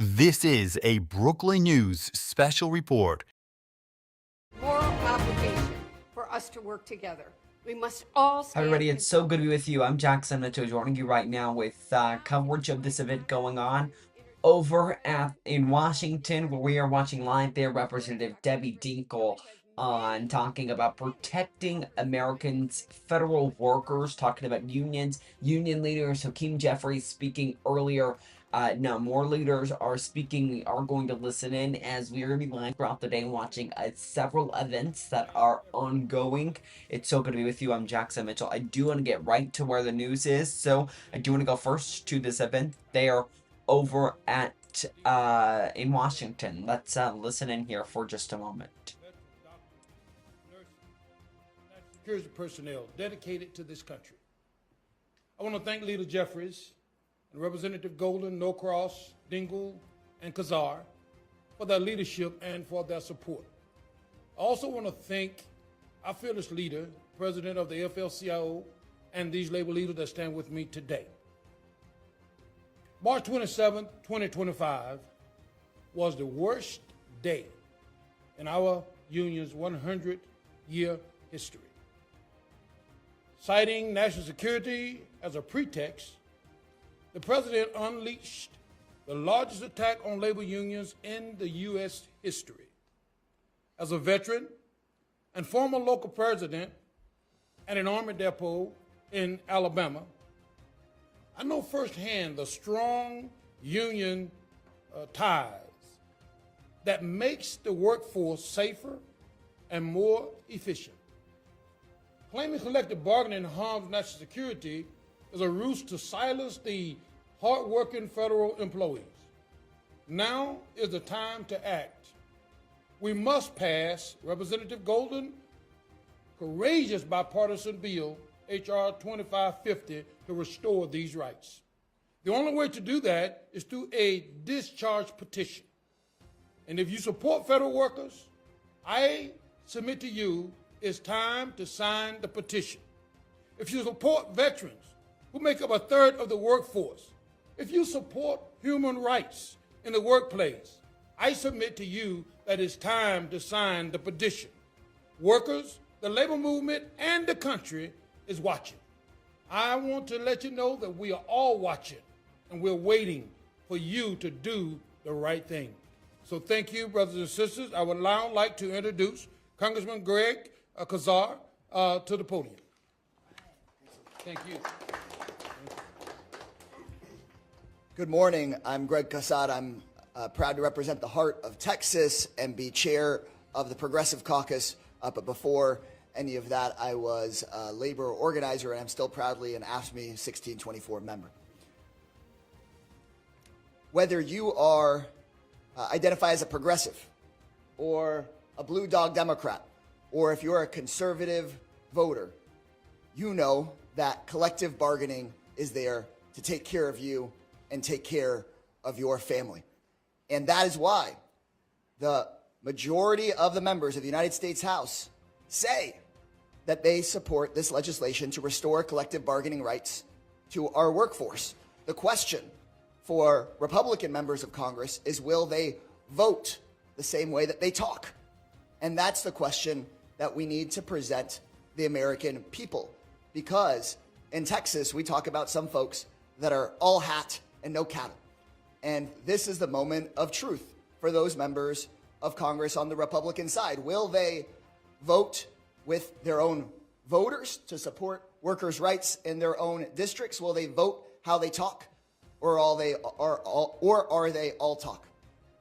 This is a Brookland News special report. Moral obligation for us to work together. We must all Hi everybody, it's so good to be with you. I'm Jackson Mitchell joining you right now with coverage of this event going on over in Washington, where we are watching live there. Representative Debbie Dinkle on talking about protecting Americans, federal workers, talking about unions, union leaders. Hakeem Jeffries speaking earlier. Now more leaders are speaking. We are going to listen in as we are going to be live throughout the day watching several events that are ongoing. It's so good to be with you. I'm Jackson Mitchell. I do want to get right to where the news is, so I do want to go first to this event there over at in Washington. Let's listen in here for just a moment. Security personnel dedicated to this country. I want to thank Leader Jeffries and Representative Golden, Norcross, Dingle, and Kazar for their leadership and for their support. I also want to thank our fearless leader, President of the AFL-CIO, and these labor leaders that stand with me today. March 27, 2025 was the worst day in our union's 100-year history. Citing national security as a pretext, the president unleashed the largest attack on labor unions in the U.S. history. As a veteran and former local president at an Army depot in Alabama, I know firsthand the strong union ties that makes the workforce safer and more efficient. Claiming collective bargaining harms national security is a ruse to silence the hardworking federal employees. Now is the time to act. We must pass Representative Golden's courageous bipartisan bill, H.R. 2550, to restore these rights. The only way to do that is through a discharge petition. And if you support federal workers, I submit to you it's time to sign the petition. If you support veterans, who make up a third of the workforce, if you support human rights in the workplace, I submit to you that it's time to sign the petition. Workers, the labor movement, and the country is watching. I want to let you know that we are all watching, and we're waiting for you to do the right thing. So thank you, brothers and sisters. I would now like to introduce Congressman Greg Kazar to the podium. Thank you. Good morning. I'm Greg Casad. I'm proud to represent the heart of Texas and be chair of the Progressive Caucus. But before any of that, I was a labor organizer, and I'm still proudly an AFSCME 1624 member. Whether you are identify as a progressive or a blue dog Democrat, or if you're a conservative voter, you know that collective bargaining is there to take care of you and take care of your family. And that is why the majority of the members of the United States House say that they support this legislation to restore collective bargaining rights to our workforce. The question for Republican members of Congress is, will they vote the same way that they talk? And that's the question that we need to present the American people. Because in Texas, we talk about some folks that are all hat and no cattle. And this is the moment of truth for those members of Congress on the Republican side. Will they vote with their own voters to support workers' rights in their own districts? Will they vote how they talk, or are they all talk?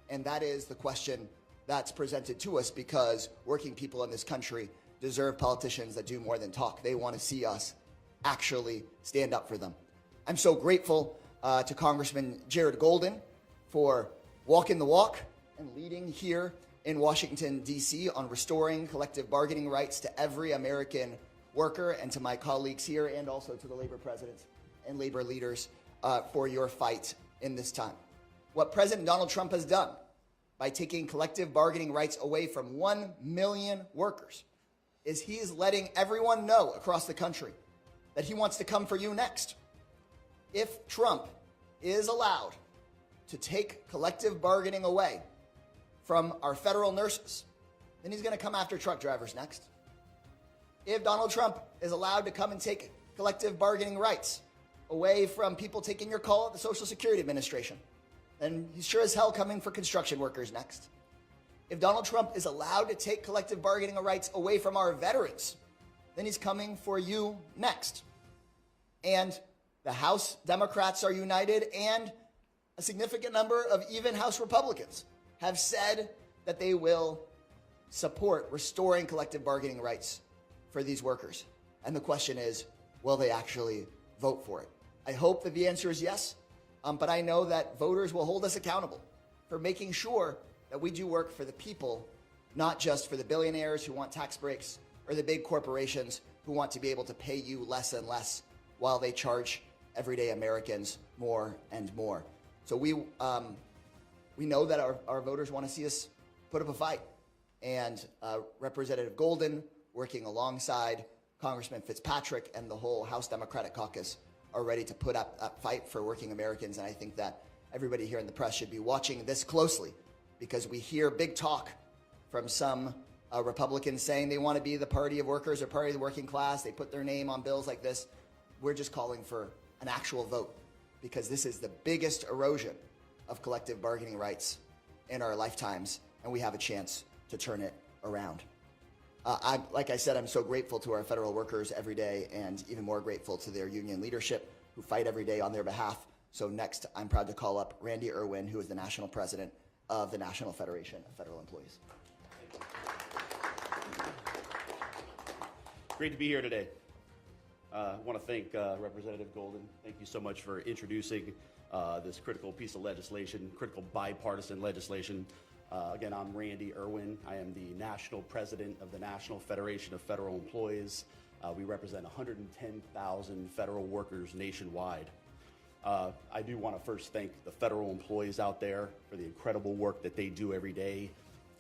And that is the question that's presented to us, because working people in this country deserve politicians that do more than talk. They want to see us actually stand up for them. I'm so grateful to Congressman Jared Golden for walking the walk and leading here in Washington, D.C. on restoring collective bargaining rights to every American worker, and to my colleagues here, and also to the labor presidents and labor leaders for your fight in this time. What President Donald Trump has done by taking collective bargaining rights away from 1 million workers is he is letting everyone know across the country that he wants to come for you next. If Trump is allowed to take collective bargaining away from our federal nurses, then he's going to come after truck drivers next. If Donald Trump is allowed to come and take collective bargaining rights away from people taking your call at the Social Security Administration, then he's sure as hell coming for construction workers next. If Donald Trump is allowed to take collective bargaining rights away from our veterans, then he's coming for you next. And the House Democrats are united, and a significant number of even House Republicans have said that they will support restoring collective bargaining rights for these workers. And the question is, will they actually vote for it? I hope that the answer is yes, but I know that voters will hold us accountable for making sure that we do work for the people, not just for the billionaires who want tax breaks or the big corporations who want to be able to pay you less and less while they charge everyday Americans more and more. So we know that our voters want to see us put up a fight. And Representative Golden, working alongside Congressman Fitzpatrick and the whole House Democratic Caucus, are ready to put up that fight for working Americans. And I think that everybody here in the press should be watching this closely, because we hear big talk from some Republicans saying they want to be the party of workers or party of the working class. They put their name on bills like this. We're just calling for an actual vote, because this is the biggest erosion of collective bargaining rights in our lifetimes, and we have a chance to turn it around. Like I said, I'm so grateful to our federal workers every day, and even more grateful to their union leadership who fight every day on their behalf. So next, I'm proud to call up Randy Irwin, who is the national president of the National Federation of Federal Employees. Great to be here today. I want to thank Representative Golden. Thank you so much for introducing this critical piece of legislation, critical bipartisan legislation. Again, I'm Randy Irwin. I am the national president of the National Federation of Federal Employees. We represent 110,000 federal workers nationwide. I do want to first thank the federal employees out there for the incredible work that they do every day,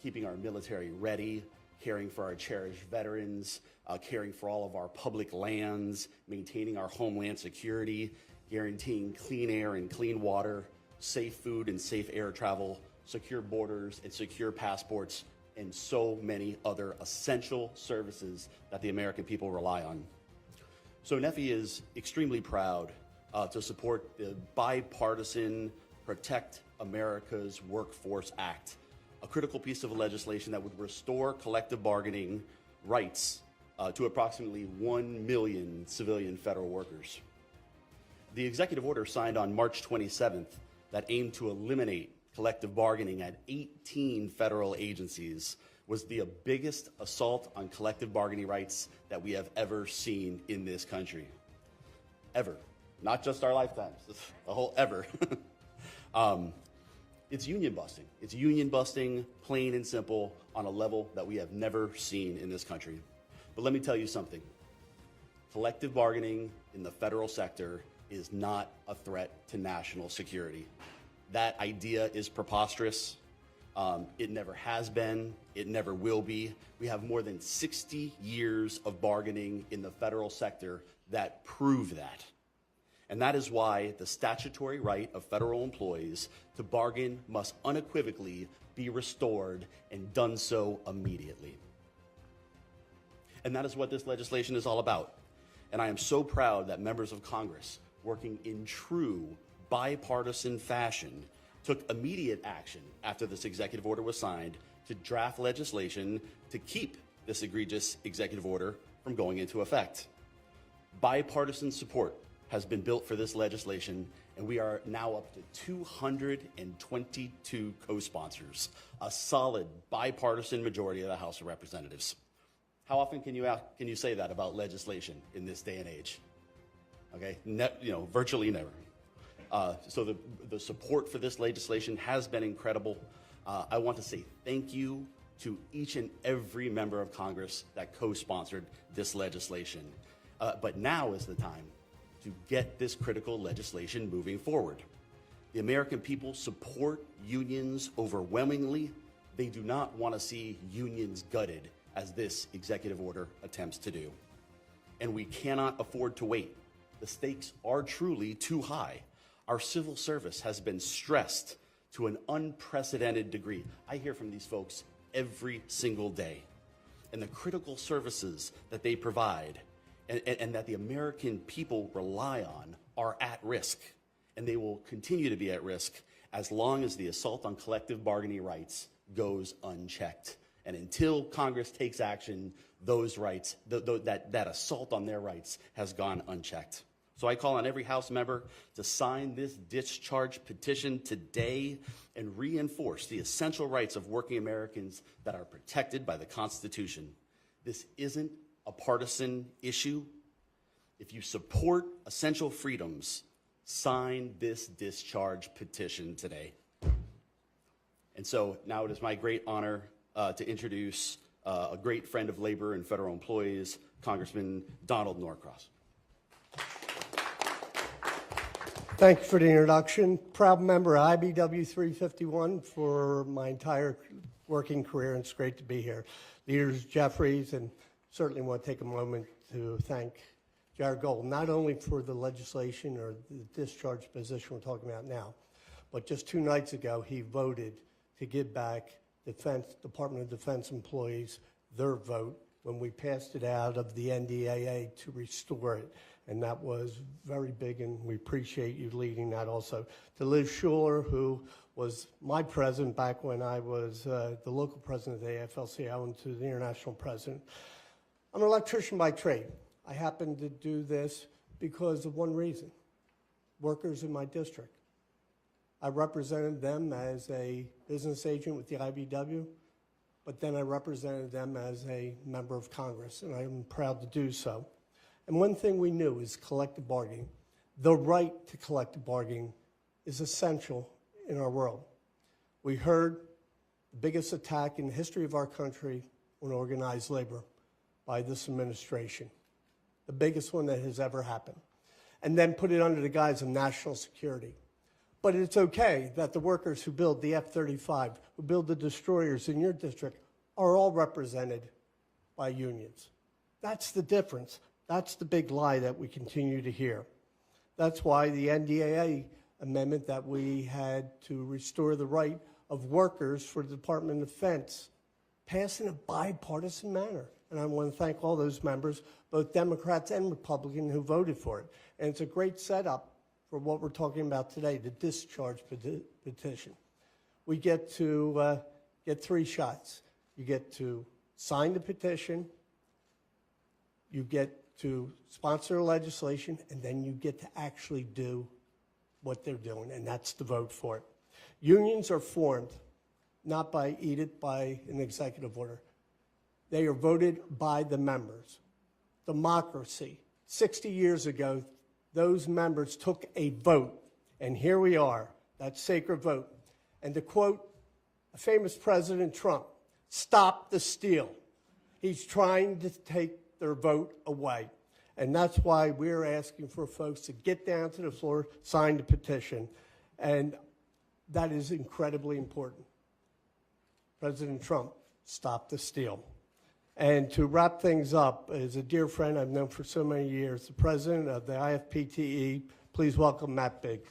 keeping our military ready, caring for our cherished veterans, caring for all of our public lands, maintaining our homeland security, guaranteeing clean air and clean water, safe food and safe air travel, secure borders and secure passports, and so many other essential services that the American people rely on. So NEFI is extremely proud to support the bipartisan Protect America's Workforce Act, a critical piece of legislation that would restore collective bargaining rights to approximately 1 million civilian federal workers. The executive order signed on March 27th that aimed to eliminate collective bargaining at 18 federal agencies was the biggest assault on collective bargaining rights that we have ever seen in this country. Ever. Not just our lifetimes, the whole ever. It's union busting. It's union busting, plain and simple, on a level that we have never seen in this country. But let me tell you something. Collective bargaining in the federal sector is not a threat to national security. That idea is preposterous. It never has been. It never will be. We have more than 60 years of bargaining in the federal sector that prove that. And that is why the statutory right of federal employees to bargain must unequivocally be restored, and done so immediately. And that is what this legislation is all about. And I am so proud that members of Congress, working in true bipartisan fashion, took immediate action after this executive order was signed to draft legislation to keep this egregious executive order from going into effect. Bipartisan support has been built for this legislation, and we are now up to 222 co-sponsors, a solid bipartisan majority of the House of Representatives. How often can you say that about legislation in this day and age? Okay, virtually never. So the support for this legislation has been incredible. I want to say thank you to each and every member of Congress that co-sponsored this legislation. But now is the time to get this critical legislation moving forward. The American people support unions overwhelmingly. They do not want to see unions gutted, as this executive order attempts to do. And we cannot afford to wait. The stakes are truly too high. Our civil service has been stressed to an unprecedented degree. I hear from these folks every single day. And the critical services that they provide and that the American people rely on are at risk. And they will continue to be at risk as long as the assault on collective bargaining rights goes unchecked. And until Congress takes action, those rights, that assault on their rights has gone unchecked. So I call on every House member to sign this discharge petition today and reinforce the essential rights of working Americans that are protected by the Constitution. This isn't a partisan issue. If you support essential freedoms, sign this discharge petition today. And so now it is my great honor to introduce a great friend of labor and federal employees, Congressman Donald Norcross. Thank you for the introduction. Proud member of IBW 351 for my entire working career, and it's great to be here. Leaders Jeffries, and certainly want to take a moment to thank Jared Golden, not only for the legislation or the discharge position we're talking about now, but just 2 nights ago he voted to give back Department of Defense employees their vote when we passed it out of the NDAA to restore it. And that was very big, and we appreciate you leading that also. To Liz Schuler, who was my president back when I was the local president of the AFL-CIO, and to the international president. I'm an electrician by trade. I happen to do this because of one reason: workers in my district. I represented them as a business agent with the IBW, but then I represented them as a member of Congress, and I'm proud to do so. And one thing we knew is collective bargaining. The right to collective bargaining is essential in our world. We heard the biggest attack in the history of our country on organized labor by this administration, the biggest one that has ever happened, and then put it under the guise of national security. But it's okay that the workers who build the F-35, who build the destroyers in your district, are all represented by unions. That's the difference. That's the big lie that we continue to hear. That's why the NDAA amendment that we had to restore the right of workers for the Department of Defense passed in a bipartisan manner. And I want to thank all those members, both Democrats and Republicans, who voted for it. And it's a great setup for what we're talking about today, the discharge petition. We get to get 3 shots. You get to sign the petition, you get to sponsor legislation, and then you get to actually do what they're doing, and that's to vote for it. Unions are formed not by edict, by an executive order. They are voted by the members. Democracy. 60 years ago, those members took a vote, and here we are, that sacred vote. And to quote a famous President Trump, "Stop the steal." He's trying to take their vote away. And that's why we're asking for folks to get down to the floor, sign the petition. And that is incredibly important. President Trump, stop the steal. And to wrap things up, is a dear friend I've known for so many years, the president of the IFPTE. Please welcome Matt Biggs.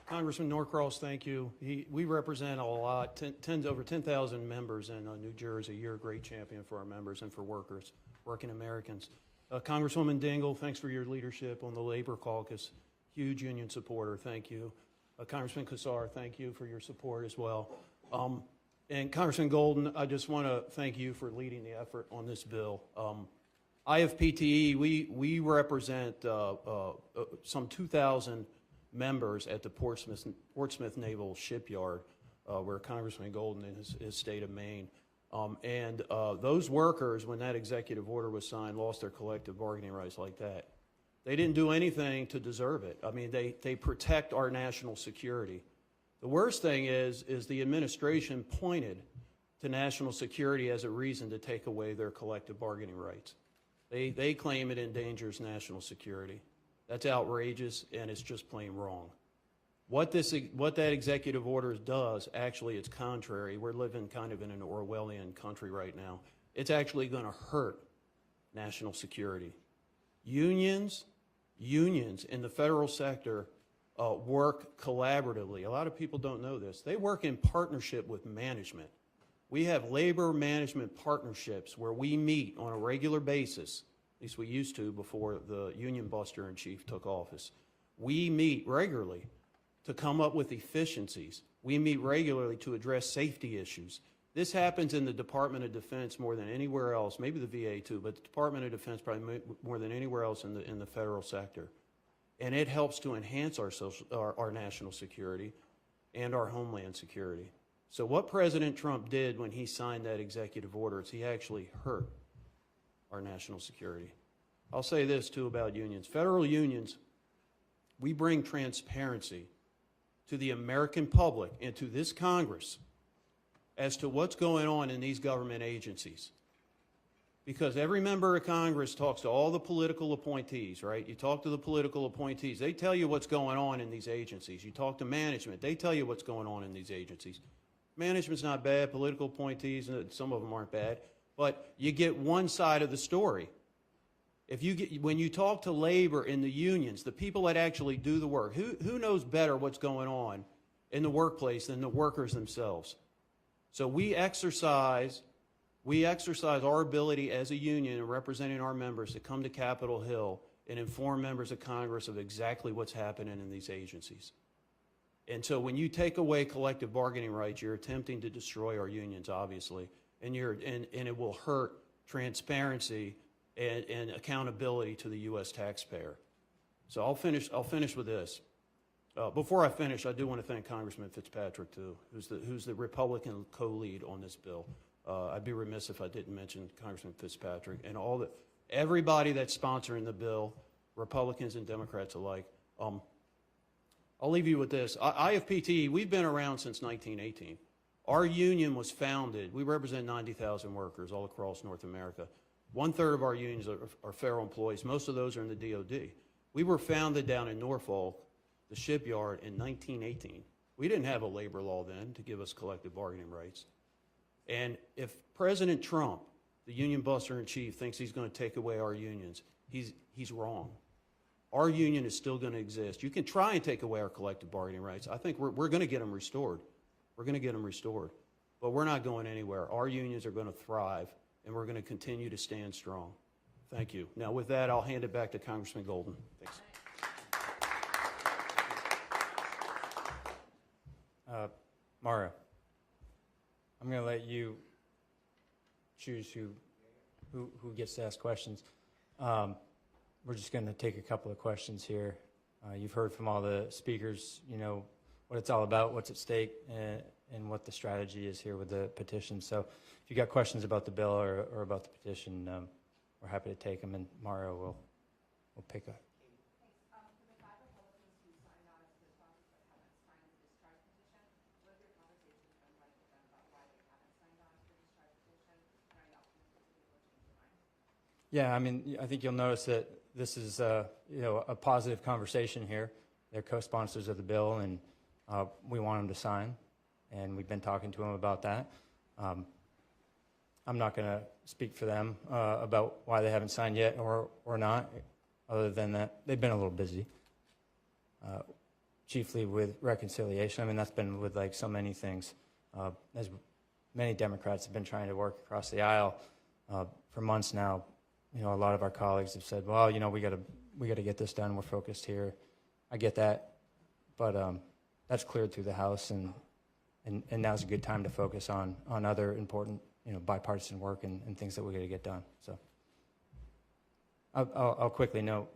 Congressman Norcross, thank you. We represent a lot, over 10,000 members in New Jersey. You're a great champion for our members and for workers, working Americans. Congresswoman Dingell, thanks for your leadership on the Labor Caucus. Huge union supporter, thank you. Congressman Kassar, thank you for your support as well. And Congressman Golden, I just want to thank you for leading the effort on this bill. IFPTE, we represent some 2,000 members at the Portsmouth Naval Shipyard, where Congressman Golden in his state of Maine. And those workers, when that executive order was signed, lost their collective bargaining rights like that. They didn't do anything to deserve it. I mean, they protect our national security. The worst thing is the administration pointed to national security as a reason to take away their collective bargaining rights. They claim it endangers national security. That's outrageous, and it's just plain wrong. What that executive order does, actually, it's contrary. We're living kind of in an Orwellian country right now. It's actually going to hurt national security. Unions in the federal sector work collaboratively. A lot of people don't know this. They work in partnership with management. We have labor management partnerships where we meet on a regular basis, at least we used to before the union buster in chief took office. We meet regularly to come up with efficiencies. We meet regularly to address safety issues. This happens in the Department of Defense more than anywhere else, maybe the VA too, but the Department of Defense probably more than anywhere else in the federal sector. And it helps to enhance our national security and our homeland security. So what President Trump did when he signed that executive order is he actually hurt our national security. I'll say this too about unions. Federal unions, we bring transparency to the American public and to this Congress as to what's going on in these government agencies. Because every member of Congress talks to all the political appointees, right? You talk to the political appointees, they tell you what's going on in these agencies. You talk to management, they tell you what's going on in these agencies. Management's not bad, political appointees, some of them aren't bad, but you get one side of the story. When you talk to labor in the unions, the people that actually do the work, who knows better what's going on in the workplace than the workers themselves? So we exercise our ability as a union and representing our members to come to Capitol Hill and inform members of Congress of exactly what's happening in these agencies. And so when you take away collective bargaining rights, you're attempting to destroy our unions, obviously, and it will hurt transparency and accountability to the U.S. taxpayer. So I'll finish with this. Before I finish, I do want to thank Congressman Fitzpatrick too, who's the Republican co-lead on this bill. I'd be remiss if I didn't mention Congressman Fitzpatrick and everybody that's sponsoring the bill, Republicans and Democrats alike. I'll leave you with this. IFPT, we've been around since 1918. Our union was founded, we represent 90,000 workers all across North America. 1/3 of our unions are federal employees. Most of those are in the DOD. We were founded down in Norfolk, the shipyard, in 1918. We didn't have a labor law then to give us collective bargaining rights. And if President Trump, the union buster in chief, thinks he's going to take away our unions, he's wrong. Our union is still going to exist. You can try and take away our collective bargaining rights. I think we're going to get them restored. We're going to get them restored. But we're not going anywhere. Our unions are going to thrive, and we're going to continue to stand strong. Thank you. Now, with that, I'll hand it back to Congressman Golden. Thanks. Mario, I'm going to let you choose who gets to ask questions. We're just going to take a couple of questions here. You've heard from all the speakers, you know, what it's all about, what's at stake, and what the strategy is here with the petition. So if you got questions about the bill or about the petition, we're happy to take them, and Mario will pick up. Yeah, I mean, I think you'll notice that this is, you know, a positive conversation here. They're co-sponsors of the bill, and we want them to sign, and we've been talking to them about that. I'm not going to speak for them about why they haven't signed yet or not, other than that they've been a little busy, chiefly with reconciliation. I mean, that's been with like so many things. As many Democrats have been trying to work across the aisle for months now. You know, a lot of our colleagues have said, well, you know, we got to get this done. We're focused here. I get that, but that's cleared through the House, and now's a good time to focus on other important, you know, bipartisan work and things that we got to get done. So I'll quickly note,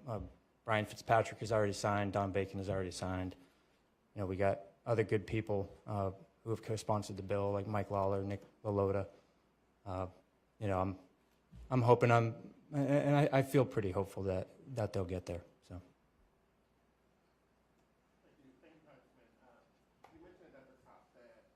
Brian Fitzpatrick has already signed. Don Bacon has already signed. You know, we got other good people who have co-sponsored the bill, like Mike Lawler, Nick LaLota. You know, I'm hoping and I feel pretty hopeful that they'll get there. So. Thank you, Congressman. You mentioned at the top that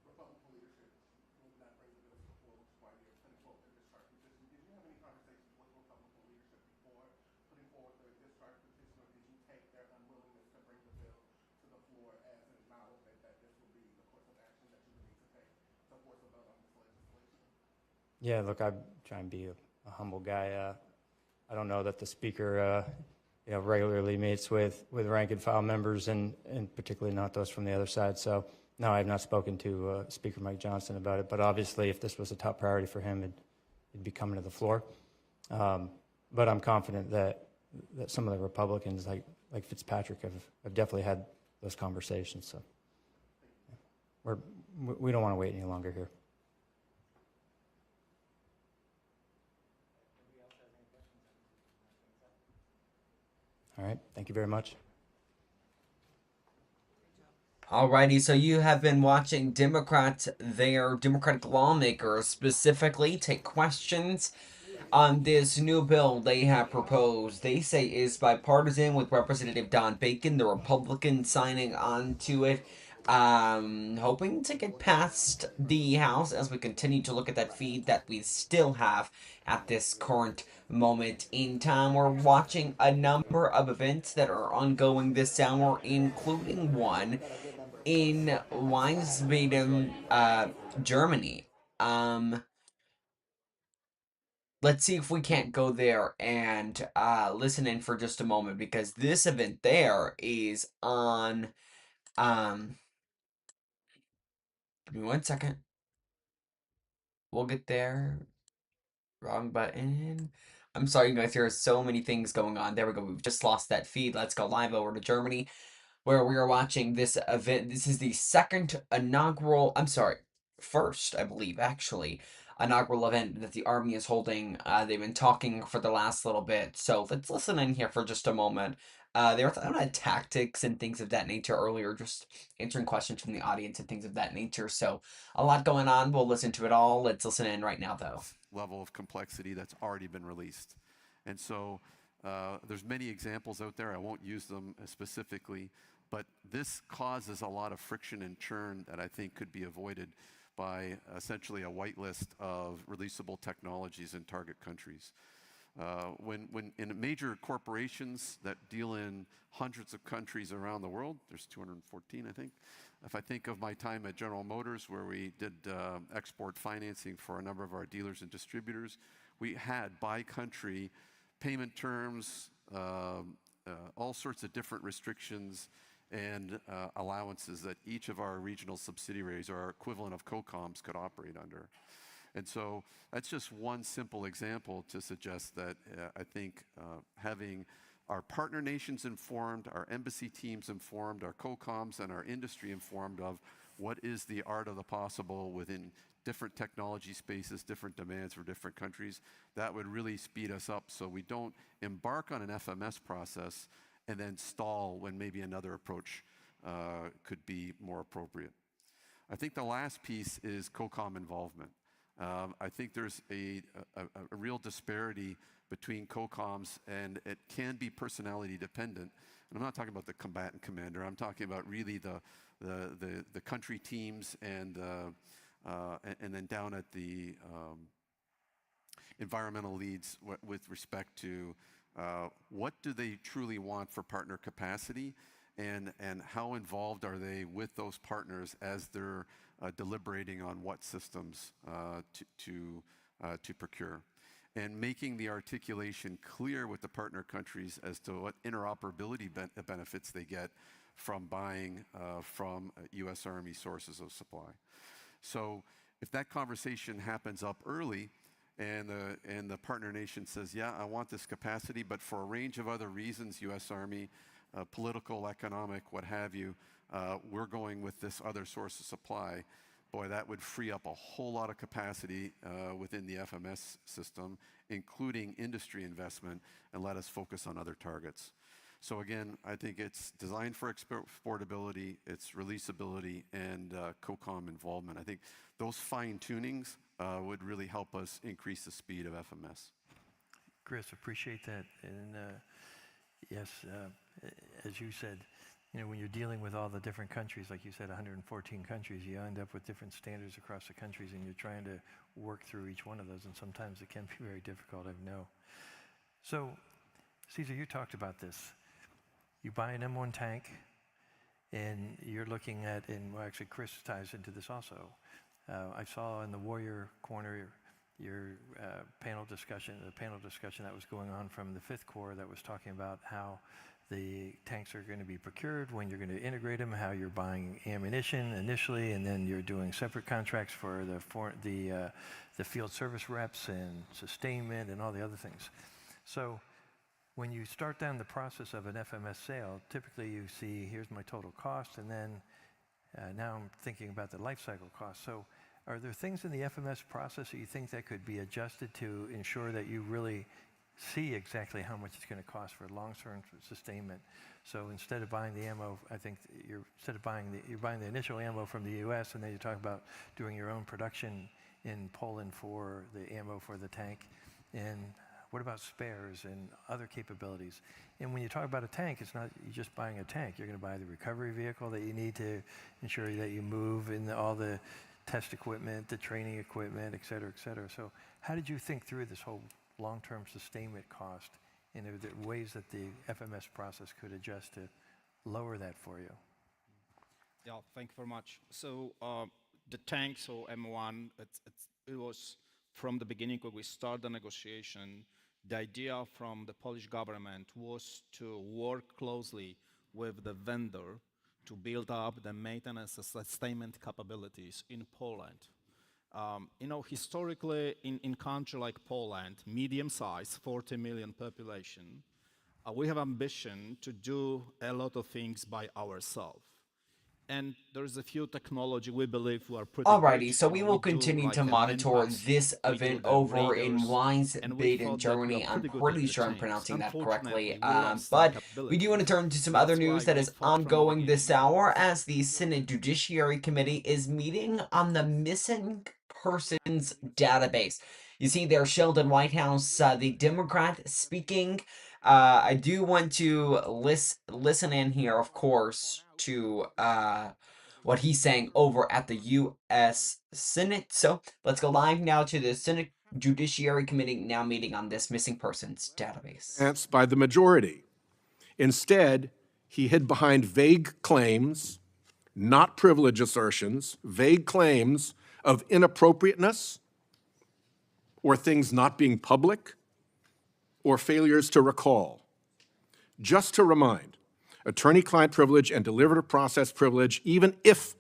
Republican leadership would not bring the bill to the floor, which is why you're putting forward the discharge petition. Did you have any conversations with Republican leadership before putting forward the discharge petition, or did you take their unwillingness to bring the bill to the floor as an acknowledgement that this would be the course of action that you would need to take to force a vote on this legislation? Yeah, look, I try and be a humble guy. I don't know that the speaker, regularly meets with rank and file members, and particularly not those from the other side. So no, I have not spoken to Speaker Mike Johnson about it. But obviously, if this was a top priority for him, it'd be coming to the floor. But I'm confident that some of the Republicans, like Fitzpatrick, have definitely had those conversations. So we don't want to wait any longer here. All right. Thank you very much. Alrighty, so you have been watching Democratic lawmakers specifically take questions on this new bill they have proposed. They say is bipartisan, with Representative Don Bacon, the Republican, signing on to it. Hoping to get past the House as we continue to look at that feed that we still have at this current moment in time. We're watching a number of events that are ongoing this hour, including one in Wiesbaden, Germany. Let's see if we can't go there and listen in for just a moment, because this event there is on. Give me 1 second. We'll get there. Wrong button. I'm sorry, guys. There are so many things going on. There we go. We've just lost that feed. Let's go live over to Germany, where we are watching this event. This is the first, I believe, actually, inaugural event that the Army is holding. They've been talking for the last little bit, so let's listen in here for just a moment. They were talking about tactics and things of that nature earlier, just answering questions from the audience and things of that nature. So a lot going on. We'll listen to it all. Let's listen in right now, though. Level of complexity that's already been released. And so there's many examples out there. I won't use them specifically, but this causes a lot of friction and churn that I think could be avoided by essentially a whitelist of releasable technologies in target countries. When in major corporations that deal in hundreds of countries around the world, there's 214, I think. If I think of my time at General Motors, where we did export financing for a number of our dealers and distributors, we had by country payment terms, all sorts of different restrictions and allowances that each of our regional subsidiaries or our equivalent of COCOMs could operate under. And so that's just one simple example to suggest that I think having our partner nations informed, our embassy teams informed, our COCOMs and our industry informed of what is the art of the possible within different technology spaces, different demands for different countries, that would really speed us up so we don't embark on an FMS process and then stall when maybe another approach could be more appropriate. I think the last piece is COCOM involvement. I think there's a real disparity between COCOMs, and it can be personality dependent. And I'm not talking about the combatant commander. I'm talking about really the country teams and then down at the environmental leads with respect to what do they truly want for partner capacity, and how involved are they with those partners as they're deliberating on what systems to procure, and making the articulation clear with the partner countries as to what interoperability benefits they get from buying from U.S. Army sources of supply. So if that conversation happens up early, and the partner nation says, yeah, I want this capacity, but for a range of other reasons, U.S. Army, political, economic, what have you, we're going with this other source of supply. Boy, that would free up a whole lot of capacity within the FMS system, including industry investment, and let us focus on other targets. So again, I think it's designed for exportability, it's releasability, and COCOM involvement. I think those fine tunings would really help us increase the speed of FMS. Chris, appreciate that. And yes, as you said, when you're dealing with all the different countries, like you said, 114 countries, you end up with different standards across the countries, and you're trying to work through each one of those, and sometimes it can be very difficult, I know. So, Caesar, you talked about this. You buy an M1 tank, and you're looking at, and well, actually Chris ties into this also. I saw in the Warrior corner, your panel discussion, the panel discussion that was going on from the Fifth Corps that was talking about how the tanks are going to be procured, when you're going to integrate them, how you're buying ammunition initially, and then you're doing separate contracts for the field service reps and sustainment and all the other things. So when you start down the process of an FMS sale, typically you see, here's my total cost, and then now I'm thinking about the life cycle cost. So are there things in the FMS process that you think that could be adjusted to ensure that you really see exactly how much it's going to cost for long-term sustainment? So instead of buying the ammo, I think you're buying the initial ammo from the U.S. and then you're talking about doing your own production in Poland for the ammo for the tank. And what about spares and other capabilities? And when you talk about a tank, it's not you just buying a tank. You're going to buy the recovery vehicle that you need to ensure that you move, and all the test equipment, the training equipment, et cetera, et cetera. So how did you think through this whole long-term sustainment cost, and are there ways that the FMS process could adjust to lower that for you? Yeah, thank you very much. So the tank, so M1, it was from the beginning when we started the negotiation, the idea from the Polish government was to work closely with the vendor to build up the maintenance and sustainment capabilities in Poland. Historically, in country like Poland, medium size, 40 million population, we have ambition to do a lot of things by ourselves. And there's a few technology we believe we are pretty Alrighty, good. so we will do continue like to a monitor man-pass, this we do event the over in radars, and we Weinsbad in thought that we Germany. are I'm pretty good pretty at the sure I'm tanks. pronouncing that Unfortunately, correctly. we lost some But we do want to capabilities. turn to some other That's news why that we is thought from the ongoing this beginning hour, as the Senate Judiciary Committee is meeting on the missing persons database. You see there, Sheldon Whitehouse, the Democrat, speaking. I do want to listen in here, of course, to what he's saying over at the U.S. Senate. So let's go live now to the Senate Judiciary Committee now meeting on this missing persons database. By the majority. Instead, he hid behind vague claims, not privilege assertions, vague claims of inappropriateness or things not being public or failures to recall. Just to remind, attorney-client privilege and deliberative process privilege, even if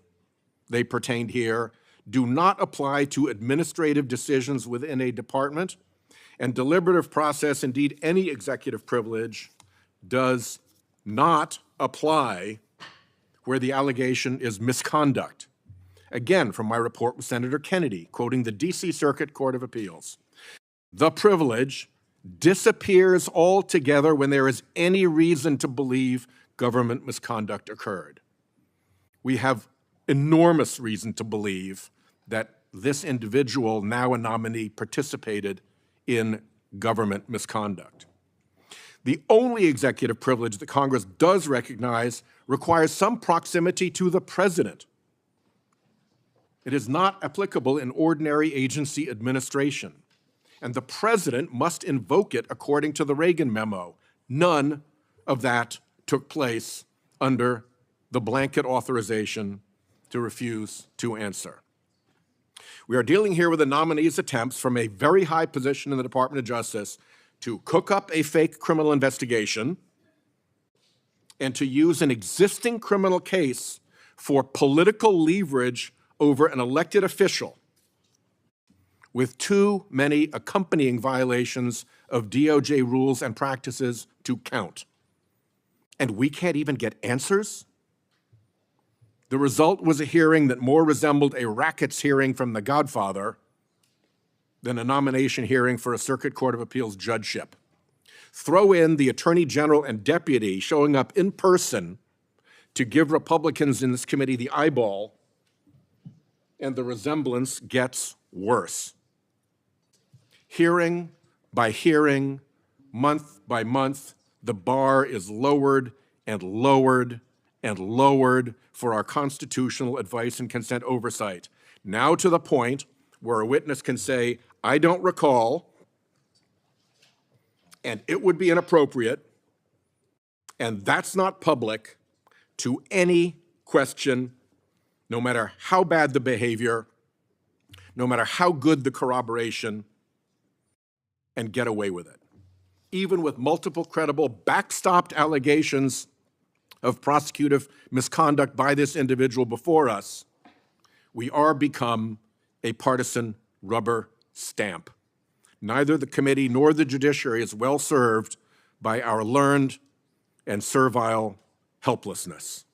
they pertained here, do not apply to administrative decisions within a department, and deliberative process, indeed any executive privilege, does not apply where the allegation is misconduct. Again, from my report with Senator Kennedy, quoting the D.C. Circuit Court of Appeals, the privilege disappears altogether when there is any reason to believe government misconduct occurred. We have enormous reason to believe that this individual, now a nominee, participated in government misconduct. The only executive privilege that Congress does recognize requires some proximity to the president. It is not applicable in ordinary agency administration, and the president must invoke it according to the Reagan memo. None of that took place under the blanket authorization to refuse to answer. We are dealing here with a nominee's attempts from a very high position in the Department of Justice to cook up a fake criminal investigation and to use an existing criminal case for political leverage over an elected official with too many accompanying violations of DOJ rules and practices to count. And we can't even get answers? The result was a hearing that more resembled a rackets hearing from The Godfather than a nomination hearing for a Circuit Court of Appeals judgeship. Throw in the Attorney General and Deputy showing up in person to give Republicans in this committee the eyeball, and the resemblance gets worse. Hearing by hearing, month by month, the bar is lowered and lowered and lowered for our constitutional advice and consent oversight. Now to the point where a witness can say, I don't recall, and it would be inappropriate, and that's not public to any question, no matter how bad the behavior, no matter how good the corroboration, and get away with it. Even with multiple credible, backstopped allegations of prosecutive misconduct by this individual before us, we are become a partisan rubber stamp. Neither the committee nor the judiciary is well served by our learned and servile helplessness.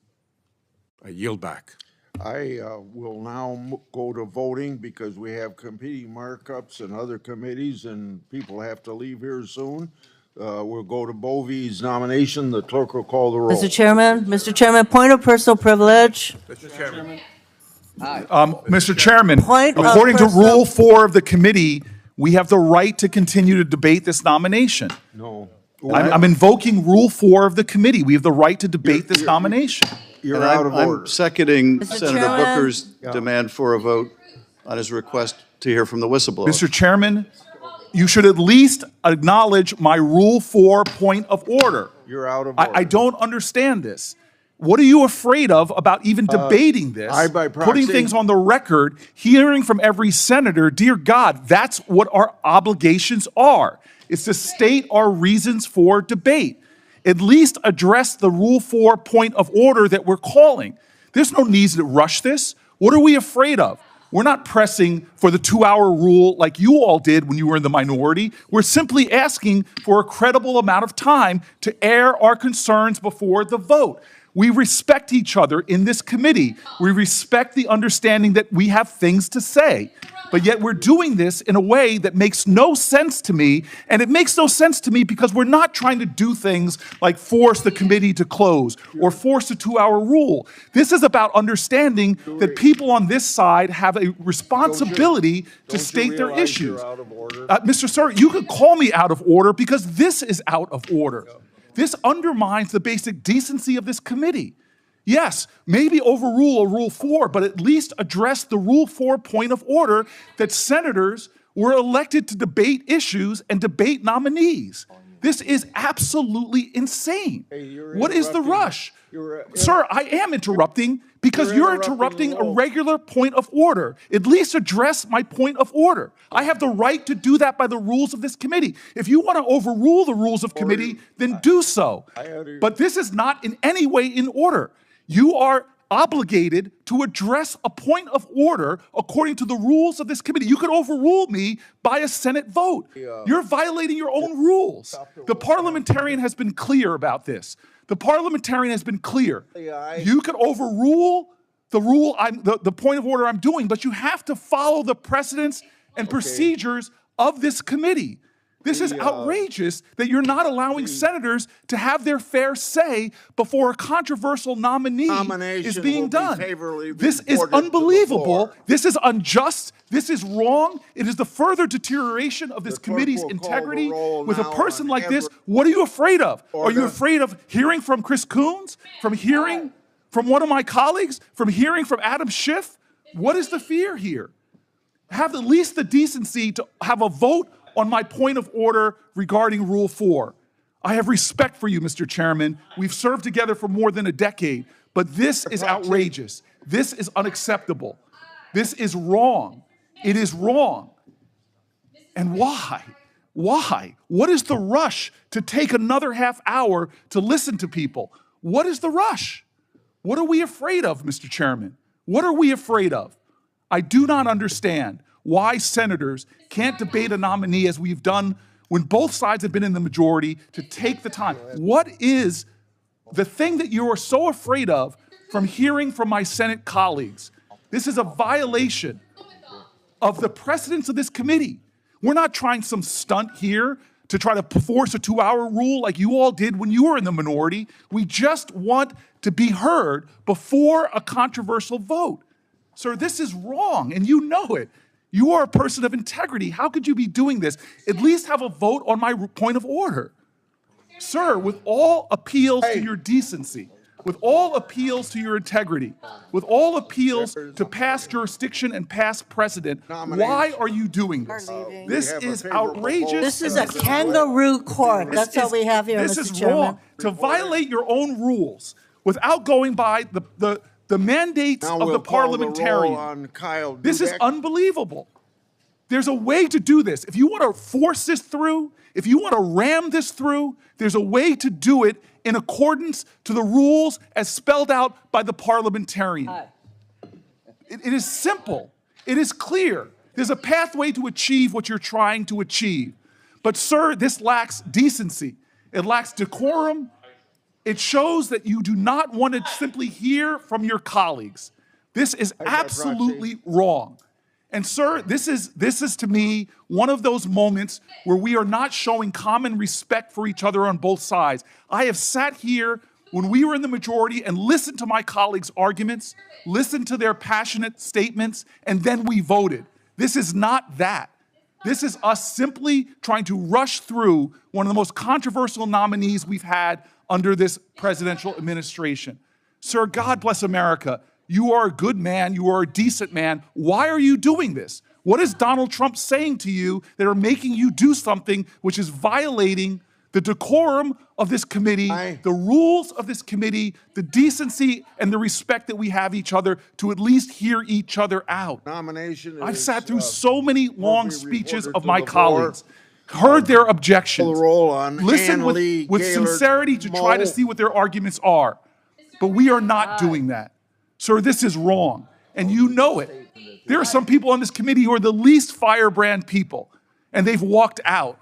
I yield back. I will now go to voting because we have competing markups and other committees and people have to leave here soon. We'll go to Bovey's nomination. The clerk will call the roll. Mr. Chairman, point of personal privilege. Mr. Chairman. Mr. Chairman, Point of according to personal- Rule 4 of the committee, we have the right to continue to debate this nomination. No. I'm invoking Rule 4 of the committee. We have the right to debate this nomination. You're out of order. I'm seconding Mr. Senator Chairman? Booker's demand for a vote on his request to hear from the whistleblower. Mr. Chairman, you should at least acknowledge my Rule 4 point of order. You're out of order. I don't understand this. What are you afraid of about even debating this? by putting proxy. things on the record, hearing from every senator, dear God, that's what our obligations are. It's to state our reasons for debate. At least address the Rule 4 point of order that we're calling. There's no need to rush this. What are we afraid of? We're not pressing for the 2-hour rule like you all did when you were in the minority. We're simply asking for a credible amount of time to air our concerns before the vote. We respect each other in this committee. We respect the understanding that we have things to say. But yet we're doing this in a way that makes no sense to me. And it makes no sense to me because we're not trying to do things like force the committee to close or force a 2-hour rule. This is about understanding that people on this side have a responsibility to state their issues. Mr. Sir, you could call me out of order because this is out of order. This undermines the basic decency of this committee. Yes, maybe overrule a Rule 4, but at least address the Rule 4 point of order that senators were elected to debate issues and debate nominees. This is absolutely insane. What is the rush? Sir, I am interrupting because you're interrupting a regular point of order. At least address my point of order. I have the right to do that by the rules of this committee. If you want to overrule the rules of committee, then do so. But this is not in any way in order. You are obligated to address a point of order according to the rules of this committee. You could overrule me by a Senate vote. You're violating your own rules. The parliamentarian has been clear about this. The parliamentarian has been clear. You could overrule the rule, the point of order I'm doing, but you have to follow the precedents and procedures of this committee. This is outrageous that you're not allowing senators to have their fair say before a controversial nominee is being done. This is unbelievable. This is unjust. This is wrong. It is the further deterioration of this committee's integrity. With a person like this, what are you afraid of? Are you afraid of hearing from Chris Coons? From hearing from one of my colleagues? From hearing from Adam Schiff? What is the fear here? Have at least the decency to have a vote on my point of order regarding Rule 4. I have respect for you, Mr. Chairman. We've served together for more than a decade, but this is outrageous. This is unacceptable. This is wrong. It is wrong. And why? Why? What is the rush to take another half hour to listen to people? What is the rush? What are we afraid of, Mr. Chairman? What are we afraid of? I do not understand why senators can't debate a nominee as we've done when both sides have been in the majority to take the time. What is the thing that you are so afraid of from hearing from my Senate colleagues? This is a violation of the precedents of this committee. We're not trying some stunt here to try to force a 2-hour rule like you all did when you were in the minority. We just want to be heard before a controversial vote. Sir, this is wrong, and you know it. You are a person of integrity. How could you be doing this? At least have a vote on my point of order. Sir, with all appeals to your decency, with all appeals to your integrity, with all appeals to past jurisdiction and past precedent, why are you doing this? This is outrageous. This is a kangaroo court. That's all we have here, This Mr. is Chairman. wrong. To violate your own rules without going by the mandates of the parliamentarian. This is unbelievable. There's a way to do this. If you want to force this through, if you want to ram this through, there's a way to do it in accordance to the rules as spelled out by the parliamentarian. It is simple. It is clear. There's a pathway to achieve what you're trying to achieve. But sir, this lacks decency. It lacks decorum. It shows that you do not want to simply hear from your colleagues. This is absolutely wrong. And sir, this is to me one of those moments where we are not showing common respect for each other on both sides. I have sat here when we were in the majority and listened to my colleagues' arguments, listened to their passionate statements, and then we voted. This is not that. This is us simply trying to rush through one of the most controversial nominees we've had under this presidential administration. Sir, God bless America. You are a good man. You are a decent man. Why are you doing this? What is Donald Trump saying to you that are making you do something which is violating the decorum of this committee, the rules of this committee, the decency and the respect that we have each other to at least hear each other out? Nomination I've is, sat through so many long will be speeches reported of to my the floor. colleagues, heard their objections, The roll on listened Ann Lee, with Gaylord, sincerity to try to Moe. see what their arguments are. But we are not doing that. Sir, this is wrong, and you know it. There are some people on this committee who are the least firebrand people, and they've walked out.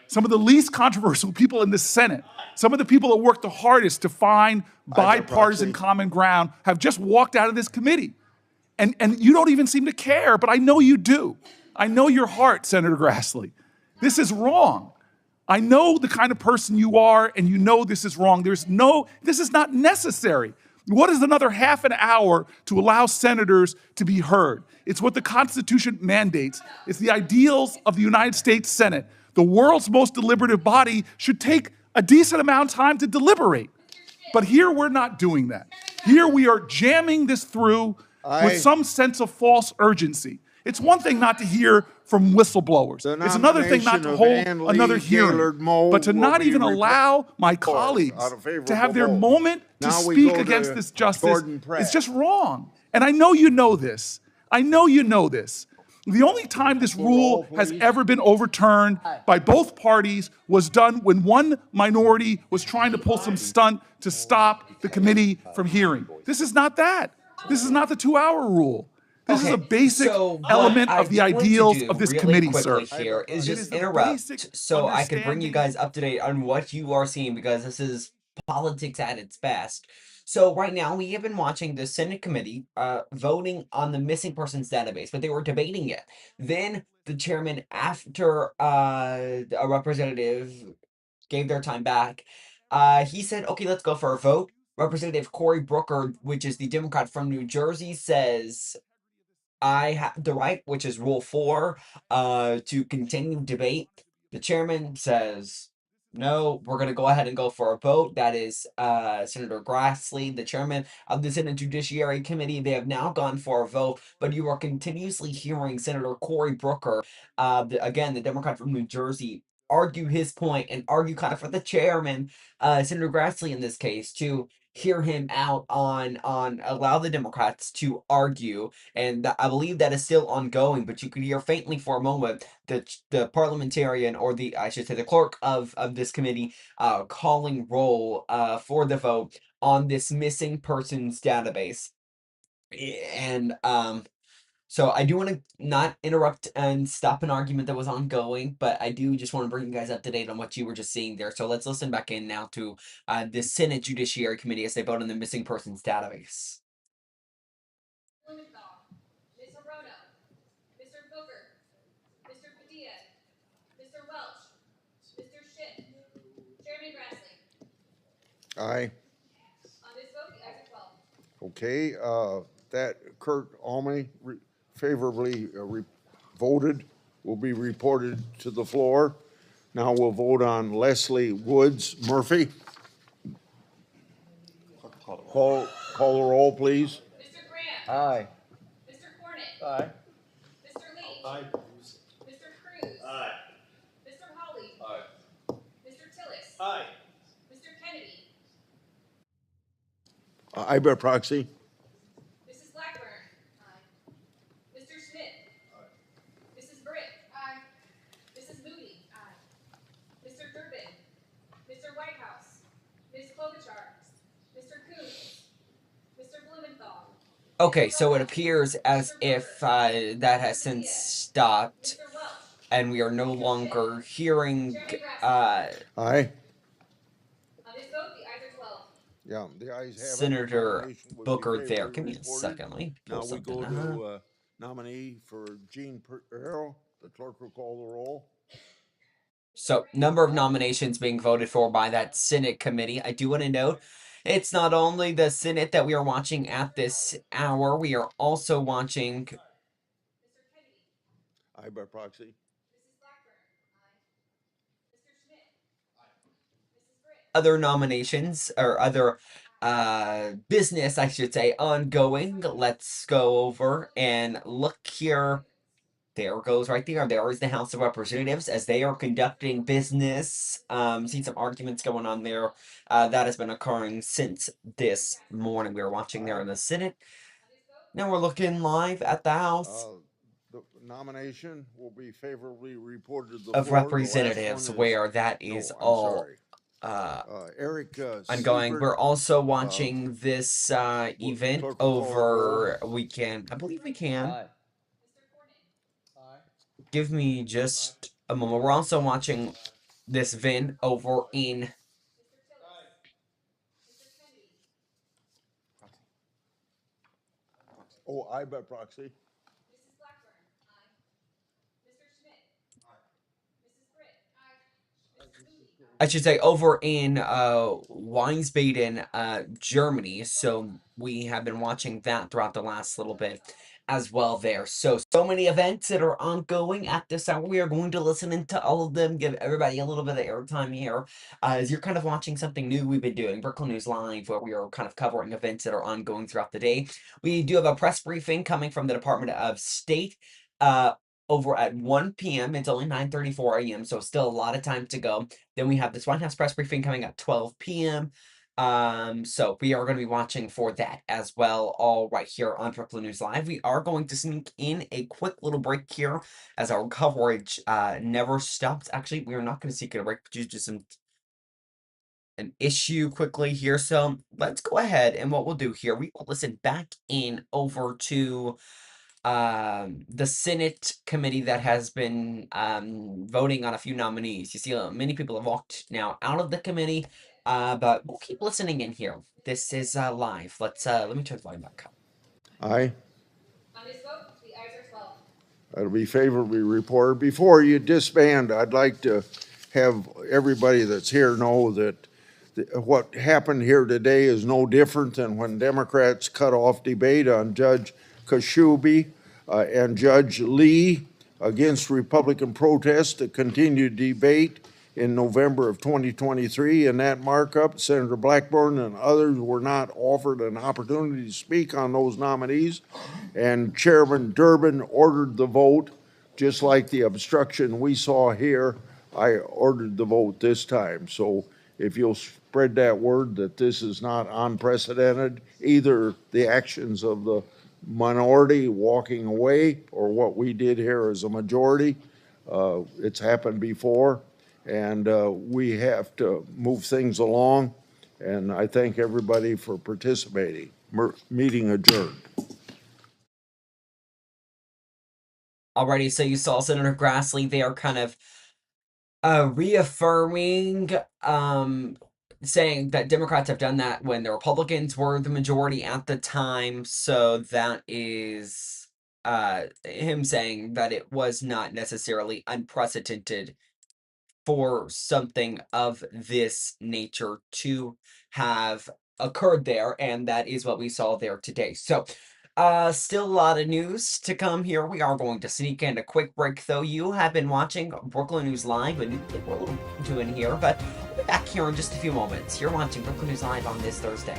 Some of the least controversial people in the Senate, some of the people that worked the hardest to find bipartisan common ground have just walked out of this committee. And you don't even seem to care, but I know you do. I know your heart, Senator Grassley. This is wrong. I know the kind of person you are, and you know this is wrong. This is not necessary. What is another half an hour to allow senators to be heard? It's what the Constitution mandates. It's the ideals of the United States Senate. The world's most deliberative body should take a decent amount of time to deliberate. But here we're not doing that. Here we are jamming this through with some sense of false urgency. It's one thing not to hear from whistleblowers. It's another thing not to hold another hearing. But to not even allow my colleagues to have their moment to speak against this justice is just wrong. And I know you know this. I know you know this. The only time this rule has ever been overturned by both parties was done when one minority was trying to pull some stunt to stop the committee from hearing. This is not that. This is not the 2-hour rule. This is a basic element of the ideals of this committee, sir. Here is just interrupt so I could bring you guys up to date on what you are seeing, because this is politics at its best. So right now we have been watching the Senate committee voting on the missing persons database, but they were debating it. Then the chairman, after a representative gave their time back, he said, okay, let's go for a vote. Representative Cory Booker, which is the Democrat from New Jersey, says, I have the right, which is Rule 4, to continue debate. The chairman says, no, we're going to go ahead and go for a vote. That is Senator Grassley, the chairman of the Senate Judiciary Committee. They have now gone for a vote, but you are continuously hearing Senator Cory Booker, again, the Democrat from New Jersey, argue his point and argue kind of for the chairman, Senator Grassley in this case, to hear him out on allow the Democrats to argue, and I believe that is still ongoing. But you could hear faintly for a moment the parliamentarian, or I should say the clerk of this committee, calling roll for the vote on this missing persons database, and so I do want to not interrupt and stop an argument that was ongoing, but I do just want to bring you guys up to date on what you were just seeing there. So let's listen back in now to the Senate Judiciary Committee as they vote on the missing persons database. Blumenthal, Ms. Hirono, Mr. Booker, Mr. Padilla, Mr. Welch, Mr. Schiff, Chairman Grassley. Aye. On this vote, the ayes are 12. Okay, that Kurt Almey favorably voted will be reported to the floor. Now we'll vote on Leslie Woods Murphy. Call the roll, please. Mr. Graham. Aye. Mr. Cornett. Aye. Mr. Lee. Aye. Mr. Cruz. Aye. Mr. Hawley. Aye. Mr. Tillis. Aye. Mr. Kennedy. Aye by proxy. Mrs. Blackburn. Aye. Mr. Schmidt. Aye. Mrs. Britt. Okay, so it appears as if that has since stopped, and we are no longer hearing. Aye. On this vote, the ayes are 12. Yeah, the ayes have it. Senator Nomination would be Booker there. favorably Give me a reported. second. Let me pull Now we something go up. to nominee for Jean Perrell. The clerk will call the roll. So, number of nominations being voted for by that Senate committee. I do want to note, it's not only the Senate that we are watching at this hour, we are also watching Mr. Kennedy. Aye by proxy. Mrs. Blackburn. Aye. Mr. Schmidt. Aye. Mrs. Britt. other nominations or other business, I should say, ongoing. Let's go over and look here. There goes right there. There is the House of Representatives as they are conducting business. See some arguments going on there. That has been occurring since this morning. We were watching there in the Senate. Now we're looking live at the House The nomination will be favorably reported to the of floor. The last one Representatives, is- where that No, is I'm all sorry. Eric ongoing. Siebert, We're also watching this event clerk will call the over. We can, I believe we can. Mr. Cornyn. Aye. Give me just a moment. We're also watching this event over in Mr. Tillis. Mr. Kennedy. Oh, aye by proxy. Mrs. Blackburn. Aye. Mr. Schmidt. Aye. Mrs. Britt. Aye. Mrs. Moody. I should say over in Wiesbaden, Germany. So we have been watching that throughout the last little bit as well there. So many events that are ongoing at this hour. We are going to listen into all of them, give everybody a little bit of airtime here. As you're kind of watching something new we've been doing, Brookland News Live, where we are kind of covering events that are ongoing throughout the day. We do have a press briefing coming from the Department of State. Over at 1 p.m. It's only 9:34 a.m., so still a lot of time to go. Then we have this White House press briefing coming at 12 p.m. So we are going to be watching for that as well, all right here on Brookland News Live. We are going to sneak in a quick little break here as our coverage never stops. Actually, we are not going to sneak in a break due to an issue quickly here. So let's go ahead, and what we'll do here, we will listen back in over to the Senate committee that has been voting on a few nominees. You see, many people have walked now out of the committee, but we'll keep listening in here. This is live. Let me turn the volume back up. Aye. On this vote, the ayes are 12. That'll be favorably reported. Before you disband, I'd like to have everybody that's here know that what happened here today is no different than when Democrats cut off debate on Judge Kashubi and Judge Lee against Republican protests to continue debate in November of 2023. In that markup, Senator Blackburn and others were not offered an opportunity to speak on those nominees, and Chairman Durbin ordered the vote, just like the obstruction we saw here. I ordered the vote this time. So if you'll spread that word that this is not unprecedented, either the actions of the minority walking away or what we did here as a majority. It's happened before, and we have to move things along. And I thank everybody for participating. Meeting adjourned. Alrighty, so you saw Senator Grassley there kind of reaffirming, saying that Democrats have done that when the Republicans were the majority at the time. So that is him saying that it was not necessarily unprecedented for something of this nature to have occurred there, and that is what we saw there today. So still a lot of news to come here. We are going to sneak in a quick break, though. You have been watching Brookland News Live, and we're a little into in here, but we'll be back here in just a few moments. You're watching Brookland News Live on this Thursday.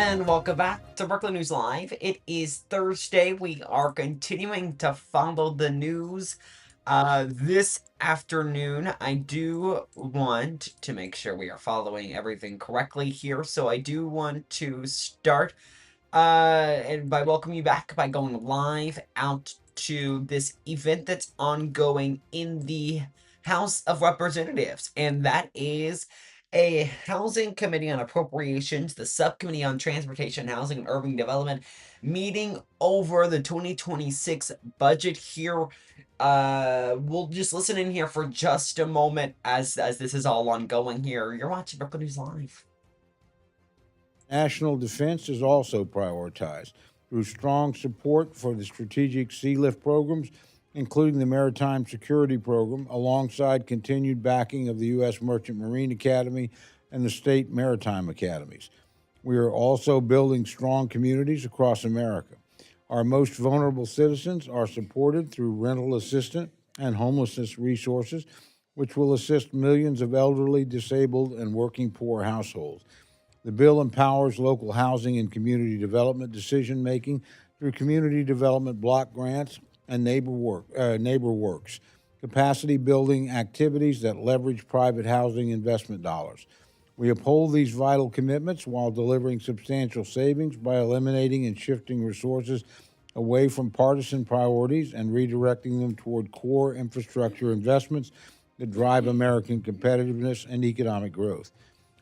And welcome back to Brookland News Live. It is Thursday. We are continuing to follow the news. This afternoon, I do want to make sure we are following everything correctly here. So I do want to start and by welcoming you back by going live out to this event that's ongoing in the House of Representatives, and that is a Housing Committee on Appropriations, the Subcommittee on Transportation, Housing, and Urban Development meeting over the 2026 budget here. We'll just listen in here for just a moment as this is all ongoing here. You're watching Brookland News Live. National defense is also prioritized through strong support for the strategic sea lift programs, including the Maritime Security Program, alongside continued backing of the U.S. Merchant Marine Academy and the state maritime academies. We are also building strong communities across America. Our most vulnerable citizens are supported through rental assistance and homelessness resources, which will assist millions of elderly, disabled, and working poor households. The bill empowers local housing and community development decision-making through community development block grants and neighbor works, capacity building activities that leverage private housing investment dollars. We uphold these vital commitments while delivering substantial savings by eliminating and shifting resources away from partisan priorities and redirecting them toward core infrastructure investments that drive American competitiveness and economic growth.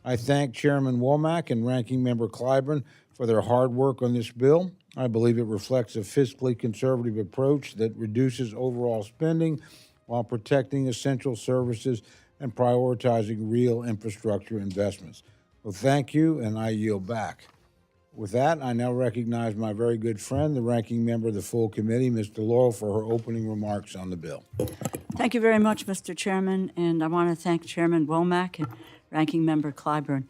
I thank Chairman Womack and Ranking Member Clyburn for their hard work on this bill. I believe it reflects a fiscally conservative approach that reduces overall spending while protecting essential services and prioritizing real infrastructure investments. Well, thank you, and I yield back. With that, I now recognize my very good friend, the Ranking Member of the full committee, Ms. DeLauro, for her opening remarks on the bill. Thank you very much, Mr. Chairman, and I want to thank Chairman Womack and Ranking Member Clyburn.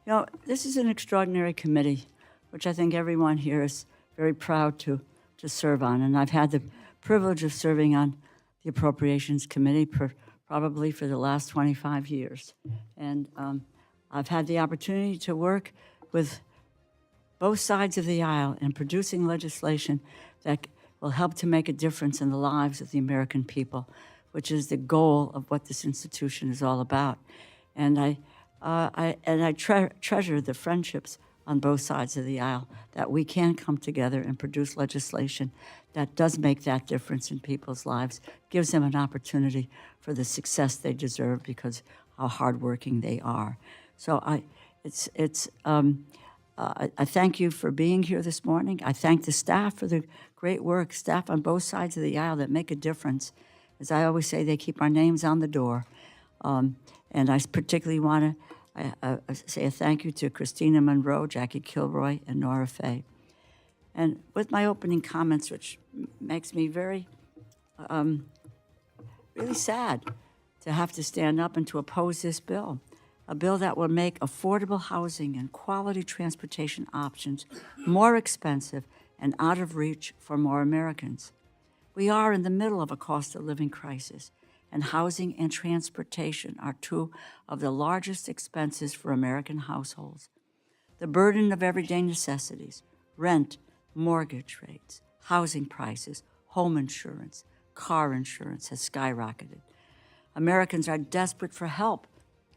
You know, this is an extraordinary committee, which I think everyone here is very proud to serve on, and I've had the privilege of serving on the Appropriations Committee probably for the last 25 years. And I've had the opportunity to work with both sides of the aisle in producing legislation that will help to make a difference in the lives of the American people, which is the goal of what this institution is all about. And I treasure the friendships on both sides of the aisle, that we can come together and produce legislation that does make that difference in people's lives, gives them an opportunity for the success they deserve because how hardworking they are. So I thank you for being here this morning. I thank the staff for the great work, staff on both sides of the aisle that make a difference. As I always say, they keep our names on the door. And I particularly want to say a thank you to Christina Monroe, Jackie Kilroy, and Nora Fay. And with my opening comments, which makes me very, really sad to have to stand up and to oppose this bill, a bill that will make affordable housing and quality transportation options more expensive and out of reach for more Americans. We are in the middle of a cost of living crisis, and housing and transportation are two of the largest expenses for American households. The burden of everyday necessities, rent, mortgage rates, housing prices, home insurance, car insurance has skyrocketed. Americans are desperate for help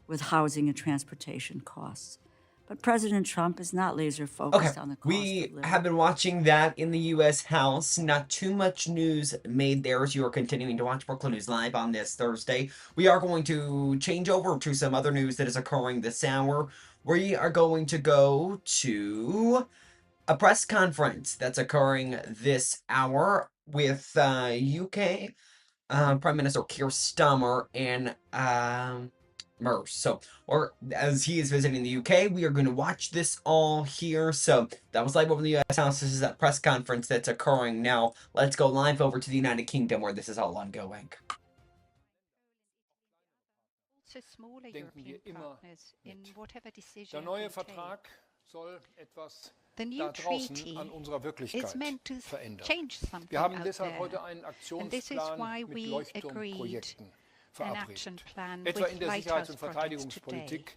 with housing and transportation costs. But President Trump is not laser focused on the cost of living. We have been watching that in the U.S. House. Not too much news made there as you are continuing to watch Brookland News Live on this Thursday. We are going to change over to some other news that is occurring this hour. We are going to go to a press conference that's occurring this hour with UK Prime Minister Keir Starmer and MERS. So, or as he is visiting the UK, we are going to watch this all here. So that was live over the US House. This is that press conference that's occurring now. Let's go live over to the United Kingdom where this is all ongoing. Also smaller European partners in whatever decision Der neue we Vertrag take. soll etwas The new da draußen treaty an unserer is Wirklichkeit meant to verändern. change something Wir haben out deshalb there. heute einen And this is why Aktionsplan mit we agreed Leuchtturmprojekten an action verabredet. plan Etwa with in der Sicherheits- lighthouse und projects today. Verteidigungspolitik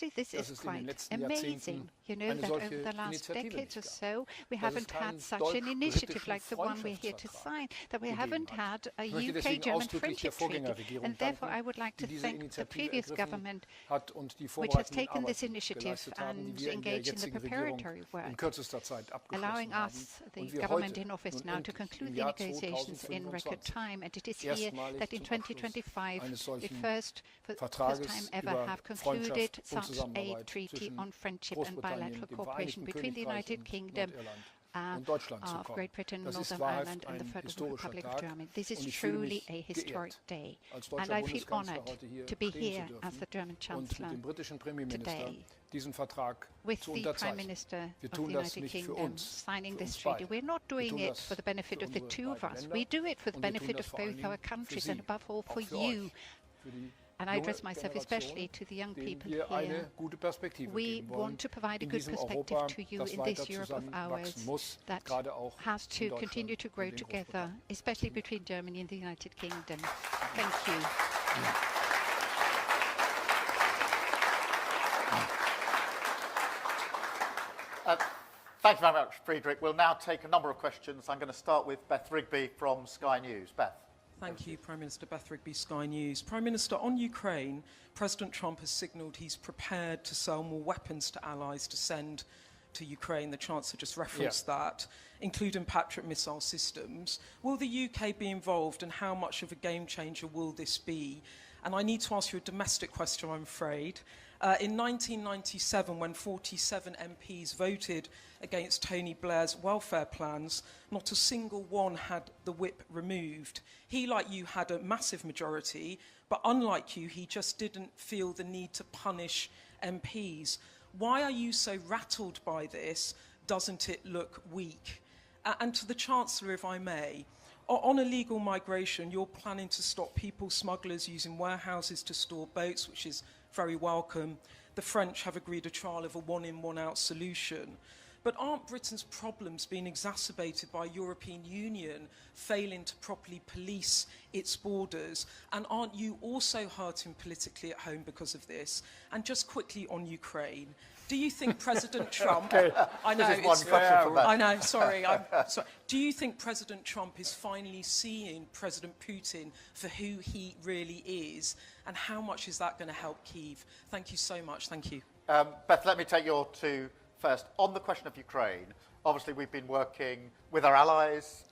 actually, this is quite amazing. You know that over the last decade or so, we haven't had such an initiative like the one we're here to sign, that we haven't had a UK-German friendship treaty. And therefore, I would like to thank the previous government, which has taken this initiative and engaged in the preparatory work, allowing us, the government in office now, to conclude the negotiations in record time. And it is here that in 2025, we first time ever have concluded such a treaty on friendship and bilateral cooperation between the United Kingdom of Great Britain, Northern Ireland and the Federal Republic of Germany. This is truly a historic day, and I feel honored to be here as the German Chancellor today with the Prime Minister of the United Kingdom signing this treaty. We're not doing it for the benefit of the two of us. We do it for the benefit of both our countries and above all for you and I address myself especially to the young people wir here. eine gute Perspektive We geben wollen. want to provide a In good diesem perspective Europa, to you das in weiter this Europe of ours zusammenwachsen muss, that gerade auch has to in Deutschland continue to grow und in together, especially between Germany and the United Kingdom. Thank you. Thank you very much, Friedrich. We'll now take a number of questions. I'm going to start with Beth Rigby from Sky News. Beth. Thank you, Prime Minister. Beth Rigby, Sky News. Prime Minister, on Ukraine, President Trump has signalled he's prepared to sell more weapons to allies to send to Ukraine. The Chancellor just referenced that, including Patriot missile systems. Will the UK be involved, and how much of a game changer will this be? And I need to ask you a domestic question, I'm afraid. In 1997, when 47 MPs voted against Tony Blair's welfare plans, not a single one had the whip removed. He, like you, had a massive majority, but unlike you, he just didn't feel the need to punish MPs. Why are you so rattled by this? Doesn't it look weak? And to the Chancellor, if I may, on illegal migration, you're planning to stop people smugglers using warehouses to store boats, which is very welcome. The French have agreed a trial of a one-in, one-out solution. But aren't Britain's problems being exacerbated by European Union failing to properly police its borders? And aren't you also hurting politically at home because of this? And just quickly on Ukraine, do you think President Trump... I know, This is one it's, question for Beth. I know, sorry, I'm sorry. Do you think President Trump is finally seeing President Putin for who he really is? And how much is that going to help Kyiv? Thank you so much. Thank you. Beth, let me take your two first. On the question of Ukraine, obviously we've been working with our allies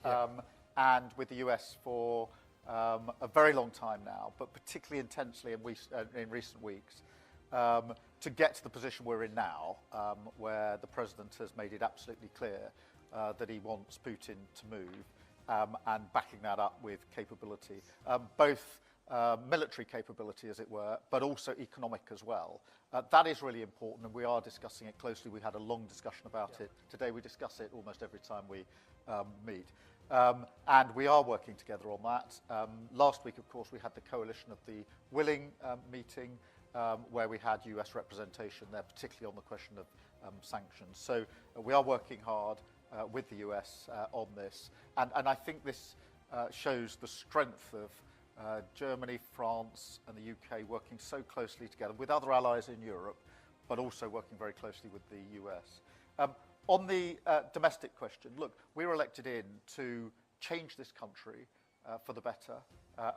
and with the US for a very long time now, but particularly intensely in recent weeks, to get to the position we're in now, where the President has made it absolutely clear that he wants Putin to move, and backing that up with capability, both military capability, as it were, but also economic as well. That is really important, and we are discussing it closely. We had a long discussion about it. Today we discuss it almost every time we meet. And we are working together on that. Last week, of course, we had the Coalition of the Willing meeting, where we had US representation there, particularly on the question of sanctions. So we are working hard with the US on this. And I think this shows the strength of Germany, France and the UK working so closely together with other allies in Europe, but also working very closely with the US. On the domestic question, look, we were elected in to change this country for the better,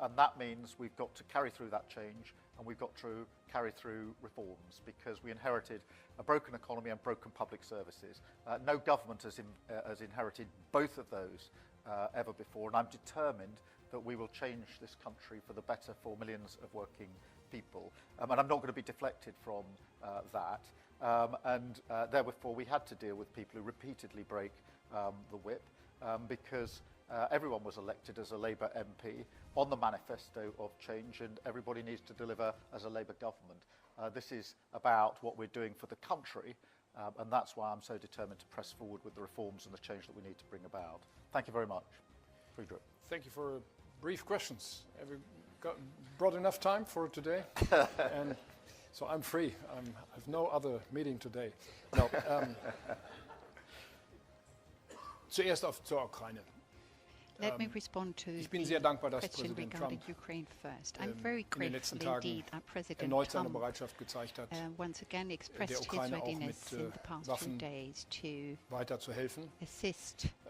and that means we've got to carry through that change, and we've got to carry through reforms, because we inherited a broken economy and broken public services. No government has inherited both of those ever before, and I'm determined that we will change this country for the better for millions of working people. And I'm not going to be deflected from that. Therefore, we had to deal with people who repeatedly break the whip, because everyone was elected as a Labour MP on the manifesto of change, and everybody needs to deliver as a Labour government. This is about what we're doing for the country, and that's why I'm so determined to press forward with the reforms and the change that we need to bring about. Thank you very much. Friedrich. Thank you for brief questions. Have we brought enough time for today? And so I'm free. I have no other meeting today. No. Zuerst zur Ukraine. Let me respond to ich bin sehr dankbar, the dass question Präsident regarding Trump Ukraine first. I'm very in den letzten grateful Tagen indeed that President erneut seine Trump Bereitschaft gezeigt hat, once again der expressed his Ukraine auch readiness mit in the past few Waffen days to weiter zu helfen.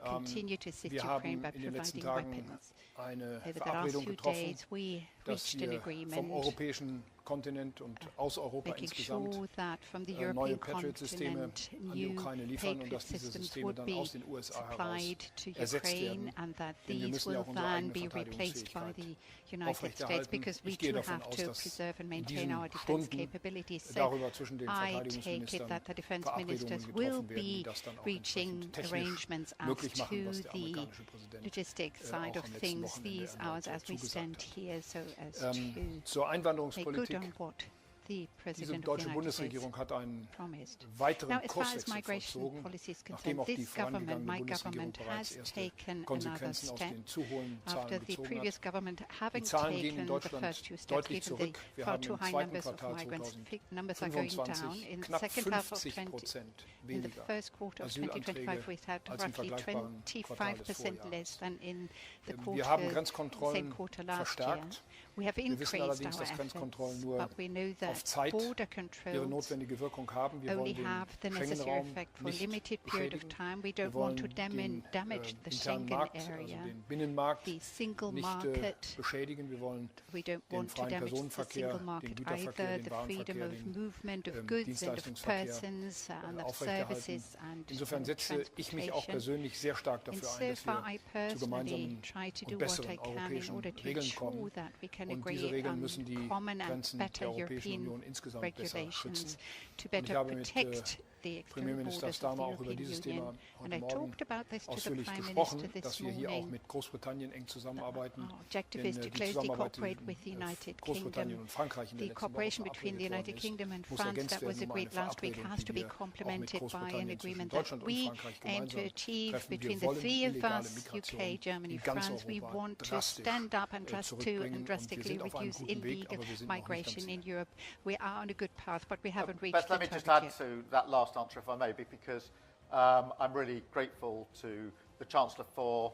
continue to assist Wir Ukraine haben by in den letzten providing Tagen weapons. eine Over the last Verabredung few getroffen, days, we dass reached an wir vom agreement europäischen Kontinent und aus Europa making insgesamt sure that from the neue European Patriot-Systeme continent an die new Ukraine liefern und dass Patriot diese systems Systeme would dann be aus den USA heraus supplied to ersetzt Ukraine werden. and that Denn wir these müssen ja will auch unsere then eigene be replaced by Verteidigungsfähigkeit the United States aufrechterhalten. because we Ich gehe too davon have aus, to dass preserve and in maintain diesen our defense Stunden capabilities. So darüber zwischen den I take it Verteidigungsministern that the defense Verabredungen ministers getroffen will werden, be die das dann auch reaching entsprechend technisch arrangements as möglich machen, to was der the amerikanische Präsident logistic side auch of am letzten things Wochenende these erneut hours as we zugesagt stand hat. here so as Zur to make good Einwanderungspolitik on what the Diese President of deutsche the United States Bundesregierung hat einen promised. weiteren Now, as far as Kurswechsel migration vollzogen, policy is nachdem concerned, auch die this government, vorangegangene my Bundesregierung government, bereits has erste taken another Konsequenzen aus step den zu hohen after Zahlen the gezogen previous hat. government Die having Zahlen gehen in taken the Deutschland first two steps, deutlich given zurück. the Wir far haben too im high zweiten numbers of Quartal migrants. Numbers are going down. 2025 In the knapp second half of 50% in the weniger first quarter of Asylanträge 2025, we had als im roughly vergleichbaren Quartal des 25% Vorjahres. less than in the Wir haben same Grenzkontrollen quarter last year. verstärkt. We have Wir wissen increased allerdings, our dass efforts, Grenzkontrollen nur but we know auf that Zeit border ihre controls notwendige Wirkung haben. Wir only wollen den have the necessary Schengen-Raum effect for a nicht limited period of beschädigen. time. We Wir don't want to wollen den damage the internen Schengen Markt, also area, den Binnenmarkt, the single nicht market. beschädigen. Wir wollen We don't den want to freien damage the Personenverkehr, single den market Güterverkehr, either, den the freedom Warenverkehr, of den movement of goods and of Dienstleistungsverkehr persons and of aufrechterhalten. services and Insofern setze ich mich auch transportation. persönlich sehr stark And dafür ein, so dass far, I wir zu personally gemeinsamen try to und do what I besseren can in europäischen order to Regeln ensure kommen. that we can Und diese agree Regeln on müssen die common and Grenzen better der Europäischen European Union insgesamt besser regulations schützen. to Und ich better habe mit protect the external Premierminister borders of Starmer the auch über European dieses Union. Thema And heute I Morgen talked about this to the ausführlich Prime gesprochen, Minister this dass wir hier auch morning. mit Großbritannien eng zusammenarbeiten. Our objective Denn is to die closely Zusammenarbeit, cooperate die with the United Großbritannien Kingdom. und Frankreich in der The letzten Woche cooperation between the verabredet United worden Kingdom and ist, muss France ergänzt that was werden um eine agreed last week Verabredung, has die to be wir auch mit complemented by an Großbritannien, zwischen agreement that Deutschland und we Frankreich aim to gemeinsam achieve treffen. between Wir the wollen three of illegale us, Migration UK, Germany, in ganz France. We Europa want to drastisch stand up and zurückbringen. Und wir drastically sind auf einem reduce guten Weg, illegal aber wir sind noch nicht am migration in Ziel. Europe. We are on a good path, but we haven't reached Beth, the let me just target add yet. to that last answer, if I may, because I'm really grateful to the Chancellor for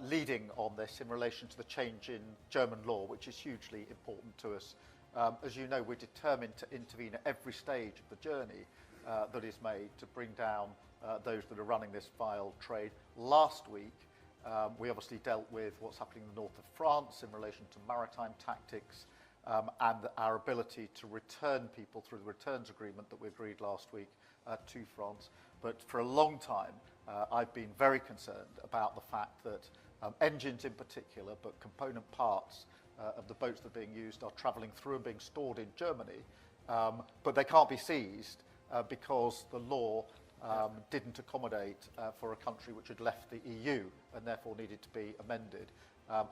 leading on this in relation to the change in German law, which is hugely important to us. As you know, we're determined to intervene at every stage of the journey that is made to bring down those that are running this vile trade. Last week, we obviously dealt with what's happening in the north of France in relation to maritime tactics and our ability to return people through the returns agreement that we agreed last week to France. But for a long time, I've been very concerned about the fact that engines in particular, but component parts of the boats that are being used are travelling through and being stored in Germany, but they can't be seized because the law didn't accommodate for a country which had left the EU and therefore needed to be amended.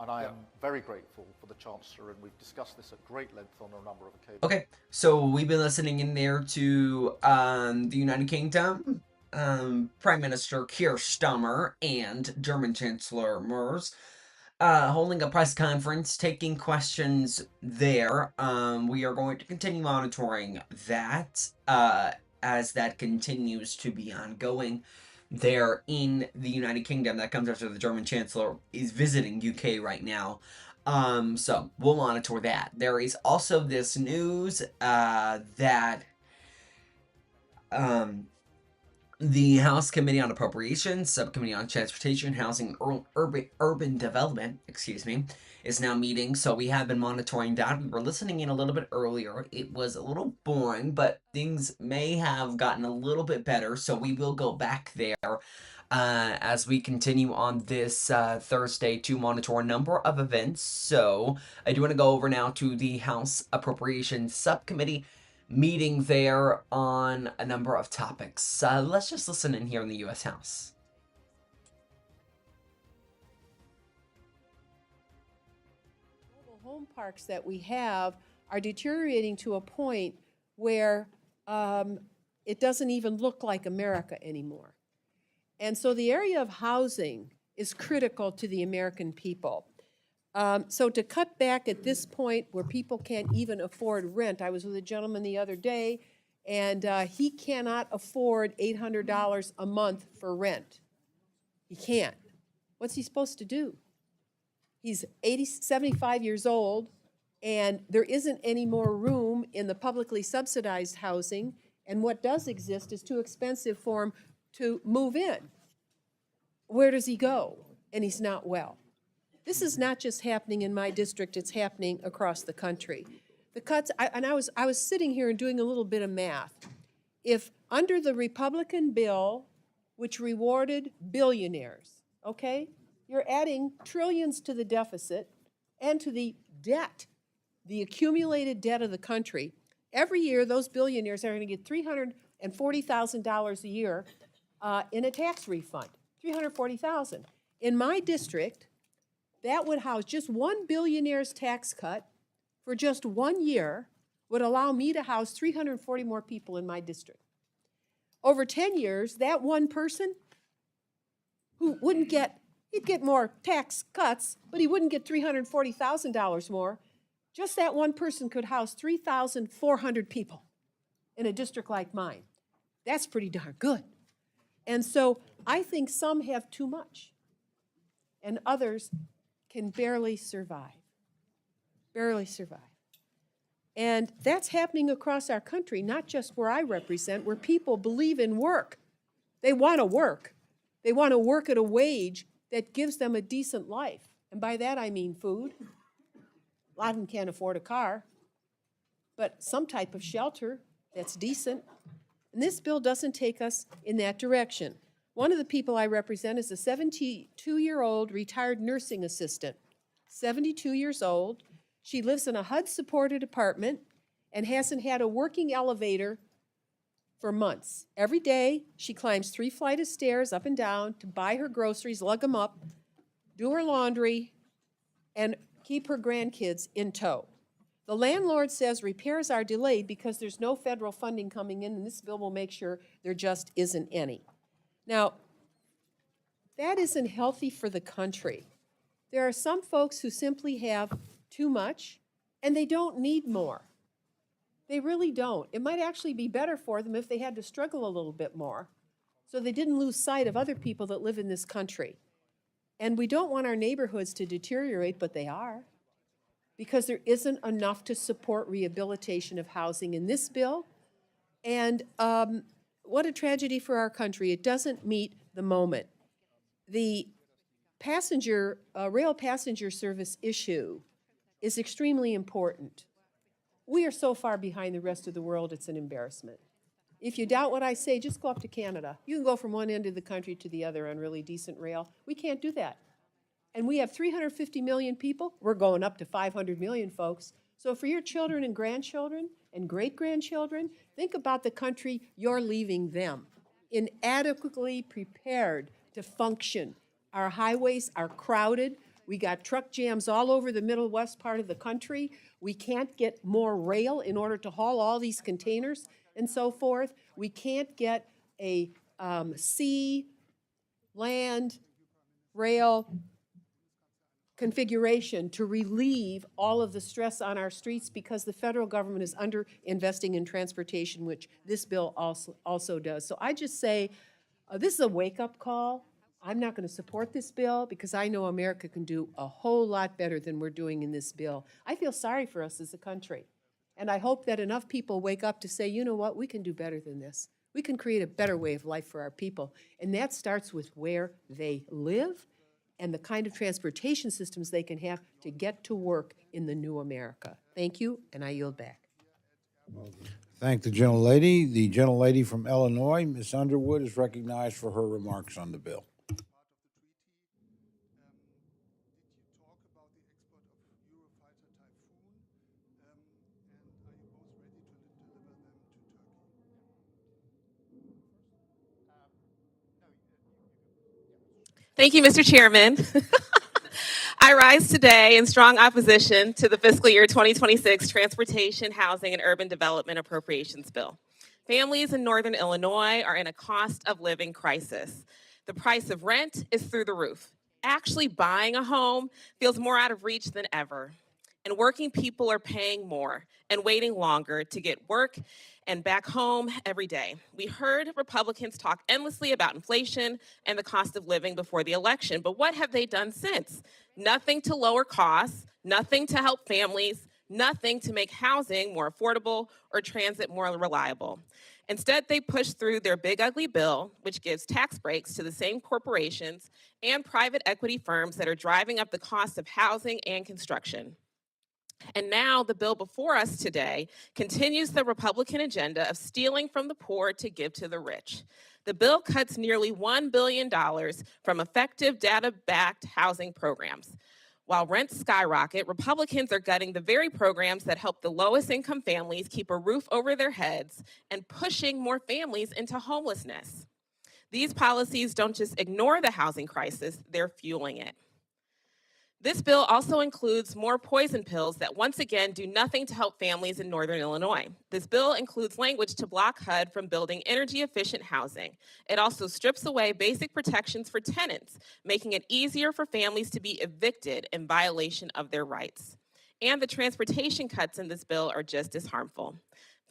And I am very grateful for the Chancellor, and we've discussed this at great length on a number of occasions. Okay, so we've been listening in there to the United Kingdom, Prime Minister Keir Starmer and German Chancellor Merz holding a press conference, taking questions there. We are going to continue monitoring that as that continues to be ongoing there in the United Kingdom. That comes after the German Chancellor is visiting UK right now. So we'll monitor that. There is also this news that the House Committee on Appropriations, Subcommittee on Transportation, Housing, Urban Development, is now meeting. So we have been monitoring that. We were listening in a little bit earlier. It was a little boring, but things may have gotten a little bit better. So we will go back there as we continue on this Thursday to monitor a number of events. So I do want to go over now to the House Appropriations Subcommittee meeting there on a number of topics. Let's just listen in here in the U.S. House. Mobile home parks that we have are deteriorating to a point where it doesn't even look like America anymore. And so the area of housing is critical to the American people. So to cut back at this point where people can't even afford rent, I was with a gentleman the other day, and he cannot afford $800 a month for rent. He can't. What's he supposed to do? He's 75 years old, and there isn't any more room in the publicly subsidized housing, and what does exist is too expensive for him to move in. Where does he go? And he's not well. This is not just happening in my district, it's happening across the country. The cuts, I was sitting here and doing a little bit of math. If under the Republican bill, which rewarded billionaires, okay, you're adding trillions to the deficit and to the debt, the accumulated debt of the country. Every year, those billionaires are going to get $340,000 a year in a tax refund, $340,000. In my district, that would house just one billionaire's tax cut for just 1 year would allow me to house 340 more people in my district. Over 10 years, that one person who wouldn't get, he'd get more tax cuts, but he wouldn't get $340,000 more. Just that one person could house 3,400 people in a district like mine. That's pretty darn good. And so I think some have too much, and others can barely survive. Barely survive. And that's happening across our country, not just where I represent, where people believe in work. They want to work. They want to work at a wage that gives them a decent life. And by that I mean food. A lot of them can't afford a car, but some type of shelter that's decent. And this bill doesn't take us in that direction. One of the people I represent is a 72-year-old retired nursing assistant, 72 years old. She lives in a HUD-supported apartment and hasn't had a working elevator for months. Every day, she climbs 3 flights of stairs up and down to buy her groceries, lug them up, do her laundry, and keep her grandkids in tow. The landlord says repairs are delayed because there's no federal funding coming in, and this bill will make sure there just isn't any. Now, that isn't healthy for the country. There are some folks who simply have too much, and they don't need more. They really don't. It might actually be better for them if they had to struggle a little bit more, so they didn't lose sight of other people that live in this country. And we don't want our neighborhoods to deteriorate, but they are, because there isn't enough to support rehabilitation of housing in this bill. And what a tragedy for our country. It doesn't meet the moment. The rail passenger service issue is extremely important. We are so far behind the rest of the world, it's an embarrassment. If you doubt what I say, just go up to Canada. You can go from one end of the country to the other on really decent rail. We can't do that. And we have 350 million people. We're going up to 500 million folks. So for your children and grandchildren and great-grandchildren, think about the country you're leaving them, inadequately prepared to function. Our highways are crowded. We got truck jams all over the middle west part of the country. We can't get more rail in order to haul all these containers and so forth. We can't get a sea, land, rail configuration to relieve all of the stress on our streets because the federal government is under investing in transportation, which this bill also does. So I just say, this is a wake-up call. I'm not going to support this bill because I know America can do a whole lot better than we're doing in this bill. I feel sorry for us as a country. And I hope that enough people wake up to say, you know what, we can do better than this. We can create a better way of life for our people. And that starts with where they live and the kind of transportation systems they can have to get to work in the new America. Thank you, and I yield back. Thank the gentlelady. The gentlelady from Illinois, Ms. Underwood, is recognized for her remarks on the bill. Thank you, Mr. Chairman. I rise today in strong opposition to the fiscal year 2026 Transportation, Housing, and Urban Development Appropriations Bill. Families in Northern Illinois are in a cost of living crisis. The price of rent is through the roof. Actually buying a home feels more out of reach than ever. And working people are paying more and waiting longer to get work and back home every day. We heard Republicans talk endlessly about inflation and the cost of living before the election, but what have they done since? Nothing to lower costs, nothing to help families, nothing to make housing more affordable or transit more reliable. Instead, they push through their big ugly bill, which gives tax breaks to the same corporations and private equity firms that are driving up the cost of housing and construction. And now the bill before us today continues the Republican agenda of stealing from the poor to give to the rich. The bill cuts nearly $1 billion from effective data-backed housing programs. While rents skyrocket, Republicans are gutting the very programs that help the lowest income families keep a roof over their heads and pushing more families into homelessness. These policies don't just ignore the housing crisis, they're fueling it. This bill also includes more poison pills that once again do nothing to help families in Northern Illinois. This bill includes language to block HUD from building energy-efficient housing. It also strips away basic protections for tenants, making it easier for families to be evicted in violation of their rights. And the transportation cuts in this bill are just as harmful.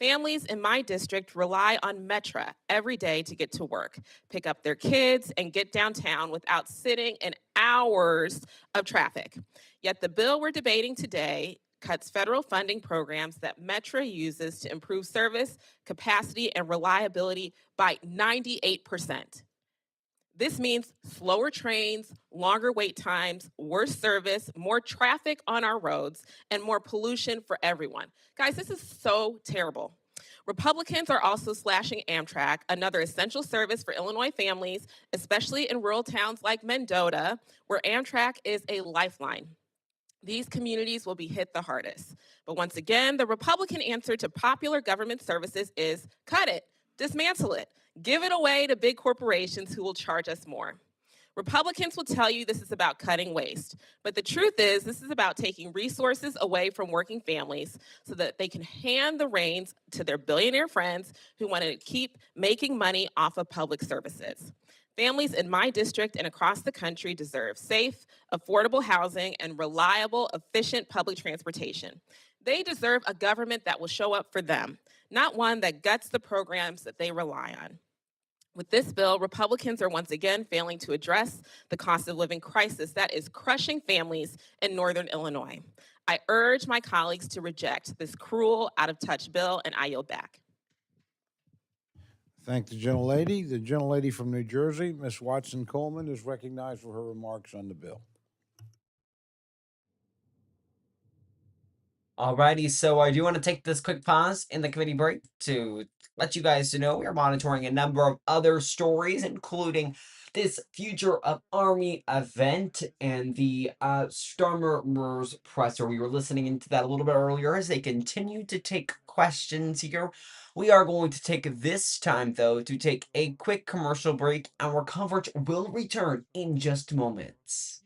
Families in my district rely on Metra every day to get to work, pick up their kids, and get downtown without sitting in hours of traffic. Yet the bill we're debating today cuts federal funding programs that Metra uses to improve service, capacity, and reliability by 98%. This means slower trains, longer wait times, worse service, more traffic on our roads, and more pollution for everyone. Guys, this is so terrible. Republicans are also slashing Amtrak, another essential service for Illinois families, especially in rural towns like Mendota, where Amtrak is a lifeline. These communities will be hit the hardest. But once again, the Republican answer to popular government services is cut it, dismantle it, give it away to big corporations who will charge us more. Republicans will tell you this is about cutting waste, but the truth is this is about taking resources away from working families so that they can hand the reins to their billionaire friends who want to keep making money off of public services. Families in my district and across the country deserve safe, affordable housing and reliable, efficient public transportation. They deserve a government that will show up for them, not one that guts the programs that they rely on. With this bill, Republicans are once again failing to address the cost of living crisis that is crushing families in Northern Illinois. I urge my colleagues to reject this cruel, out-of-touch bill, and I yield back. Thank the gentlelady. The gentlelady from New Jersey, Ms. Watson Coleman, is recognized for her remarks on the bill. Alrighty, so I do want to take this quick pause in the committee break to let you guys know we are monitoring a number of other stories, including this Future of Army event and the Stormers presser. We were listening into that a little bit earlier as they continue to take questions here. We are going to take this time, though, to take a quick commercial break. Our coverage will return in just moments.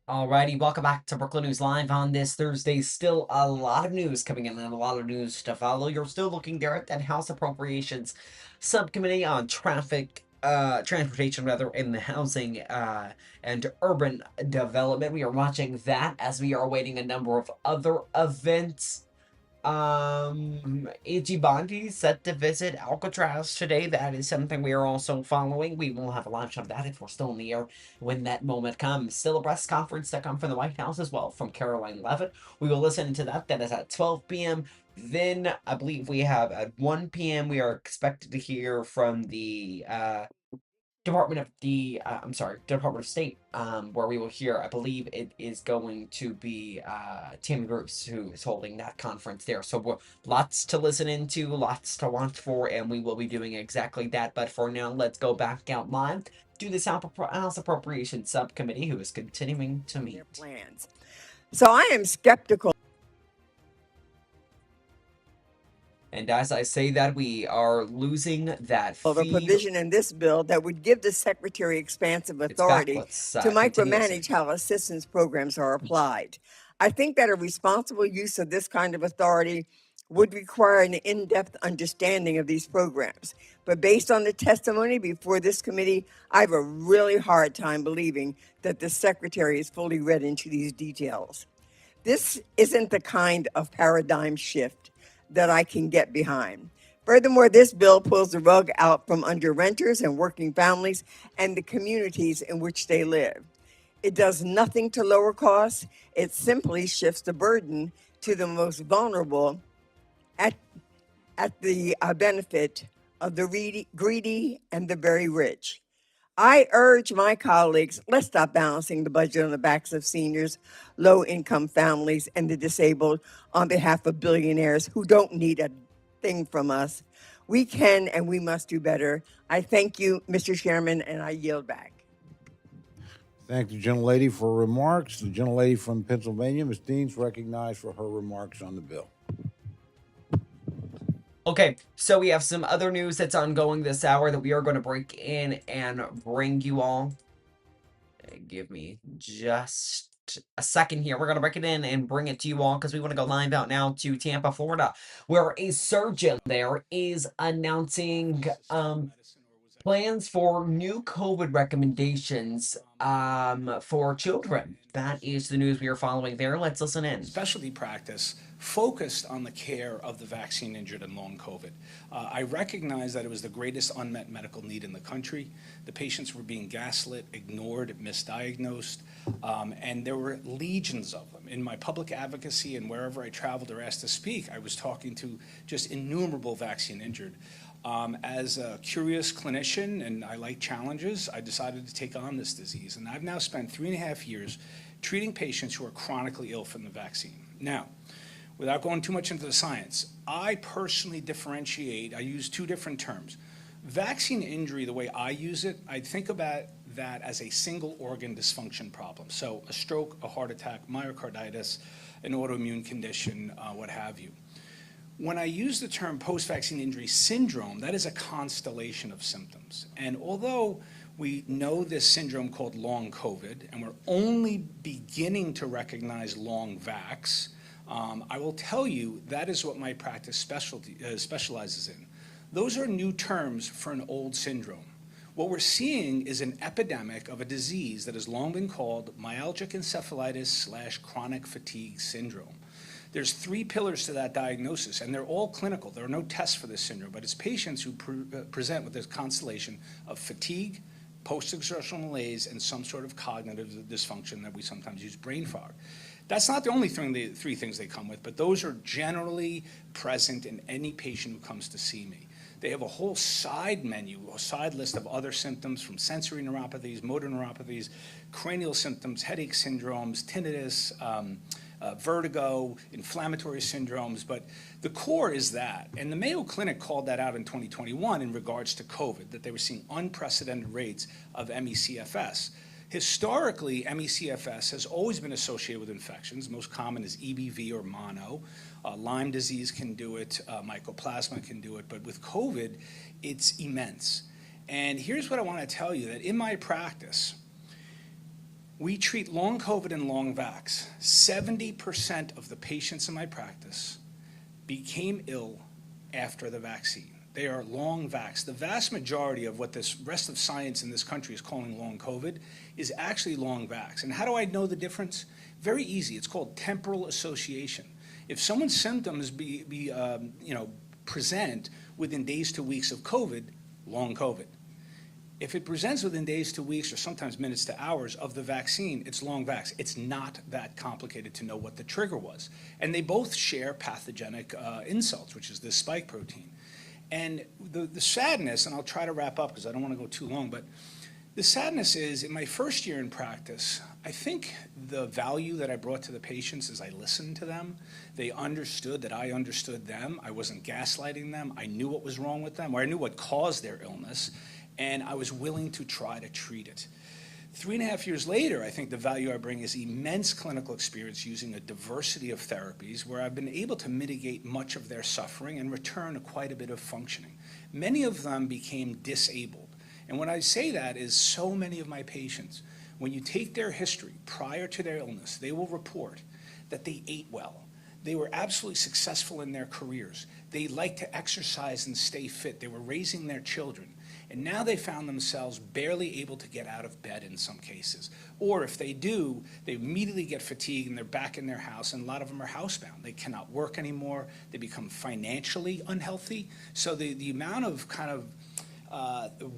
Alrighty, welcome back to Brooklyn News Live on this Thursday. Still a lot of news coming in and a lot of news to follow. You're still looking there at that House Appropriations Subcommittee on transportation rather, in the housing and urban development. We are watching that as we are awaiting a number of other events. A.G. Bondi set to visit Alcatraz today. That is something we are also following. We will have a live shot of that if we're still in the air when that moment comes. Still a press conference to come from the White House as well from Caroline Leavitt. We will listen to that. That is at 12 p.m. Then I believe we have at 1 p.m. we are expected to hear from the Department of State, where we will hear, I believe it is going to be Tammy Bruce who is holding that conference there. So lots to listen into, lots to watch for, and we will be doing exactly that. But for now, let's go back out live to this House Appropriations Subcommittee, who is continuing to meet. Plans. So I am skeptical. And as I say that, we are losing that Of a feed. provision in this bill that would give the Secretary expansive authority Let's, to continue micromanage how assistance programs are applied. I think that a responsible use of this kind of authority would require an in-depth understanding of these programs. But based on the testimony before this committee, I have a really hard time believing that the Secretary is fully read into these details. This isn't the kind of paradigm shift that I can get behind. Furthermore, this bill pulls the rug out from under renters and working families and the communities in which they live. It does nothing to lower costs. It simply shifts the burden to the most vulnerable at the benefit of the greedy and the very rich. I urge my colleagues, let's stop balancing the budget on the backs of seniors, low-income families, and the disabled on behalf of billionaires who don't need a thing from us. We can and we must do better. I thank you, Mr. Chairman, and I yield back. Thank the gentlelady for her remarks. The gentlelady from Pennsylvania, Ms. Dean's recognized for her remarks on the bill. Okay, so we have some other news that's ongoing this hour that we are going to break in and bring you all. Give me just a second here. We're going to break it in and bring it to you all because we want to go live out now to Tampa, Florida, where a surgeon there is announcing plans for new COVID recommendations for children. That is the news we are following there. Let's listen in. Specialty practice focused on the care of the vaccine injured and long COVID. I recognize that it was the greatest unmet medical need in the country. The patients were being gaslit, ignored, misdiagnosed, and there were legions of them. In my public advocacy and wherever I traveled or asked to speak, I was talking to just innumerable vaccine injured. As a curious clinician, and I like challenges, I decided to take on this disease. And I've now spent 3.5 years treating patients who are chronically ill from the vaccine. Now, without going too much into the science, I personally differentiate, I use two different terms. Vaccine injury, the way I use it, I think about that as a single organ dysfunction problem. So a stroke, a heart attack, myocarditis, an autoimmune condition, what have you. When I use the term post-vaccine injury syndrome, that is a constellation of symptoms. And although we know this syndrome called long COVID, and we're only beginning to recognize long vax, I will tell you that is what my practice specializes in. Those are new terms for an old syndrome. What we're seeing is an epidemic of a disease that has long been called myalgic encephalitis / chronic fatigue syndrome. There's 3 pillars to that diagnosis, and they're all clinical. There are no tests for this syndrome, but it's patients who present with this constellation of fatigue, post-exertional malaise, and some sort of cognitive dysfunction that we sometimes use brain fog. That's not the only thing, the 3 things they come with, but those are generally present in any patient who comes to see me. They have a whole side menu, a side list of other symptoms from sensory neuropathies, motor neuropathies, cranial symptoms, headache syndromes, tinnitus, vertigo, inflammatory syndromes, but the core is that. And the Mayo Clinic called that out in 2021 in regards to COVID, that they were seeing unprecedented rates of ME/CFS. Historically, ME/CFS has always been associated with infections. Most common is EBV or mono. Lyme disease can do it, mycoplasma can do it, but with COVID, it's immense. And here's what I want to tell you, that in my practice, We treat long COVID and long vax. 70% of the patients in my practice became ill after the vaccine. They are long vax. The vast majority of what this rest of science in this country is calling long COVID is actually long vax. And how do I know the difference? Very easy. It's called temporal association. If someone's symptoms present within days to weeks of COVID, long COVID. If it presents within days to weeks or sometimes minutes to hours of the vaccine, it's long vax. It's not that complicated to know what the trigger was. And they both share pathogenic insults, which is this spike protein. And the sadness, and I'll try to wrap up because I don't want to go too long, but the sadness is in my first year in practice, I think the value that I brought to the patients is I listened to them. They understood that I understood them. I wasn't gaslighting them. I knew what was wrong with them, or I knew what caused their illness, and I was willing to try to treat it. 3.5 years later, I think the value I bring is immense clinical experience using a diversity of therapies where I've been able to mitigate much of their suffering and return quite a bit of functioning. Many of them became disabled. And when I say that is so many of my patients, when you take their history prior to their illness, they will report that they ate well. They were absolutely successful in their careers. They liked to exercise and stay fit. They were raising their children. And now they found themselves barely able to get out of bed in some cases. Or if they do, they immediately get fatigued and they're back in their house, and a lot of them are housebound. They cannot work anymore. They become financially unhealthy. So the amount of kind of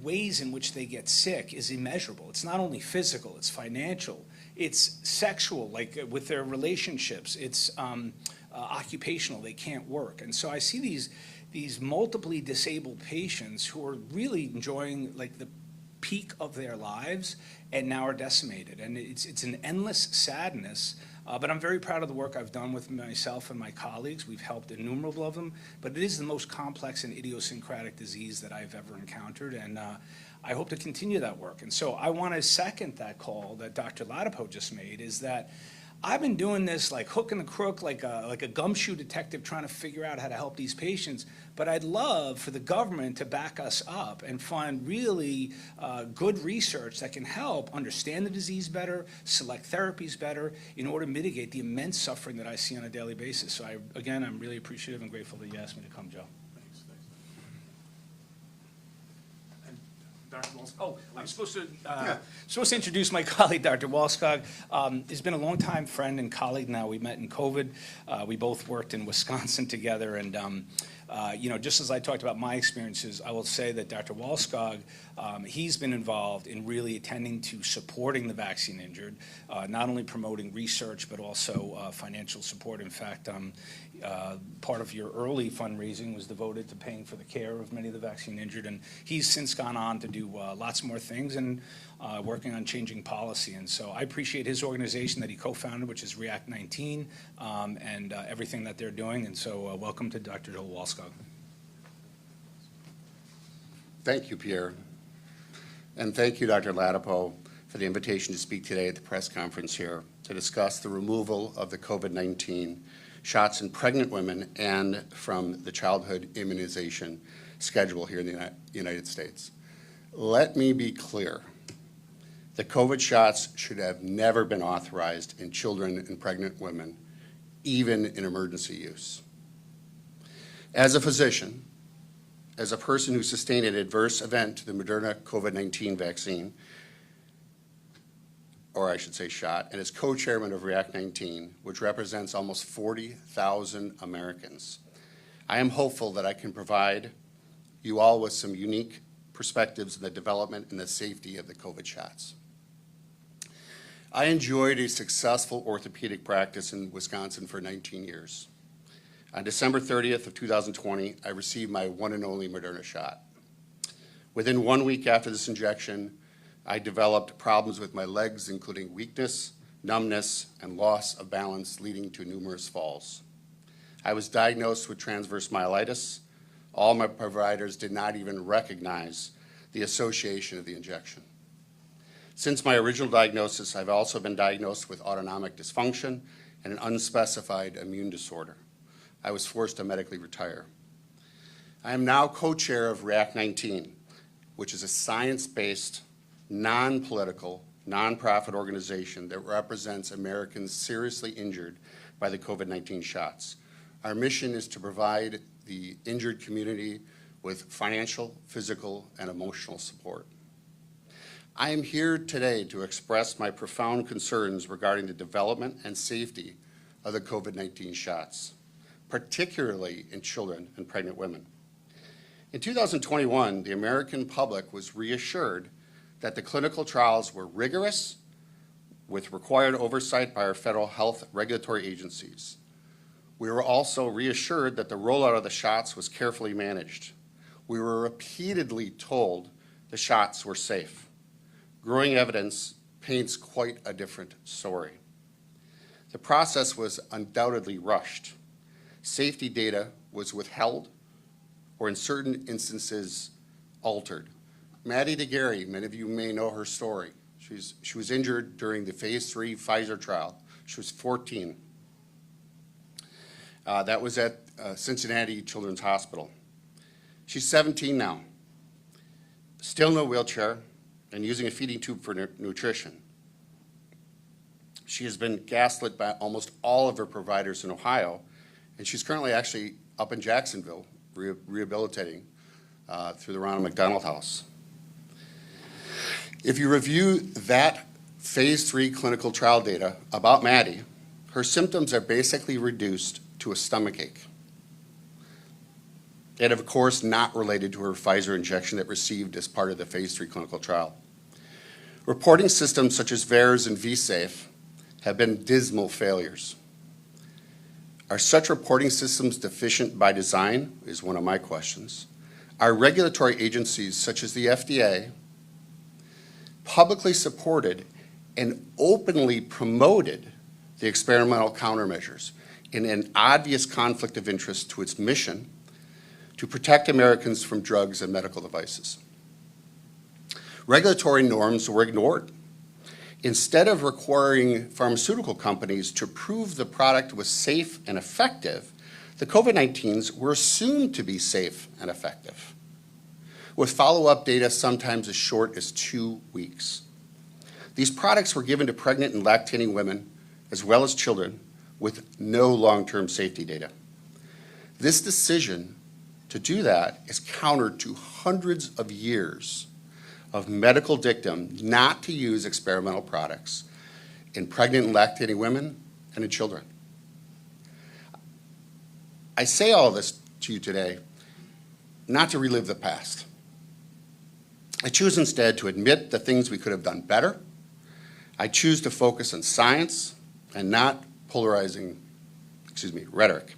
ways in which they get sick is immeasurable. It's not only physical, it's financial, it's sexual, like with their relationships, it's occupational, they can't work. And so I see these multiply disabled patients who are really enjoying like the peak of their lives and now are decimated. And it's an endless sadness, but I'm very proud of the work I've done with myself and my colleagues. We've helped innumerable of them, but it is the most complex and idiosyncratic disease that I've ever encountered, and I hope to continue that work. And so I want to second that call that Dr. Ladapo just made, is that I've been doing this like hook and the crook, like a gumshoe detective trying to figure out how to help these patients. But I'd love for the government to back us up and find really good research that can help understand the disease better, select therapies better, in order to mitigate the immense suffering that I see on a daily basis. So again, I'm really appreciative and grateful that you asked me to come, Joe. Dr. Walskog. Oh, I'm supposed to introduce my colleague, Dr. Walskog. He's been a longtime friend and colleague now. We met in COVID. We both worked in Wisconsin together, and just as I talked about my experiences, I will say that Dr. Walskog, he's been involved in really attending to supporting the vaccine injured, not only promoting research, but also financial support. In fact, part of your early fundraising was devoted to paying for the care of many of the vaccine injured, and he's since gone on to do lots more things and working on changing policy. And so I appreciate his organization that he co-founded, which is React 19, and everything that they're doing. And so welcome to Dr. Joel Walskog. Thank you, Pierre. And thank you, Dr. Ladapo, for the invitation to speak today at the press conference here to discuss the removal of the COVID-19 shots in pregnant women and from the childhood immunization schedule here in the United States. Let me be clear. The COVID shots should have never been authorized in children and pregnant women, even in emergency use. As a physician, as a person who sustained an adverse event to the Moderna COVID-19 vaccine, or I should say shot, and as co-chairman of React 19, which represents almost 40,000 Americans, I am hopeful that I can provide you all with some unique perspectives in the development and the safety of the COVID shots. I enjoyed a successful orthopedic practice in Wisconsin for 19 years. On December 30th of 2020, I received my one and only Moderna shot. Within 1 week after this injection, I developed problems with my legs, including weakness, numbness, and loss of balance, leading to numerous falls. I was diagnosed with transverse myelitis. All my providers did not even recognize the association of the injection. Since my original diagnosis, I've also been diagnosed with autonomic dysfunction and an unspecified immune disorder. I was forced to medically retire. I am now co-chair of React 19, which is a science-based, non-political, nonprofit organization that represents Americans seriously injured by the COVID-19 shots. Our mission is to provide the injured community with financial, physical, and emotional support. I am here today to express my profound concerns regarding the development and safety of the COVID-19 shots, particularly in children and pregnant women. In 2021, the American public was reassured that the clinical trials were rigorous, with required oversight by our federal health regulatory agencies. We were also reassured that the rollout of the shots was carefully managed. We were repeatedly told the shots were safe. Growing evidence paints quite a different story. The process was undoubtedly rushed. Safety data was withheld or in certain instances altered. Maddie DeGarry, many of you may know her story. She was injured during the phase 3 Pfizer trial. She was 14. That was at Cincinnati Children's Hospital. She's 17 now, still in a wheelchair and using a feeding tube for nutrition. She has been gaslit by almost all of her providers in Ohio, and she's currently actually up in Jacksonville rehabilitating through the Ronald McDonald House. If you review that phase 3 clinical trial data about Maddie, her symptoms are basically reduced to a stomachache. And of course, not related to her Pfizer injection that received as part of the phase 3 clinical trial. Reporting systems such as VAERS and vSafe have been dismal failures. Are such reporting systems deficient by design, is one of my questions. Are regulatory agencies such as the FDA publicly supported and openly promoted the experimental countermeasures in an obvious conflict of interest to its mission to protect Americans from drugs and medical devices? Regulatory norms were ignored. Instead of requiring pharmaceutical companies to prove the product was safe and effective, the COVID-19s were assumed to be safe and effective, with follow-up data sometimes as short as 2 weeks. These products were given to pregnant and lactating women, as well as children, with no long-term safety data. This decision to do that is counter to hundreds of years of medical dictum not to use experimental products in pregnant and lactating women and in children. I say all this to you today not to relive the past. I choose instead to admit the things we could have done better. I choose to focus on science and not polarizing, rhetoric.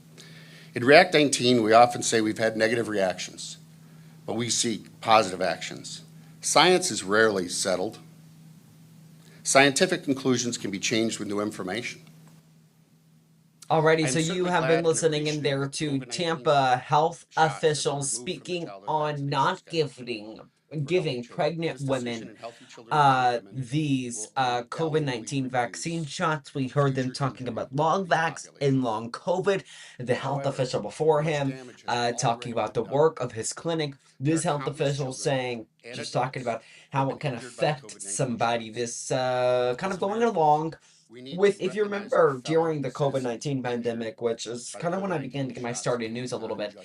In React 19, we often say we've had negative reactions, but we seek positive actions. Science is rarely settled. Scientific conclusions can be changed with new information. Alrighty, so you have been listening in there to Tampa health officials speaking on not giving pregnant women these COVID-19 vaccine shots. We heard them talking about long vax and long COVID. The health official before him talking about the work of his clinic. This health official saying, just talking about how it can affect somebody. This kind of going along with, if you remember, during the COVID-19 pandemic, which is kind of when I began to get my start in news a little bit,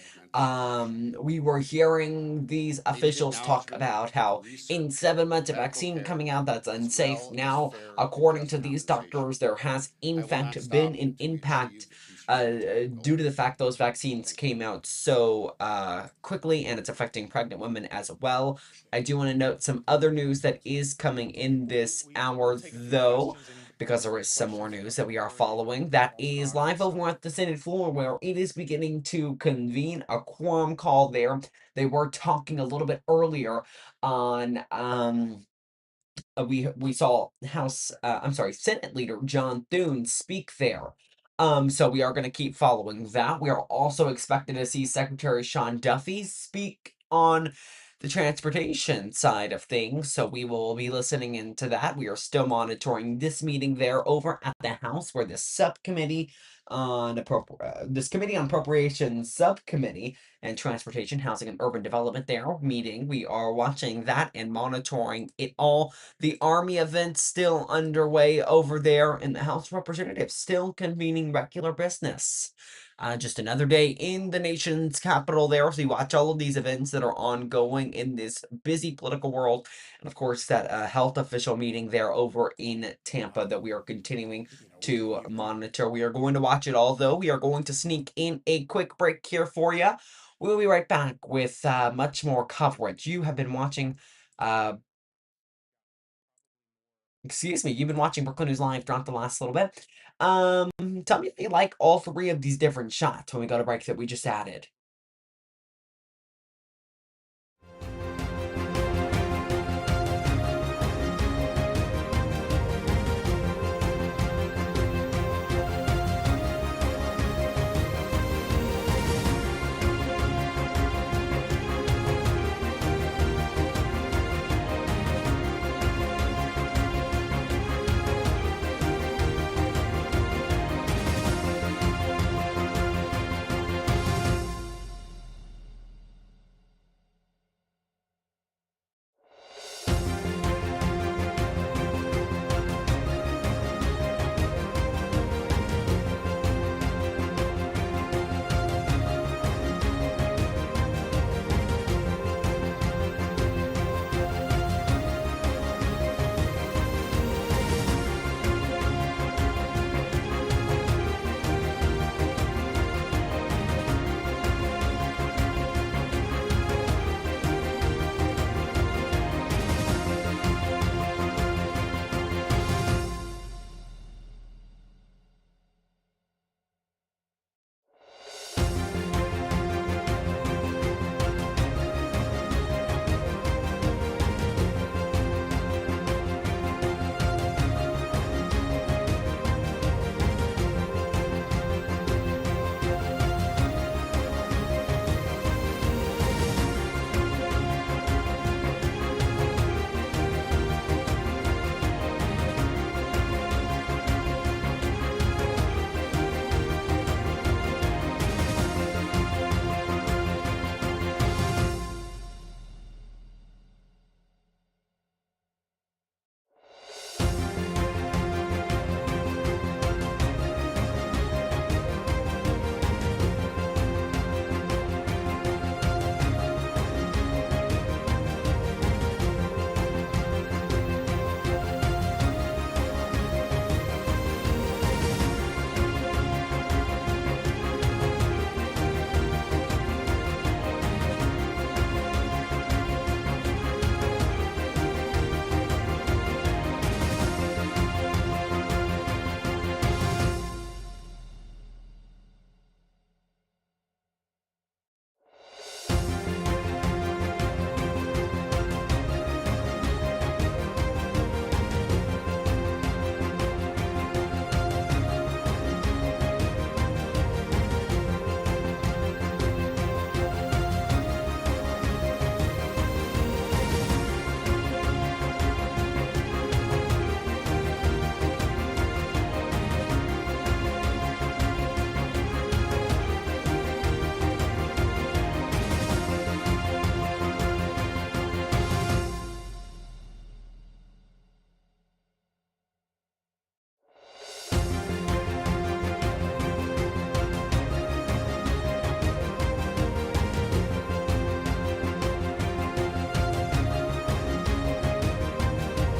we were hearing these officials talk about how in 7 months a vaccine coming out that's unsafe. Now, according to these doctors, there has in fact been an impact due to the fact those vaccines came out so quickly, and it's affecting pregnant women as well. I do want to note some other news that is coming in this hour, though, because there is some more news that we are following that is live over at the Senate floor, where it is beginning to convene a quorum call there. They were talking a little bit earlier on we saw Senate Leader John Thune speak there. So we are going to keep following that. We are also expecting to see Secretary Sean Duffy speak on the transportation side of things, so we will be listening into that. We are still monitoring this meeting there over at the House, where the subcommittee on this committee on appropriations subcommittee and transportation, housing, and urban development there meeting. We are watching that and monitoring it all. The Army event still underway over there, in the House of Representatives still convening regular business. Just another day in the nation's capital there. So you watch all of these events that are ongoing in this busy political world. And of course, that health official meeting there over in Tampa that we are continuing to monitor. We are going to watch it all, though. We are going to sneak in a quick break here for you. We'll be right back with much more coverage. You have been watching excuse me, you've been watching Brookland News Live throughout the last little bit. Tell me if you like all three of these different shots when we go to break that we just added.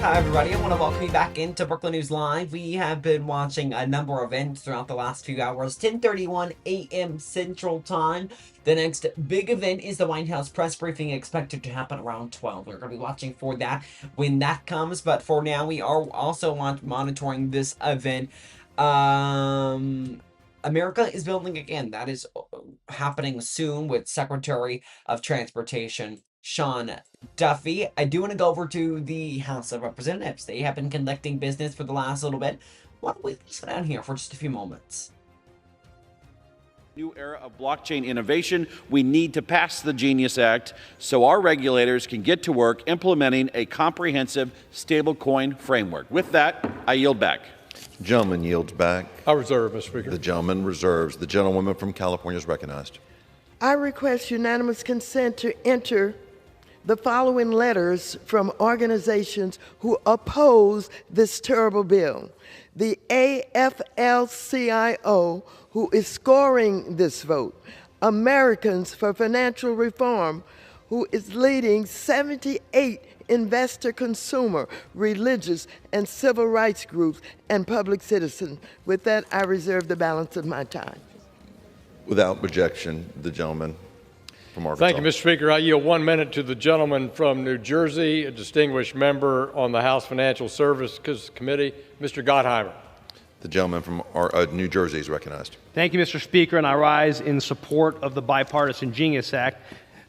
Hi, everybody. I want to welcome you back into Brookland News Live. We have been watching a number of events throughout the last few hours. 10:31 a.m. Central Time. The next big event is the White House press briefing, expected to happen around 12. We're going to be watching for that when that comes. But for now, we are also monitoring this event. America is building again. That is happening soon with Secretary of Transportation Sean Duffy. I do want to go over to the House of Representatives. They have been conducting business for the last little bit. Why don't we sit down here for just a few moments? New era of blockchain innovation, we need to pass the Genius Act so our regulators can get to work implementing a comprehensive stablecoin framework. With that, I yield back. Gentleman yields back. I reserve, Mr. Speaker. The gentleman reserves. The gentlewoman from California is recognized. I request unanimous consent to enter the following letters from organizations who oppose this terrible bill. The AFL-CIO, who is scoring this vote. Americans for Financial Reform, who is leading 78 investor, consumer, religious, and civil rights groups, and public citizens. With that, I reserve the balance of my time. Without objection, the gentleman from Arkansas. Thank you, Mr. Speaker. I yield 1 minute to the gentleman from New Jersey, a distinguished member on the House Financial Services Committee, Mr. Gottheimer. The gentleman from New Jersey is recognized. Thank you, Mr. Speaker, and I rise in support of the Bipartisan Genius Act.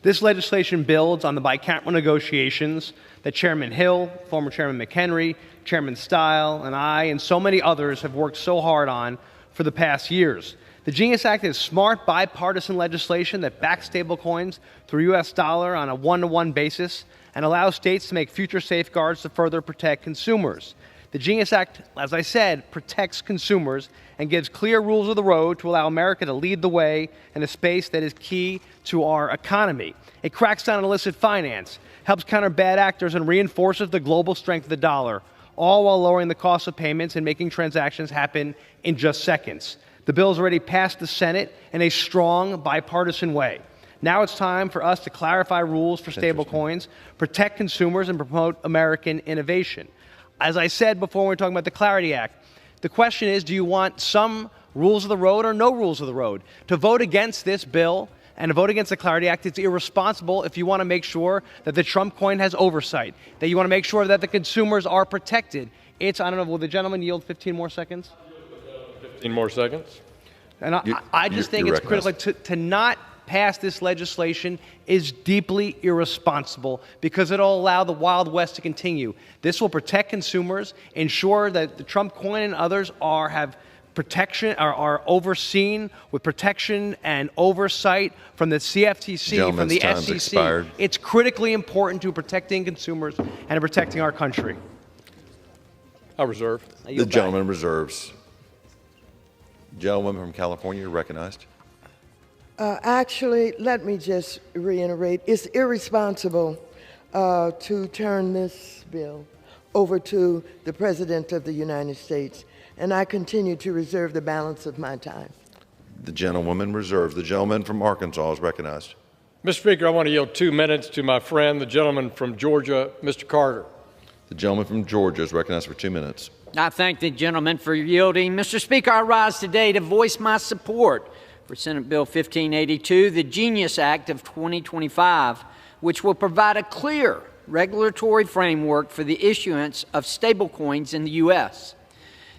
This legislation builds on the bicameral negotiations that Chairman Hill, former Chairman McHenry, Chairman Stile, and I, and so many others have worked so hard on for the past years. The Genius Act is smart bipartisan legislation that backs stablecoins through U.S. dollar on a one-to-one basis and allows states to make future safeguards to further protect consumers. The Genius Act, as I said, protects consumers and gives clear rules of the road to allow America to lead the way in a space that is key to our economy. It cracks down on illicit finance, helps counter bad actors, and reinforces the global strength of the dollar, all while lowering the cost of payments and making transactions happen in just seconds. The bill has already passed the Senate in a strong bipartisan way. Now it's time for us to clarify rules for stablecoins, protect consumers, and promote American innovation. As I said before when we were talking about the Clarity Act, the question is, do you want some rules of the road or no rules of the road? To vote against this bill and to vote against the Clarity Act, it's irresponsible if you want to make sure that the Trump coin has oversight, that you want to make sure that the consumers are protected. It's, I don't know, will the gentleman yield 15 more seconds? 15 more seconds. And I just think it's critical to not pass this legislation is deeply irresponsible because it'll allow the Wild West to continue. This will protect consumers, ensure that the Trump coin and others have protection, are overseen with protection and oversight from the CFTC, from the SEC. Expired. It's critically important to protecting consumers and to protecting our country. I reserve. The gentleman reserves. Gentlewoman from California, recognized. Actually, let me just reiterate, it's irresponsible to turn this bill over to the President of the United States, and I continue to reserve the balance of my time. The gentlewoman reserves. The gentleman from Arkansas is recognized. Mr. Speaker, I want to yield 2 minutes to my friend, the gentleman from Georgia, Mr. Carter. The gentleman from Georgia is recognized for 2 minutes. I thank the gentleman for yielding. Mr. Speaker, I rise today to voice my support for Senate Bill 1582, the Genius Act of 2025, which will provide a clear regulatory framework for the issuance of stablecoins in the U.S.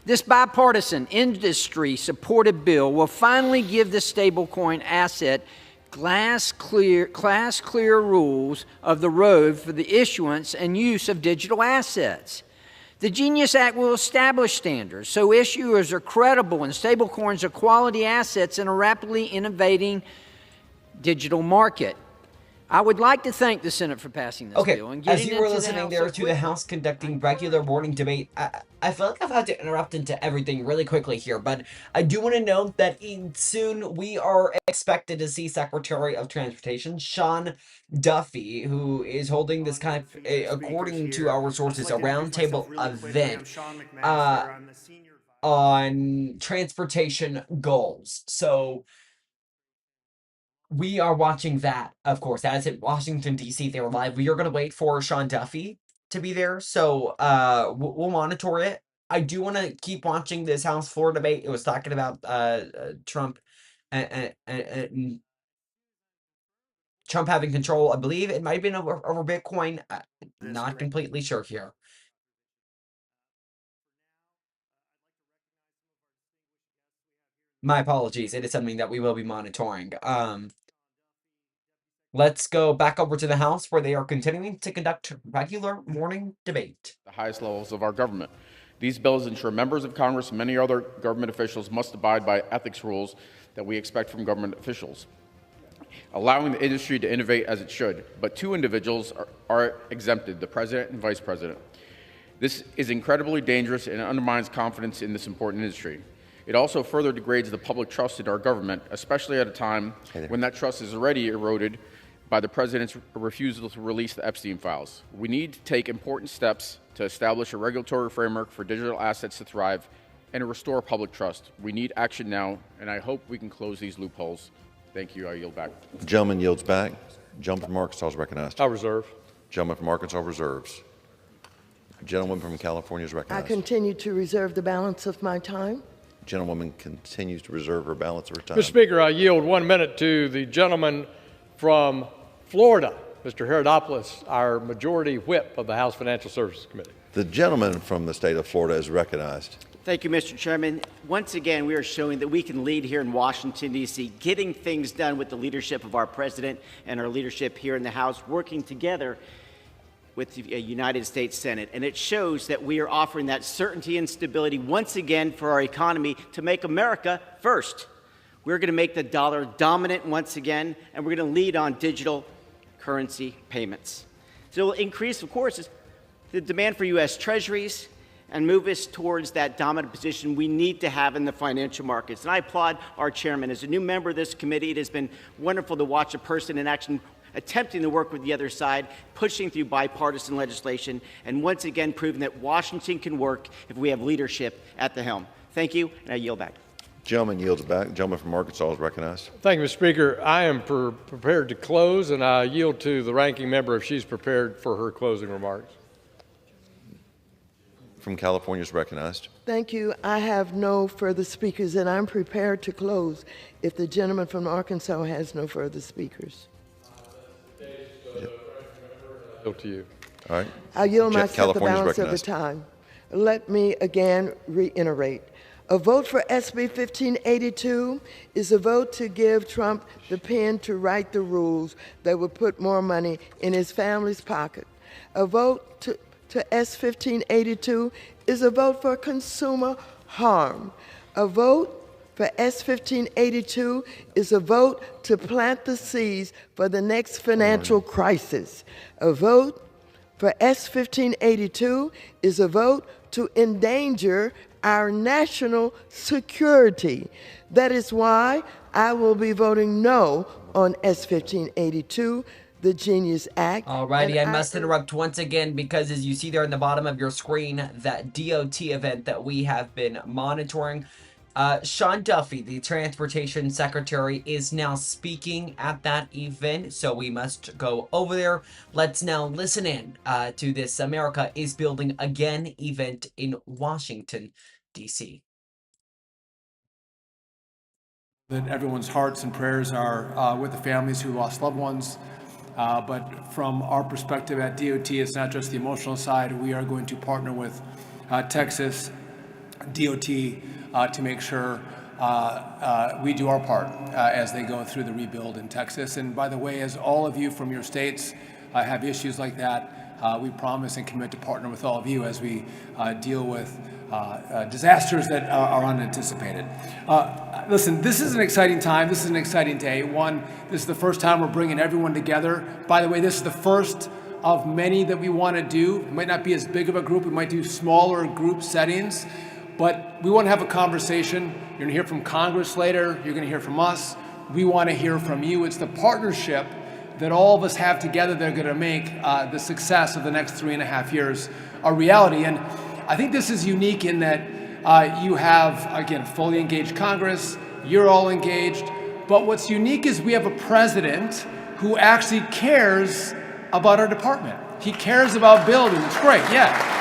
This bipartisan, industry-supported bill will finally give the stablecoin asset class clear rules of the road for the issuance and use of digital assets. The Genius Act will establish standards so issuers are credible and stablecoins are quality assets in a rapidly innovating digital market. I would like to thank the Senate for passing this bill. And as you were listening there to the House conducting regular morning debate, I feel like I've had to interrupt into everything really quickly here, but I do want to note that soon we are expected to see Secretary of Transportation Sean Duffy, who is holding this kind of, according to our sources, a roundtable event on transportation goals. So we are watching that, of course. That is at Washington, D.C. They're live. We are going to wait for Sean Duffy to be there, so we'll monitor it. I do want to keep watching this House floor debate. It was talking about Trump and Trump having control. I believe it might have been over Bitcoin. Not completely sure here. My apologies. It is something that we will be monitoring. Let's go back over to the House where they are continuing to conduct regular morning debate. The highest levels of our government. These bills ensure members of Congress and many other government officials must abide by ethics rules that we expect from government officials, allowing the industry to innovate as it should. But two individuals are exempted, the President and Vice President. This is incredibly dangerous and undermines confidence in this important industry. It also further degrades the public trust in our government, especially at a time when that trust is already eroded by the President's refusal to release the Epstein files. We need to take important steps to establish a regulatory framework for digital assets to thrive and to restore public trust. We need action now, and I hope we can close these loopholes. Thank you. I yield back. The gentleman yields back. Gentleman from Arkansas is recognized. I reserve. Gentleman from Arkansas reserves. Gentleman from California is I recognized. continue to reserve the balance of my time. Gentlewoman continues to reserve her balance of her time. Mr. Speaker, I yield 1 minute to the gentleman from Florida, Mr. Herodopoulos, our majority whip of the House Financial Services Committee. The gentleman from the state of Florida is recognized. Thank you, Mr. Chairman. Once again, we are showing that we can lead here in Washington, D.C., getting things done with the leadership of our president and our leadership here in the House, working together with the United States Senate. And it shows that we are offering that certainty and stability once again for our economy to make America first. We're going to make the dollar dominant once again, and we're going to lead on digital currency payments. So it will increase, of course, the demand for U.S. treasuries and move us towards that dominant position we need to have in the financial markets. And I applaud our chairman. As a new member of this committee, it has been wonderful to watch a person in action attempting to work with the other side, pushing through bipartisan legislation, and once again proving that Washington can work if we have leadership at the helm. Thank you, and I yield back. Gentleman yields back. Gentleman from Arkansas is recognized. Thank you, Mr. Speaker. I am prepared to close, and I yield to the ranking member if she's prepared for her closing remarks. From California is recognized. Thank you. I have no further speakers, and I'm prepared to close if the gentleman from Arkansas has no further speakers. Yield to you. All right. I yield myself the California's balance of the recognized. time. Let me again reiterate. A vote for SB 1582 is a vote to give Trump the pen to write the rules that would put more money in his family's pocket. A vote to S 1582 is a vote for consumer harm. A vote for S 1582 is a vote to plant the seeds for the next financial crisis. A vote for S 1582 is a vote to endanger our national security. That is why I will be voting no on S 1582, the Genius Act. Alrighty, I must interrupt once again because as you see there in the bottom of your screen, that DOT event that we have been monitoring, Sean Duffy, the Transportation Secretary, is now speaking at that event, so we must go over there. Let's now listen in to this America is Building Again event in Washington, D.C. That everyone's hearts and prayers are with the families who lost loved ones. But from our perspective at DOT, it's not just the emotional side. We are going to partner with Texas DOT to make sure we do our part as they go through the rebuild in Texas. And by the way, as all of you from your states have issues like that, we promise and commit to partner with all of you as we deal with disasters that are unanticipated. Listen, this is an exciting time. This is an exciting day. One, this is the first time we're bringing everyone together. By the way, this is the first of many that we want to do. It might not be as big of a group. We might do smaller group settings, but we want to have a conversation. You're going to hear from Congress later. You're going to hear from us. We want to hear from you. It's the partnership that all of us have together that are going to make the success of the next 3.5 years a reality. And I think this is unique in that you have, again, a fully engaged Congress, you're all engaged, but what's unique is we have a president who actually cares about our department. He cares about building. It's great, yeah.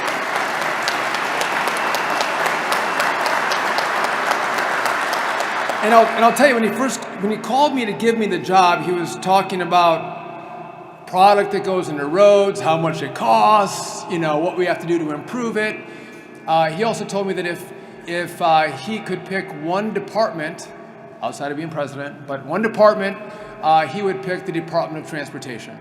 And I'll tell you, when he called me to give me the job, he was talking about product that goes into roads, how much it costs, what we have to do to improve it. He also told me that if he could pick one department, outside of being president, but one department, he would pick the Department of Transportation.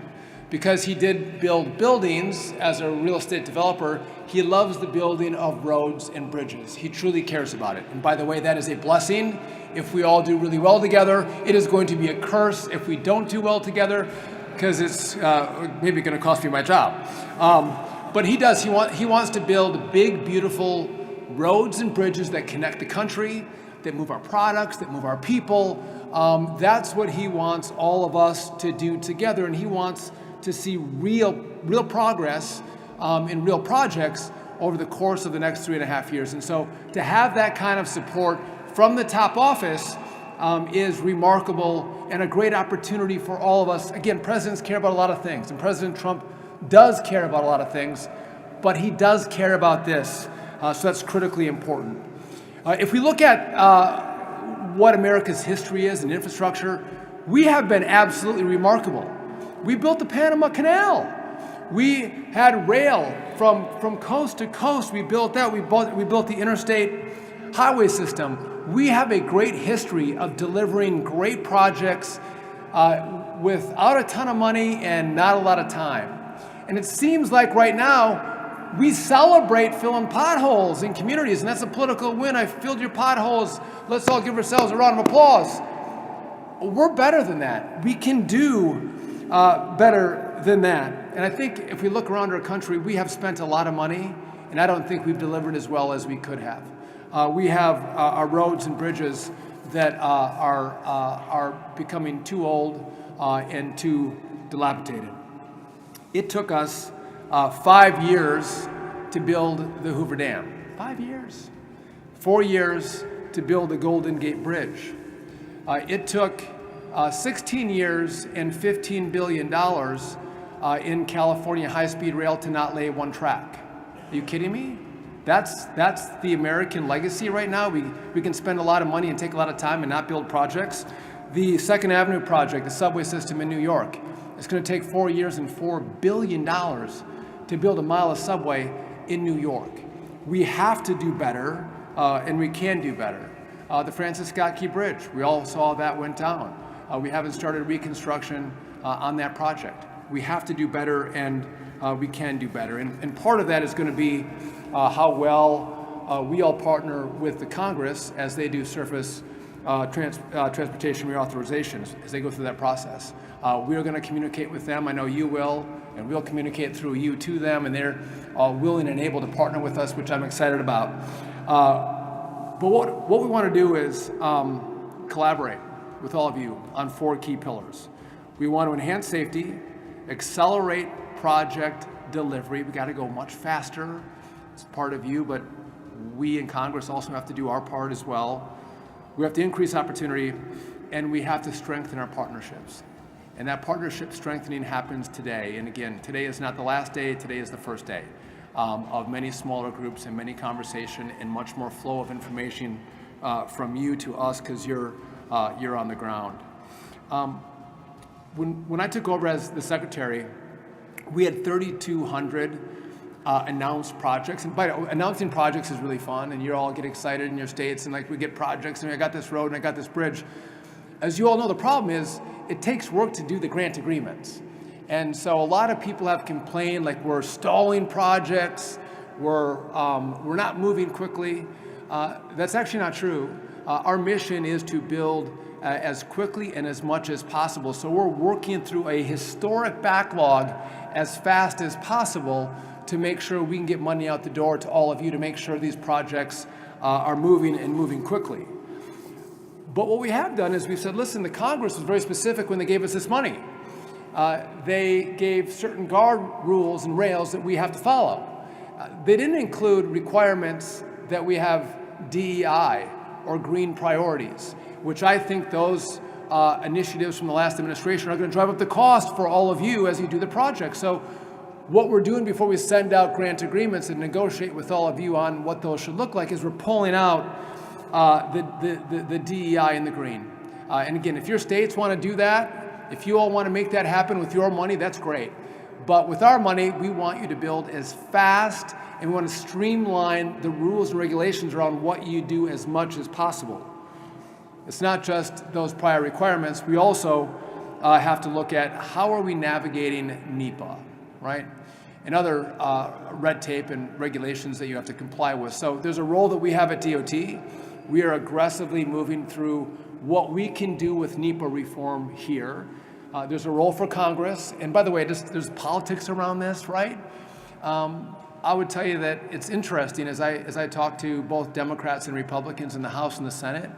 Because he did build buildings as a real estate developer, he loves the building of roads and bridges. He truly cares about it. And by the way, that is a blessing if we all do really well together. It is going to be a curse if we don't do well together, because it's maybe going to cost me my job. But he does. He wants to build big, beautiful roads and bridges that connect the country, that move our products, that move our people. That's what he wants all of us to do together, and he wants to see real progress in real projects over the course of the next 3.5 years. And so to have that kind of support from the top office is remarkable and a great opportunity for all of us. Again, presidents care about a lot of things, and President Trump does care about a lot of things, but he does care about this, so that's critically important. If we look at what America's history is and infrastructure, we have been absolutely remarkable. We built the Panama Canal. We had rail from coast to coast. We built that. We built the interstate highway system. We have a great history of delivering great projects without a ton of money and not a lot of time. And it seems like right now we celebrate filling potholes in communities, and that's a political win. I filled your potholes. Let's all give ourselves a round of applause. We're better than that. We can do better than that. And I think if we look around our country, we have spent a lot of money, and I don't think we've delivered as well as we could have. We have our roads and bridges that are becoming too old and too dilapidated. It took us 5 years to build the Hoover Dam. 5 years. 4 years to build the Golden Gate Bridge. It took 16 years and $15 billion in California high-speed rail to not lay one track. Are you kidding me? That's the American legacy right now. We can spend a lot of money and take a lot of time and not build projects. The Second Avenue project, the subway system in New York, it's going to take 4 years and $4 billion to build a mile of subway in New York. We have to do better, and we can do better. The Francis Scott Key Bridge, we all saw that went down. We haven't started reconstruction on that project. We have to do better, and we can do better. And part of that is going to be how well we all partner with the Congress as they do surface transportation reauthorization as they go through that process. We are going to communicate with them. I know you will, and we'll communicate through you to them, and they're willing and able to partner with us, which I'm excited about. But what we want to do is collaborate with all of you on 4 key pillars. We want to enhance safety, accelerate project delivery. We got to go much faster. It's part of you, but we in Congress also have to do our part as well. We have to increase opportunity, and we have to strengthen our partnerships. And that partnership strengthening happens today. And again, today is not the last day, today is the first day of many smaller groups and many conversation and much more flow of information from you to us, because you're on the ground. When I took over as the secretary, we had 3,200 announced projects. And by the way, announcing projects is really fun, and you all get excited in your states, and like we get projects, and I got this road and I got this bridge. As you all know, the problem is it takes work to do the grant agreements. And so a lot of people have complained like we're stalling projects, we're not moving quickly. That's actually not true. Our mission is to build as quickly and as much as possible. So we're working through a historic backlog as fast as possible to make sure we can get money out the door to all of you to make sure these projects are moving and moving quickly. But what we have done is we've said, listen, the Congress was very specific when they gave us this money. They gave certain guard rules and rails that we have to follow. They didn't include requirements that we have DEI or green priorities, which I think those initiatives from the last administration are going to drive up the cost for all of you as you do the project. So what we're doing before we send out grant agreements and negotiate with all of you on what those should look like is we're pulling out the DEI and the green. And again, if your states want to do that, if you all want to make that happen with your money, that's great. But with our money, we want you to build as fast, and we want to streamline the rules and regulations around what you do as much as possible. It's not just those prior requirements. We also have to look at how are we navigating NEPA, right? And other red tape and regulations that you have to comply with. So there's a role that we have at DOT. We are aggressively moving through what we can do with NEPA reform here. There's a role for Congress. And by the way, there's politics around this, right? I would tell you that it's interesting as I talk to both Democrats and Republicans in the House and the Senate,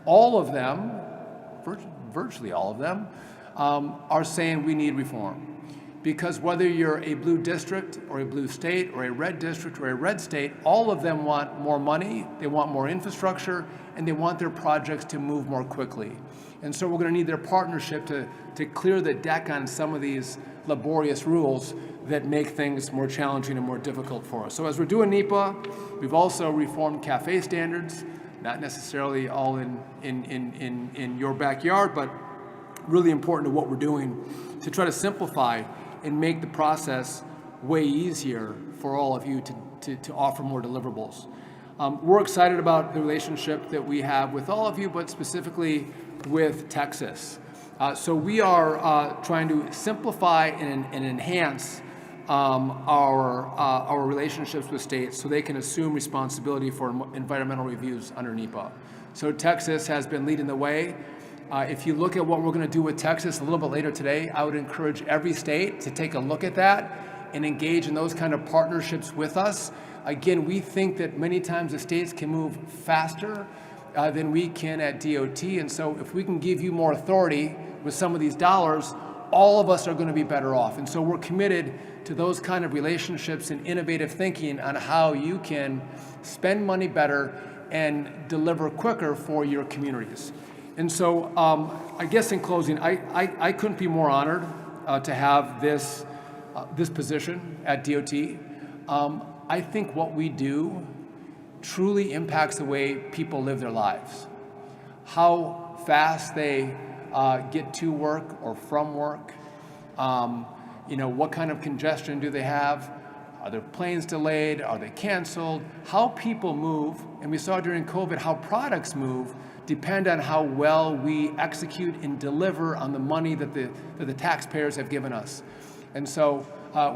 all of them, virtually all of them, are saying we need reform. Because whether you're a blue district or a blue state or a red district or a red state, all of them want more money, they want more infrastructure, and they want their projects to move more quickly. And so we're going to need their partnership to clear the deck on some of these laborious rules that make things more challenging and more difficult for us. So as we're doing NEPA, we've also reformed CAFE standards, not necessarily all in your backyard, but really important to what we're doing to try to simplify and make the process way easier for all of you to offer more deliverables. We're excited about the relationship that we have with all of you, but specifically with Texas. So we are trying to simplify and enhance our relationships with states so they can assume responsibility for environmental reviews under NEPA. So Texas has been leading the way. If you look at what we're going to do with Texas a little bit later today, I would encourage every state to take a look at that and engage in those kind of partnerships with us. Again, we think that many times the states can move faster than we can at DOT, and so if we can give you more authority with some of these dollars, all of us are going to be better off. And so we're committed to those kind of relationships and innovative thinking on how you can spend money better and deliver quicker for your communities. And so I guess in closing, I couldn't be more honored to have this position at DOT. I think what we do truly impacts the way people live their lives. How fast they get to work or from work, what kind of congestion do they have? Are their planes delayed? Are they canceled? How people move, and we saw during COVID how products move, depend on how well we execute and deliver on the money that the taxpayers have given us. And so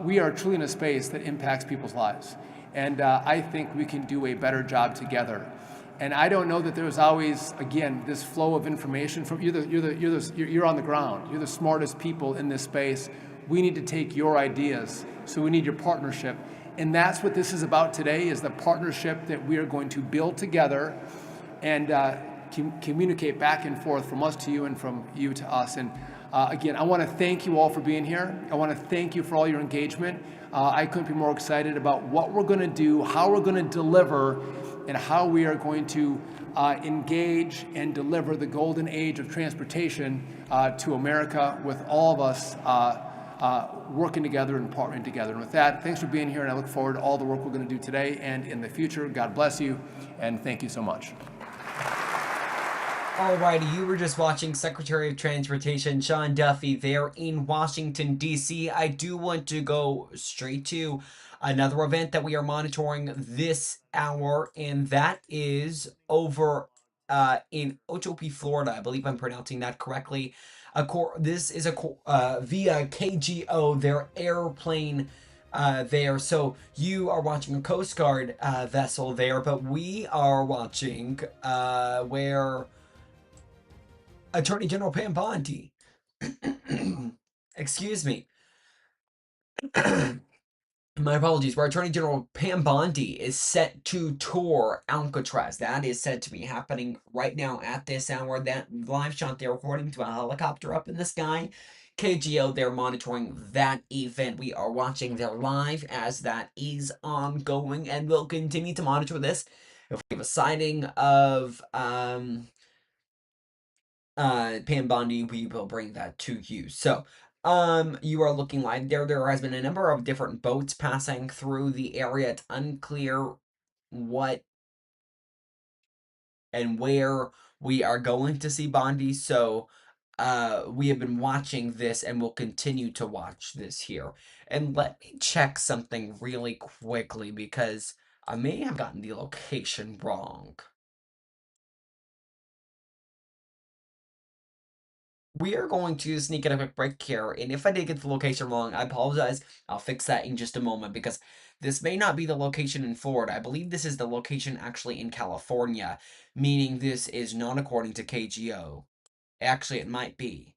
we are truly in a space that impacts people's lives. And I think we can do a better job together. And I don't know that there's always, again, this flow of information from you're on the ground. You're the smartest people in this space. We need to take your ideas, so we need your partnership. And that's what this is about today, is the partnership that we are going to build together and communicate back and forth from us to you and from you to us. And again, I want to thank you all for being here. I want to thank you for all your engagement. I couldn't be more excited about what we're going to do, how we're going to deliver, and how we are going to engage and deliver the golden age of transportation to America with all of us working together and partnering together. And with that, thanks for being here, and I look forward to all the work we're going to do today and in the future. God bless you, and thank you so much. Alrighty, you were just watching Secretary of Transportation Sean Duffy there in Washington, D.C. I do want to go straight to another event that we are monitoring this hour, and that is over in Ochoape, Florida. I believe I'm pronouncing that correctly. This is via KGO, their airplane there. So you are watching a Coast Guard vessel there, but we are watching where Attorney General Pam Bondi, excuse me, my apologies, where Attorney General Pam Bondi is set to tour Alcatraz. That is said to be happening right now at this hour. That live shot there, according to a helicopter up in the sky. KGO, they're monitoring that event. We are watching there live as that is ongoing, and we'll continue to monitor this. If we have a sighting of Pam Bondi, we will bring that to you. So, you are looking live there. There has been a number of different boats passing through the area. It's unclear what and where we are going to see Bondi. So, we have been watching this and will continue to watch this here. And let me check something really quickly because I may have gotten the location wrong. we are going to sneak in a quick break here, and if I did get the location wrong, I apologize. I'll fix that in just a moment, because this may not be the location in Florida. I believe this is the location actually in California, meaning this is not according to KGO. Actually, it might be,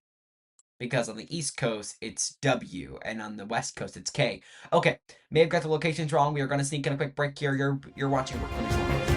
because on the East Coast, it's W, and on the West Coast, it's K. Okay, may have got the locations wrong. We are going to sneak in a quick break here. You're watching Brookland Live.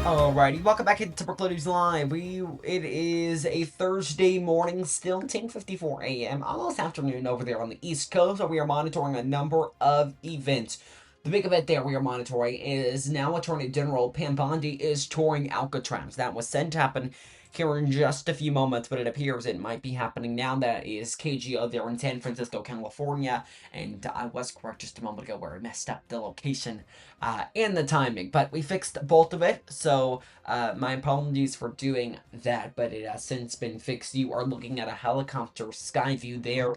Alrighty, welcome back into Brookland News Live. It is a Thursday morning, still 10:54 a.m., almost afternoon over there on the East Coast, where we are monitoring a number of events. The big event there we are monitoring is now Attorney General Pam Bondi is touring Alcatraz. That was said to happen here in just a few moments, but it appears it might be happening now. That is KGO there in San Francisco, California, and I was correct just a moment ago where I messed up the location and the timing, but we fixed both of it, so my apologies for doing that, but it has since been fixed. You are looking at a helicopter sky view there,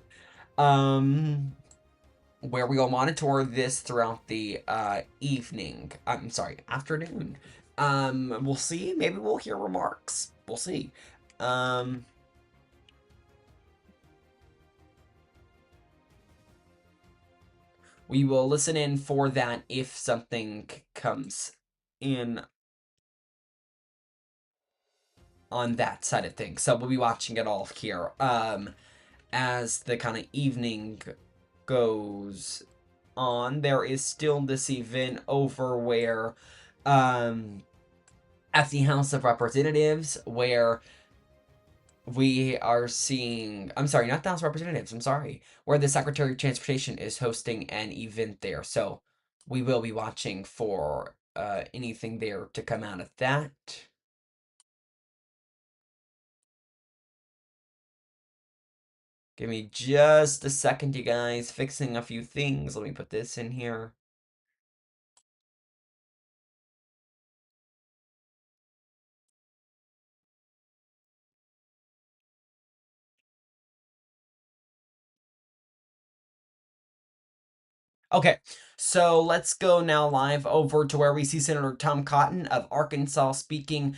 where we will monitor this throughout the afternoon. We'll see. Maybe we'll hear remarks. We'll see. We will listen in for that if something comes in on that side of things. So we'll be watching it all here. As the kind of evening goes on, there is still this event over where at the House of Representatives, where we are seeing, I'm sorry, not the House of Representatives, I'm sorry, where the Secretary of Transportation is hosting an event there. So we will be watching for anything there to come out of that. Give me just a second, you guys. Fixing a few things. Let me put this in here. Okay, so let's go now live over to where we see Senator Tom Cotton of Arkansas speaking.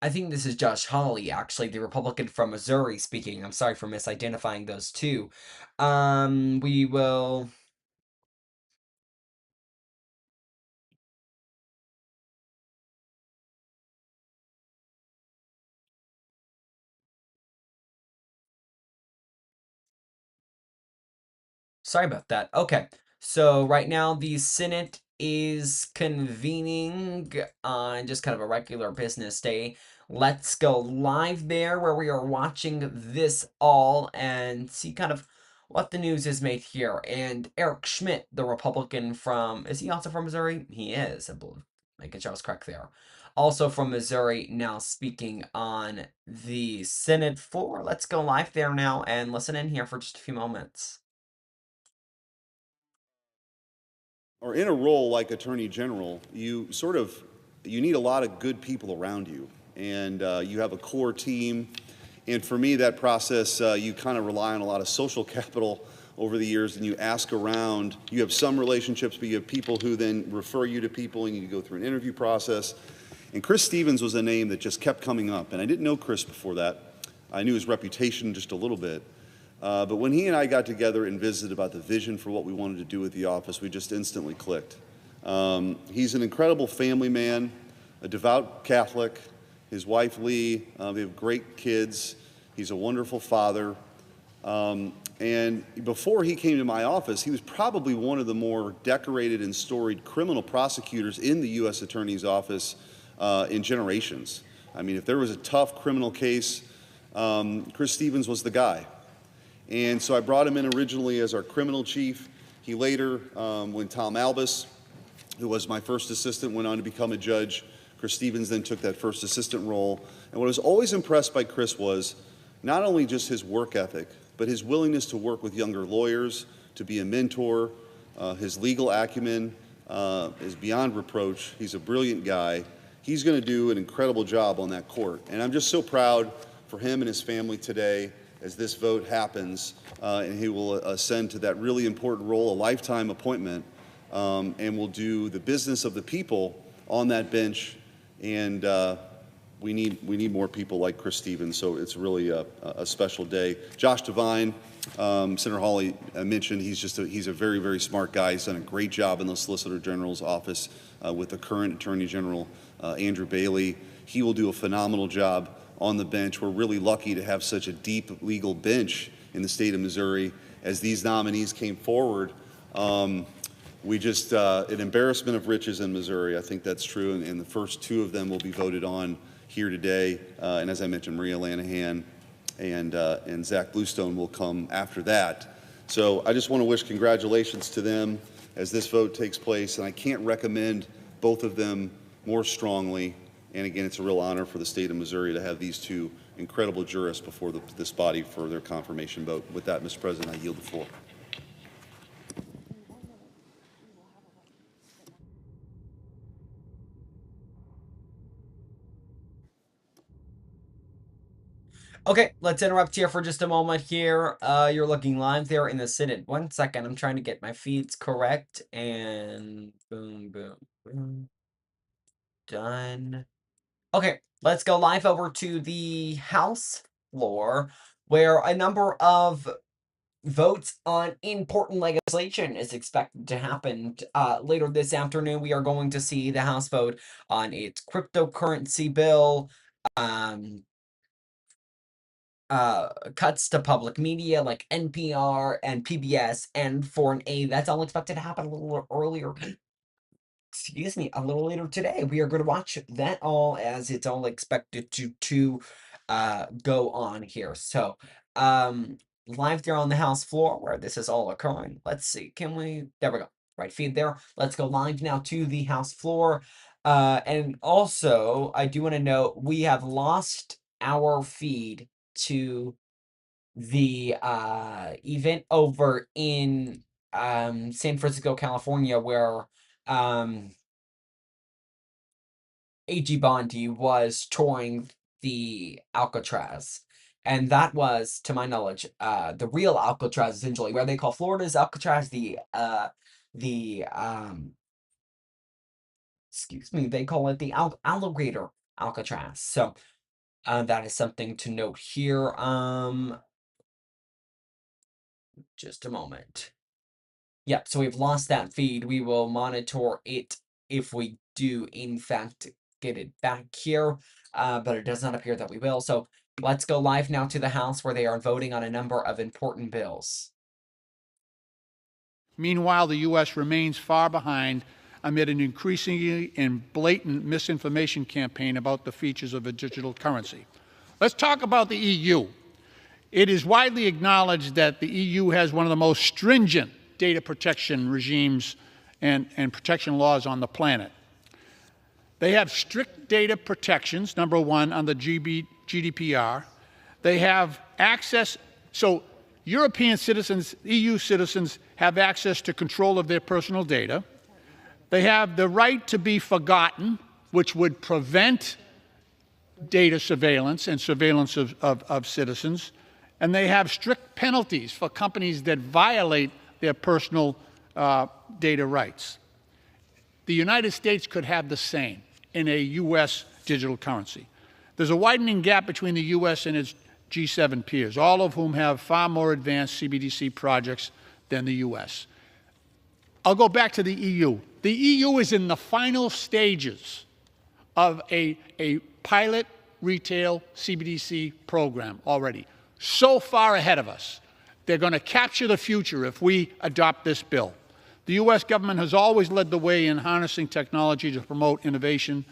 I think this is Josh Hawley, actually, the Republican from Missouri speaking. I'm sorry for misidentifying those two. We will... Sorry about that. Okay, so right now the Senate is convening on just kind of a regular business day. Let's go live there where we are watching this all and see kind of what the news is made here. And Eric Schmidt, the Republican from, is he also from Missouri? He is, I believe. Making sure I was correct there. Also from Missouri, now speaking on the Senate floor. Let's go live there now and listen in here for just a few moments. Or in a role like Attorney General, you need a lot of good people around you, and you have a core team. And for me, that process, you kind of rely on a lot of social capital over the years, and you ask around. You have some relationships, but you have people who then refer you to people, and you go through an interview process. And Chris Stevens was a name that just kept coming up, and I didn't know Chris before that. I knew his reputation just a little bit. But when he and I got together and visited about the vision for what we wanted to do with the office, we just instantly clicked. He's an incredible family man, a devout Catholic. His wife, Lee, they have great kids. He's a wonderful father. And before he came to my office, he was probably one of the more decorated and storied criminal prosecutors in the U.S. Attorney's Office in generations. I mean, if there was a tough criminal case, Chris Stevens was the guy. And so I brought him in originally as our criminal chief. He later, when Tom Albus, who was my first assistant, went on to become a judge, Chris Stevens then took that first assistant role. And what I was always impressed by Chris was not only just his work ethic, but his willingness to work with younger lawyers, to be a mentor. His legal acumen is beyond reproach. He's a brilliant guy. He's going to do an incredible job on that court. And I'm just so proud for him and his family today as this vote happens, and he will ascend to that really important role, a lifetime appointment, and will do the business of the people on that bench. And we need more people like Chris Stevens, so it's really a special day. Josh Devine, Senator Hawley mentioned, he's a very, very smart guy. He's done a great job in the Solicitor General's office with the current Attorney General, Andrew Bailey. He will do a phenomenal job on the bench. We're really lucky to have such a deep legal bench in the state of Missouri. As these nominees came forward, we just, an embarrassment of riches in Missouri. I think that's true, and the first two of them will be voted on here today. And as I mentioned, Maria Lanahan and Zach Bluestone will come after that. So I just want to wish congratulations to them as this vote takes place, and I can't recommend both of them more strongly. And again, it's a real honor for the state of Missouri to have these two incredible jurists before this body for their confirmation vote. With that, Mr. President, I yield the floor. Okay, let's interrupt here for just a moment here. You're looking live there in the Senate. 1 second, I'm trying to get my feeds correct. And boom, boom, boom. Done. Okay, let's go live over to the House floor, where a number of votes on important legislation is expected to happen. Later this afternoon, we are going to see the House vote on its cryptocurrency bill, cuts to public media like NPR and PBS, and Foreign Aid. That's all expected to happen a little earlier. Excuse me, a little later today. We are going to watch that all as it's all expected to go on here. So, live there on the House floor where this is all occurring. Let's see, can we, there we go, right feed there. Let's go live now to the House floor. And also, I do want to note, we have lost our feed to the event over in San Francisco, California, where A.G. Bondi was touring the Alcatraz. And that was, to my knowledge, the real Alcatraz, essentially, where they call Florida's Alcatraz excuse me, they call it the alligator Alcatraz. So that is something to note here. Just a moment. Yeah, so we've lost that feed. We will monitor it if we do, in fact, get it back here, but it does not appear that we will. So let's go live now to the House where they are voting on a number of important bills. Meanwhile, the U.S. remains far behind amid an increasingly and blatant misinformation campaign about the features of a digital currency. Let's talk about the EU. It is widely acknowledged that the EU has one of the most stringent data protection regimes and protection laws on the planet. They have strict data protections, number one, on the GDPR. They have access, so European citizens, EU citizens have access to control of their personal data. They have the right to be forgotten, which would prevent data surveillance and surveillance of citizens. And they have strict penalties for companies that violate their personal data rights. The United States could have the same in a U.S. digital currency. There's a widening gap between the U.S. and its G7 peers, all of whom have far more advanced CBDC projects than the U.S. I'll go back to the EU. The EU is in the final stages of a pilot retail CBDC program already, so far ahead of us. They're going to capture the future if we adopt this bill. The U.S. government has always led the way in harnessing technology to promote innovation.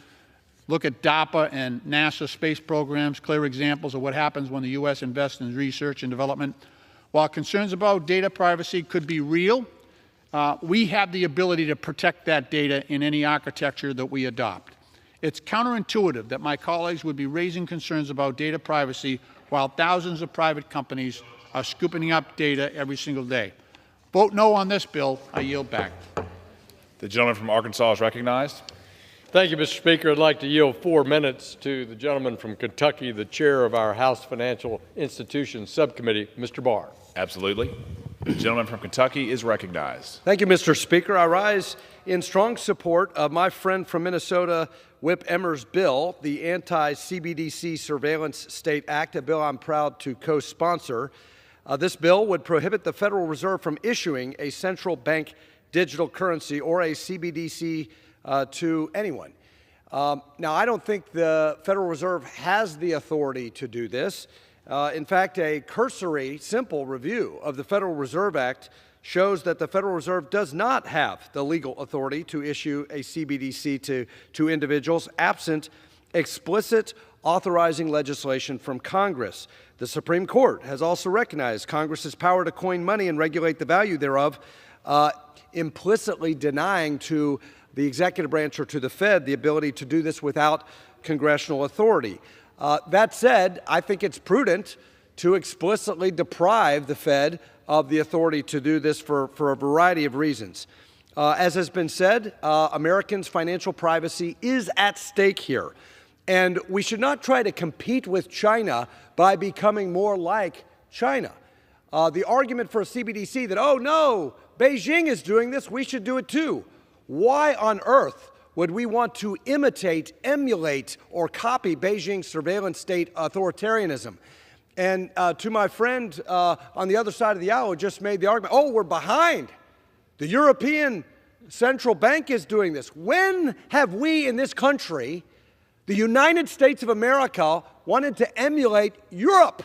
Look at DARPA and NASA space programs, clear examples of what happens when the U.S. invests in research and development. While concerns about data privacy could be real, we have the ability to protect that data in any architecture that we adopt. It's counterintuitive that my colleagues would be raising concerns about data privacy while thousands of private companies are scooping up data every single day. Vote no on this bill. I yield back. The gentleman from Arkansas is recognized. Thank you, Mr. Speaker. I'd like to yield 4 minutes to the gentleman from Kentucky, the chair of our House Financial Institutions Subcommittee, Mr. Barr. Absolutely. The gentleman from Kentucky is recognized. Thank you, Mr. Speaker. I rise in strong support of my friend from Minnesota, Whip Emmer's bill, the Anti-CBDC Surveillance State Act, a bill I'm proud to co-sponsor. This bill would prohibit the Federal Reserve from issuing a central bank digital currency or a CBDC to anyone. Now, I don't think the Federal Reserve has the authority to do this. In fact, a cursory, simple review of the Federal Reserve Act shows that the Federal Reserve does not have the legal authority to issue a CBDC to individuals absent explicit authorizing legislation from Congress. The Supreme Court has also recognized Congress's power to coin money and regulate the value thereof, implicitly denying to the executive branch or to the Fed the ability to do this without congressional authority. That said, I think it's prudent to explicitly deprive the Fed of the authority to do this for a variety of reasons. As has been said, Americans' financial privacy is at stake here. And we should not try to compete with China by becoming more like China. The argument for a CBDC that, oh no, Beijing is doing this, we should do it too. Why on earth would we want to imitate, emulate, or copy Beijing's surveillance state authoritarianism? And to my friend on the other side of the aisle who just made the argument, oh, we're behind. The European Central Bank is doing this. When have we in this country, the United States of America, wanted to emulate Europe?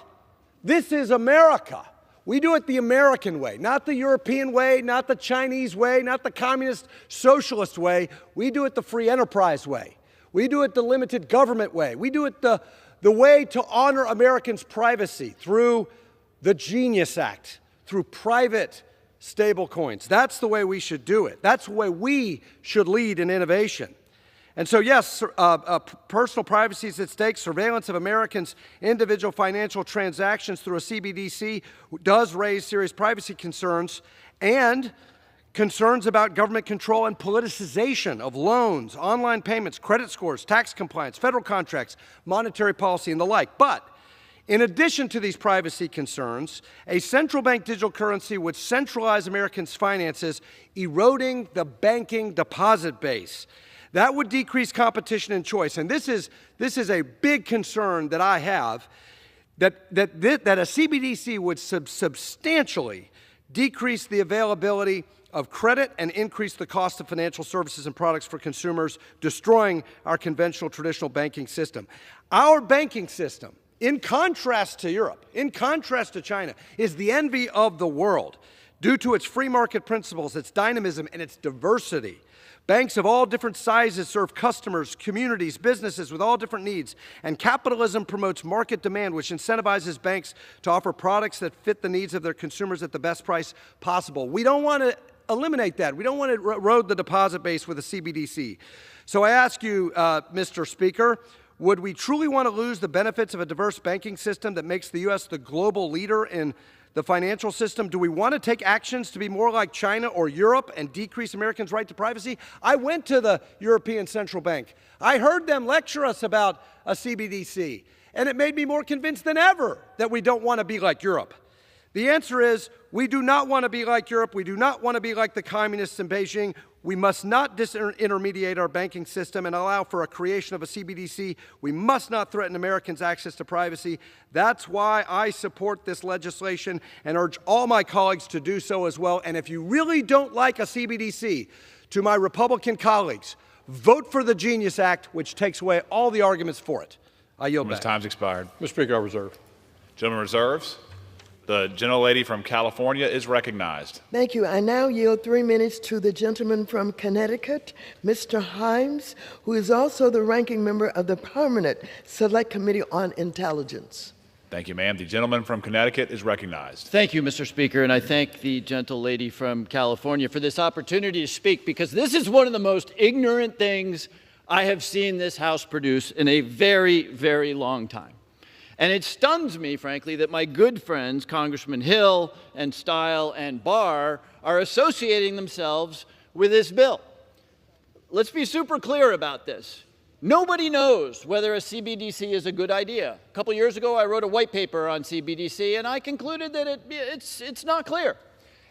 This is America. We do it the American way, not the European way, not the Chinese way, not the communist socialist way. We do it the free enterprise way. We do it the limited government way. We do it the way to honor Americans' privacy through the Genius Act, through private stable coins. That's the way we should do it. That's the way we should lead in innovation. And so, yes, personal privacy is at stake. Surveillance of Americans' individual financial transactions through a CBDC does raise serious privacy concerns and concerns about government control and politicization of loans, online payments, credit scores, tax compliance, federal contracts, monetary policy, and the like. But in addition to these privacy concerns, a central bank digital currency would centralize Americans' finances, eroding the banking deposit base. That would decrease competition and choice. And this is a big concern that I have, that a CBDC would substantially decrease the availability of credit and increase the cost of financial services and products for consumers, destroying our conventional traditional banking system. Our banking system, in contrast to Europe, in contrast to China, is the envy of the world. Due to its free market principles, its dynamism, and its diversity, banks of all different sizes serve customers, communities, businesses with all different needs. And capitalism promotes market demand, which incentivizes banks to offer products that fit the needs of their consumers at the best price possible. We don't want to eliminate that. We don't want to erode the deposit base with a CBDC. So I ask you, Mr. Speaker, would we truly want to lose the benefits of a diverse banking system that makes the U.S. the global leader in the financial system? Do we want to take actions to be more like China or Europe and decrease Americans' right to privacy? I went to the European Central Bank. I heard them lecture us about a CBDC, and it made me more convinced than ever that we don't want to be like Europe. The answer is we do not want to be like Europe. We do not want to be like the communists in Beijing. We must not disintermediate our banking system and allow for a creation of a CBDC. We must not threaten Americans' access to privacy. That's why I support this legislation and urge all my colleagues to do so as well. And if you really don't like a CBDC, to my Republican colleagues, vote for the Genius Act, which takes away all the arguments for it. I yield back. Time's expired. Mr. Speaker, I reserve. Gentleman reserves. The gentlelady from California is recognized. Thank you. I now yield 3 minutes to the gentleman from Connecticut, Mr. Himes, who is also the ranking member of the Permanent Select Committee on Intelligence. Thank you, ma'am. The gentleman from Connecticut is recognized. Thank you, Mr. Speaker, and I thank the gentle lady from California for this opportunity to speak, because this is one of the most ignorant things I have seen this House produce in a very, very long time. And it stuns me, frankly, that my good friends, Congressman Hill and Stile and Barr, are associating themselves with this bill. Let's be super clear about this. Nobody knows whether a CBDC is a good idea. A couple years ago, I wrote a white paper on CBDC, and I concluded that it's not clear.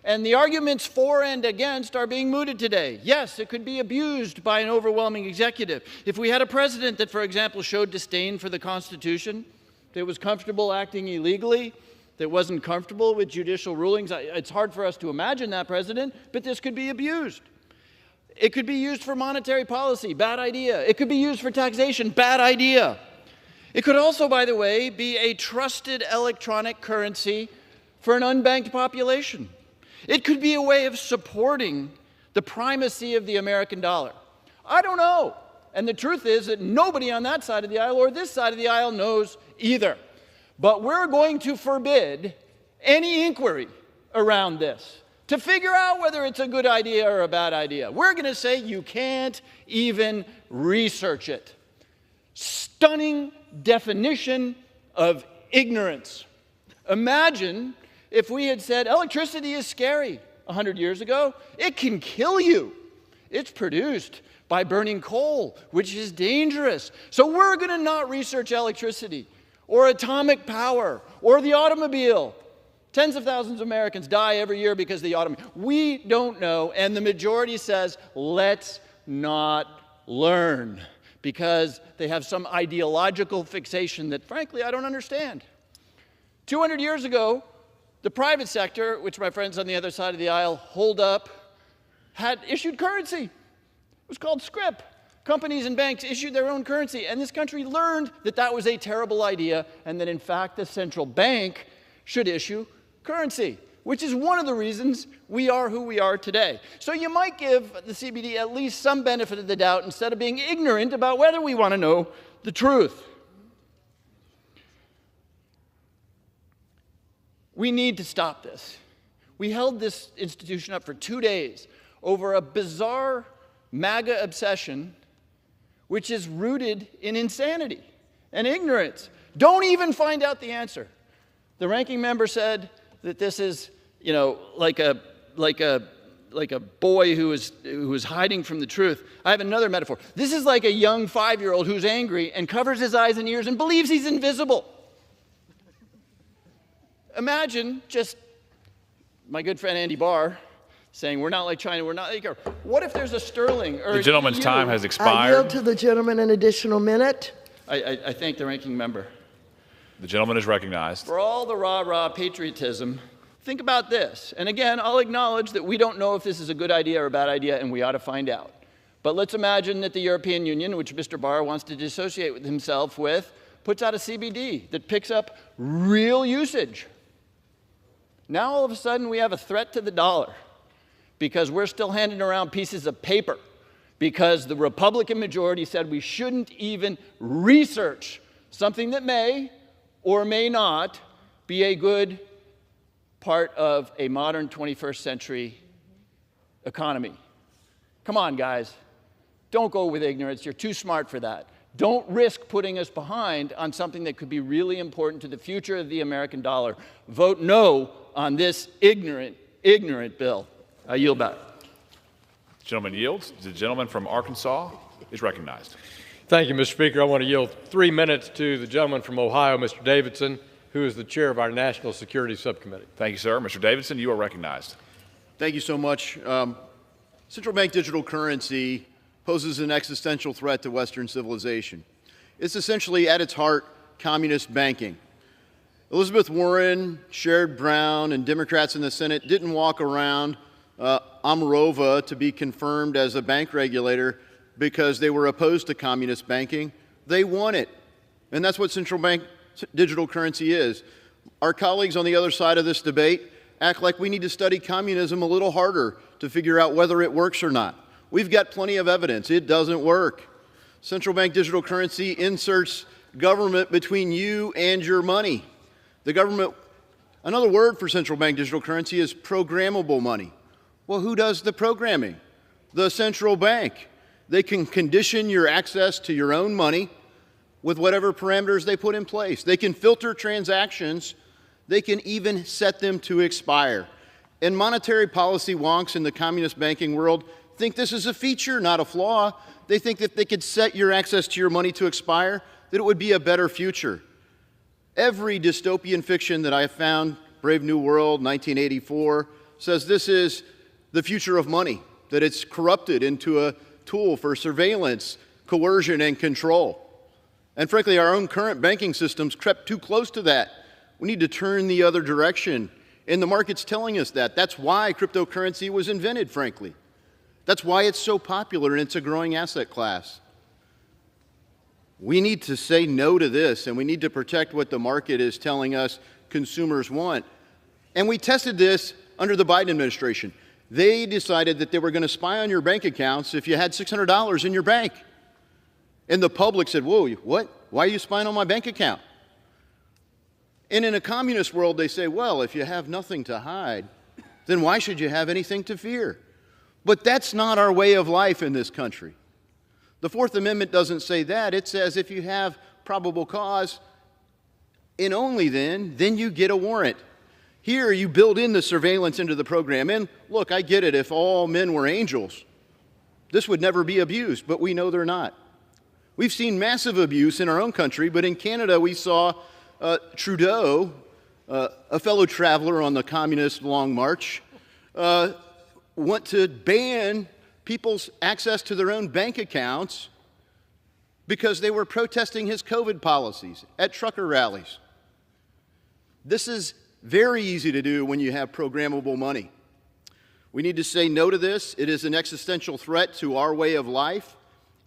And the arguments for and against are being mooted today. Yes, it could be abused by an overwhelming executive. If we had a president that, for example, showed disdain for the Constitution, that was comfortable acting illegally, that wasn't comfortable with judicial rulings. It's hard for us to imagine that president, but this could be abused. It could be used for monetary policy, bad idea. It could be used for taxation, bad idea. It could also, by the way, be a trusted electronic currency for an unbanked population. It could be a way of supporting the primacy of the American dollar. I don't know. And the truth is that nobody on that side of the aisle or this side of the aisle knows either. But we're going to forbid any inquiry around this to figure out whether it's a good idea or a bad idea. We're going to say you can't even research it. Stunning definition of ignorance. Imagine if we had said electricity is scary 100 years ago. It can kill you. It's produced by burning coal, which is dangerous. So we're going to not research electricity or atomic power or the automobile. Tens of thousands of Americans die every year because of the automobile. We don't know, and the majority says, let's not learn, because they have some ideological fixation that, frankly, I don't understand. 200 years ago, the private sector, which my friends on the other side of the aisle hold up, had issued currency. It was called scrip. Companies and banks issued their own currency, and this country learned that that was a terrible idea, and that, in fact, the central bank should issue currency, which is one of the reasons we are who we are today. So you might give the CBD at least some benefit of the doubt instead of being ignorant about whether we want to know the truth. We need to stop this. We held this institution up for 2 days over a bizarre MAGA obsession, which is rooted in insanity and ignorance. Don't even find out the answer. The ranking member said that this is, like a boy who is hiding from the truth. I have another metaphor. This is like a young 5-year-old who's angry and covers his eyes and ears and believes he's invisible. Imagine just my good friend Andy Barr saying, we're not like China, we're not like Europe. What if there's a sterling or the gentleman's time has I expired. yield to the gentleman an additional minute. I thank the ranking member. The gentleman is recognized. For all the rah-rah patriotism, think about this. And again, I'll acknowledge that we don't know if this is a good idea or a bad idea, and we ought to find out. But let's imagine that the European Union, which Mr. Barr wants to dissociate with himself with, puts out a CBD that picks up real usage. Now all of a sudden we have a threat to the dollar because we're still handing around pieces of paper because the Republican majority said we shouldn't even research something that may or may not be a good part of a modern 21st century economy. Come on, guys. Don't go with ignorance. You're too smart for that. Don't risk putting us behind on something that could be really important to the future of the American dollar. Vote no on this ignorant bill. I yield back. Gentleman yields. The gentleman from Arkansas is recognized. Thank you, Mr. Speaker. I want to yield 3 minutes to the gentleman from Ohio, Mr. Davidson, who is the chair of our National Security Subcommittee. Thank you, sir. Mr. Davidson, you are recognized. Thank you so much. Central bank digital currency poses an existential threat to Western civilization. It's essentially, at its heart, communist banking. Elizabeth Warren, Sherrod Brown, and Democrats in the Senate didn't walk around Omarova to be confirmed as a bank regulator because they were opposed to communist banking. They want it. And that's what central bank digital currency is. Our colleagues on the other side of this debate act like we need to study communism a little harder to figure out whether it works or not. We've got plenty of evidence. It doesn't work. Central bank digital currency inserts government between you and your money. The government, another word for central bank digital currency is programmable money. Well, who does the programming? The central bank. They can condition your access to your own money with whatever parameters they put in place. They can filter transactions. They can even set them to expire. And monetary policy wonks in the communist banking world think this is a feature, not a flaw. They think that they could set your access to your money to expire, that it would be a better future. Every dystopian fiction that I have found, Brave New World, 1984, says this is the future of money, that it's corrupted into a tool for surveillance, coercion, and control. And frankly, our own current banking systems crept too close to that. We need to turn the other direction. And the market's telling us that. That's why cryptocurrency was invented, frankly. That's why it's so popular and it's a growing asset class. We need to say no to this, and we need to protect what the market is telling us consumers want. And we tested this under the Biden administration. They decided that they were going to spy on your bank accounts if you had $600 in your bank. And the public said, whoa, what? Why are you spying on my bank account? And in a communist world, they say, well, if you have nothing to hide, then why should you have anything to fear? But that's not our way of life in this country. The Fourth Amendment doesn't say that. It says if you have probable cause, and only then you get a warrant. Here, you build in the surveillance into the program. And look, I get it. If all men were angels, this would never be abused, but we know they're not. We've seen massive abuse in our own country, but in Canada, we saw Trudeau, a fellow traveler on the communist Long March, want to ban people's access to their own bank accounts because they were protesting his COVID policies at trucker rallies. This is very easy to do when you have programmable money. We need to say no to this. It is an existential threat to our way of life,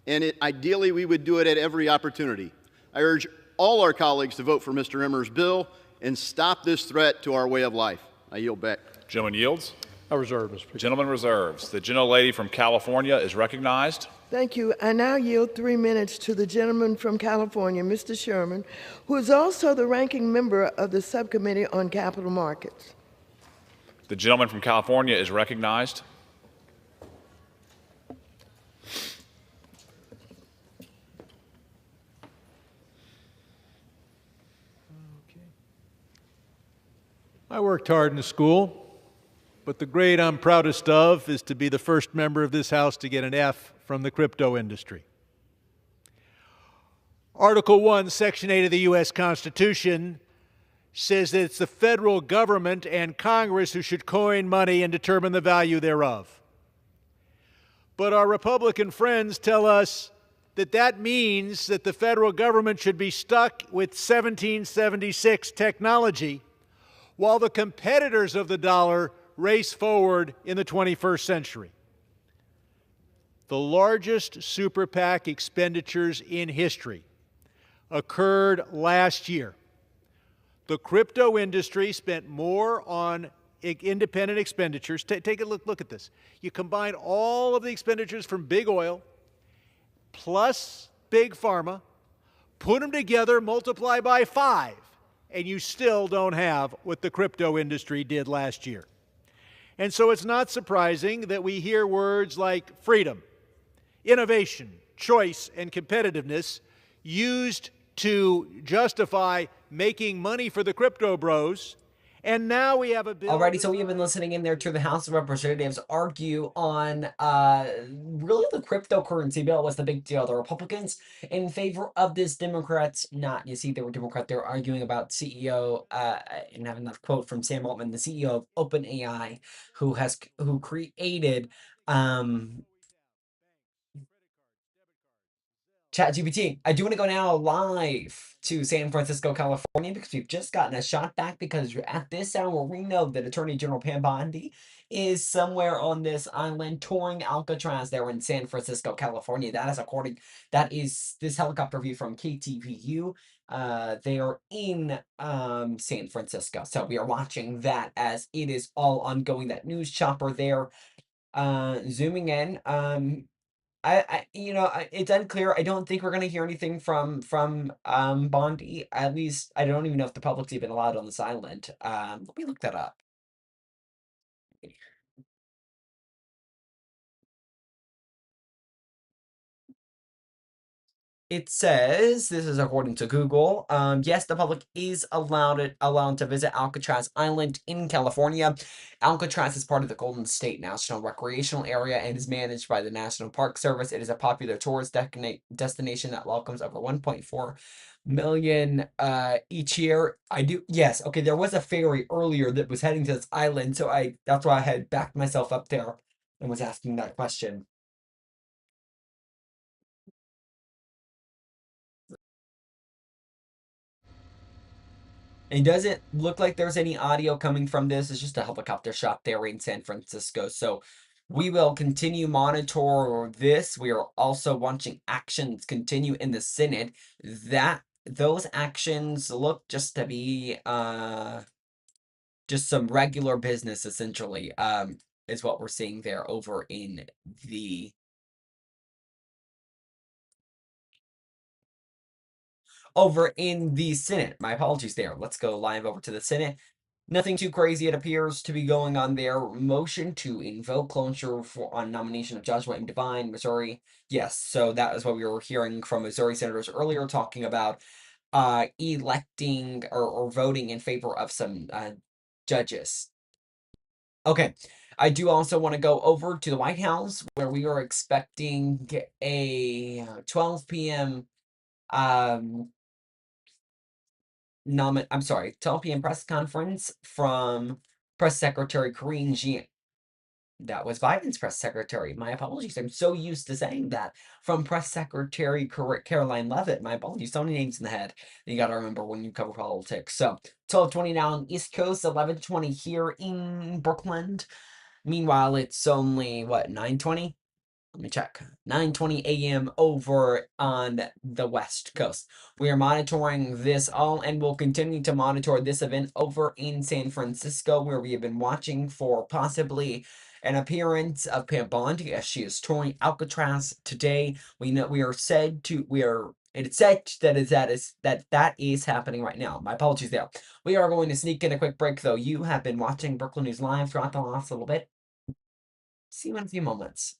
and ideally we would do it at every opportunity. I urge all our colleagues to vote for Mr. Emmer's bill and stop this threat to our way of life. I yield back. Gentleman yields. I reserve, Mr. Speaker. Gentleman reserves. The gentlelady from California is recognized. Thank you. I now yield 3 minutes to the gentleman from California, Mr. Sherman, who is also the ranking member of the Subcommittee on Capital Markets. The gentleman from California is recognized. I worked hard in school, but the grade I'm proudest of is to be the first member of this House to get an F from the crypto industry. Article 1, Section 8 of the U.S. Constitution says that it's the federal government and Congress who should coin money and determine the value thereof. But our Republican friends tell us that that means that the federal government should be stuck with 1776 technology while the competitors of the dollar race forward in the 21st century. The largest super PAC expenditures in history occurred last year. the crypto industry spent more on independent expenditures. Take a look at this. You combine all of the expenditures from big oil plus big pharma, put them together, multiply by 5, and you still don't have what the crypto industry did last year. And so it's not surprising that we hear words like freedom, innovation, choice, and competitiveness used to justify making money for the crypto bros. And now we have a bill. Alrighty, so we have been listening in there to the House of Representatives argue on really the cryptocurrency bill was the big deal. The Republicans in favor of this, Democrats not. You see, they were Democrat. They were arguing about CEO and having that quote from Sam Altman, the CEO of OpenAI, who created ChatGPT. I do want to go now live to San Francisco, California, because we've just gotten a shot back, because at this hour we know that Attorney General Pam Bondi is somewhere on this island touring Alcatraz there in San Francisco, California. That is this helicopter view from KTVU. They are in San Francisco. So we are watching that as it is all ongoing. That news chopper there zooming in. It's unclear. I don't think we're going to hear anything from Bondi. At least I don't even know if the public's even allowed on this island. Let me look that up. It says, this is according to Google, yes, the public is allowed to visit Alcatraz Island in California. Alcatraz is part of the Golden State National Recreational Area and is managed by the National Park Service. It is a popular tourist destination that welcomes over 1.4 million each year. Yes, okay, there was a ferry earlier that was heading to this island, so that's why I had backed myself up there and was asking that question. It doesn't look like there's any audio coming from this. It's just a helicopter shot there in San Francisco. So we will continue monitor this. We are also watching actions continue in the Senate. Those actions look just to be just some regular business, essentially, is what we're seeing there over in the Senate. My apologies there. Let's go live over to the Senate. Nothing too crazy, it appears, to be going on there. Motion to invoke cloture on nomination of Joshua M. Devine, Missouri. Yes, so that is what we were hearing from Missouri senators earlier, talking about electing or voting in favor of some judges. Okay, I do also want to go over to the White House, where we are expecting a 12 p.m. 12 p.m. press conference from Press Secretary Karine Jean. That was Biden's press secretary. My apologies. I'm so used to saying that. From Press Secretary Caroline Leavitt. My apologies. So many names in the head. You got to remember when you cover politics. So 12:20 now on the East Coast, 11:20 here in Brookland. Meanwhile, it's only, 9:20? Let me check. 9:20 a.m. over on the West Coast. We are monitoring this all, and we'll continue to monitor this event over in San Francisco, where we have been watching for possibly an appearance of Pam Bondi as she is touring Alcatraz today. It's said that is happening right now. My apologies there. We are going to sneak in a quick break, though. You have been watching Brooklyn News Live throughout the last little bit. See you in a few moments.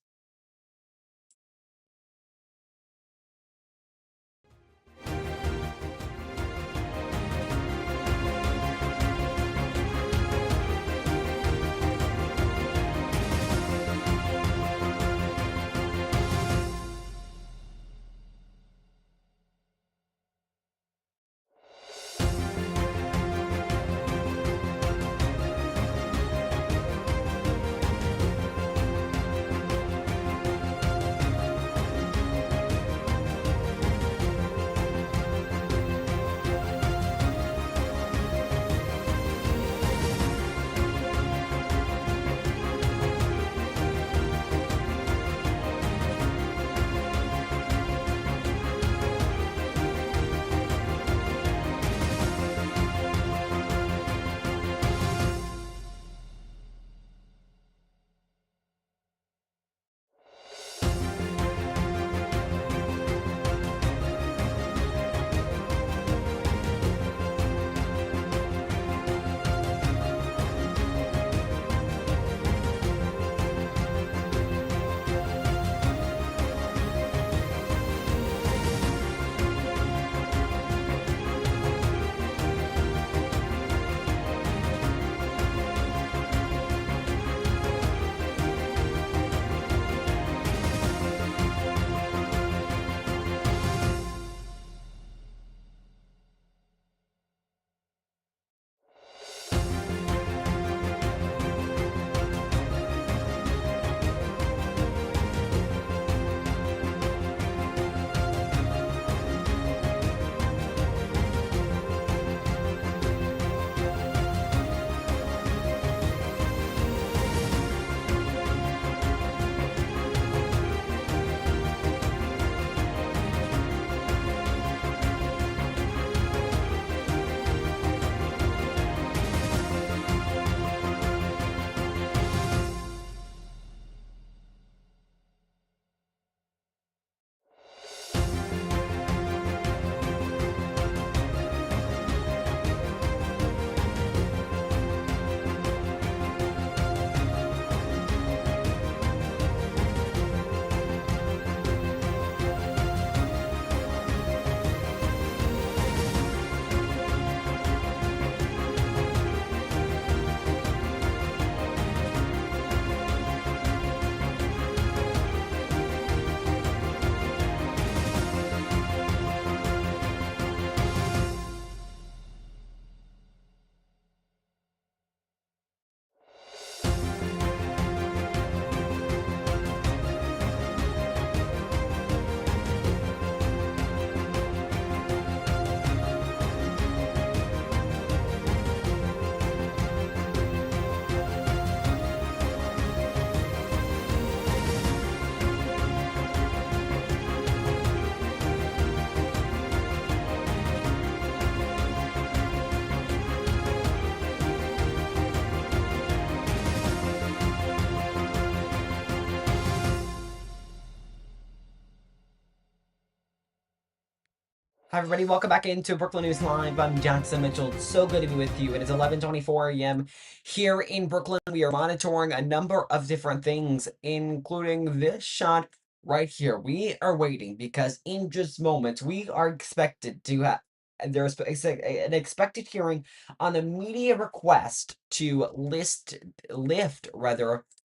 Hi, everybody. Welcome back into Brooklyn News Live. I'm Jackson Mitchell. It's so good to be with you. It is 11:24 a.m. here in Brooklyn. We are monitoring a number of different things, including this shot right here. We are waiting because in just moments we are expected to have. There's an expected hearing on a media request to lift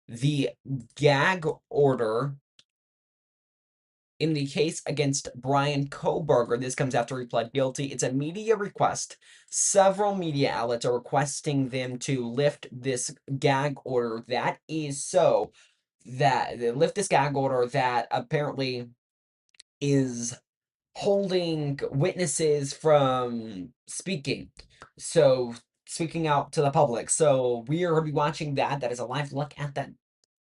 the gag order in the case against Brian Koberger. This comes after he pled guilty. It's a media request. Several media outlets are requesting them to lift this gag order. That is so that they lift this gag order that apparently is holding witnesses from speaking. So speaking out to the public. So we are going to be watching that. That is a live look at that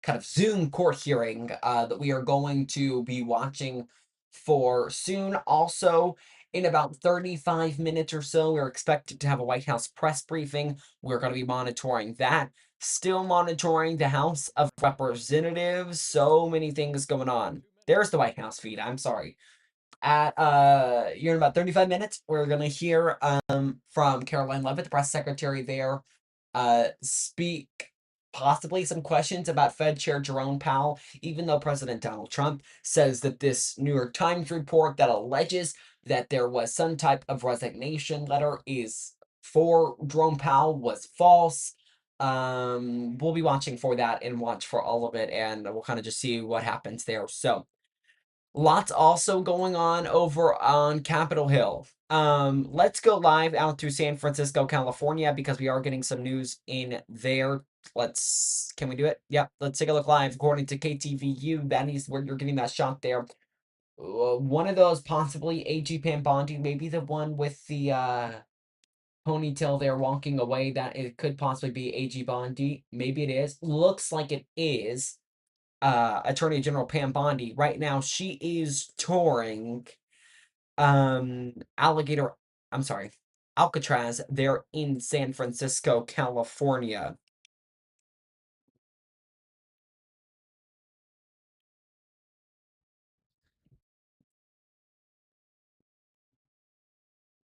kind of Zoom court hearing that we are going to be watching for soon. Also, in about 35 minutes or so, we're expected to have a White House press briefing. We're going to be monitoring that. Still monitoring the House of Representatives. So many things going on. There's the White House feed. I'm sorry. At here in about 35 minutes, we're gonna hear from Caroline Levitt, the press secretary there, speak possibly some questions about Fed Chair Jerome Powell, even though President Donald Trump says that this New York Times report that alleges that there was some type of resignation letter is for Jerome Powell was false. We'll be watching for that and watch for all of it, and we'll kind of just see what happens there. So lots also going on over on Capitol Hill. Let's go live out to San Francisco, California, because we are getting some news in there. Can we do it? Yep, let's take a look live. According to KTVU, that is where you're getting that shot there. One of those possibly AG Pam Bondi, maybe the one with the ponytail there walking away. That it could possibly be AG Bondi. Maybe it is. Looks like it is. Attorney General Pam Bondi. Right now, she is touring Alligator, I'm sorry, Alcatraz there in San Francisco, California.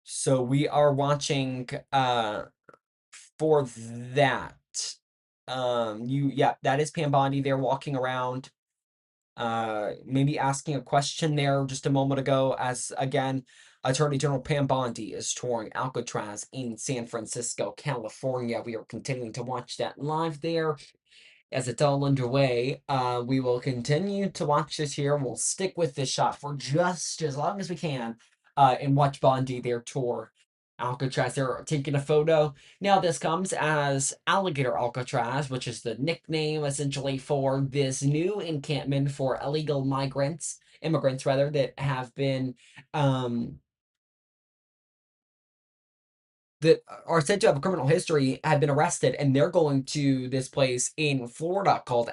So we are watching for that. Yeah, that is Pam Bondi there walking around. Maybe asking a question there just a moment ago, as again, Attorney General Pam Bondi is touring Alcatraz in San Francisco, California. We are continuing to watch that live there as it's all underway. We will continue to watch this here. We'll stick with this shot for just as long as we can and watch Bondi there tour Alcatraz. They're taking a photo. Now, this comes as Alligator Alcatraz, which is the nickname essentially for this new encampment for illegal immigrants rather, that have been that are said to have a criminal history have been arrested, and they're going to this place in Florida called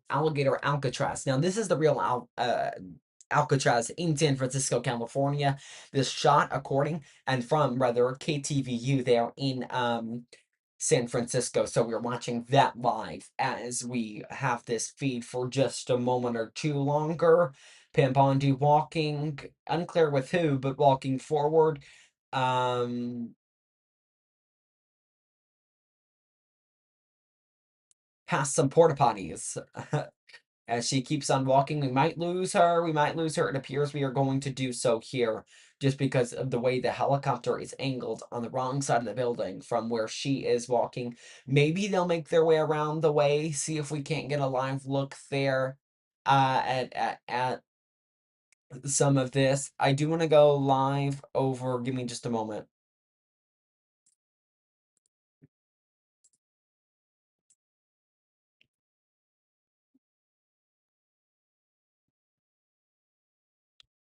Alligator Alcatraz. Now, this is the real Alcatraz in San Francisco, California. This shot according and from rather KTVU there in San Francisco. So we're watching that live as we have this feed for just a moment or two longer. Pam Bondi walking, unclear with who, but walking forward. Past some porta potties. As she keeps on walking, we might lose her. We might lose her. It appears we are going to do so here just because of the way the helicopter is angled on the wrong side of the building from where she is walking. Maybe they'll make their way around the way, see if we can't get a live look there at some of this. I do want to go live over. Give me just a moment.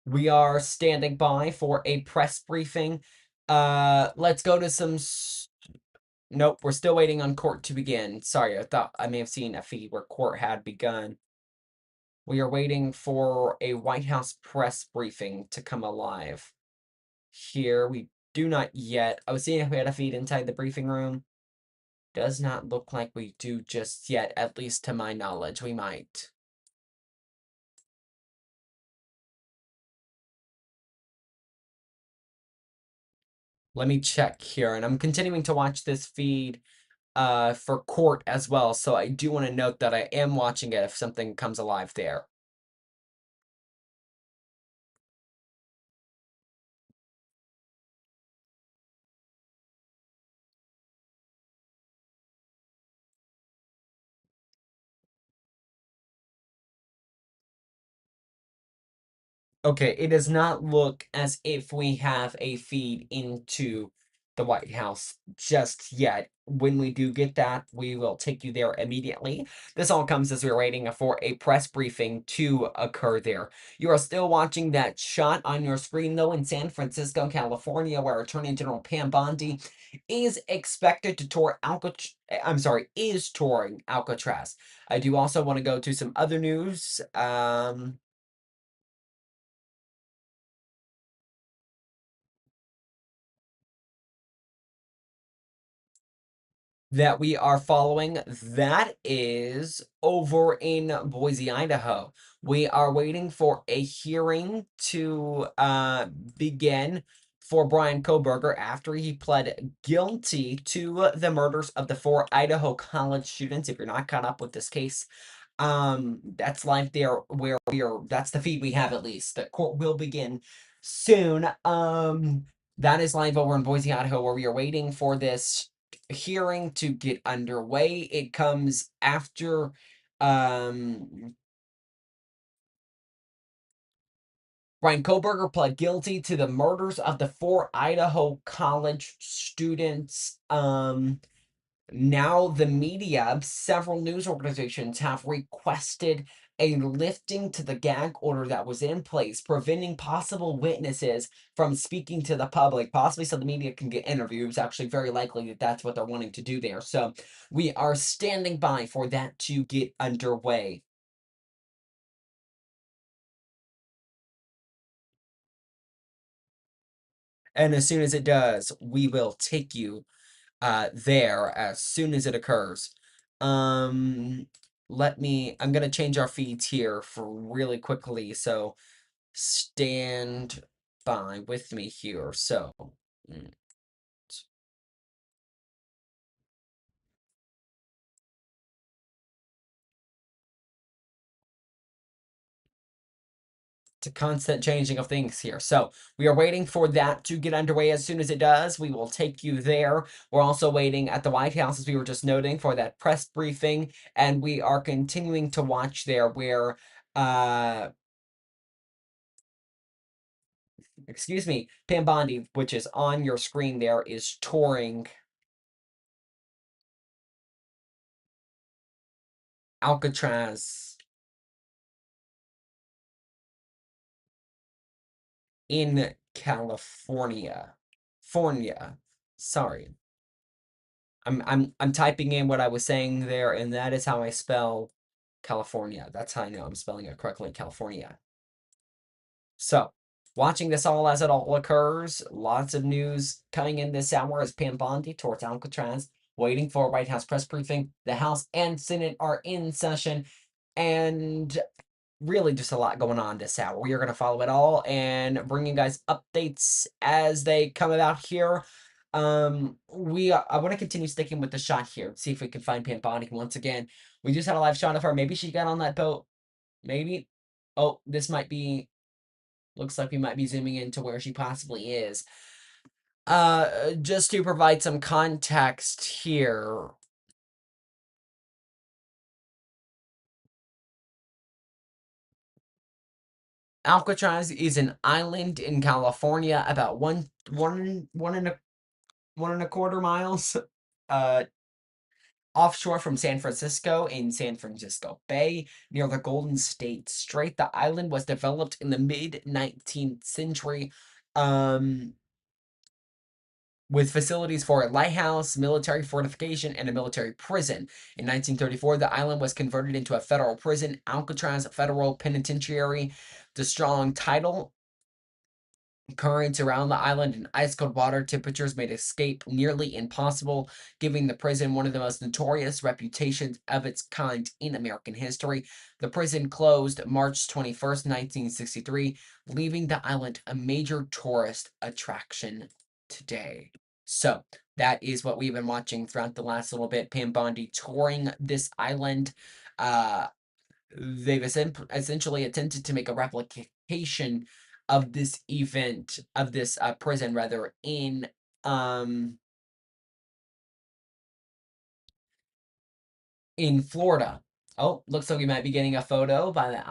We are standing by for a press briefing. Let's go to some. Nope, we're still waiting on court to begin. Sorry, I thought I may have seen a feed where court had begun. We are waiting for a White House press briefing to come alive. Here, we do not yet. I was seeing if we had a feed inside the briefing room. Does not look like we do just yet, at least to my knowledge. We might. Let me check here, and I'm continuing to watch this feed for court as well, so I do want to note that I am watching it if something comes alive there. Okay, it does not look as if we have a feed into the White House just yet. When we do get that, we will take you there immediately. This all comes as we're waiting for a press briefing to occur there. You are still watching that shot on your screen, though, in San Francisco, California, where Attorney General Pam Bondi is expected to tour is touring Alcatraz. I do also want to go to some other news. That we are following, that is over in Boise, Idaho. We are waiting for a hearing to begin for Brian Koberger after he pled guilty to the murders of the 4 Idaho college students. If you're not caught up with this case, that's live there where that's the feed we have, at least. The court will begin soon. That is live over in Boise, Idaho, where we are waiting for this hearing to get underway. It comes after Brian Koberger pled guilty to the murders of the 4 Idaho college students. Now the media, several news organizations have requested a lifting to the gag order that was in place, preventing possible witnesses from speaking to the public, possibly so the media can get interviews. Actually, very likely that that's what they're wanting to do there. So we are standing by for that to get underway. And as soon as it does, we will take you there as soon as it occurs. I'm gonna change our feeds here for really quickly, so stand by with me here. So it's a constant changing of things here. So we are waiting for that to get underway. As soon as it does, we will take you there. We're also waiting at the White House, as we were just noting, for that press briefing, and we are continuing to watch there where excuse me, Pam Bondi, which is on your screen there, is touring Alcatraz in California. Sorry. I'm typing in what I was saying there, and that is how I spell California. That's how I know I'm spelling it correctly, California. So, watching this all as it all occurs, lots of news coming in this hour as Pam Bondi towards Alcatraz, waiting for a White House press briefing. The House and Senate are in session, and really just a lot going on this hour. We are going to follow it all and bring you guys updates as they come about here. I want to continue sticking with the shot here, see if we can find Pam Bondi once again. We just had a live shot of her. Maybe she got on that boat. Maybe. Oh, this might be. Looks like we might be zooming into where she possibly is. Just to provide some context here. Alcatraz is an island in California, about one and a quarter miles offshore from San Francisco in San Francisco Bay near the Golden State Strait. The island was developed in the mid-19th century with facilities for a lighthouse, military fortification, and a military prison. In 1934, the island was converted into a federal prison, Alcatraz Federal Penitentiary. The strong tidal currents around the island and ice-cold water temperatures made escape nearly impossible, giving the prison one of the most notorious reputations of its kind in American history. The prison closed March 21st, 1963, leaving the island a major tourist attraction today. So that is what we've been watching throughout the last little bit. Pam Bondi touring this island. They've essentially attempted to make a replication of this event, of this prison rather, in Florida. Oh, looks like we might be getting a photo by the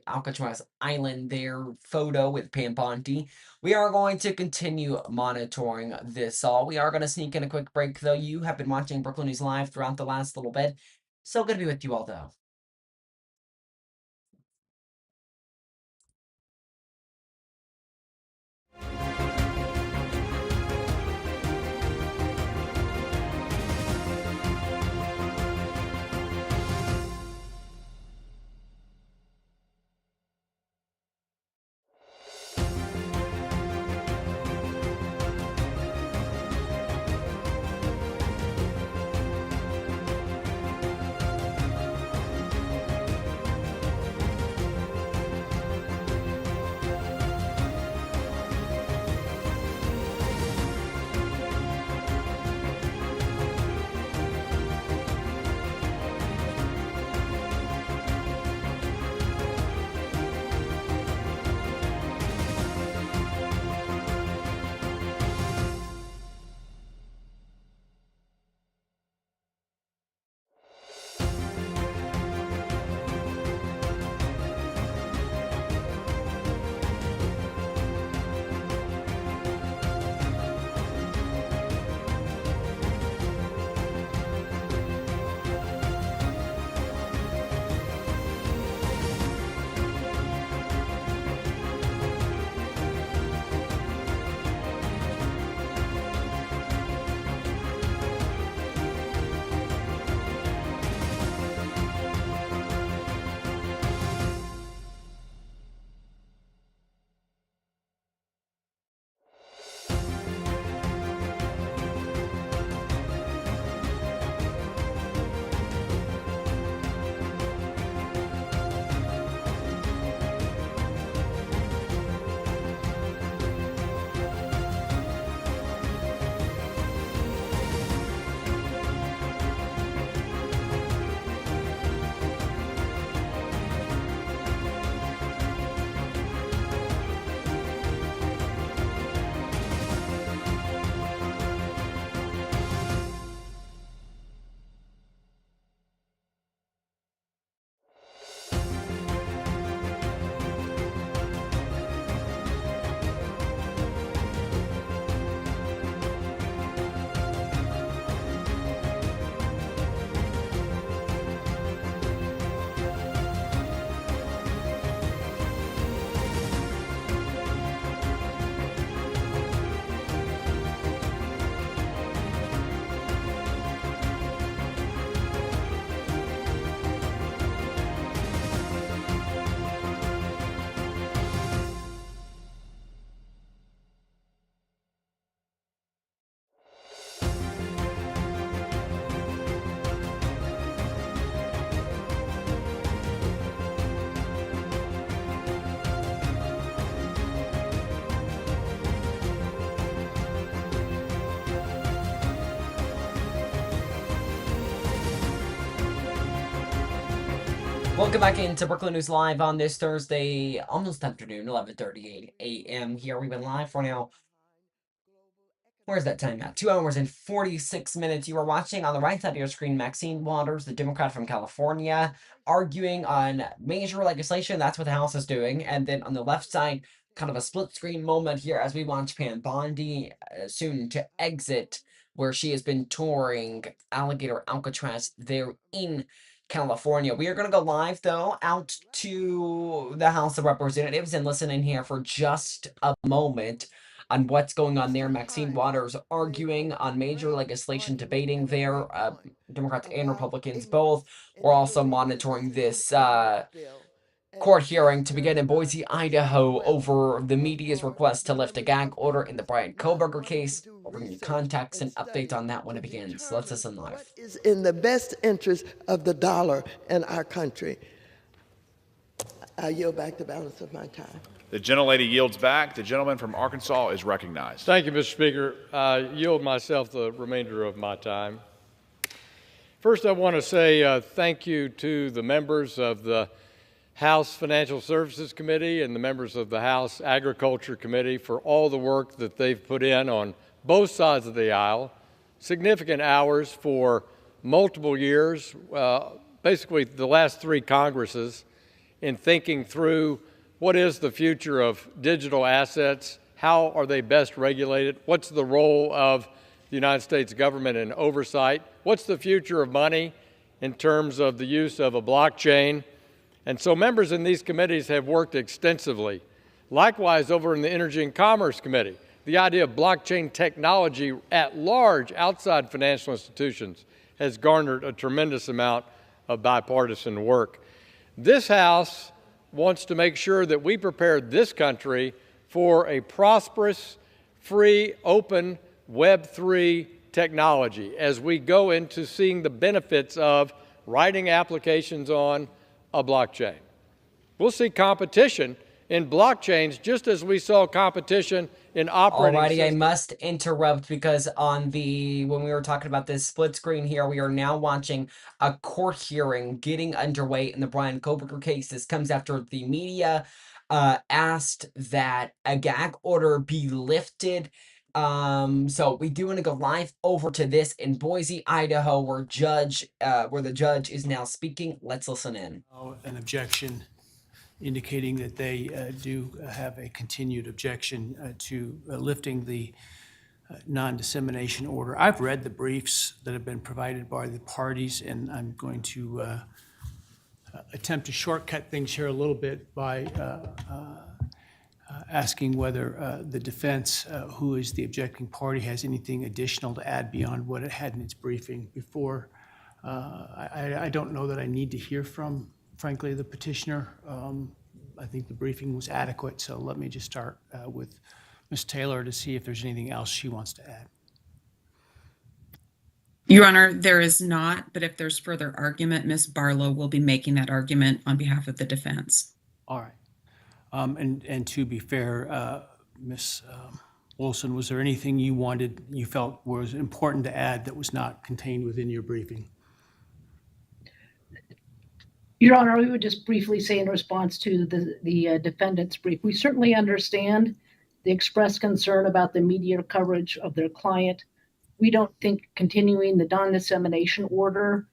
Alcatraz Island there, photo with Pam Bondi. We are going to continue monitoring this all. We are going to sneak in a quick break, though. You have been watching Brooklyn News Live throughout the last little bit. So good to be with you all, though. Welcome back into Brooklyn News Live on this Thursday, almost afternoon, 11:38 a.m. here. We've been live for now. Where's that time at? 2 hours and 46 minutes. You are watching on the right side of your screen Maxine Waters, the Democrat from California, arguing on major legislation. That's what the House is doing. And then on the left side, kind of a split screen moment here as we watch Pam Bondi soon to exit, where she has been touring Alligator Alcatraz there in California. We are going to go live, though, out to the House of Representatives and listen in here for just a moment on what's going on there. Maxine Waters arguing on major legislation, debating there. Democrats and Republicans both. We're also monitoring this court hearing to begin in Boise, Idaho over the media's request to lift a gag order in the Brian Koberger case. We'll bring you context and updates on that when it begins. Let's listen live. What is in the best interest of the dollar and our country? I yield back the balance of my time. The gentlelady yields back. The gentleman from Arkansas is recognized. Thank you, Mr. Speaker. I yield myself the remainder of my time. First, I want to say thank you to the members of the House Financial Services Committee and the members of the House Agriculture Committee for all the work that they've put in on both sides of the aisle. Significant hours for multiple years, basically the last 3 Congresses, in thinking through what is the future of digital assets, how are they best regulated, what's the role of the United States government in oversight, what's the future of money in terms of the use of a blockchain. And so members in these committees have worked extensively. Likewise, over in the Energy and Commerce Committee, the idea of blockchain technology at large outside financial institutions has garnered a tremendous amount of bipartisan work. This House wants to make sure that we prepare this country for a prosperous, free, open Web3 technology as we go into seeing the benefits of writing applications on a blockchain. We'll see competition in blockchains just as we saw competition in operating Alrighty, systems. I must interrupt because when we were talking about this split screen here, we are now watching a court hearing getting underway in the Bryan Kohberger case. This comes after the media asked that a gag order be lifted. So we do want to go live over to this in Boise, Idaho, where the judge is now speaking. Let's listen in. An objection indicating that they do have a continued objection to lifting the non-dissemination order. I've read the briefs that have been provided by the parties, and I'm going to attempt to shortcut things here a little bit by asking whether the defense, who is the objecting party, has anything additional to add beyond what it had in its briefing before. I don't know that I need to hear from, frankly, the petitioner. I think the briefing was adequate, so let me just start with Ms. Taylor to see if there's anything else she wants to add. Your Honor, there is not, but if there's further argument, Ms. Barlow will be making that argument on behalf of the defense. All right. And to be fair, Ms. Wilson, was there anything you felt was important to add that was not contained within your briefing? Your Honor, we would just briefly say in response to the defendant's brief, we certainly understand the expressed concern about the media coverage of their client. We don't think continuing the non-dissemination order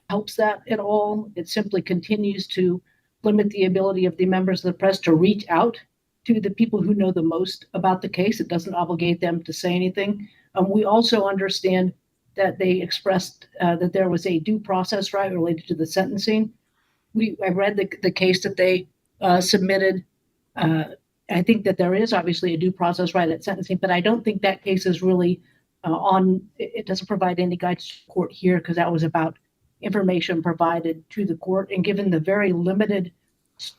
helps that at all. It simply continues to limit the ability of the members of the press to reach out to the people who know the most about the case. It doesn't obligate them to say anything. We also understand that they expressed that there was a due process right related to the sentencing. I read the case that they submitted. I think that there is obviously a due process right at sentencing, but I don't think that case is really it doesn't provide any guidance to the court here because that was about information provided to the court. And given the very limited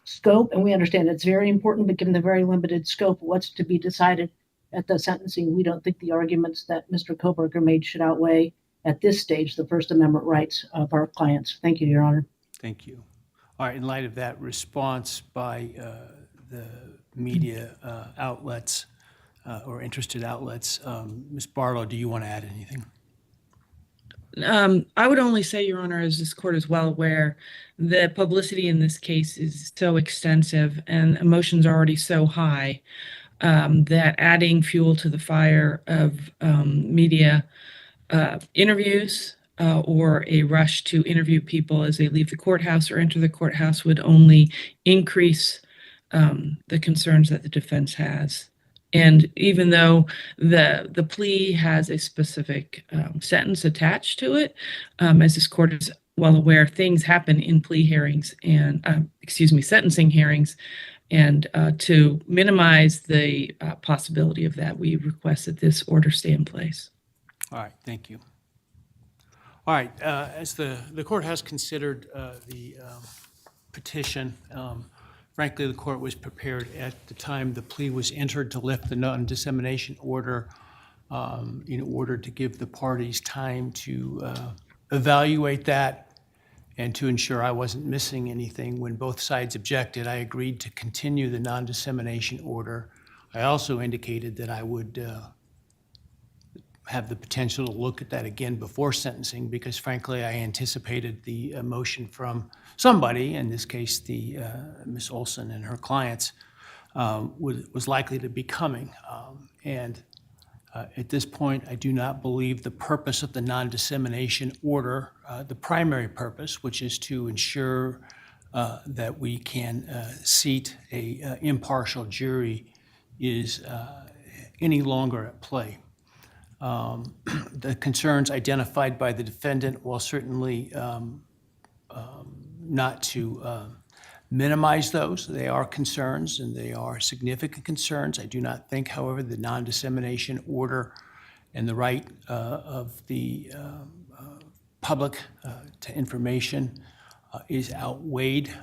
scope, and we understand it's very important, but given the very limited scope of what's to be decided at the sentencing, we don't think the arguments that Mr. Kohberger made should outweigh at this stage the First Amendment rights of our clients. Thank you, Your Honor. Thank you. All right, in light of that response by the media outlets or interested outlets, Ms. Barlow, do you want to add anything? I would only say, Your Honor, as this court is well aware, the publicity in this case is so extensive and emotions are already so high that adding fuel to the fire of media interviews or a rush to interview people as they leave the courthouse or enter the courthouse would only increase the concerns that the defense has. And even though the plea has a specific sentence attached to it, as this court is well aware, things happen in plea hearings and, sentencing hearings. And to minimize the possibility of that, we request that this order stay in place. All right, thank you. All right, as the court has considered the petition, frankly, the court was prepared at the time the plea was entered to lift the non-dissemination order in order to give the parties time to evaluate that And to ensure I wasn't missing anything when both sides objected, I agreed to continue the non-dissemination order. I also indicated that I would have the potential to look at that again before sentencing, because frankly, I anticipated the motion from somebody, in this case, the Ms. Olson and her clients, was likely to be coming. At this point, I do not believe the purpose of the non-dissemination order, the primary purpose, which is to ensure that we can seat a impartial jury, is any longer at play. The concerns identified by the defendant, while certainly not to minimize those, they are concerns and they are significant concerns. I do not think, however, the non-dissemination order and the right of the public to information is outweighed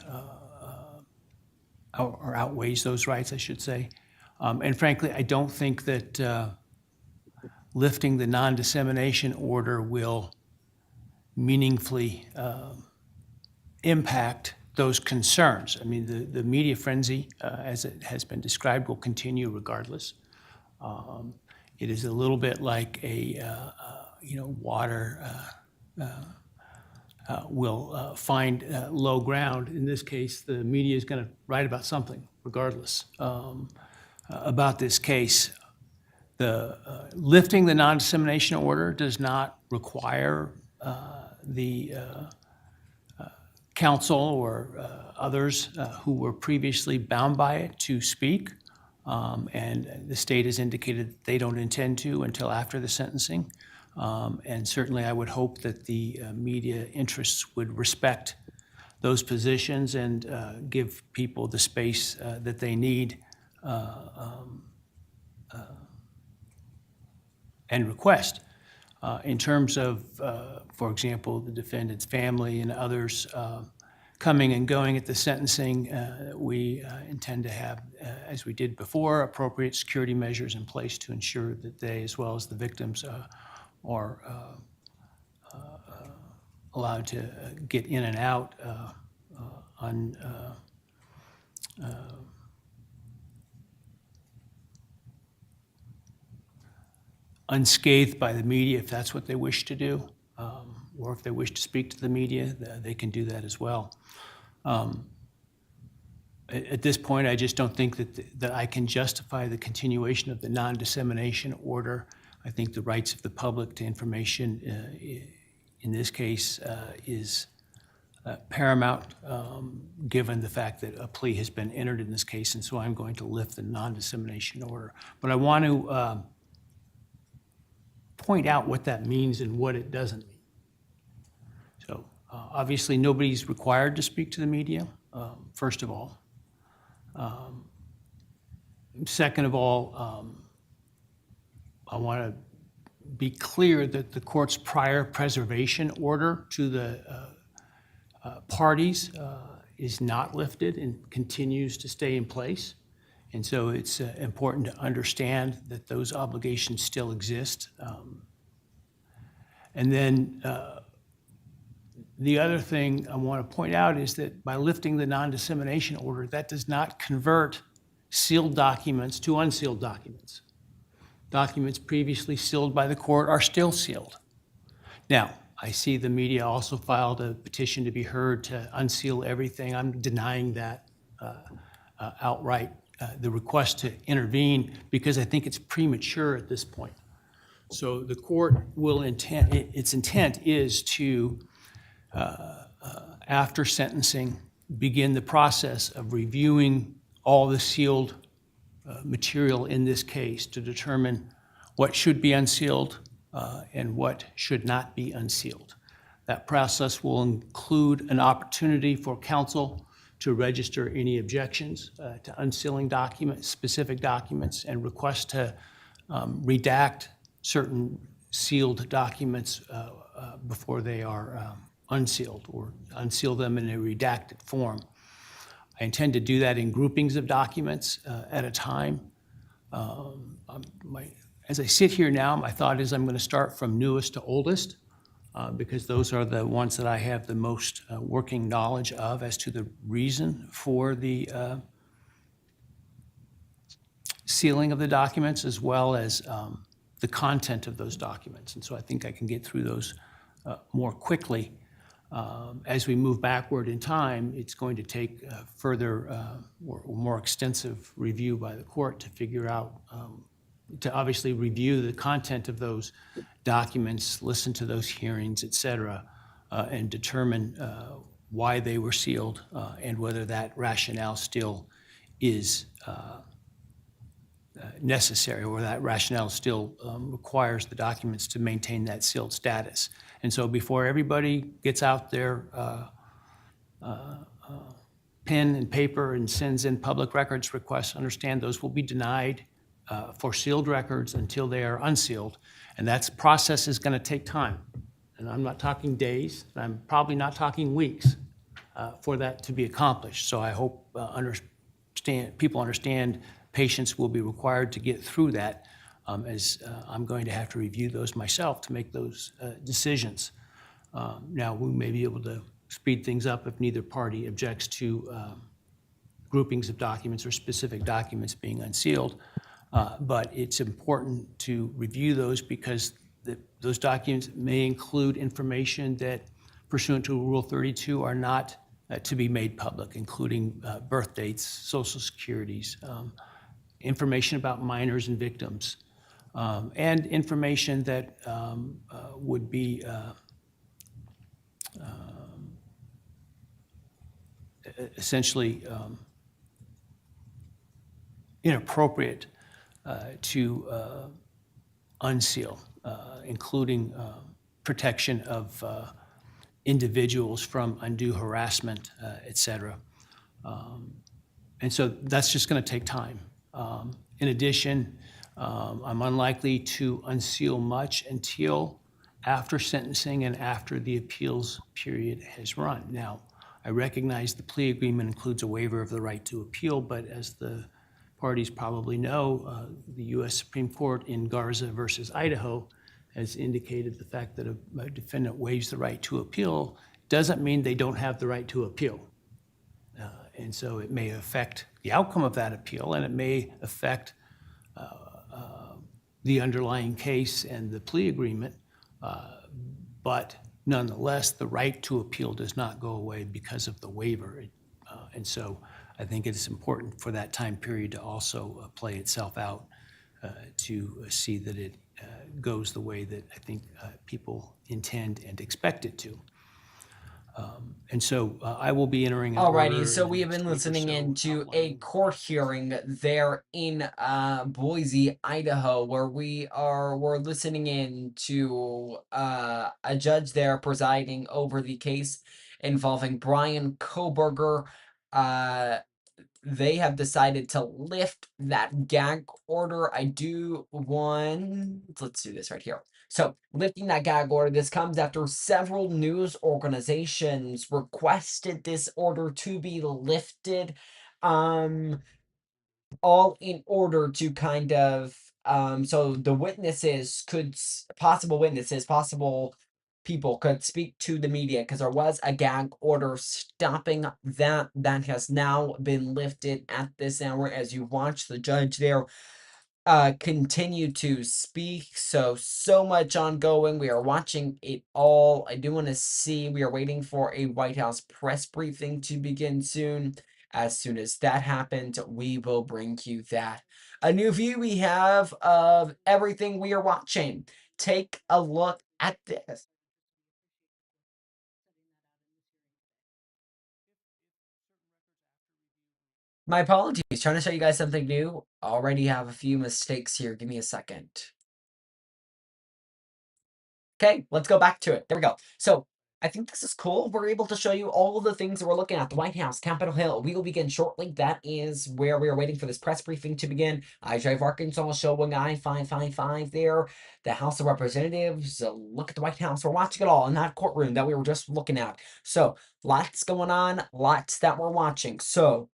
or outweighs those rights, I should say. And frankly, I don't think that lifting the non-dissemination order will meaningfully impact those concerns. I mean, the media frenzy, as it has been described, will continue regardless. It is a little bit like water will find low ground. In this case, the media is going to write about something regardless about this case. The lifting the non-dissemination order does not require the counsel or others who were previously bound by it to speak, and the state has indicated that they don't intend to until after the sentencing. And certainly I would hope that the media interests would respect those positions and give people the space that they need and request. In terms of, for example, the defendant's family and others coming and going at the sentencing, we intend to have, as we did before, appropriate security measures in place to ensure that they, as well as the victims, are allowed to get in and out unscathed by the media, if that's what they wish to do, or if they wish to speak to the media, they can do that as well. At this point, I just don't think that I can justify the continuation of the non-dissemination order. I think the rights of the public to information in this case is paramount, given the fact that a plea has been entered in this case, and so I'm going to lift the non-dissemination order. But I want to point out what that means and what it doesn't mean. So obviously nobody's required to speak to the media, first of all. Second of all, I want to be clear that the court's prior preservation order to the parties is not lifted and continues to stay in place. And so it's important to understand that those obligations still exist. And then the other thing I want to point out is that by lifting the non-dissemination order, that does not convert sealed documents to unsealed documents. Documents previously sealed by the court are still sealed. Now, I see the media also filed a petition to be heard to unseal everything. I'm denying that outright. The request to intervene, because I think it's premature at this point. So the court will its intent is to, after sentencing, begin the process of reviewing all the sealed material in this case to determine what should be unsealed and what should not be unsealed. That process will include an opportunity for counsel to register any objections to unsealing documents, specific documents, and request to redact certain sealed documents before they are unsealed, or unseal them in a redacted form. I intend to do that in groupings of documents at a time. As I sit here now, my thought is I'm going to start from newest to oldest. because those are the ones that I have the most working knowledge of as to the reason for the sealing of the documents, as well as the content of those documents. And so I think I can get through those more quickly. As we move backward in time, it's going to take further or more extensive review by the court to figure out, to obviously review the content of those documents, listen to those hearings, et cetera, and determine why they were sealed and whether that rationale still is necessary, or that rationale still requires the documents to maintain that sealed status. And so before everybody gets out their pen and paper and sends in public records requests, understand those will be denied for sealed records until they are unsealed. And that process is going to take time. And I'm not talking days, and I'm probably not talking weeks for that to be accomplished. So I hope people understand patience will be required to get through that, as I'm going to have to review those myself to make those decisions. Now, we may be able to speed things up if neither party objects to groupings of documents or specific documents being unsealed. But it's important to review those because those documents may include information that, pursuant to Rule 32, are not to be made public, including birth dates, social securities, information about minors and victims, and information that would be essentially inappropriate to unseal, including protection of individuals from undue harassment, et cetera. And so that's just going to take time. In addition, I'm unlikely to unseal much until after sentencing and after the appeals period has run. Now, I recognize the plea agreement includes a waiver of the right to appeal, but as the parties probably know, the U.S. Supreme Court in Garza versus Idaho has indicated the fact that a defendant waives the right to appeal doesn't mean they don't have the right to appeal. And so it may affect the outcome of that appeal, and it may affect the underlying case and the plea agreement, but nonetheless, the right to appeal does not go away because of the waiver. And so I think it's important for that time period to also play itself out to see that it goes the way that I think people intend and expect it to. And so I will be entering an Alrighty, order so in we the have been next week or listening so into a court hearing there in Boise, Idaho, where we're listening in to a judge there presiding over the case involving Brian Koberger. They have decided to lift that gag order. Let's do this right here. So, lifting that gag order, this comes after several news organizations requested this order to be lifted, all in order to kind of, so the possible people could speak to the media, because there was a gag order stopping that. That has now been lifted at this hour as you watch the judge there continue to speak. So much ongoing. We are watching it all. I do want to see, we are waiting for a White House press briefing to begin soon. As soon as that happens, we will bring you that. A new view we have of everything we are watching. Take a look at this. My apologies. Trying to show you guys something new. Already have a few mistakes here. Give me a second. Okay, let's go back to it. There we go. So I think this is cool. We're able to show you all of the things that we're looking at. The White House, Capitol Hill. We will begin shortly. That is where we are waiting for this press briefing to begin. I Drive Arkansas showing I-555 there. The House of Representatives. Look at the White House. We're watching it all in that courtroom that we were just looking at. So lots going on. Lots that we're watching. So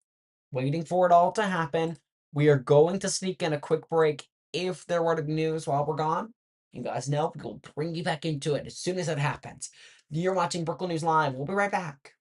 waiting for it all to happen. We are going to sneak in a quick break if there were news while we're gone. You guys know we'll bring you back into it as soon as it happens. You're watching Brooklyn News Live. We'll be right back.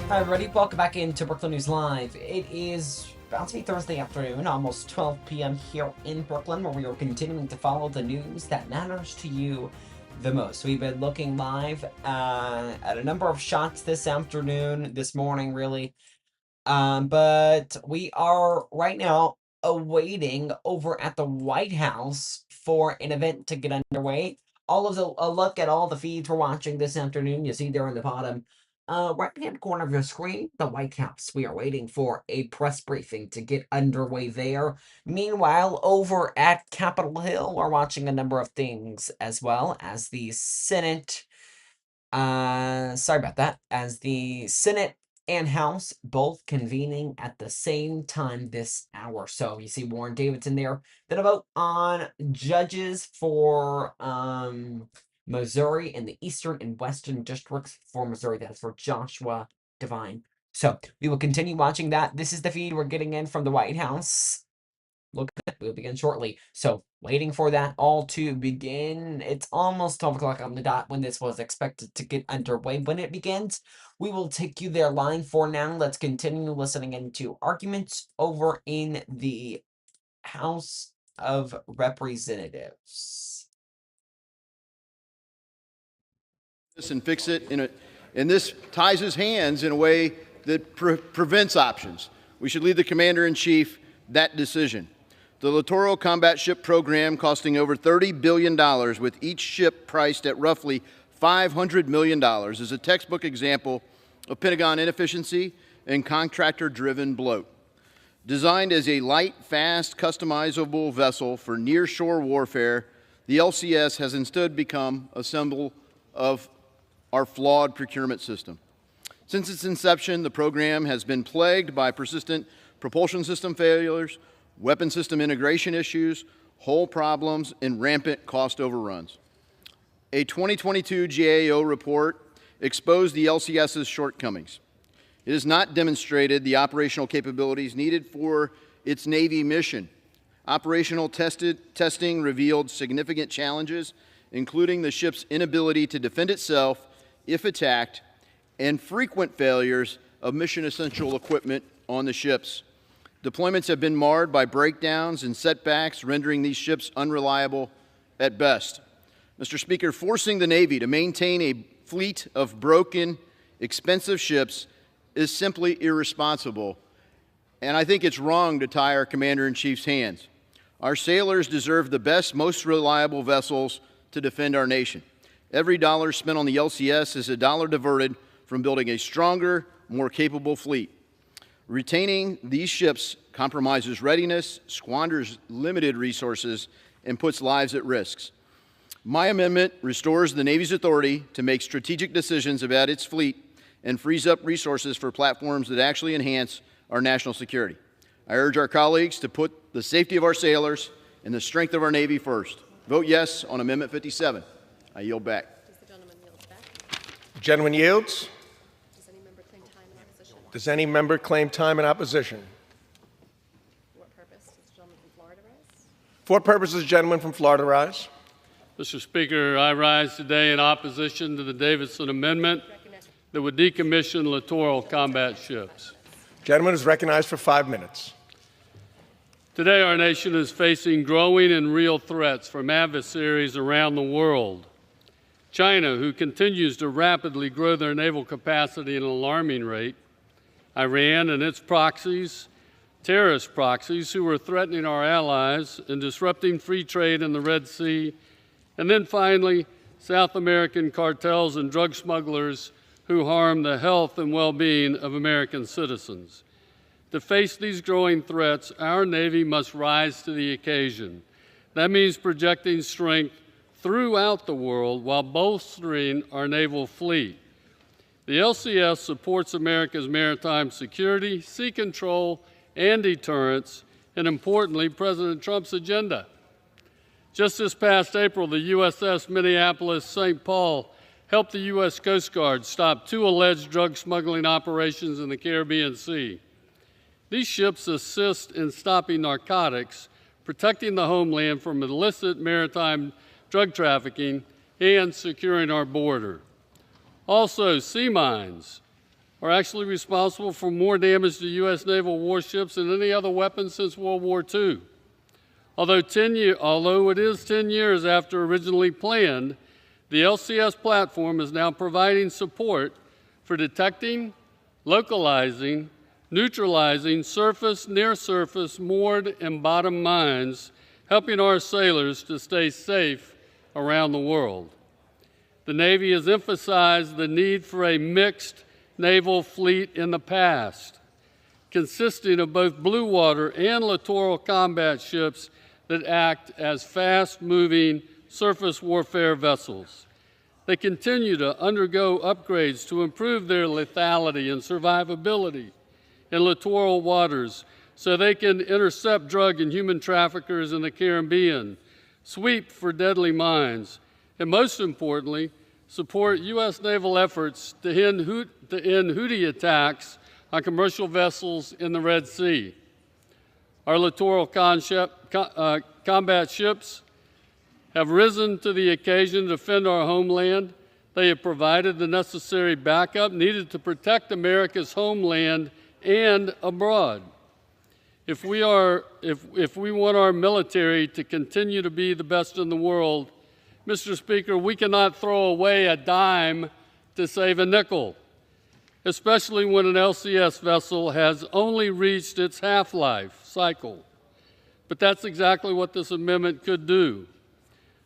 Hi everybody, welcome back into Brooklyn News Live. It is about to be Thursday afternoon, almost 12 p.m. here in Brooklyn, where we are continuing to follow the news that matters to you the most. We've been looking live at a number of shots this morning, really. But we are right now awaiting over at the White House for an event to get underway. A look at all the feeds we're watching this afternoon. You see there in the bottom right-hand corner of your screen, the White House. We are waiting for a press briefing to get underway there. Meanwhile, over at Capitol Hill, we're watching a number of things as well as the Senate. Sorry about that. As the Senate and House both convening at the same time this hour. So you see Warren Davidson there. Then a vote on judges for Missouri in the Eastern and Western districts for Missouri. That's for Joshua Devine. So we will continue watching that. This is the feed we're getting in from the White House. Look at that. We'll begin shortly. So waiting for that all to begin. It's almost 12 o'clock on the dot when this was expected to get underway. When it begins, we will take you there live. For now, let's continue listening into arguments over in the House of Representatives. And fix it and this ties his hands in a way that prevents options. We should leave the commander-in-chief that decision. The Littoral Combat Ship Program, costing over $30 billion, with each ship priced at roughly $500 million, is a textbook example of Pentagon inefficiency and contractor-driven bloat. Designed as a light, fast, customizable vessel for near-shore warfare, the LCS has instead become a symbol of our flawed procurement system. Since its inception, the program has been plagued by persistent propulsion system failures, weapon system integration issues, hull problems, and rampant cost overruns. A 2022 GAO report exposed the LCS's shortcomings. It has not demonstrated the operational capabilities needed for its Navy mission. Operational testing revealed significant challenges, including the ship's inability to defend itself if attacked, and frequent failures of mission-essential equipment on the ships. Deployments have been marred by breakdowns and setbacks, rendering these ships unreliable at best. Mr. Speaker, forcing the Navy to maintain a fleet of broken, expensive ships is simply irresponsible, and I think it's wrong to tie our Commander-in-Chief's hands. Our sailors deserve the best, most reliable vessels to defend our nation. Every dollar spent on the LCS is a dollar diverted from building a stronger, more capable fleet. Retaining these ships compromises readiness, squanders limited resources, and puts lives at risk. My amendment restores the Navy's authority to make strategic decisions about its fleet and frees up resources for platforms that actually enhance our national security. I urge our colleagues to put the safety of our sailors and the strength of our Navy first. Vote yes on Amendment 57. I yield back. Does the gentleman yield back? The gentleman yields. Does any member claim time in opposition? Does any member claim time in opposition? For what purpose does the gentleman from Florida rise? For what purpose does the gentleman from Florida rise? Mr. Speaker, I rise today in opposition to the Davidson Amendment that would decommission littoral combat ships. Gentleman is recognized for 5 minutes. Today, our nation is facing growing and real threats from adversaries around the world. China, who continues to rapidly grow their naval capacity at an alarming rate, Iran and its proxies, terrorist proxies who are threatening our allies and disrupting free trade in the Red Sea, and then finally, South American cartels and drug smugglers who harm the health and well-being of American citizens. To face these growing threats, our Navy must rise to the occasion. That means projecting strength throughout the world while bolstering our naval fleet. The LCS supports America's maritime security, sea control, and deterrence, and importantly, President Trump's agenda. Just this past April, the USS Minneapolis St. Paul helped the U.S. Coast Guard stop 2 alleged drug smuggling operations in the Caribbean Sea. These ships assist in stopping narcotics, protecting the homeland from illicit maritime drug trafficking, and securing our border. Also, sea mines are actually responsible for more damage to U.S. naval warships than any other weapon since World War II. Although it is 10 years after originally planned, the LCS platform is now providing support for detecting, localizing, neutralizing surface, near-surface, moored, and bottom mines, helping our sailors to stay safe around the world. The Navy has emphasized the need for a mixed naval fleet in the past, consisting of both blue water and littoral combat ships that act as fast-moving surface warfare vessels. They continue to undergo upgrades to improve their lethality and survivability in littoral waters so they can intercept drug and human traffickers in the Caribbean, sweep for deadly mines, and most importantly, support U.S. naval efforts to end Houthi attacks on commercial vessels in the Red Sea. Our littoral combat ships have risen to the occasion to defend our homeland. They have provided the necessary backup needed to protect America's homeland and abroad. If we want our military to continue to be the best in the world, Mr. Speaker, we cannot throw away a dime to save a nickel, especially when an LCS vessel has only reached its half-life cycle. But that's exactly what this amendment could do.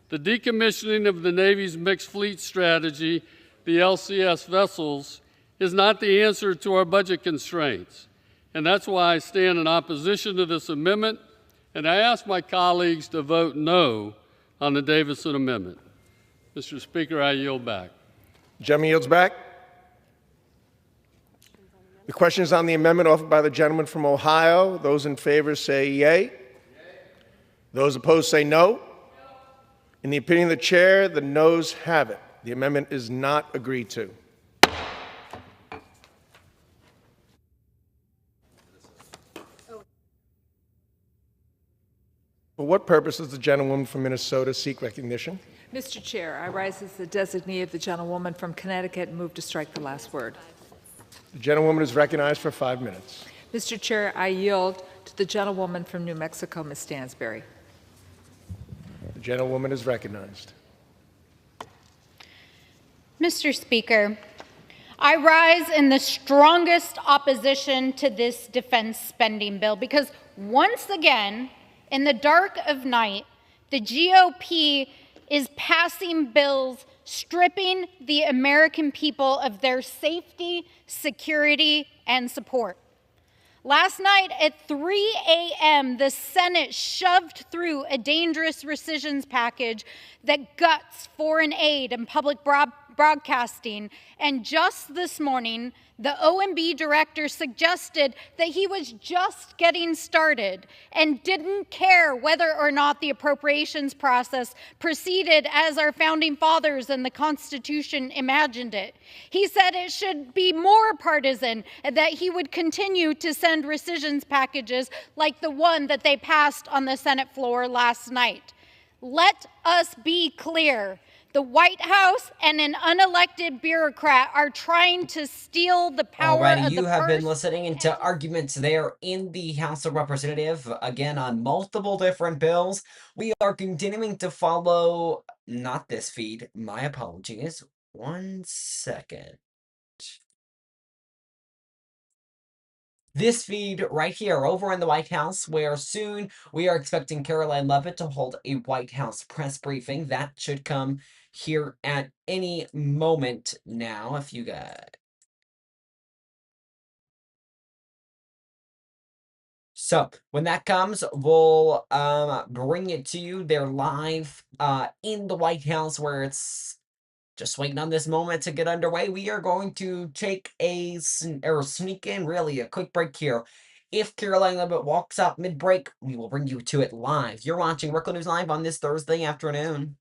The decommissioning of the Navy's mixed fleet strategy, the LCS vessels, is not the answer to our budget constraints. And that's why I stand in opposition to this amendment, and I ask my colleagues to vote no on the Davison Amendment. Mr. Speaker, I yield back. Gentleman yields back. The question is on the amendment offered by the gentleman from Ohio. Those in favor say yea. Those opposed say no. In the opinion of the chair, the noes have it. The amendment is not agreed to. For what purpose does the gentlewoman from Minnesota seek recognition? Mr. Chair, I rise as the designee of the gentlewoman from Connecticut and move to strike the last word. The gentlewoman is recognized for 5 minutes. Mr. Chair, I yield to the gentlewoman from New Mexico, Ms. Stansberry. The gentlewoman is recognized. Mr. Speaker, I rise in the strongest opposition to this defense spending bill because once again, in the dark of night, the GOP is passing bills stripping the American people of their safety, security, and support. Last night at 3 a.m., the Senate shoved through a dangerous rescissions package that guts foreign aid and public broadcasting. And just this morning, the OMB director suggested that he was just getting started and didn't care whether or not the appropriations process proceeded as our founding fathers and the Constitution imagined it. He said it should be more partisan and that he would continue to send rescissions packages like the one that they passed on the Senate floor last night. Let us be clear. The White House and an unelected bureaucrat are trying to steal the power of the you have purse. been listening into arguments there in the House of Representatives, again on multiple different bills. We are continuing to follow, not this feed, my apologies. 1 second. This feed right here over in the White House, where soon we are expecting Caroline Leavitt to hold a White House press briefing. That should come here at any moment now, if you guys. So when that comes, we'll bring it to you. They're live in the White House, where it's just waiting on this moment to get underway. We are going to take or sneak in really a quick break here. If Caroline Leavitt walks out mid-break, we will bring you to it live. You're watching Brookland News Live on this Thursday afternoon.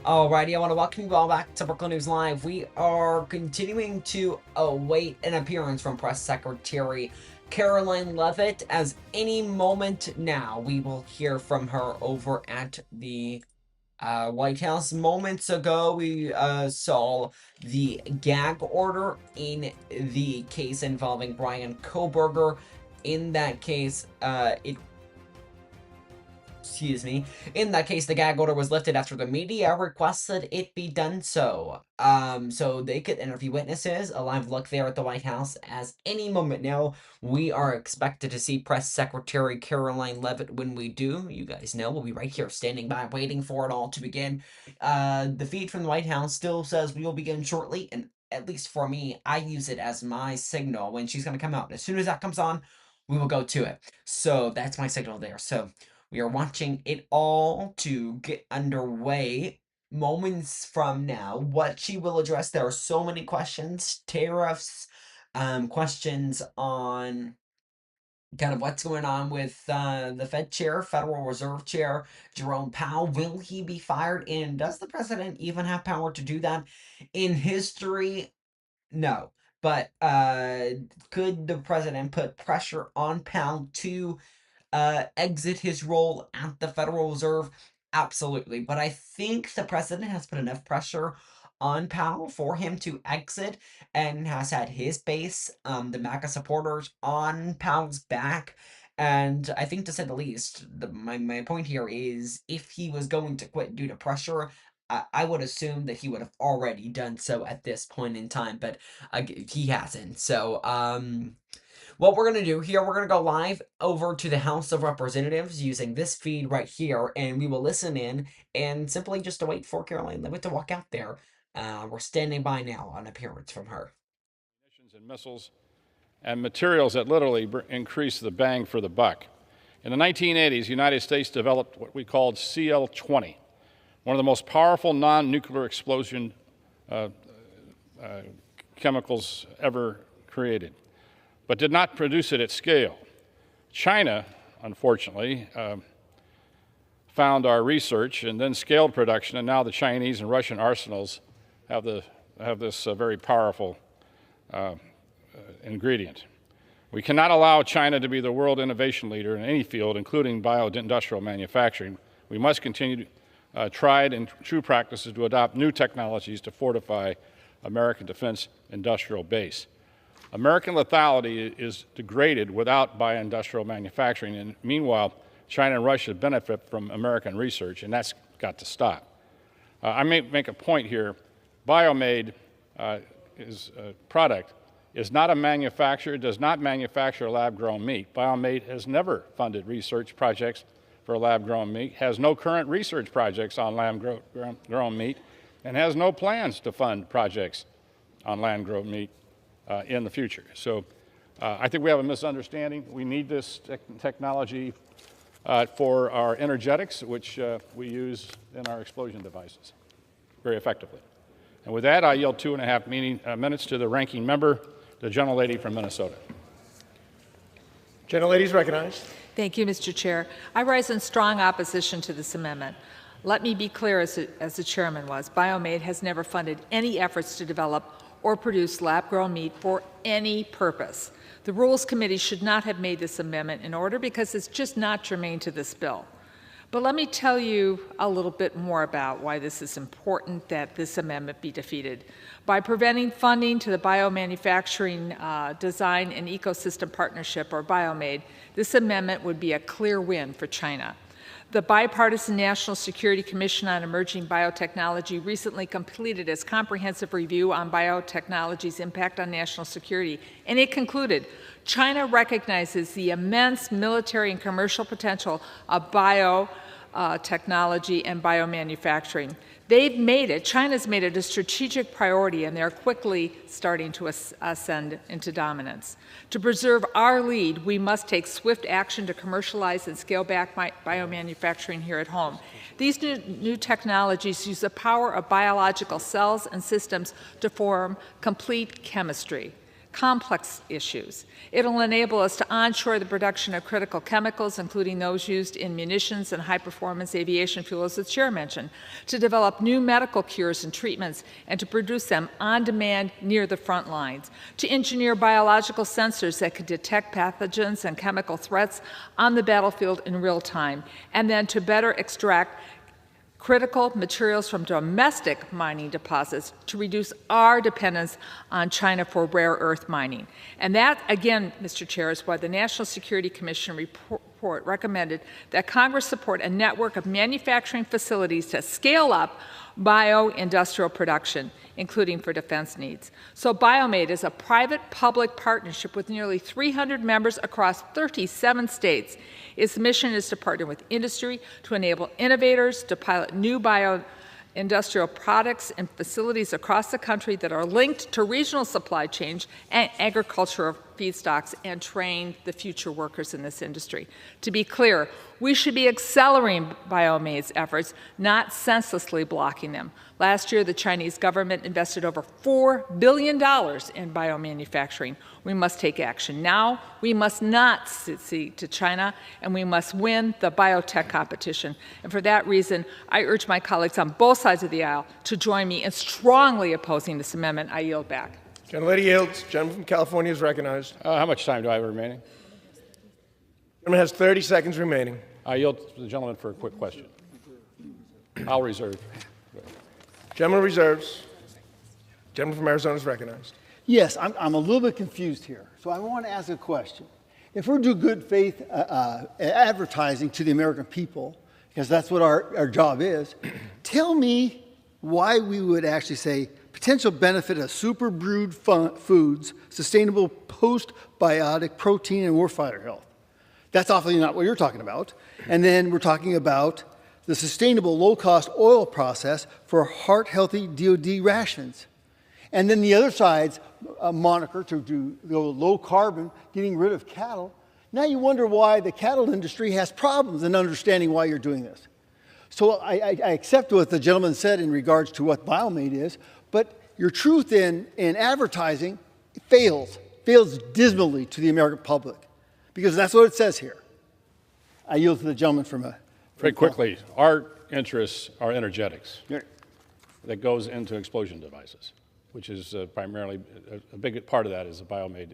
Alrighty, I want to welcome you all back to Brookland News Live. We are continuing to await an appearance from Press Secretary Caroline Leavitt, as any moment now we will hear from her over at the White House. Moments ago, we saw the gag order in the case involving Brian Kohberger. In that case, in that case, the gag order was lifted after the media requested it be done so. So they could interview witnesses. A live look there at the White House, as any moment now, we are expected to see Press Secretary Caroline Leavitt. When we do, you guys know, we'll be right here standing by, waiting for it all to begin. The feed from the White House still says we will begin shortly, and at least for me, I use it as my signal when she's going to come out. And as soon as that comes on, we will go to it. So that's my signal there. So we are watching it all to get underway. Moments from now, what she will address, there are so many questions, tariffs, questions on kind of what's going on with the Fed chair, Federal Reserve Chair, Jerome Powell. Will he be fired? And does the president even have power to do that? In history, no. But could the president put pressure on Powell to exit his role at the Federal Reserve? Absolutely. But I think the president has put enough pressure on Powell for him to exit, and has had his base, the MAGA supporters, on Powell's back. And I think, to say the least, my point here is, if he was going to quit due to pressure, I would assume that he would have already done so at this point in time, but he hasn't. So, what we're going to do here, we're going to go live over to the House of Representatives using this feed right here, and we will listen in and simply just wait for Caroline Leavitt to walk out there. We're standing by now on appearance from her. And missiles and materials that literally increase the bang for the buck. In the 1980s, the United States developed what we called CL-20, one of the most powerful non-nuclear explosion chemicals ever created, but did not produce it at scale. China, unfortunately, found our research and then scaled production, and now the Chinese and Russian arsenals have this very powerful ingredient. We cannot allow China to be the world innovation leader in any field, including bio-industrial manufacturing. We must continue tried and true practices to adopt new technologies to fortify American defense industrial base. American lethality is degraded without bio-industrial manufacturing, and meanwhile, China and Russia benefit from American research, and that's got to stop. I may make a point here. BioMade product is not a manufacturer, does not manufacture lab-grown meat. BioMade has never funded research projects for lab-grown meat, has no current research projects on lab-grown meat, and has no plans to fund projects on lab-grown meat in the future. So I think we have a misunderstanding. We need this technology for our energetics, which we use in our explosion devices very effectively. And with that, I yield 2.5 minutes to the ranking member, the gentlelady from Minnesota. Gentlelady is recognized. Thank you, Mr. Chair. I rise in strong opposition to this amendment. Let me be clear, as the chairman was, BioMade has never funded any efforts to develop or produce lab-grown meat for any purpose. The Rules Committee should not have made this amendment in order, because it's just not germane to this bill. But let me tell you a little bit more about why this is important that this amendment be defeated. By preventing funding to the Biomanufacturing Design and Ecosystem Partnership, or BioMade, this amendment would be a clear win for China. The Bipartisan National Security Commission on Emerging Biotechnology recently completed its comprehensive review on biotechnology's impact on national security, and it concluded China recognizes the immense military and commercial potential of biotechnology and biomanufacturing. China's made it a strategic priority, and they're quickly starting to ascend into dominance. To preserve our lead, we must take swift action to commercialize and scale back biomanufacturing here at home. These new technologies use the power of biological cells and systems to form complete chemistry. complex issues. It'll enable us to onshore the production of critical chemicals, including those used in munitions and high-performance aviation fuel, as the chair mentioned, to develop new medical cures and treatments, and to produce them on demand near the front lines, to engineer biological sensors that could detect pathogens and chemical threats on the battlefield in real time, and then to better extract critical materials from domestic mining deposits to reduce our dependence on China for rare earth mining. And that, again, Mr. Chair, is why the National Security Commission report recommended that Congress support a network of manufacturing facilities to scale up bio-industrial production, including for defense needs. So BioMade is a private-public partnership with nearly 300 members across 37 states. Its mission is to partner with industry to enable innovators to pilot new bio-industrial products in facilities across the country that are linked to regional supply chains and agricultural feedstocks, and train the future workers in this industry. To be clear, we should be accelerating BioMade's efforts, not senselessly blocking them. Last year, the Chinese government invested over $4 billion in biomanufacturing. We must take action now. We must not cede to China, and we must win the biotech competition. And for that reason, I urge my colleagues on both sides of the aisle to join me in strongly opposing this amendment. I yield back. Gentlelady yields. Gentleman from California is recognized. How much time do I have remaining? Gentleman has 30 seconds remaining. I yield to the gentleman for a quick question. I'll reserve. Gentleman reserves. Gentleman from Arizona is recognized. Yes, I'm a little bit confused here. So I want to ask a question. If we're doing good faith advertising to the American people, because that's what our job is, tell me why we would actually say potential benefit of super brewed foods, sustainable postbiotic protein, and warfighter health. That's awfully not what you're talking about. And then we're talking about the sustainable low-cost oil process for heart-healthy DoD rations. And then the other side's moniker to go low carbon, getting rid of cattle. Now you wonder why the cattle industry has problems in understanding why you're doing this. So I accept what the gentleman said in regards to what BioMade is, but your truth in advertising fails dismally to the American public, because that's what it says here. I yield to the gentleman from Very quickly, our interests are energetics. That goes into explosion devices, which is primarily a big part of that is the BioMade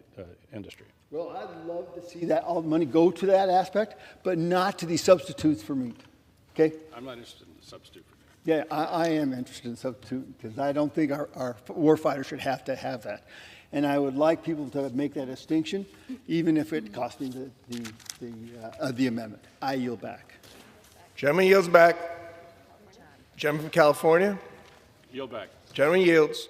industry. Well, I'd love to see that all the money go to that aspect, but not to these substitutes for meat. Okay? I'm not interested in the substitute for meat. Yeah, I am interested in substitute because I don't think our warfighters should have to have that. And I would like people to make that distinction, even if it costs me the amendment. I yield back. Gentleman yields back. Gentleman from California. Yield back. Gentleman yields.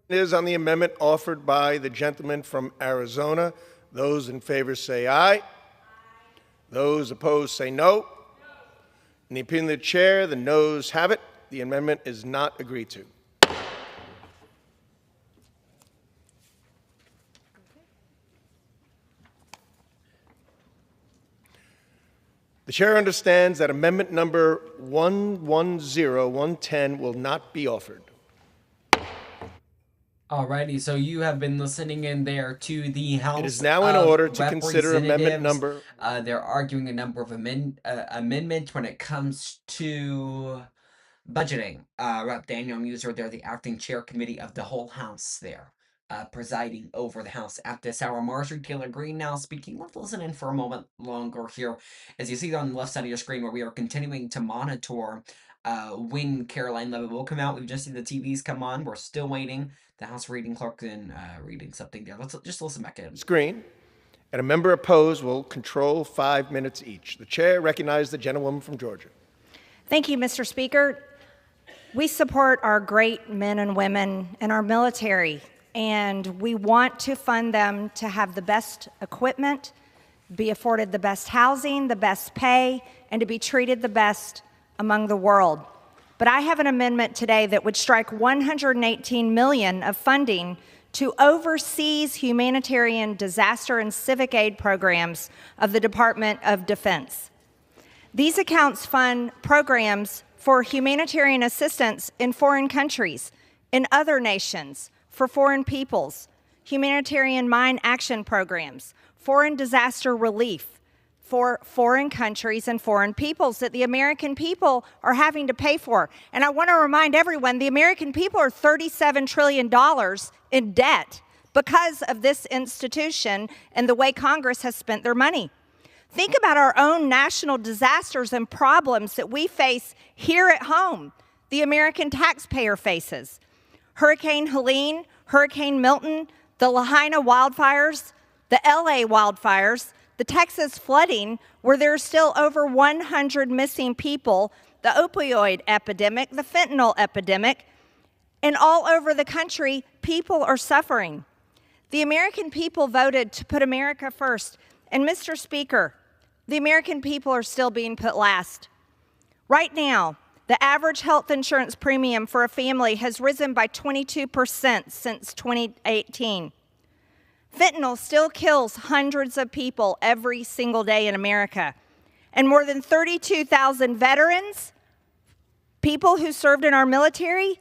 It is on the amendment offered by the gentleman from Arizona. Those in favor say aye. Those opposed say no. In the opinion of the chair, the noes have it. The amendment is not agreed to. The chair understands that amendment number 110 will not be offered. Alrighty, so you have been listening in there to the House. It is now in order to consider amendment number. They're arguing a number of amendments when it comes to budgeting. Rep. Daniel Muser, they're the acting chair committee of the whole House there, presiding over the House at this hour. Marjorie Taylor Greene now speaking. Let's listen in for a moment longer here. As you see on the left side of your screen, where we are continuing to monitor when Caroline Levitt will come out. We've just seen the TVs come on. We're still waiting. The House reading clerk and reading something there. Let's just listen back in. Screen. And a member opposed will control 5 minutes each. The chair recognizes the gentlewoman from Georgia. Thank you, Mr. Speaker. We support our great men and women in our military, and we want to fund them to have the best equipment, be afforded the best housing, the best pay, and to be treated the best among the world. But I have an amendment today that would strike $118 million of funding to overseas humanitarian disaster and civic aid programs of the Department of Defense. These accounts fund programs for humanitarian assistance in foreign countries, in other nations, for foreign peoples, humanitarian mine action programs, foreign disaster relief for foreign countries and foreign peoples that the American people are having to pay for. And I want to remind everyone, the American people are $37 trillion in debt because of this institution and the way Congress has spent their money. Think about our own national disasters and problems that we face here at home, the American taxpayer faces. Hurricane Helene, Hurricane Milton, the Lahaina wildfires, the LA wildfires, the Texas flooding, where there are still over 100 missing people, the opioid epidemic, the fentanyl epidemic, and all over the country, people are suffering. The American people voted to put America first. And Mr. Speaker, the American people are still being put last. Right now, the average health insurance premium for a family has risen by 22% since 2018. Fentanyl still kills hundreds of people every single day in America. And more than 32,000 veterans, people who served in our military,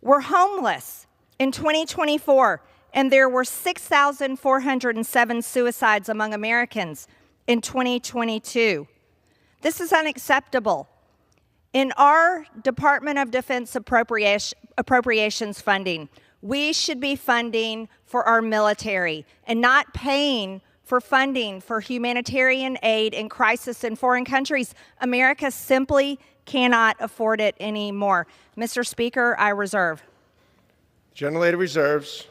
were homeless in 2024. And there were 6,407 suicides among Americans in 2022. This is unacceptable. In our Department of Defense appropriations funding, we should be funding for our military and not paying for funding for humanitarian aid in crisis in foreign countries. America simply cannot afford it anymore. Mr. Speaker, I reserve. Gentlelady reserves.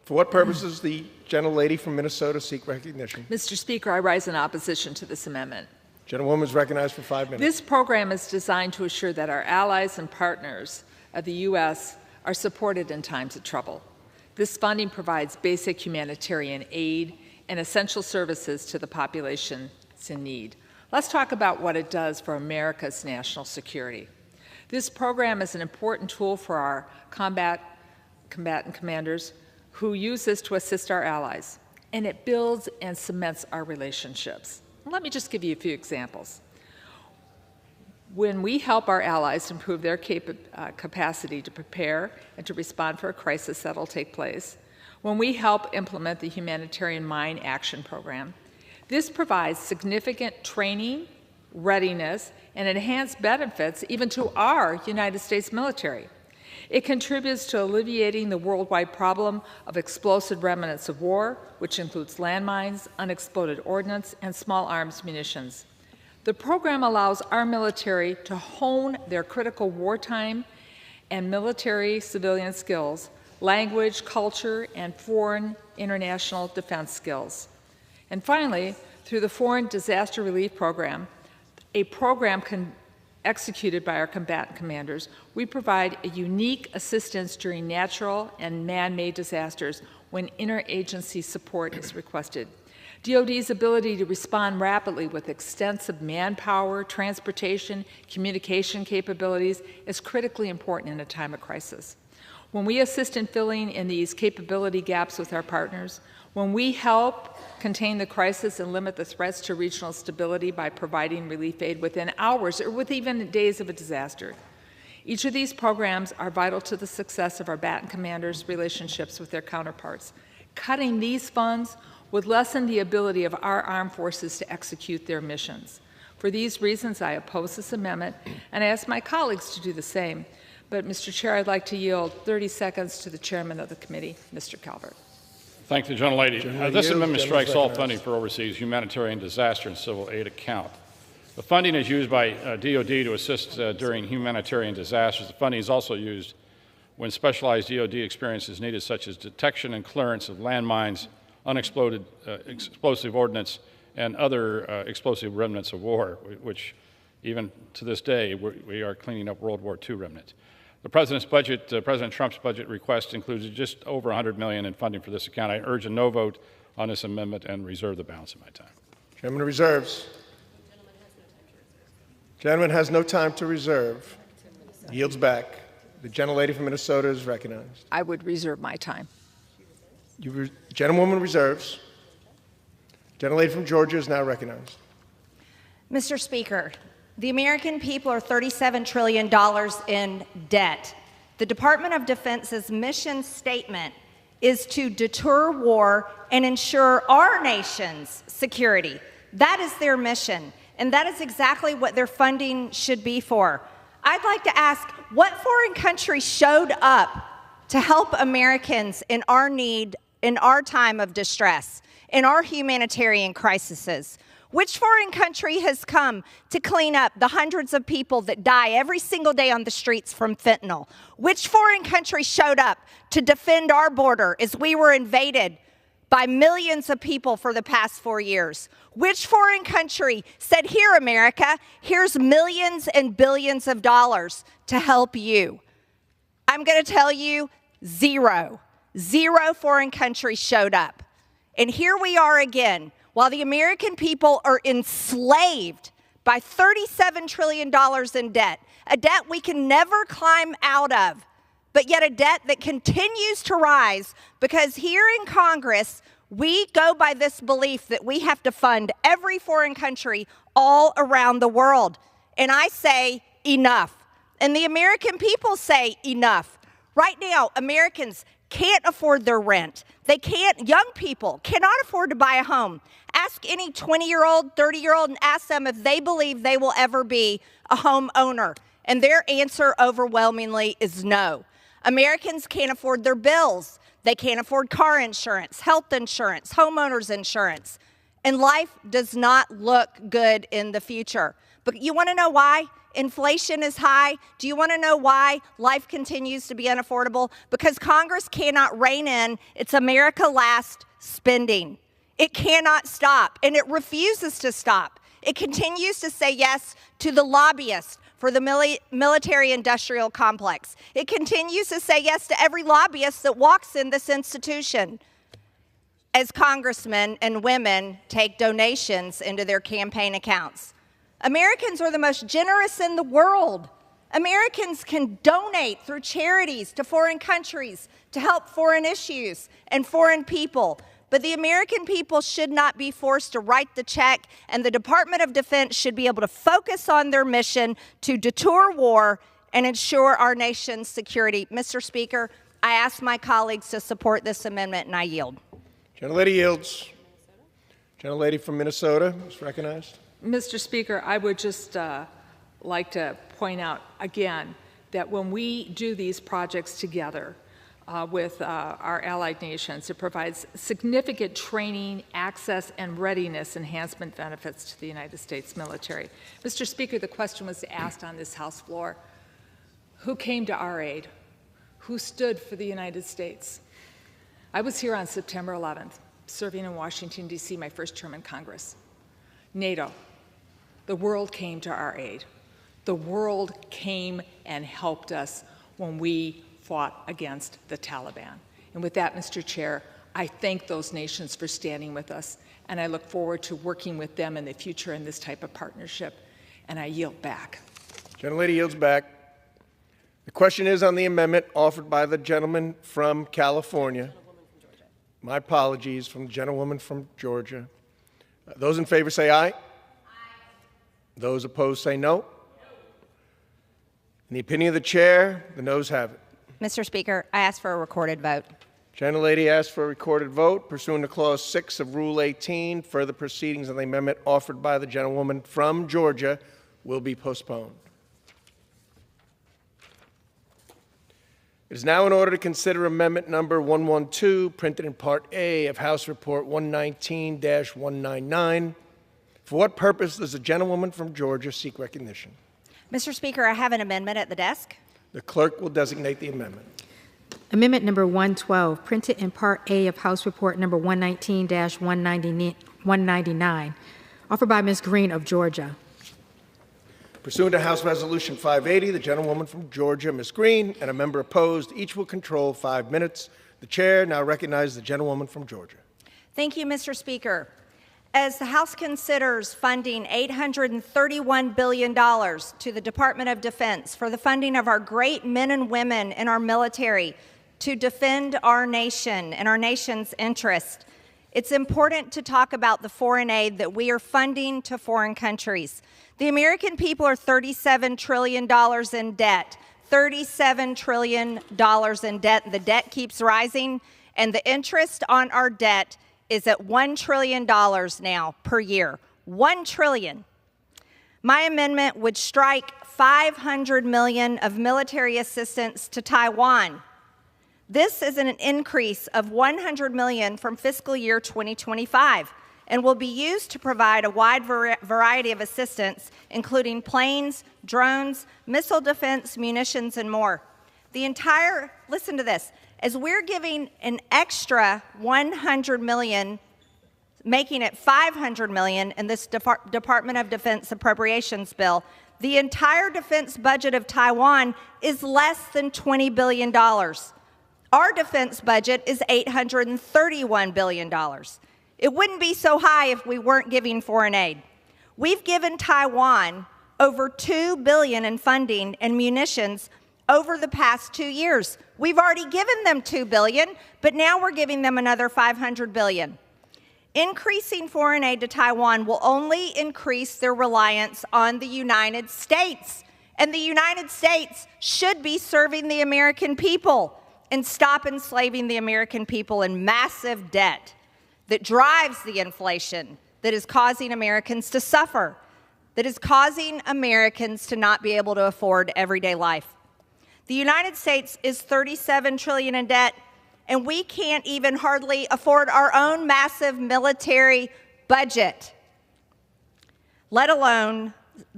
For what purpose does the gentlelady from Minnesota seek recognition? Mr. Speaker, I rise in opposition to this amendment. Gentlewoman is recognized for 5 minutes. This program is designed to assure that our allies and partners of the U.S. are supported in times of trouble. This funding provides basic humanitarian aid and essential services to the populations in need. Let's talk about what it does for America's national security. This program is an important tool for our combatant commanders who use this to assist our allies, and it builds and cements our relationships. Let me just give you a few examples. When we help our allies improve their capacity to prepare and to respond for a crisis that will take place, when we help implement the Humanitarian Mine Action Program, this provides significant training, readiness, and enhanced benefits even to our United States military. It contributes to alleviating the worldwide problem of explosive remnants of war, which includes landmines, unexploded ordnance, and small arms munitions. The program allows our military to hone their critical wartime and military civilian skills, language, culture, and foreign international defense skills. And finally, through the Foreign Disaster Relief Program, a program executed by our combatant commanders, we provide a unique assistance during natural and man-made disasters when interagency support is requested. DoD's ability to respond rapidly with extensive manpower, transportation, communication capabilities is critically important in a time of crisis. When we assist in filling in these capability gaps with our partners, when we help contain the crisis and limit the threats to regional stability by providing relief aid within hours or with even days of a disaster. Each of these programs are vital to the success of our combatant commanders' relationships with their counterparts. Cutting these funds would lessen the ability of our armed forces to execute their missions. For these reasons, I oppose this amendment, and I ask my colleagues to do the same. But, Mr. Chair, I'd like to yield 30 seconds to the chairman of the committee, Mr. Calvert. Thank the gentlelady. This amendment strikes all funding for overseas humanitarian disaster and civil aid account. The funding is used by DoD to assist during humanitarian disasters. The funding is also used when specialized DoD experience is needed, such as detection and clearance of landmines, unexploded explosive ordnance, and other explosive remnants of war, which even to this day we are cleaning up World War II remnants. The President's budget, President Trump's budget request includes just over $100 million in funding for this account. I urge a no vote on this amendment and reserve the balance of my time. Chairman reserves. Gentleman has no time to reserve. Yields back. The gentlelady from Minnesota is recognized. I would reserve my time. Gentlewoman reserves. Gentlelady from Georgia is now recognized. Mr. Speaker, the American people are $37 trillion in debt. The Department of Defense's mission statement is to deter war and ensure our nation's security. That is their mission, and that is exactly what their funding should be for. I'd like to ask, what foreign country showed up to help Americans in our need, in our time of distress, in our humanitarian crises? Which foreign country has come to clean up the hundreds of people that die every single day on the streets from fentanyl? Which foreign country showed up to defend our border as we were invaded by millions of people for the past 4 years? Which foreign country said, here, America, here's millions and billions of dollars to help you? I'm going to tell you, zero. Zero foreign countries showed up. And here we are again, while the American people are enslaved by $37 trillion in debt, a debt we can never climb out of, but yet a debt that continues to rise because here in Congress, we go by this belief that we have to fund every foreign country all around the world. And I say enough. And the American people say enough. Right now, Americans can't afford their rent. Young people cannot afford to buy a home. Ask any 20-year-old, 30-year-old and ask them if they believe they will ever be a homeowner. And their answer overwhelmingly is no. Americans can't afford their bills. They can't afford car insurance, health insurance, homeowners insurance. And life does not look good in the future. But you want to know why? Inflation is high. Do you want to know why life continues to be unaffordable? Because Congress cannot rein in its America Last spending. It cannot stop, and it refuses to stop. It continues to say yes to the lobbyists for the military-industrial complex. It continues to say yes to every lobbyist that walks in this institution as congressmen and women take donations into their campaign accounts. Americans are the most generous in the world. Americans can donate through charities to foreign countries to help foreign issues and foreign people. But the American people should not be forced to write the check, and the Department of Defense should be able to focus on their mission to deter war and ensure our nation's security. Mr. Speaker, I ask my colleagues to support this amendment, and I yield. Gentlelady yields. Gentlelady from Minnesota is recognized. Mr. Speaker, I would just like to point out again that when we do these projects together with our allied nations, it provides significant training, access, and readiness enhancement benefits to the United States military. Mr. Speaker, the question was asked on this House floor, who came to our aid? Who stood for the United States? I was here on September 11th, serving in Washington, D.C., my first term in Congress. NATO. The world came to our aid. The world came and helped us when we fought against the Taliban. And with that, Mr. Chair, I thank those nations for standing with us, and I look forward to working with them in the future in this type of partnership, and I yield back. Gentlelady yields back. The question is on the amendment offered by the gentleman from California. My apologies, from the gentlewoman from Georgia. Those in favor say aye. Those opposed say no. In the opinion of the chair, the noes have it. Mr. Speaker, I ask for a recorded vote. Gentlelady asks for a recorded vote. Pursuant to Clause 6 of Rule 18, further proceedings on the amendment offered by the gentlewoman from Georgia will be postponed. It is now in order to consider amendment number 112, printed in Part A of House Report 119-199. For what purpose does the gentlewoman from Georgia seek recognition? Mr. Speaker, I have an amendment at the desk. The clerk will designate the amendment. Amendment number 112, printed in Part A of House Report number 119-199, offered by Ms. Green of Georgia. Pursuant to House Resolution 580, the gentlewoman from Georgia, Ms. Green, and a member opposed, each will control 5 minutes. The chair now recognizes the gentlewoman from Georgia. Thank you, Mr. Speaker. As the House considers funding $831 billion to the Department of Defense for the funding of our great men and women in our military to defend our nation and our nation's interest, it's important to talk about the foreign aid that we are funding to foreign countries. The American people are $37 trillion in debt. $37 trillion in debt. The debt keeps rising, and the interest on our debt is at $1 trillion now per year. $1 trillion. My amendment would strike $500 million of military assistance to Taiwan. This is an increase of $100 million from fiscal year 2025 and will be used to provide a wide variety of assistance, including planes, drones, missile defense, munitions, and more. Listen to this, as we're giving an extra $100 million, making it $500 million in this Department of Defense appropriations bill, the entire defense budget of Taiwan is less than $20 billion. Our defense budget is $831 billion. It wouldn't be so high if we weren't giving foreign aid. We've given Taiwan over $2 billion in funding and munitions over the past 2 years. We've already given them $2 billion, but now we're giving them another $500 billion. Increasing foreign aid to Taiwan will only increase their reliance on the United States. And the United States should be serving the American people and stop enslaving the American people in massive debt that drives the inflation that is causing Americans to suffer, that is causing Americans to not be able to afford everyday life. The United States is $37 trillion in debt, and we can't even hardly afford our own massive military budget, let alone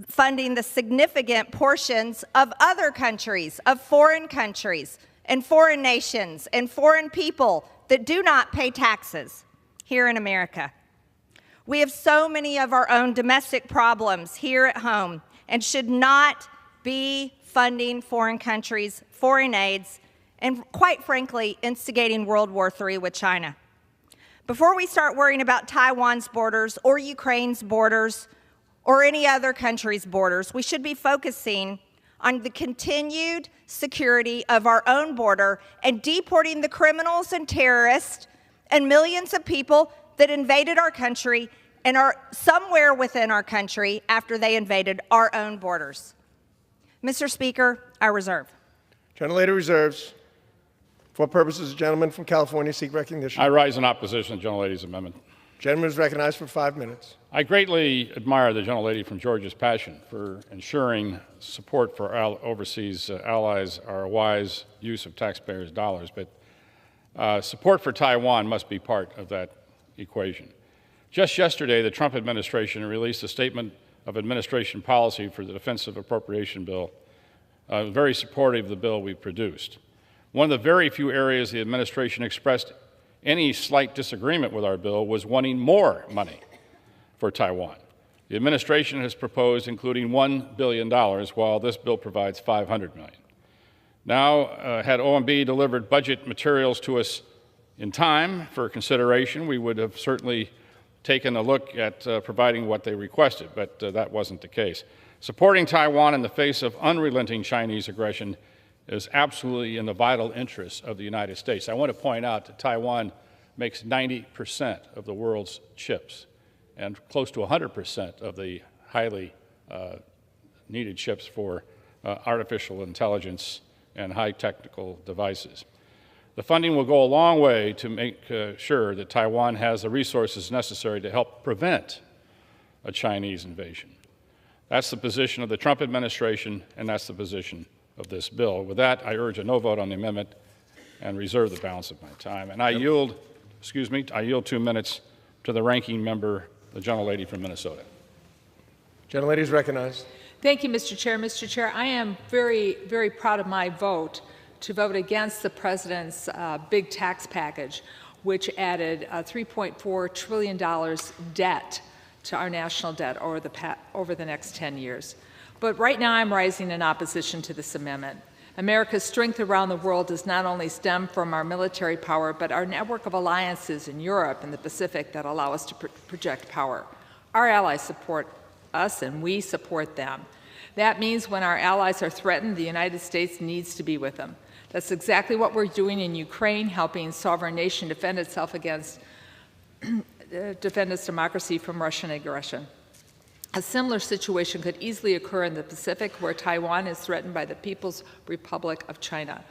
funding the significant portions of other countries, of foreign countries, and foreign nations, and foreign people that do not pay taxes here in America. We have so many of our own domestic problems here at home and should not be funding foreign countries, foreign aids, and quite frankly, instigating World War III with China. Before we start worrying about Taiwan's borders or Ukraine's borders or any other country's borders, we should be focusing on the continued security of our own border and deporting the criminals and terrorists and millions of people that invaded our country and are somewhere within our country after they invaded our own borders. Mr. Speaker, I reserve. Gentlelady reserves. For what purposes the gentleman from California seek recognition? I rise in opposition to the gentlelady's amendment. Gentleman is recognized for 5 minutes. I greatly admire the gentlelady from Georgia's passion for ensuring support for our overseas allies, our wise use of taxpayers' dollars, but support for Taiwan must be part of that equation. Just yesterday, the Trump administration released a statement of administration policy for the defensive appropriation bill, very supportive of the bill we produced. One of the very few areas the administration expressed any slight disagreement with our bill was wanting more money for Taiwan. The administration has proposed including $1 billion, while this bill provides $500 million. Now, had OMB delivered budget materials to us in time for consideration, we would have certainly taken a look at providing what they requested, but that wasn't the case. Supporting Taiwan in the face of unrelenting Chinese aggression is absolutely in the vital interests of the United States. I want to point out that Taiwan makes 90% of the world's chips and close to 100% of the highly needed chips for artificial intelligence and high technical devices. The funding will go a long way to make sure that Taiwan has the resources necessary to help prevent a Chinese invasion. That's the position of the Trump administration, and that's the position of this bill. With that, I urge a no vote on the amendment and reserve the balance of my time. And I yield 2 minutes to the ranking member, the gentlelady from Minnesota. Gentlelady is recognized. Thank you, Mr. Chair. Mr. Chair, I am very, very proud of my vote to vote against the President's big tax package, which added $3.4 trillion debt to our national debt over the next 10 years. But right now I'm rising in opposition to this amendment. America's strength around the world does not only stem from our military power, but our network of alliances in Europe and the Pacific that allow us to project power. Our allies support us and we support them. That means when our allies are threatened, the United States needs to be with them. That's exactly what we're doing in Ukraine, helping a sovereign nation defend itself against, defend its democracy from Russian aggression. A similar situation could easily occur in the Pacific, where Taiwan is threatened by the People's Republic of China.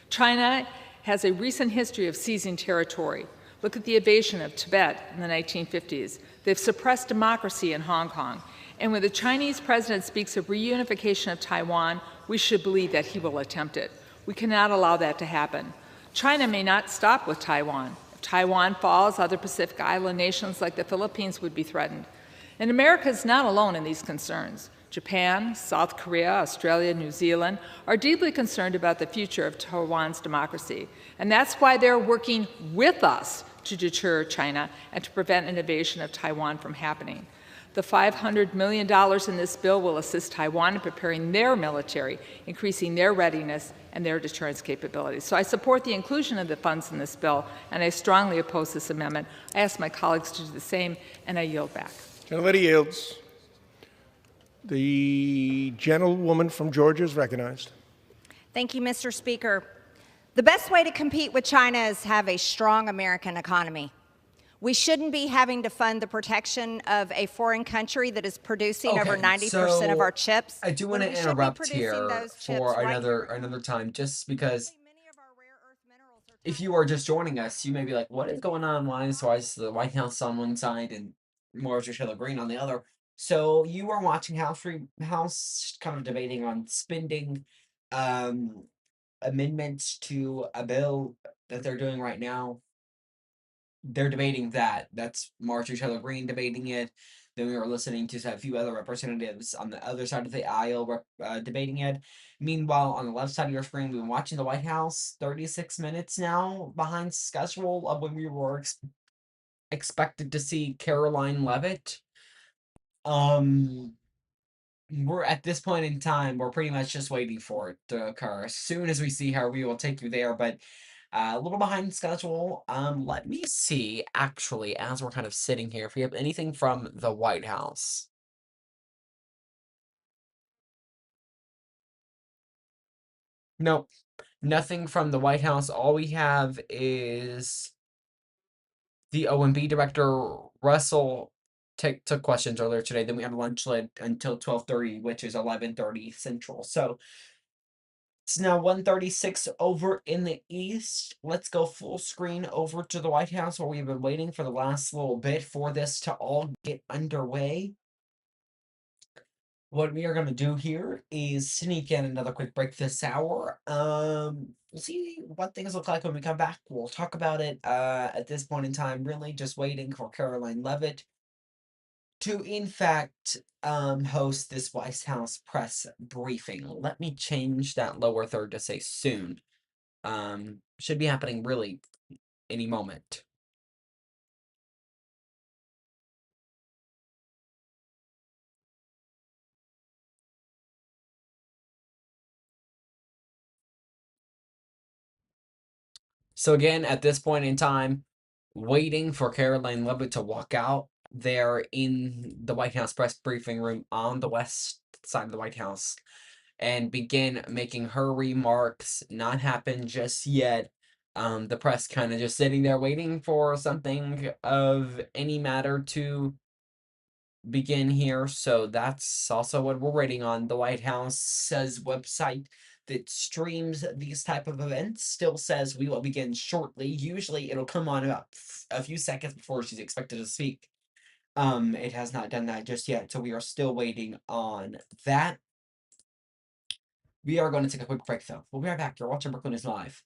China has a recent history of seizing territory. Look at the invasion of Tibet in the 1950s. They've suppressed democracy in Hong Kong. And when the Chinese president speaks of reunification of Taiwan, we should believe that he will attempt it. We cannot allow that to happen. China may not stop with Taiwan. If Taiwan falls, other Pacific Island nations like the Philippines would be threatened. And America is not alone in these concerns. Japan, South Korea, Australia, New Zealand are deeply concerned about the future of Taiwan's democracy. And that's why they're working with us to deter China and to prevent an invasion of Taiwan from happening. The $500 million in this bill will assist Taiwan in preparing their military, increasing their readiness and their deterrence capabilities. So I support the inclusion of the funds in this bill, and I strongly oppose this amendment. I ask my colleagues to do the same, and I yield back. Gentlelady yields. The gentlewoman from Georgia is recognized. Thank you, Mr. Speaker. The best way to compete with China is have a strong American economy. We shouldn't be having to fund the protection of a foreign country that is producing over 90% of our chips. I do want to interrupt here for another time, just because if you are just joining us, you may be like, what is going on? Why is the White House on one side and Marjorie Taylor Greene on the other? So you are watching House kind of debating on spending amendments to a bill that they're doing right now. They're debating that. That's Marjorie Taylor Greene debating it. Then we were listening to a few other representatives on the other side of the aisle debating it. Meanwhile, on the left side of your screen, we've been watching the White House 36 minutes now behind schedule of when we were expected to see Caroline Leavitt. We're at this point in time, we're pretty much just waiting for it to occur. As soon as we see her, we will take you there, but a little behind schedule. Let me see, actually, as we're kind of sitting here, if we have anything from the White House. Nope, nothing from the White House. All we have is the OMB director, Russell, took questions earlier today. Then we have lunch until 12:30, which is 11:30 Central. So it's now 1:36 over in the East. Let's go full screen over to the White House, where we've been waiting for the last little bit for this to all get underway. What we are going to do here is sneak in another quick break this hour. We'll see what things look like when we come back. We'll talk about it. At this point in time, really just waiting for Caroline Leavitt to, in fact, host this White House press briefing. Let me change that lower third to say soon. Should be happening really any moment. So again, at this point in time, waiting for Caroline Leavitt to walk out there in the White House press briefing room on the west side of the White House and begin making her remarks. Not happen just yet. The press kind of just sitting there waiting for something of any matter to begin here. So that's also what we're waiting on. The White House's website that streams these type of events still says we will begin shortly. Usually it'll come on about a few seconds before she's expected to speak. It has not done that just yet, so we are still waiting on that. We are going to take a quick break though. We'll be right back. You're watching Brookland is Live.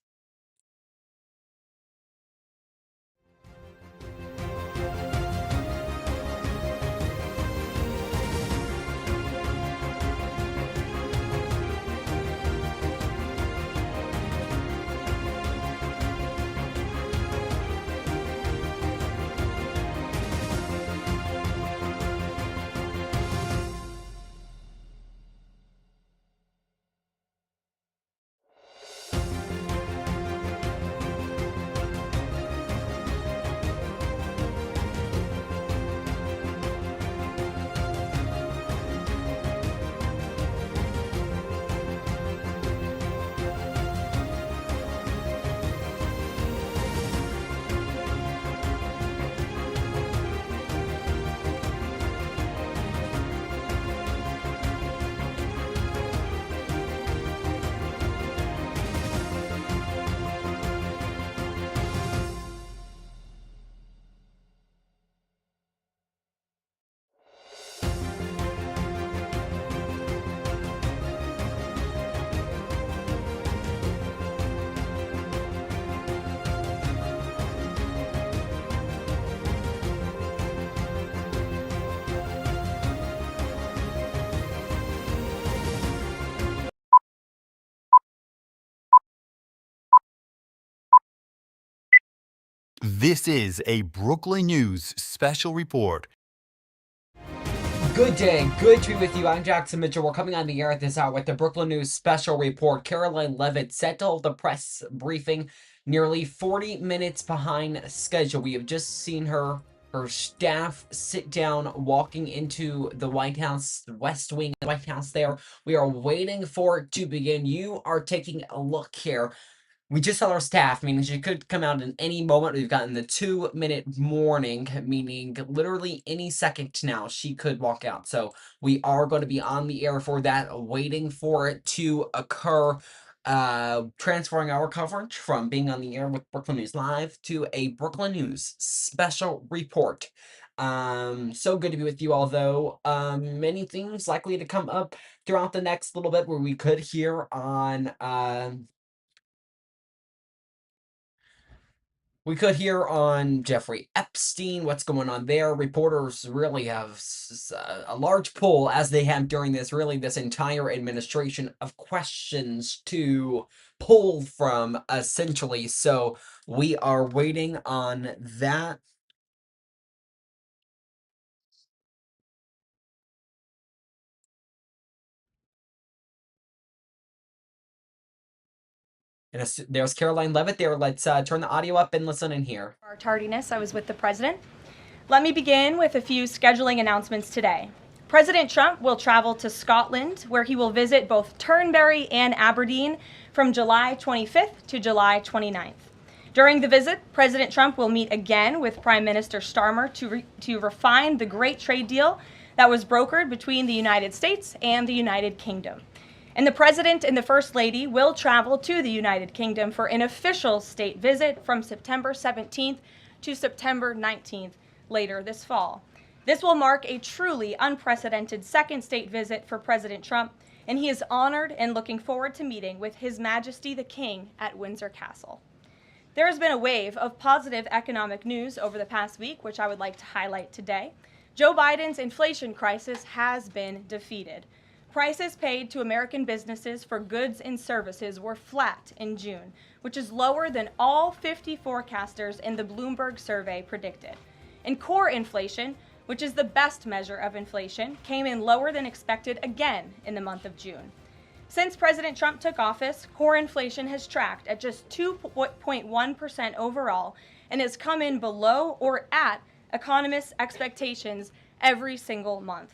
This is a Brooklyn News special report. Good day, good to be with you. I'm Jackson Mitchell. We're coming on the air at this hour with the Brooklyn News special report. Caroline Leavitt set to hold the press briefing nearly 40 minutes behind schedule. We have just seen her staff sit down walking into the White House, the West Wing of the White House there. We are waiting for it to begin. You are taking a look here. We just saw our staff, meaning she could come out in any moment. We've gotten the 2-minute warning, meaning literally any second now she could walk out. So we are going to be on the air for that, waiting for it to occur. Transferring our coverage from being on the air with Brooklyn News Live to a Brooklyn News special report. So good to be with you all, though. Many things likely to come up throughout the next little bit where we could hear on Jeffrey Epstein, what's going on there. Reporters really have a large pull, as they have during this entire administration, of questions to pull from, essentially. So we are waiting on that. And there's Caroline Leavitt there. Let's turn the audio up and listen in here. Our tardiness, I was with the president. Let me begin with a few scheduling announcements today. President Trump will travel to Scotland, where he will visit both Turnberry and Aberdeen from July 25th to July 29th. During the visit, President Trump will meet again with Prime Minister Starmer to refine the great trade deal that was brokered between the United States and the United Kingdom. And the President and the First Lady will travel to the United Kingdom for an official state visit from September 17th to September 19th later this fall. This will mark a truly unprecedented second state visit for President Trump, and he is honored and looking forward to meeting with His Majesty the King at Windsor Castle. There has been a wave of positive economic news over the past week, which I would like to highlight today. Joe Biden's inflation crisis has been defeated. Prices paid to American businesses for goods and services were flat in June, which is lower than all 50 forecasters in the Bloomberg survey predicted. And core inflation, which is the best measure of inflation, came in lower than expected again in the month of June. Since President Trump took office, core inflation has tracked at just 2.1% overall and has come in below or at economists' expectations every single month.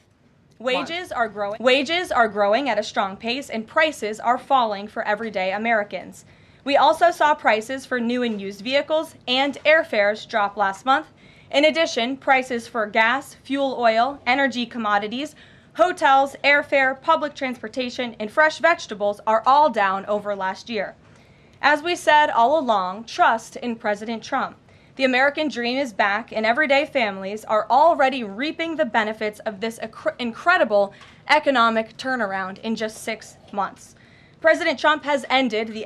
Wages are growing at a strong pace, and prices are falling for everyday Americans. We also saw prices for new and used vehicles and airfares drop last month. In addition, prices for gas, fuel oil, energy commodities, hotels, airfare, public transportation, and fresh vegetables are all down over last year. As we said all along, trust in President Trump. The American dream is back, and everyday families are already reaping the benefits of this incredible economic turnaround in just 6 months. President Trump has ended the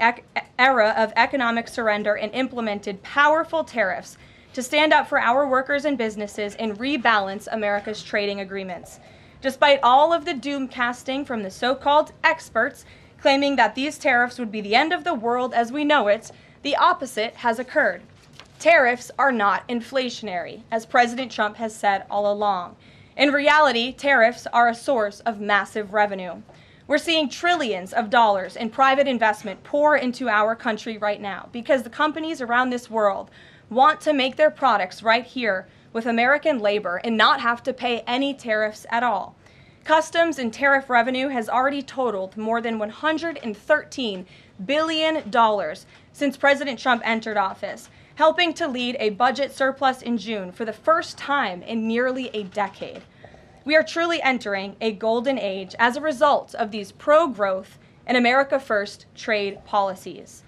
era of economic surrender and implemented powerful tariffs to stand up for our workers and businesses and rebalance America's trading agreements. Despite all of the doom casting from the so-called experts claiming that these tariffs would be the end of the world as we know it, the opposite has occurred. Tariffs are not inflationary, as President Trump has said all along. In reality, tariffs are a source of massive revenue. We're seeing trillions of dollars in private investment pour into our country right now because the companies around this world want to make their products right here with American labor and not have to pay any tariffs at all. Customs and tariff revenue has already totaled more than $113 billion since President Trump entered office, helping to lead a budget surplus in June for the first time in nearly a decade. We are truly entering a golden age as a result of these pro-growth and America First trade policies.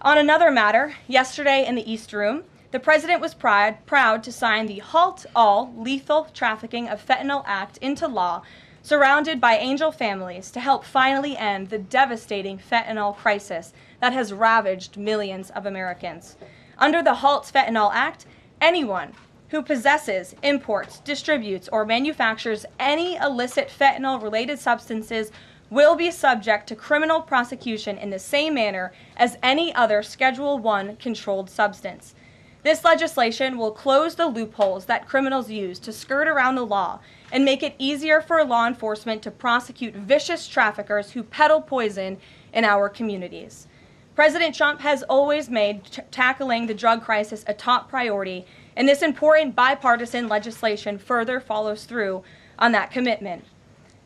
On another matter, yesterday in the East Room, the president was proud to sign the Halt All Lethal Trafficking of Fentanyl Act into law, surrounded by angel families to help finally end the devastating fentanyl crisis that has ravaged millions of Americans. Under the Halt Fentanyl Act, anyone who possesses, imports, distributes, or manufactures any illicit fentanyl-related substances will be subject to criminal prosecution in the same manner as any other Schedule I controlled substance. This legislation will close the loopholes that criminals use to skirt around the law and make it easier for law enforcement to prosecute vicious traffickers who peddle poison in our communities. President Trump has always made tackling the drug crisis a top priority, and this important bipartisan legislation further follows through on that commitment.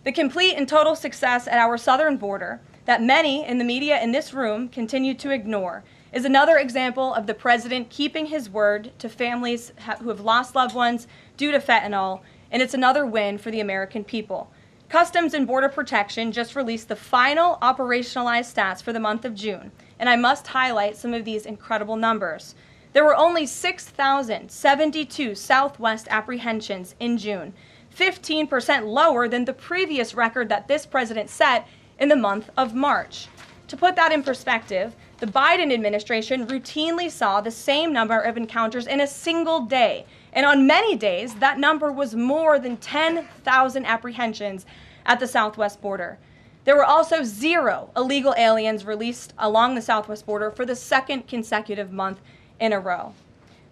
The complete and total success at our southern border that many in the media in this room continue to ignore is another example of the president keeping his word to families who have lost loved ones due to fentanyl, and it's another win for the American people. Customs and Border Protection just released the final operationalized stats for the month of June, and I must highlight some of these incredible numbers. There were only 6,072 Southwest apprehensions in June, 15% lower than the previous record that this president set in the month of March. To put that in perspective, the Biden administration routinely saw the same number of encounters in a single day, and on many days, that number was more than 10,000 apprehensions at the southwest border. There were also 0 illegal aliens released along the southwest border for the second consecutive month in a row.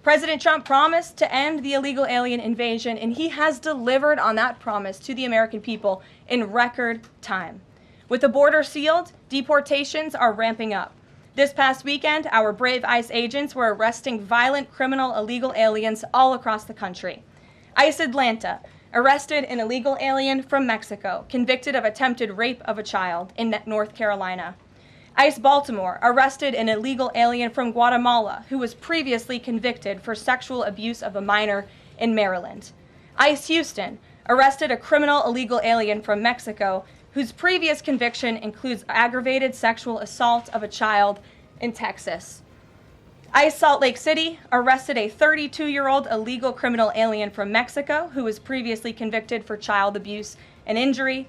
President Trump promised to end the illegal alien invasion, and he has delivered on that promise to the American people in record time. With the border sealed, deportations are ramping up. This past weekend, our brave ICE agents were arresting violent criminal illegal aliens all across the country. ICE Atlanta arrested an illegal alien from Mexico, convicted of attempted rape of a child in North Carolina. ICE Baltimore arrested an illegal alien from Guatemala who was previously convicted for sexual abuse of a minor in Maryland. ICE Houston arrested a criminal illegal alien from Mexico whose previous conviction includes aggravated sexual assault of a child in Texas. ICE Salt Lake City arrested a 32-year-old illegal criminal alien from Mexico who was previously convicted for child abuse and injury.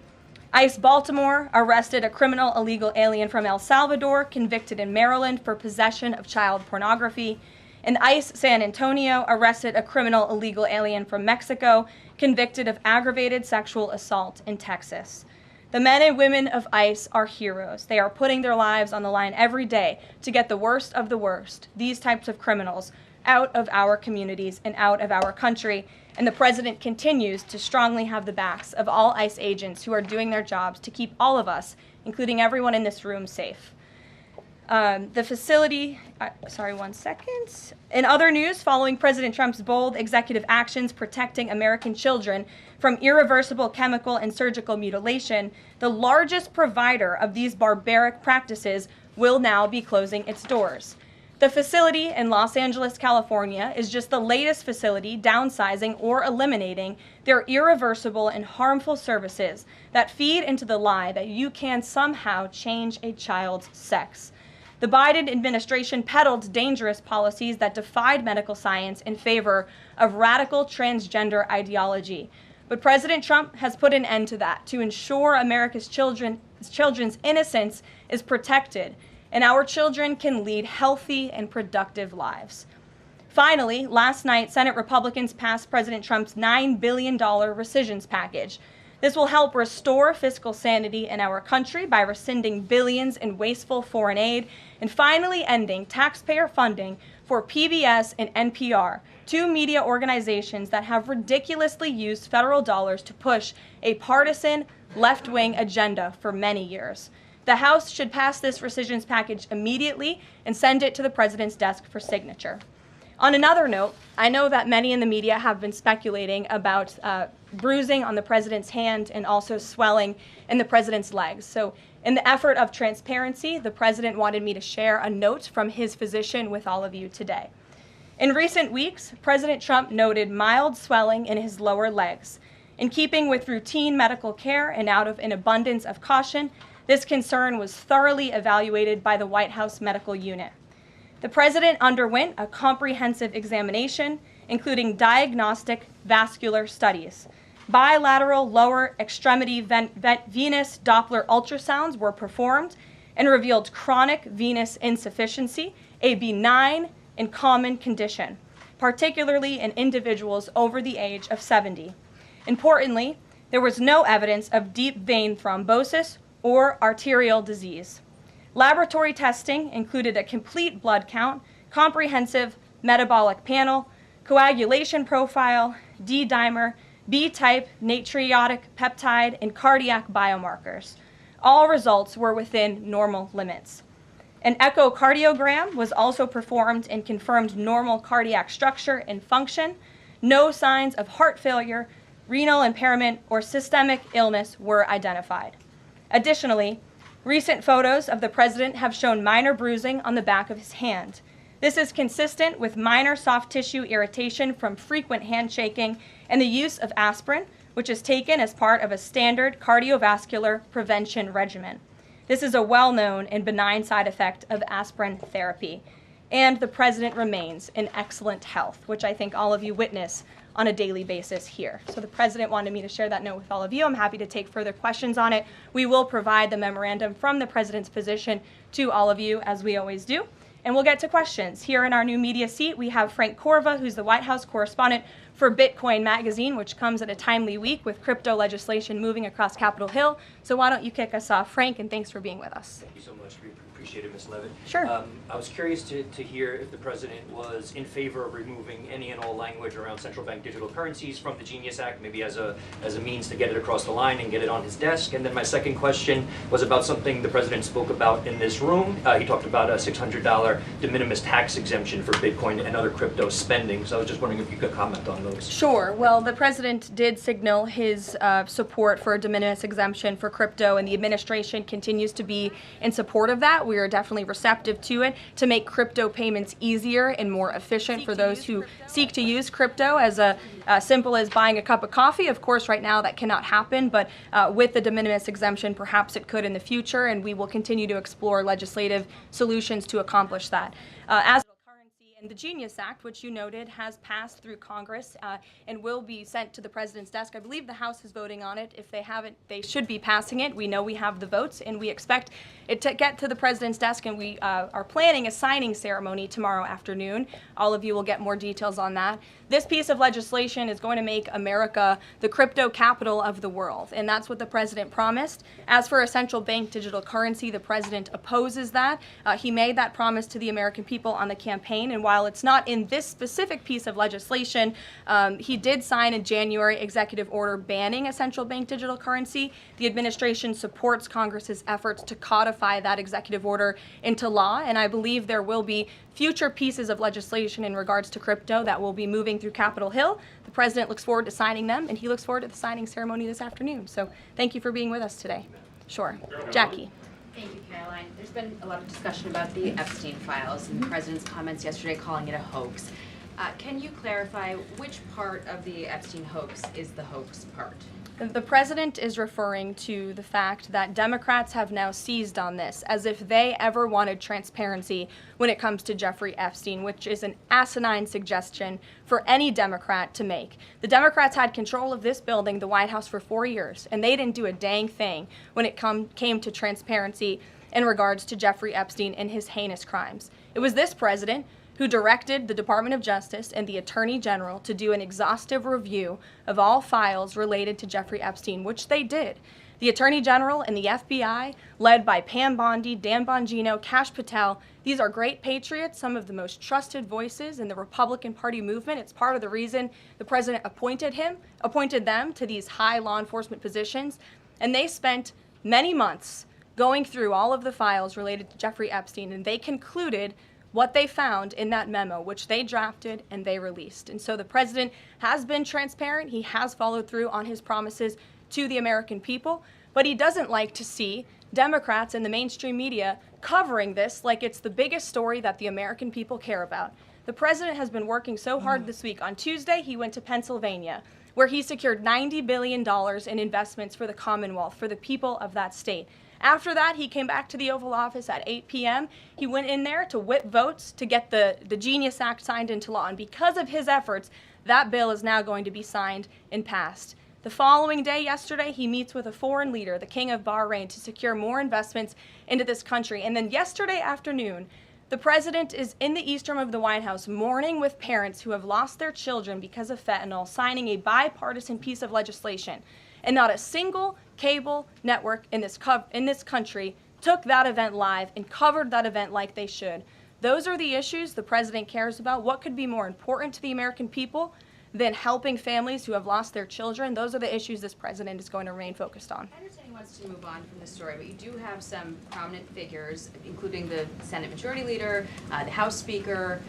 ICE Baltimore arrested a criminal illegal alien from El Salvador convicted in Maryland for possession of child pornography. And ICE San Antonio arrested a criminal illegal alien from Mexico convicted of aggravated sexual assault in Texas. The men and women of ICE are heroes. They are putting their lives on the line every day to get the worst of the worst, these types of criminals, out of our communities and out of our country. And the president continues to strongly have the backs of all ICE agents who are doing their jobs to keep all of us, including everyone in this room, safe. The facility, one second. In other news, following President Trump's bold executive actions protecting American children from irreversible chemical and surgical mutilation, the largest provider of these barbaric practices will now be closing its doors. The facility in Los Angeles, California, is just the latest facility downsizing or eliminating their irreversible and harmful services that feed into the lie that you can somehow change a child's sex. The Biden administration peddled dangerous policies that defied medical science in favor of radical transgender ideology. But President Trump has put an end to that to ensure America's children's innocence is protected and our children can lead healthy and productive lives. Finally, last night, Senate Republicans passed President Trump's $9 billion rescissions package. This will help restore fiscal sanity in our country by rescinding billions in wasteful foreign aid and finally ending taxpayer funding for PBS and NPR, two media organizations that have ridiculously used federal dollars to push a partisan left-wing agenda for many years. The House should pass this rescissions package immediately and send it to the president's desk for signature. On another note, I know that many in the media have been speculating about bruising on the president's hand and also swelling in the president's legs. So in the effort of transparency, the president wanted me to share a note from his physician with all of you today. In recent weeks, President Trump noted mild swelling in his lower legs. In keeping with routine medical care and out of an abundance of caution, this concern was thoroughly evaluated by the White House medical unit. The president underwent a comprehensive examination, including diagnostic vascular studies. Bilateral lower extremity venous Doppler ultrasounds were performed and revealed chronic venous insufficiency, a benign and common condition, particularly in individuals over the age of 70. Importantly, there was no evidence of deep vein thrombosis or arterial disease. Laboratory testing included a complete blood count, comprehensive metabolic panel, coagulation profile, D-dimer, B-type natriuretic peptide, and cardiac biomarkers. All results were within normal limits. An echocardiogram was also performed and confirmed normal cardiac structure and function. No signs of heart failure, renal impairment, or systemic illness were identified. Additionally, recent photos of the president have shown minor bruising on the back of his hand. This is consistent with minor soft tissue irritation from frequent handshaking and the use of aspirin, which is taken as part of a standard cardiovascular prevention regimen. This is a well-known and benign side effect of aspirin therapy. And the president remains in excellent health, which I think all of you witness on a daily basis here. So the president wanted me to share that note with all of you. I'm happy to take further questions on it. We will provide the memorandum from the president's position to all of you, as we always do. And we'll get to questions. Here in our new media seat, we have Frank Corva, who's the White House correspondent for Bitcoin Magazine, which comes at a timely week with crypto legislation moving across Capitol Hill. So why don't you kick us off, Frank, and thanks for being with us. Thank you so much. We appreciate it, Ms. Levitt. Sure. I was curious to hear if the president was in favor of removing any and all language around central bank digital currencies from the Genius Act, maybe as a means to get it across the line and get it on his desk. And then my second question was about something the president spoke about in this room. He talked about a $600 de minimis tax exemption for Bitcoin and other crypto spending. So I was just wondering if you could comment on those. Sure. Well, the president did signal his support for a de minimis exemption for crypto, and the administration continues to be in support of that. We are definitely receptive to it to make crypto payments easier and more efficient for those who seek to use crypto as simple as buying a cup of coffee. Of course, right now that cannot happen, but with the de minimis exemption, perhaps it could in the future, and we will continue to explore legislative solutions to accomplish that. As and the Genius Act, which you noted, has passed through Congress and will be sent to the president's desk. I believe the House is voting on it. If they haven't, they should be passing it. We know we have the votes, and we expect it to get to the president's desk, and we are planning a signing ceremony tomorrow afternoon. All of you will get more details on that. This piece of legislation is going to make America the crypto capital of the world, and that's what the president promised. As for a central bank digital currency, the president opposes that. He made that promise to the American people on the campaign, and while it's not in this specific piece of legislation, he did sign a January executive order banning a central bank digital currency. The administration supports Congress's efforts to codify that executive order into law, and I believe there will be future pieces of legislation in regards to crypto that will be moving through Capitol Hill. The president looks forward to signing them, and he looks forward to the signing ceremony this afternoon. So thank you for being with us today. Sure. Jackie. Thank you, Caroline. There's been a lot of discussion about the Epstein files and the president's comments yesterday calling it a hoax. Can you clarify which part of the Epstein hoax is the hoax part? The president is referring to the fact that Democrats have now seized on this as if they ever wanted transparency when it comes to Jeffrey Epstein, which is an asinine suggestion for any Democrat to make. The Democrats had control of this building, the White House, for 4 years, and they didn't do a dang thing when it came to transparency in regards to Jeffrey Epstein and his heinous crimes. It was this president who directed the Department of Justice and the Attorney General to do an exhaustive review of all files related to Jeffrey Epstein, which they did. The Attorney General and the FBI, led by Pam Bondi, Dan Bongino, Kash Patel, these are great patriots, some of the most trusted voices in the Republican Party movement. It's part of the reason the president appointed them to these high law enforcement positions, and they spent many months going through all of the files related to Jeffrey Epstein, and they concluded what they found in that memo, which they drafted and they released. And so the president has been transparent. He has followed through on his promises to the American people, but he doesn't like to see Democrats and the mainstream media covering this like it's the biggest story that the American people care about. The president has been working so hard this week. On Tuesday, he went to Pennsylvania, where he secured $90 billion in investments for the Commonwealth, for the people of that state. After that, he came back to the Oval Office at 8 p.m. He went in there to whip votes to get the Genius Act signed into law. And because of his efforts, that bill is now going to be signed and passed. The following day, yesterday, he meets with a foreign leader, the King of Bahrain, to secure more investments into this country. And then yesterday afternoon, the president is in the East Room of the White House mourning with parents who have lost their children because of fentanyl, signing a bipartisan piece of legislation. And not a single cable network in this country took that event live and covered that event like they should. Those are the issues the president cares about. What could be more important to the American people than helping families who have lost their children? Those are the issues this president is going to remain focused on. I understand he wants to move on from this story, but you do have some prominent figures, including the Senate Majority Leader, the House Speaker,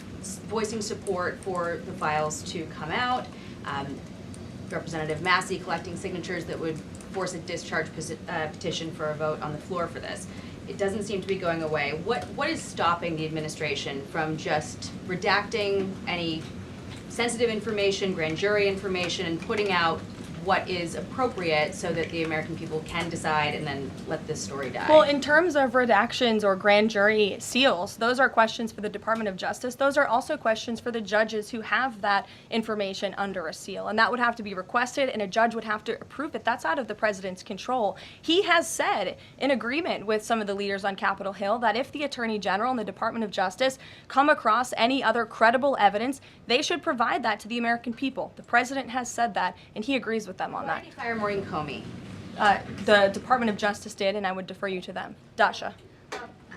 voicing support for the files to come out. Representative Massey collecting signatures that would force a discharge petition for a vote on the floor for this. It doesn't seem to be going away. What is stopping the administration from just redacting any sensitive information, grand jury information, and putting out what is appropriate so that the American people can decide and then let this story die? Well, in terms of redactions or grand jury seals, those are questions for the Department of Justice. Those are also questions for the judges who have that information under a seal. And that would have to be requested, and a judge would have to approve it. That's out of the president's control. He has said, in agreement with some of the leaders on Capitol Hill, that if the Attorney General and the Department of Justice come across any other credible evidence, they should provide that to the American people. The president has said that, and he agrees with them on that. Why did he fire Maureen Comey? The Department of Justice did, and I would defer you to them. Dasha.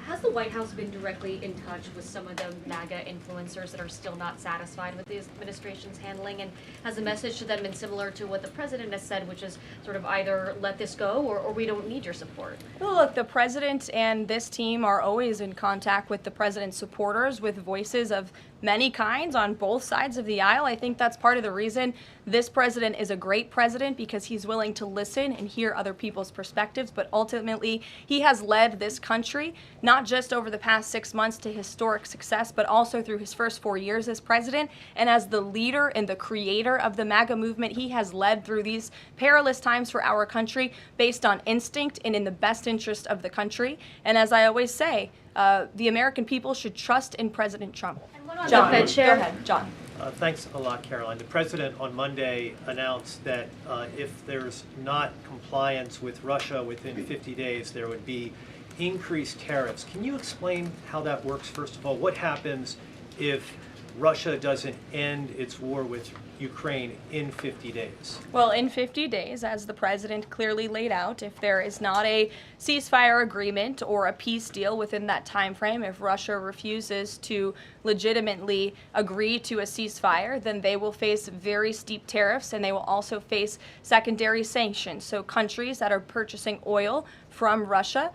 Has the White House been directly in touch with some of the MAGA influencers that are still not satisfied with the administration's handling? And has the message to them been similar to what the president has said, which is sort of either let this go or we don't need your support? Well, look, the president and this team are always in contact with the president's supporters, with voices of many kinds on both sides of the aisle. I think that's part of the reason this president is a great president, because he's willing to listen and hear other people's perspectives. But ultimately, he has led this country, not just over the past 6 months to historic success, but also through his first 4 years as president. And as the leader and the creator of the MAGA movement, he has led through these perilous times for our country based on instinct and in the best interest of the country. And as I always say, the American people should trust in President Trump. John, go ahead, John. Thanks a lot, Caroline. The president on Monday announced that if there's not compliance with Russia within 50 days, there would be increased tariffs. Can you explain how that works, first of all? What happens if Russia doesn't end its war with Ukraine in 50 days? Well, in 50 days, as the president clearly laid out, if there is not a ceasefire agreement or a peace deal within that time frame, if Russia refuses to legitimately agree to a ceasefire, then they will face very steep tariffs, and they will also face secondary sanctions. So countries that are purchasing oil from Russia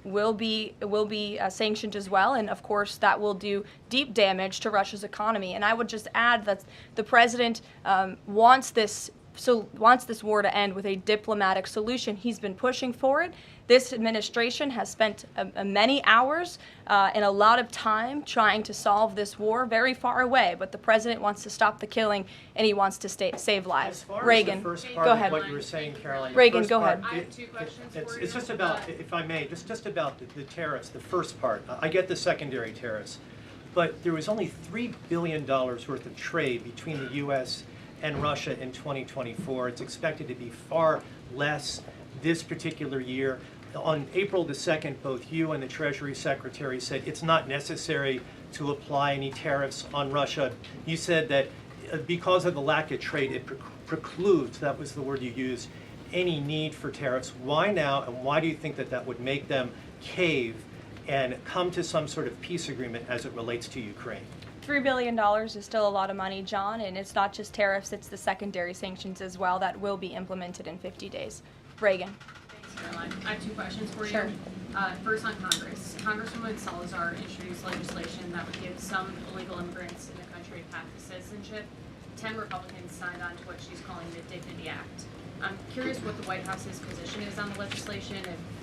will be sanctioned as well, and of course that will do deep damage to Russia's economy. And I would just add that the president wants this war to end with a diplomatic solution. He's been pushing for it. This administration has spent many hours and a lot of time trying to solve this war very far away, but the president wants to stop the killing, and he wants to save lives. Reagan, go ahead. What you were saying, Caroline. Reagan, go ahead. I have 2 questions for you. It's just about, if I may, just about the tariffs, the first part. I get the secondary tariffs, but there was only $3 billion worth of trade between the U.S. and Russia in 2024. It's expected to be far less this particular year. On April the 2nd, both you and the Treasury Secretary said it's not necessary to apply any tariffs on Russia. You said that because of the lack of trade, it precludes, that was the word you used, any need for tariffs. Why now, and why do you think that that would make them cave and come to some sort of peace agreement as it relates to Ukraine? $3 billion is still a lot of money, John, and it's not just tariffs, it's the secondary sanctions as well that will be implemented in 50 days. Reagan. Thanks, Caroline. I have 2 questions for you. Sure. First on Congress. Congresswoman Salazar introduced legislation that would give some illegal immigrants in the country a path to citizenship. 10 Republicans signed on to what she's calling the Dignity Act. I'm curious what the White House's position is on the legislation,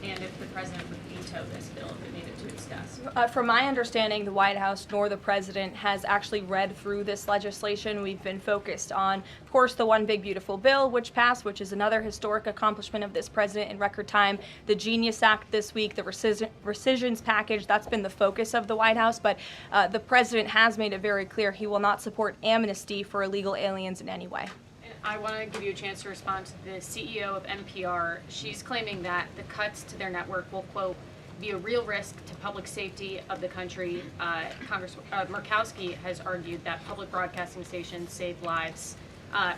and if the president would veto this bill if it needed to discuss. From my understanding, the White House nor the president has actually read through this legislation. We've been focused on, of course, the One Big Beautiful Bill, which passed, which is another historic accomplishment of this president in record time. The Genius Act this week, the rescissions package, that's been the focus of the White House. But the president has made it very clear he will not support amnesty for illegal aliens in any way. I want to give you a chance to respond to the CEO of NPR. She's claiming that the cuts to their network will, quote, be a real risk to public safety of the country. Congressman Murkowski has argued that public broadcasting stations save lives.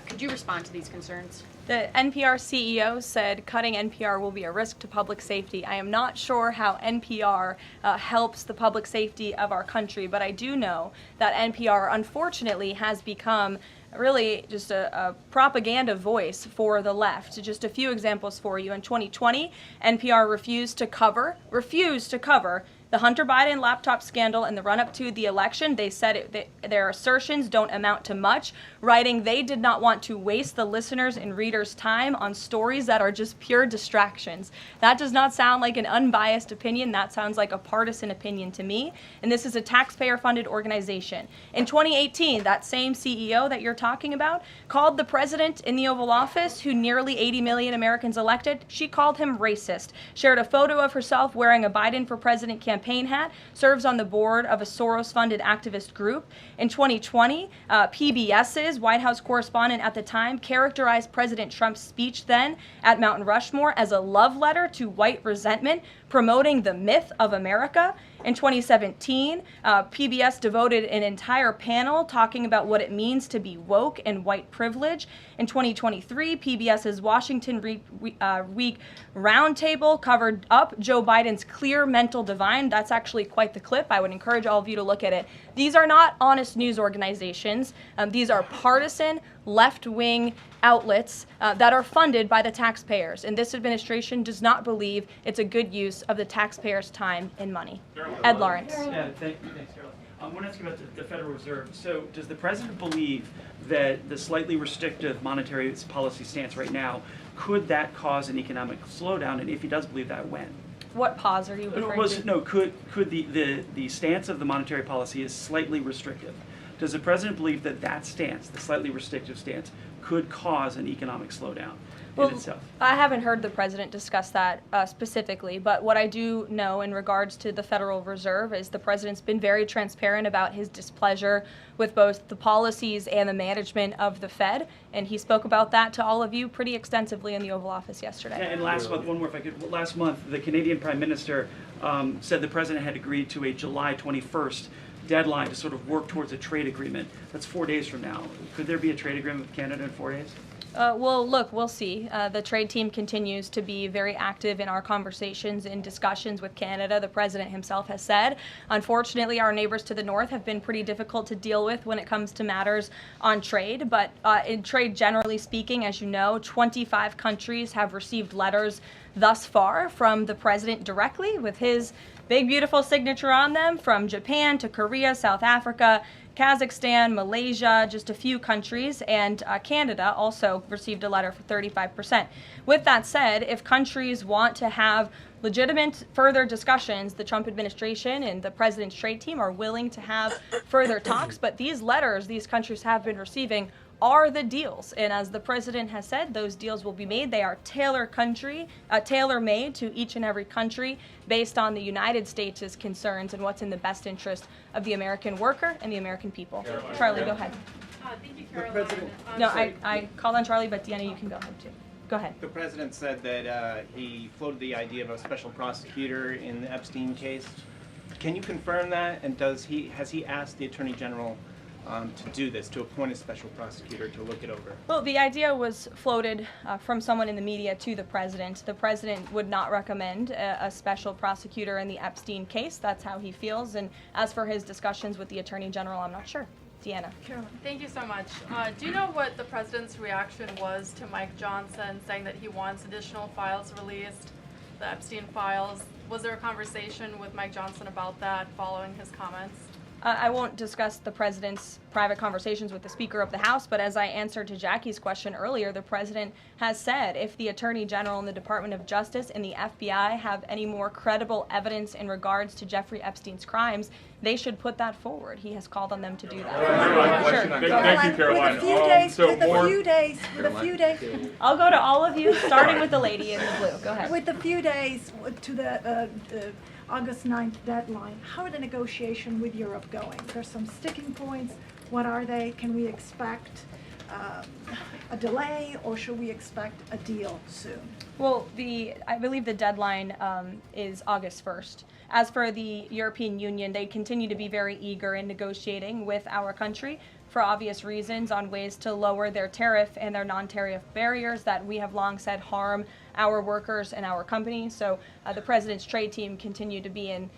Could you respond to these concerns? The NPR CEO said cutting NPR will be a risk to public safety. I am not sure how NPR helps the public safety of our country, but I do know that NPR unfortunately has become really just a propaganda voice for the left. Just a few examples for you. In 2020, NPR refused to cover the Hunter Biden laptop scandal in the run-up to the election. They said their assertions don't amount to much, writing they did not want to waste the listeners' and readers' time on stories that are just pure distractions. That does not sound like an unbiased opinion. That sounds like a partisan opinion to me. And this is a taxpayer-funded organization. In 2018, that same CEO that you're talking about called the president in the Oval Office, who nearly 80 million Americans elected, she called him racist, shared a photo of herself wearing a Biden for president campaign hat, serves on the board of a Soros-funded activist group. In 2020, PBS's White House correspondent at the time characterized President Trump's speech then at Mount Rushmore as a love letter to white resentment, promoting the myth of America. In 2017, PBS devoted an entire panel talking about what it means to be woke and white privilege. In 2023, PBS's Washington Week Roundtable covered up Joe Biden's clear mental divide. That's actually quite the clip. I would encourage all of you to look at it. These are not honest news organizations. These are partisan, left-wing outlets that are funded by the taxpayers. And this administration does not believe it's a good use of the taxpayers' time and money. Ed Lawrence. Yeah, thanks, Carol. I want to ask you about the Federal Reserve. So does the president believe that the slightly restrictive monetary policy stance right now, could that cause an economic slowdown? And if he does believe that, when? What pause are you referring to? No, could the stance of the monetary policy is slightly restrictive? Does the president believe that that stance, the slightly restrictive stance, could cause an economic slowdown in itself? I haven't heard the president discuss that specifically, but what I do know in regards to the Federal Reserve is the president's been very transparent about his displeasure with both the policies and the management of the Fed, and he spoke about that to all of you pretty extensively in the Oval Office yesterday. And last month, one more if I could, last month the Canadian Prime Minister said the president had agreed to a July 21st deadline to sort of work towards a trade agreement. That's 4 days from now. Could there be a trade agreement with Canada in 4 days? Well, look, we'll see. The trade team continues to be very active in our conversations and discussions with Canada. The president himself has said, unfortunately, our neighbors to the north have been pretty difficult to deal with when it comes to matters on trade. But in trade, generally speaking, as you know, 25 countries have received letters thus far from the president directly with his big, beautiful signature on them, from Japan to Korea, South Africa, Kazakhstan, Malaysia, just a few countries, and Canada also received a letter for 35%. With that said, if countries want to have legitimate further discussions, the Trump administration and the president's trade team are willing to have further talks, but these letters these countries have been receiving are the deals. And as the president has said, those deals will be made. They are tailor-made to each and every country based on the United States' concerns and what's in the best interest of the American worker and the American people. Charlie, go ahead. Thank you, Caroline. No, I called on Charlie, but Deanna, you can go ahead too. Go ahead. The president said that he floated the idea of a special prosecutor in the Epstein case. Can you confirm that? And has he asked the Attorney General to do this, to appoint a special prosecutor to look it over? Well, the idea was floated from someone in the media to the president. The president would not recommend a special prosecutor in the Epstein case. That's how he feels. And as for his discussions with the Attorney General, I'm not sure. Deanna. Caroline. Thank you so much. Do you know what the president's reaction was to Mike Johnson saying that he wants additional files released, the Epstein files? Was there a conversation with Mike Johnson about that following his comments? I won't discuss the president's private conversations with the Speaker of the House, but as I answered to Jackie's question earlier, the president has said if the Attorney General and the Department of Justice and the FBI have any more credible evidence in regards to Jeffrey Epstein's crimes, they should put that forward. He has called on them to do that. Sure. Thank you, Caroline. With a few days. I'll go to all of you, starting with the lady in the blue. Go ahead. With a few days to the August 9th deadline, how are the negotiations with Europe going? There's some sticking points. What are they? Can we expect a delay, or should we expect a deal soon? Well, I believe the deadline is August 1st. As for the European Union, they continue to be very eager in negotiating with our country. for obvious reasons, on ways to lower their tariff and their non-tariff barriers that we have long said harm our workers and our companies. So the president's trade team continued to be in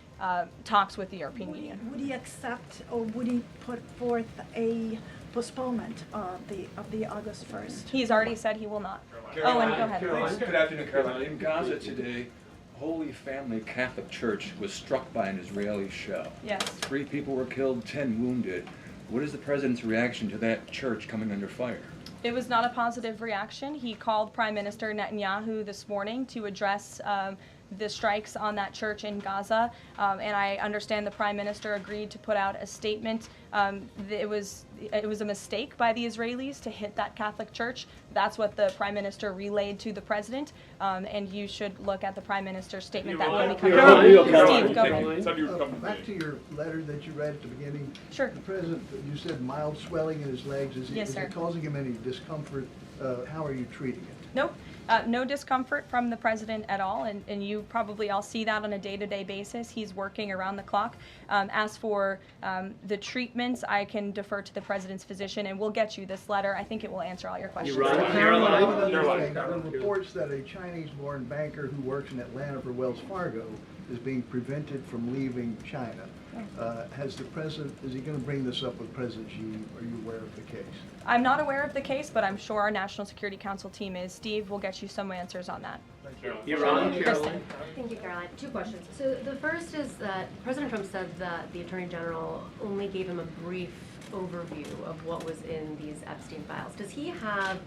talks with the European Union. Would he accept, or would he put forth a postponement of the August 1st? He's already said he will not. Caroline, Owen, go ahead. Caroline, good afternoon, Caroline. In Gaza today, Holy Family Catholic Church was struck by an Israeli shell. Yes. 3 people were killed, 10 wounded. What is the president's reaction to that church coming under fire? It was not a positive reaction. He called Prime Minister Netanyahu this morning to address the strikes on that church in Gaza, and I understand the Prime Minister agreed to put out a statement. It was a mistake by the Israelis to hit that Catholic church. That's what the Prime Minister relayed to the President, and you should look at the Prime Minister's statement that will be coming out. Steve, go ahead. Back to your letter that you read at the beginning. Sure. The President, you said mild swelling in his legs. Is it causing him any discomfort? How are you treating it? Nope. No discomfort from the president at all, and you probably all see that on a day-to-day basis. He's working around the clock. As for the treatments, I can defer to the president's physician, and we'll get you this letter. I think it will answer all your questions. There are reports that a Chinese-born banker who works in Atlanta for Wells Fargo is being prevented from leaving China. Has the president, is he going to bring this up with President Xi? Are you aware of the case? I'm not aware of the case, but I'm sure our National Security Council team is. Steve will get you some answers on that. Kristen. Thank you, Caroline. 2 questions. So the first is that President Trump said that the Attorney General only gave him a brief overview of what was in these Epstein files. Does he have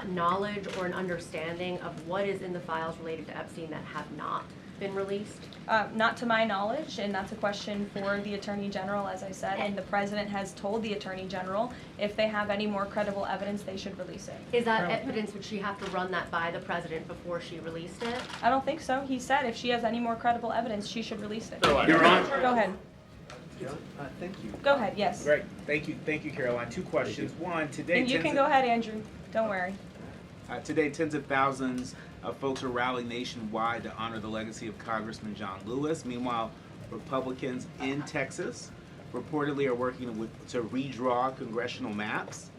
knowledge or an understanding of what is in the files related to Epstein that have not been released? Not to my knowledge, and that's a question for the Attorney General, as I said, and the President has told the Attorney General if they have any more credible evidence, they should release it. Is that evidence, would she have to run that by the President before she released it? I don't think so. He said if she has any more credible evidence, she should release it. You're on. Go ahead. Thank you. Go ahead, yes. Great. Thank you, Caroline. 2 questions. One, today... And you can go ahead, Andrew. Don't worry. Today, tens of thousands of folks are rallying nationwide to honor the legacy of Congressman John Lewis. Meanwhile, Republicans in Texas reportedly are working to redraw congressional maps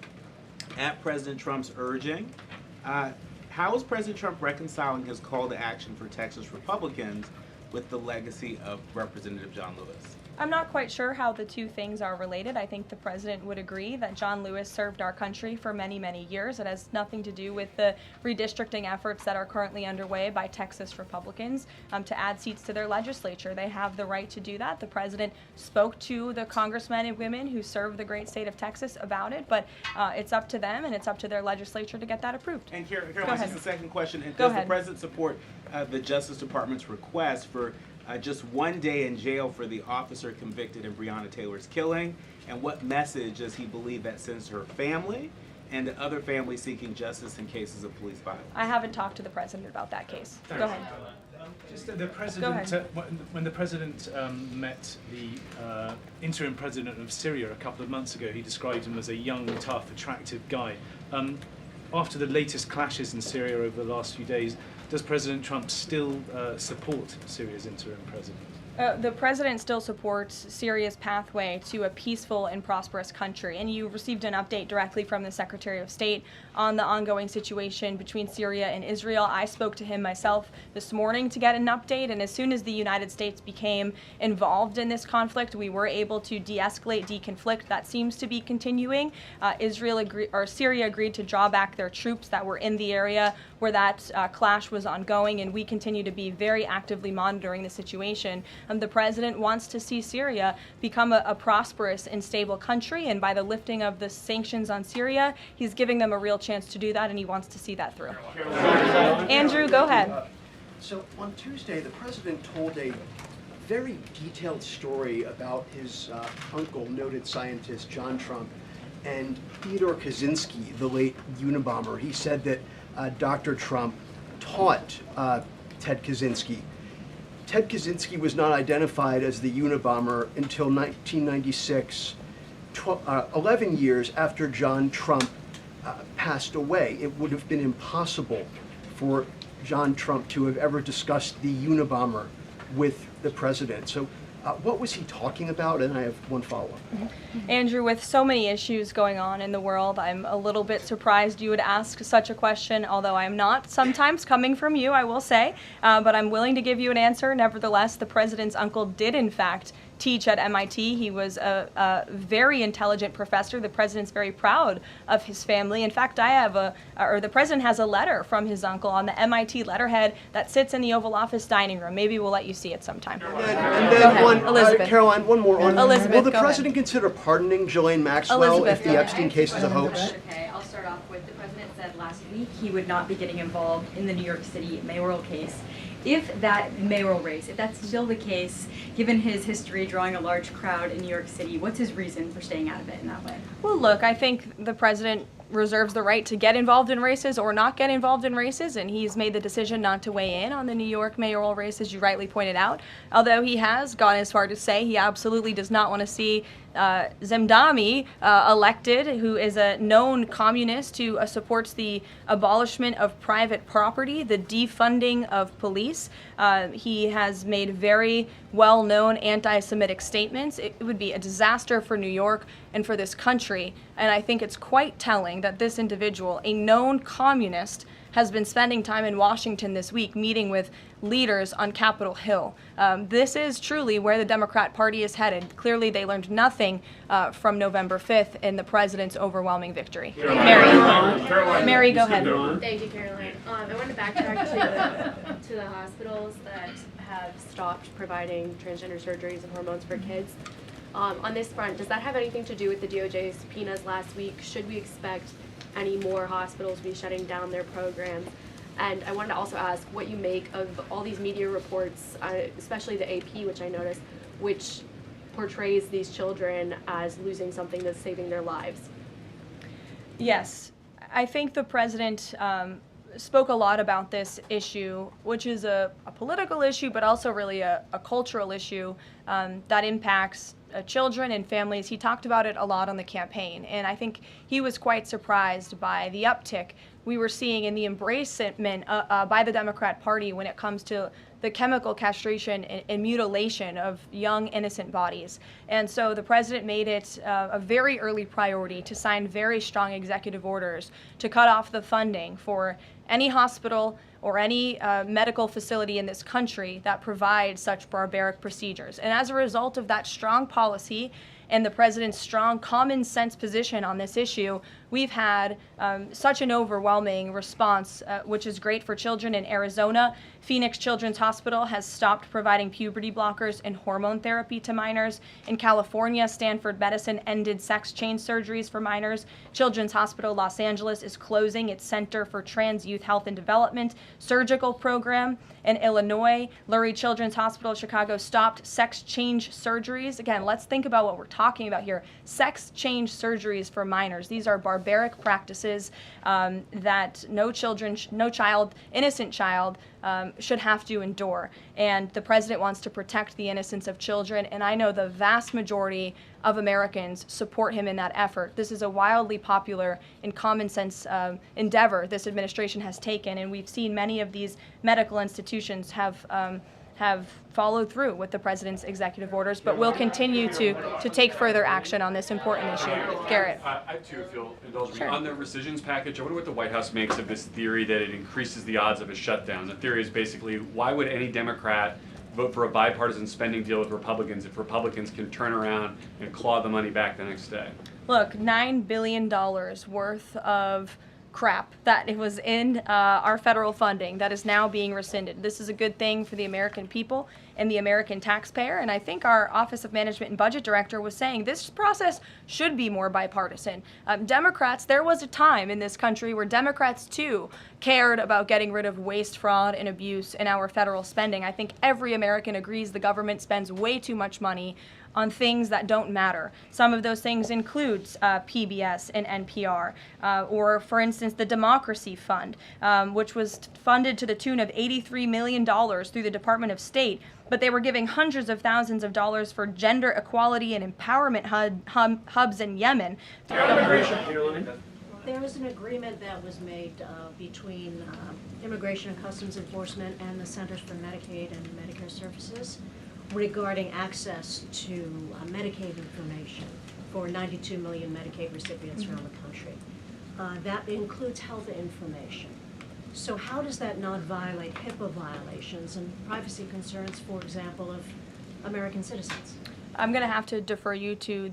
at President Trump's urging. How is President Trump reconciling his call to action for Texas Republicans with the legacy of Representative John Lewis? I'm not quite sure how the 2 things are related. I think the president would agree that John Lewis served our country for many, many years. It has nothing to do with the redistricting efforts that are currently underway by Texas Republicans to add seats to their legislature. They have the right to do that. The president spoke to the congressmen and women who serve the great state of Texas about it, but it's up to them and it's up to their legislature to get that approved. And Caroline, just the second question. And Go does ahead. the president support the Justice Department's request for just 1 day in jail for the officer convicted in Breonna Taylor's killing? And what message does he believe that sends to her family and to other families seeking justice in cases of police violence? I haven't talked to the president about that case. Go ahead. Just the president, when the president met the interim president of Syria a couple of months ago, he described him as a young, tough, attractive guy. After the latest clashes in Syria over the last few days, does President Trump still support Syria's interim president? The president still supports Syria's pathway to a peaceful and prosperous country, and you received an update directly from the Secretary of State on the ongoing situation between Syria and Israel. I spoke to him myself this morning to get an update, and as soon as the United States became involved in this conflict, we were able to de-escalate, deconflict. That seems to be continuing. Syria agreed to draw back their troops that were in the area where that clash was ongoing, and we continue to be very actively monitoring the situation. The president wants to see Syria become a prosperous and stable country, and by the lifting of the sanctions on Syria, he's giving them a real chance to do that, and he wants to see that through. Andrew, go ahead. So on Tuesday, the president told a very detailed story about his uncle, noted scientist John Trump, and Theodore Kaczynski, the late Unabomber. He said that Dr. Trump taught Ted Kaczynski. Ted Kaczynski was not identified as the Unabomber until 1996, 11 years after John Trump passed away. It would have been impossible for John Trump to have ever discussed the Unabomber with the president. So What was he talking about? And I have one follow-up. Andrew, with so many issues going on in the world, I'm a little bit surprised you would ask such a question, although I'm not sometimes coming from you, I will say, but I'm willing to give you an answer. Nevertheless, the president's uncle did, in fact, teach at MIT. He was a very intelligent professor. The president's very proud of his family. In fact, the president has a letter from his uncle on the MIT letterhead that sits in the Oval Office dining room. Maybe we'll let you see it sometime. And then Elizabeth. Caroline, one more on. Elizabeth, will the go president consider pardoning Ghislaine Maxwell Elizabeth, if the Epstein case is a hoax? Okay, I'll start off with the president said last week he would not be getting involved in the New York City mayoral case. If that mayoral race, if that's still the case, given his history drawing a large crowd in New York City, what's his reason for staying out of it in that way? Well, look, I think the president reserves the right to get involved in races or not get involved in races, and he's made the decision not to weigh in on the New York mayoral race, as you rightly pointed out, although he has gone as far to say he absolutely does not want to see Zemdami elected, who is a known communist who supports the abolishment of private property, the defunding of police. He has made very well-known anti-Semitic statements. It would be a disaster for New York and for this country, and I think it's quite telling that this individual, a known communist, has been spending time in Washington this week meeting with leaders on Capitol Hill. This is truly where the Democrat Party is headed. Clearly, they learned nothing from November 5th in the president's overwhelming victory. Mary, go ahead. Thank you, Caroline. I want to backtrack to the hospitals that have stopped providing transgender surgeries and hormones for kids. On this front, does that have anything to do with the DOJ's subpoenas last week? Should we expect any more hospitals be shutting down their programs? And I wanted to also ask what you make of all these media reports, especially the AP, which I noticed, which portrays these children as losing something that's saving their lives. Yes, I think the president spoke a lot about this issue, which is a political issue, but also really a cultural issue that impacts children and families. He talked about it a lot on the campaign, and I think he was quite surprised by the uptick we were seeing in the embracement by the Democrat Party when it comes to the chemical castration and mutilation of young, innocent bodies. And so the president made it a very early priority to sign very strong executive orders to cut off the funding for any hospital or any medical facility in this country that provides such barbaric procedures. And as a result of that strong policy and the president's strong common sense position on this issue, we've had such an overwhelming response, which is great for children in Arizona. Phoenix Children's Hospital has stopped providing puberty blockers and hormone therapy to minors. In California, Stanford Medicine ended sex change surgeries for minors. Children's Hospital Los Angeles is closing its Center for Trans Youth Health and Development surgical program. In Illinois, Lurie Children's Hospital Chicago stopped sex change surgeries. Again, let's think about what we're talking about here. Sex change surgeries for minors. These are barbaric practices that no child, innocent child, should have to endure. And the president wants to protect the innocence of children, and I know the vast majority of Americans support him in that effort. This is a wildly popular and common sense endeavor this administration has taken, and we've seen many of these medical institutions have followed through with the president's executive orders, but will continue to take further action on this important issue. Garrett. I too, if you'll indulge me. Sure. On the rescissions package, I wonder what the White House makes of this theory that it increases the odds of a shutdown. The theory is basically, why would any Democrat vote for a bipartisan spending deal with Republicans if Republicans can turn around and claw the money back the next day? Look, $9 billion worth of crap that it was in our federal funding that is now being rescinded. This is a good thing for the American people and the American taxpayer, and I think our Office of Management and Budget Director was saying this process should be more bipartisan. Democrats, there was a time in this country where Democrats too cared about getting rid of waste, fraud, and abuse in our federal spending. I think every American agrees the government spends way too much money on things that don't matter. Some of those things include PBS and NPR, or for instance, the Democracy Fund, which was funded to the tune of $83 million through the Department of State, but they were giving hundreds of thousands of dollars for gender equality and empowerment hubs in Yemen. There was an agreement that was made between Immigration and Customs Enforcement and the Centers for Medicaid and Medicare Services regarding access to Medicaid information for 92 million Medicaid recipients around the country. That includes health information. So how does that not violate HIPAA violations and privacy concerns, for example, of American citizens? I'm going to have to defer you to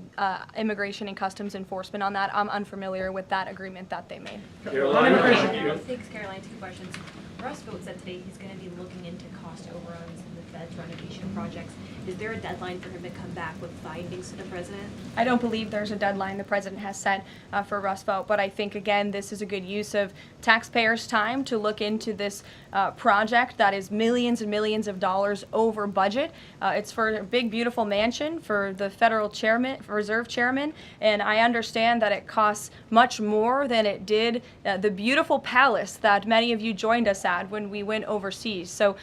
Immigration and Customs Enforcement on that. I'm unfamiliar with that agreement that they made. Thanks, Caroline. 2 questions. Russ Vought said today he's going to be looking into cost overruns in the Fed's renovation projects. Is there a deadline for him to come back with findings to the president? I don't believe there's a deadline the president has set for Russ Vought, but I think, again, this is a good use of taxpayers' time to look into this project that is millions and millions of dollars over budget. It's for a big, beautiful mansion for the federal chairman, reserve chairman, and I understand that it costs much more than it did the beautiful palace that many of you joined us at when we went overseas. So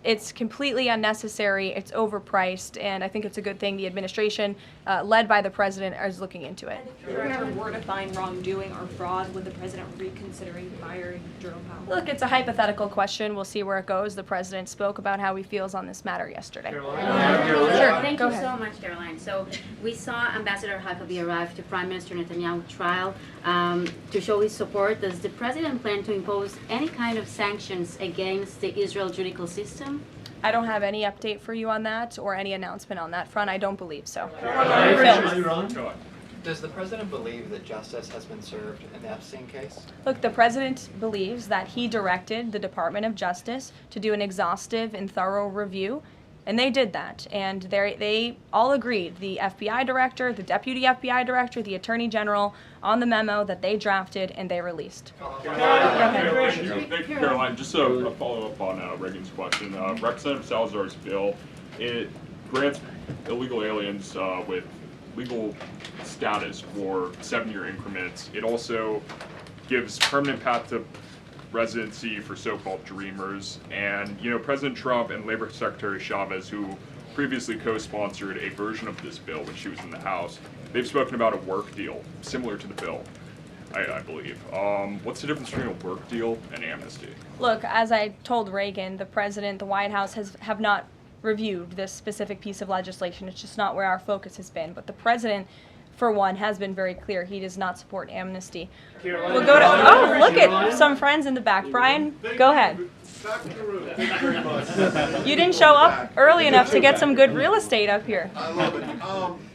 it's completely unnecessary, it's overpriced, and I think it's a good thing the administration, led by the president, is looking into it. If there ever were to find wrongdoing or fraud, would the president reconsidering firing Jerome Powell? Look, it's a hypothetical question. We'll see where it goes. The president spoke about how he feels on this matter yesterday. Sure. Thank you so much, Caroline. So we saw Ambassador Huckabee arrive to Prime Minister Netanyahu's trial to show his support. Does the president plan to impose any kind of sanctions against the Israel judicial system? I don't have any update for you on that or any announcement on that front. I don't believe so. Does the president believe that justice has been served in the Epstein case? Look, the president believes that he directed the Department of Justice to do an exhaustive and thorough review, and they did that. And they all agreed, the FBI director, the deputy FBI director, the attorney general, on the memo that they drafted and they released. Thank you, Caroline. Just a follow-up on Reagan's question. Representative Salazar's bill, it grants illegal aliens with legal status for 7-year increments. It also gives permanent path to residency for so-called dreamers. And, you know, President Trump and Labor Secretary Chavez, who previously co-sponsored a version of this bill when she was in the House, they've spoken about a work deal similar to the bill, I believe. What's the difference between a work deal and amnesty? Look, as I told Reagan, the president, the White House have not reviewed this specific piece of legislation. It's just not where our focus has been. But the president, for one, has been very clear he does not support amnesty. We'll go to, oh, look at some friends in the back. Brian, go ahead. You didn't show up early enough to get some good real estate up here. I love it.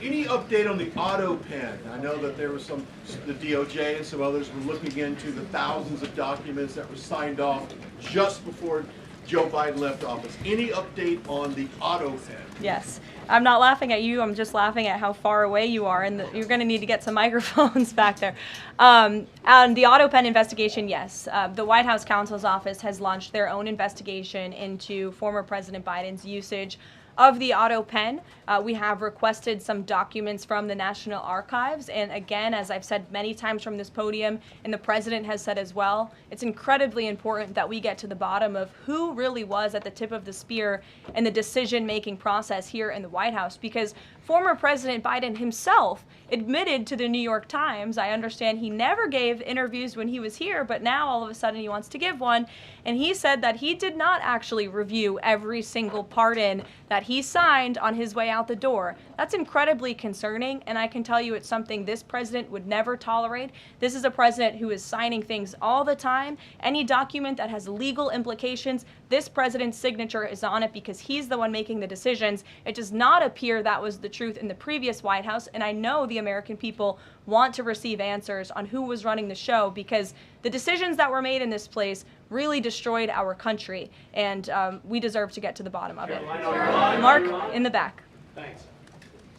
Any update on the auto pen? I know that there was the DOJ and some others were looking into the thousands of documents that were signed off just before Joe Biden left office. Any update on the auto pen? Yes. I'm not laughing at you. I'm just laughing at how far away you are, and you're going to need to get some microphones back there. On the auto pen investigation, yes. The White House counsel's office has launched their own investigation into former President Biden's usage of the auto pen. We have requested some documents from the National Archives, and again, as I've said many times from this podium, and the president has said as well, it's incredibly important that we get to the bottom of who really was at the tip of the spear in the decision-making process here in the White House, because former President Biden himself admitted to the New York Times, I understand he never gave interviews when he was here, but now all of a sudden he wants to give one, and he said that he did not actually review every single pardon that he signed on his way out the door. That's incredibly concerning, and I can tell you it's something this president would never tolerate. This is a president who is signing things all the time. Any document that has legal implications, this president's signature is on it because he's the one making the decisions. It does not appear that was the truth in the previous White House, and I know the American people want to receive answers on who was running the show, because the decisions that were made in this place really destroyed our country, and we deserve to get to the bottom of it. Mark, in the back. Thanks.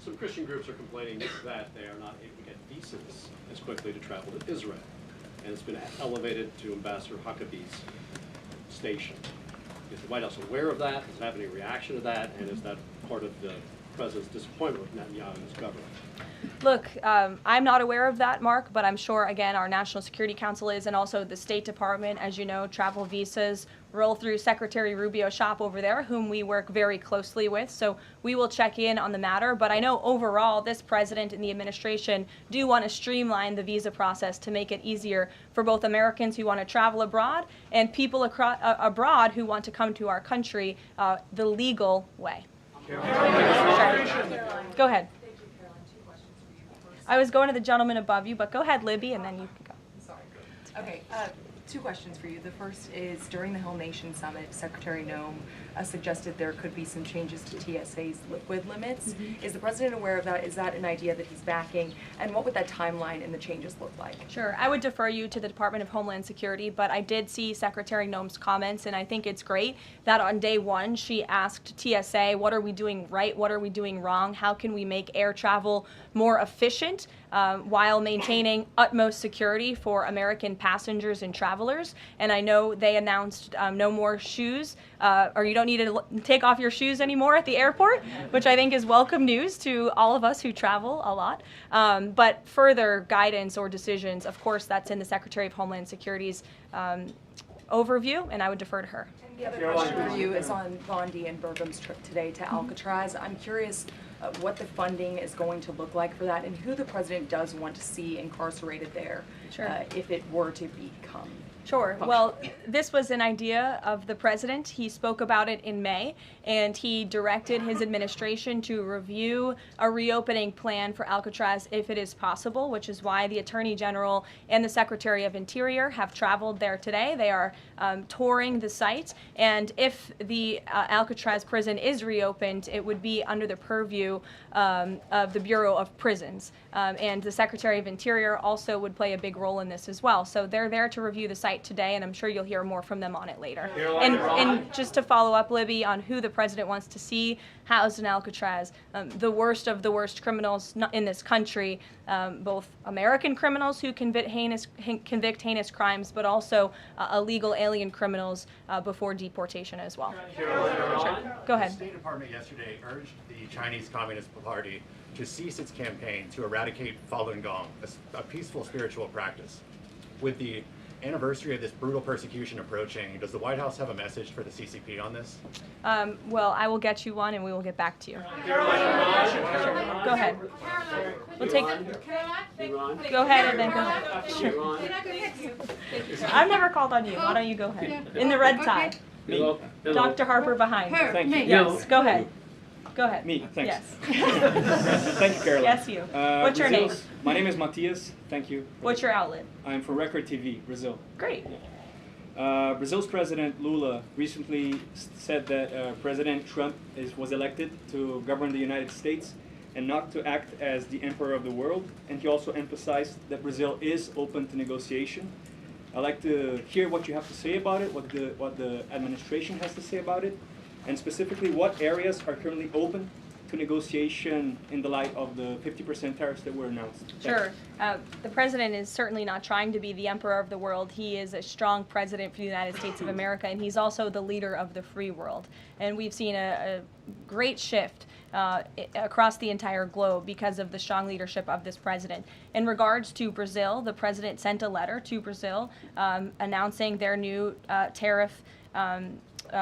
Some Christian groups are complaining that they are not able to get visas as quickly to travel to Israel, and it's been elevated to Ambassador Huckabee's station. Is the White House aware of that? Does it have any reaction to that? And is that part of the president's disappointment with Netanyahu's government? Look, I'm not aware of that, Mark, but I'm sure, again, our National Security Council is, and also the State Department. As you know, travel visas roll through Secretary Rubio's shop over there, whom we work very closely with, so we will check in on the matter. But I know overall this president and the administration do want to streamline the visa process to make it easier for both Americans who want to travel abroad and people abroad who want to come to our country the legal way. Go ahead. I was going to the gentleman above you, but go ahead, Libby, and then you can go. Okay, two questions for you. The first is, during the Hill Nation Summit, Secretary Noem suggested there could be some changes to TSA's liquid limits. Is the president aware of that? Is that an idea that he's backing? And what would that timeline and the changes look like? Sure. I would defer you to the Department of Homeland Security, but I did see Secretary Noem's comments, and I think it's great that on day one she asked TSA, what are we doing right? What are we doing wrong? How can we make air travel more efficient while maintaining utmost security for American passengers and travelers? And I know they announced no more shoes, or you don't need to take off your shoes anymore at the airport, which I think is welcome news to all of us who travel a lot. But further guidance or decisions, of course, that's in the Secretary of Homeland Security's overview, and I would defer to her. And the other question for you is on Bondi and Burgum's trip today to Alcatraz. I'm curious what the funding is going to look like for that, and who the president does want to see incarcerated there, if it were to become. Sure. Well, this was an idea of the president. He spoke about it in May, and he directed his administration to review a reopening plan for Alcatraz if it is possible, which is why the Attorney General and the Secretary of Interior have traveled there today. They are touring the site, and if the Alcatraz prison is reopened, it would be under the purview of the Bureau of Prisons. And the Secretary of Interior also would play a big role in this as well. So they're there to review the site today, and I'm sure you'll hear more from them on it later. And just to follow up, Libby, on who the president wants to see housed in Alcatraz, the worst of the worst criminals in this country, both American criminals who convict heinous crimes, but also illegal alien criminals before deportation as well. Sure. Go ahead. The State Department yesterday urged the Chinese Communist Party to cease its campaign to eradicate Falun Gong, a peaceful spiritual practice. With the anniversary of this brutal persecution approaching, does the White House have a message for the CCP on this? Well, I will get you one, and we will get back to you. Sure. Go ahead. We'll take. Go ahead, and then go ahead. Sure. I've never called on you. Why don't you go ahead? In the red tie. Hello. Dr. Harper behind. Thank you. Yes. Go ahead. Go ahead. Me, thanks. Yes. Thank you, Caroline. Yes, you. What's your name? My name is Matias. Thank you. What's your outlet? I'm for Record TV, Brazil. Great. Brazil's President Lula recently said that President Trump was elected to govern the United States and not to act as the emperor of the world. And he also emphasized that Brazil is open to negotiation. I'd like to hear what you have to say about it, what the administration has to say about it, and specifically what areas are currently open to negotiation in the light of the 50% tariffs that were announced. Sure. The president is certainly not trying to be the emperor of the world. He is a strong president for the United States of America, and he's also the leader of the free world. And we've seen a great shift across the entire globe because of the strong leadership of this president. In regards to Brazil, the president sent a letter to Brazil announcing their new tariff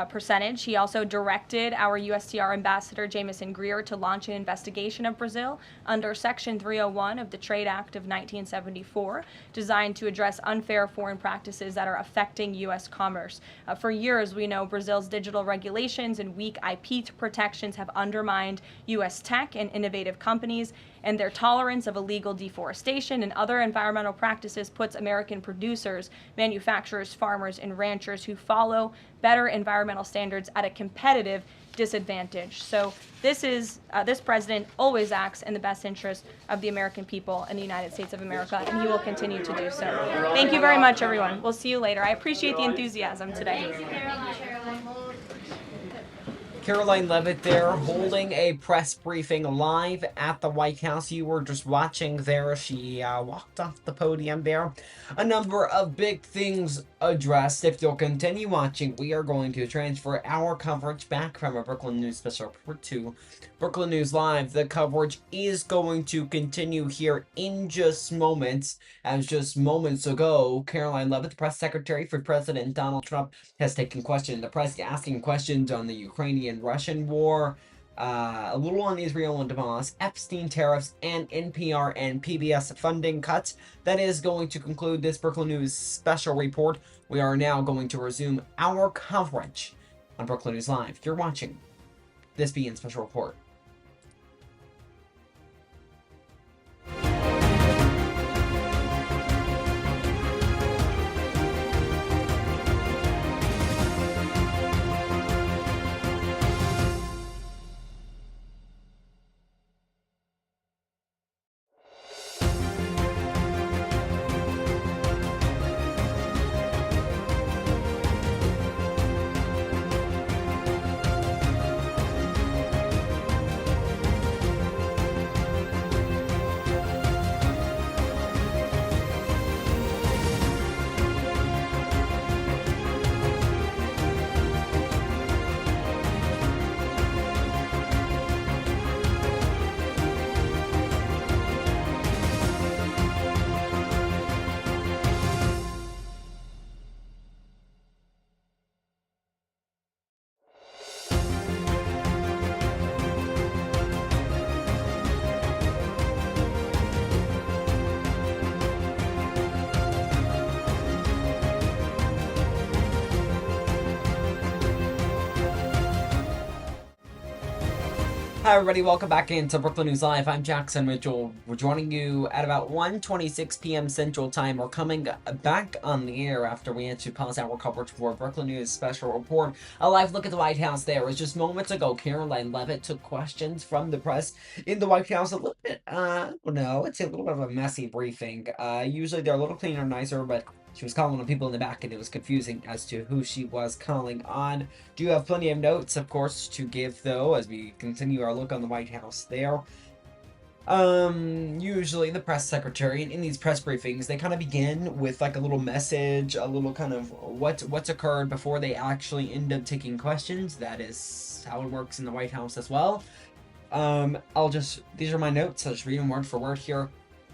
percentage. He also directed our USTR ambassador, Jameson Greer, to launch an investigation of Brazil under Section 301 of the Trade Act of 1974, designed to address unfair foreign practices that are affecting U.S. commerce. For years, we know Brazil's digital regulations and weak IP protections have undermined U.S. tech and innovative companies, and their tolerance of illegal deforestation and other environmental practices puts American producers, manufacturers, farmers, and ranchers who follow better environmental standards at a competitive disadvantage. So this president always acts in the best interest of the American people and the United States of America, and he will continue to do so. Thank you very much, everyone. We'll see you later. I appreciate the enthusiasm today. Caroline Levitt there, holding a press briefing live at the White House. You were just watching there. She walked off the podium there. A number of big things addressed. If you'll continue watching, we are going to transfer our coverage back from a Brookland News special report to Brookland News Live. The coverage is going to continue here in just moments. As just moments ago, Caroline Levitt, the press secretary for President Donald Trump, has taken questions. The press asking questions on the Ukrainian-Russian war, a little on Israel and Hamas, Epstein tariffs, and NPR and PBS funding cuts. That is going to conclude this Brookland News special report. We are now going to resume our coverage on Brookland News Live. You're watching This being Special Report. Hi everybody, welcome back into Brookland News Live. I'm Jackson Mitchell. We're joining you at about 1:26 p.m. Central Time. We're coming back on the air after we had to pause our coverage for Brookland News Special Report. A live look at the White House there. It was just moments ago. Caroline Leavitt took questions from the press in the White House. A little bit, no, it's a little bit of a messy briefing. Usually they're a little cleaner and nicer, but she was calling on people in the back, and it was confusing as to who she was calling on. Do have plenty of notes, of course, to give, though, as we continue our look on the White House there. Usually the press secretary, in these press briefings, they kind of begin with, like, a little message, a little kind of what's occurred before they actually end up taking questions. That is how it works in the White House as well. These are my notes. I'll just read them word for word here.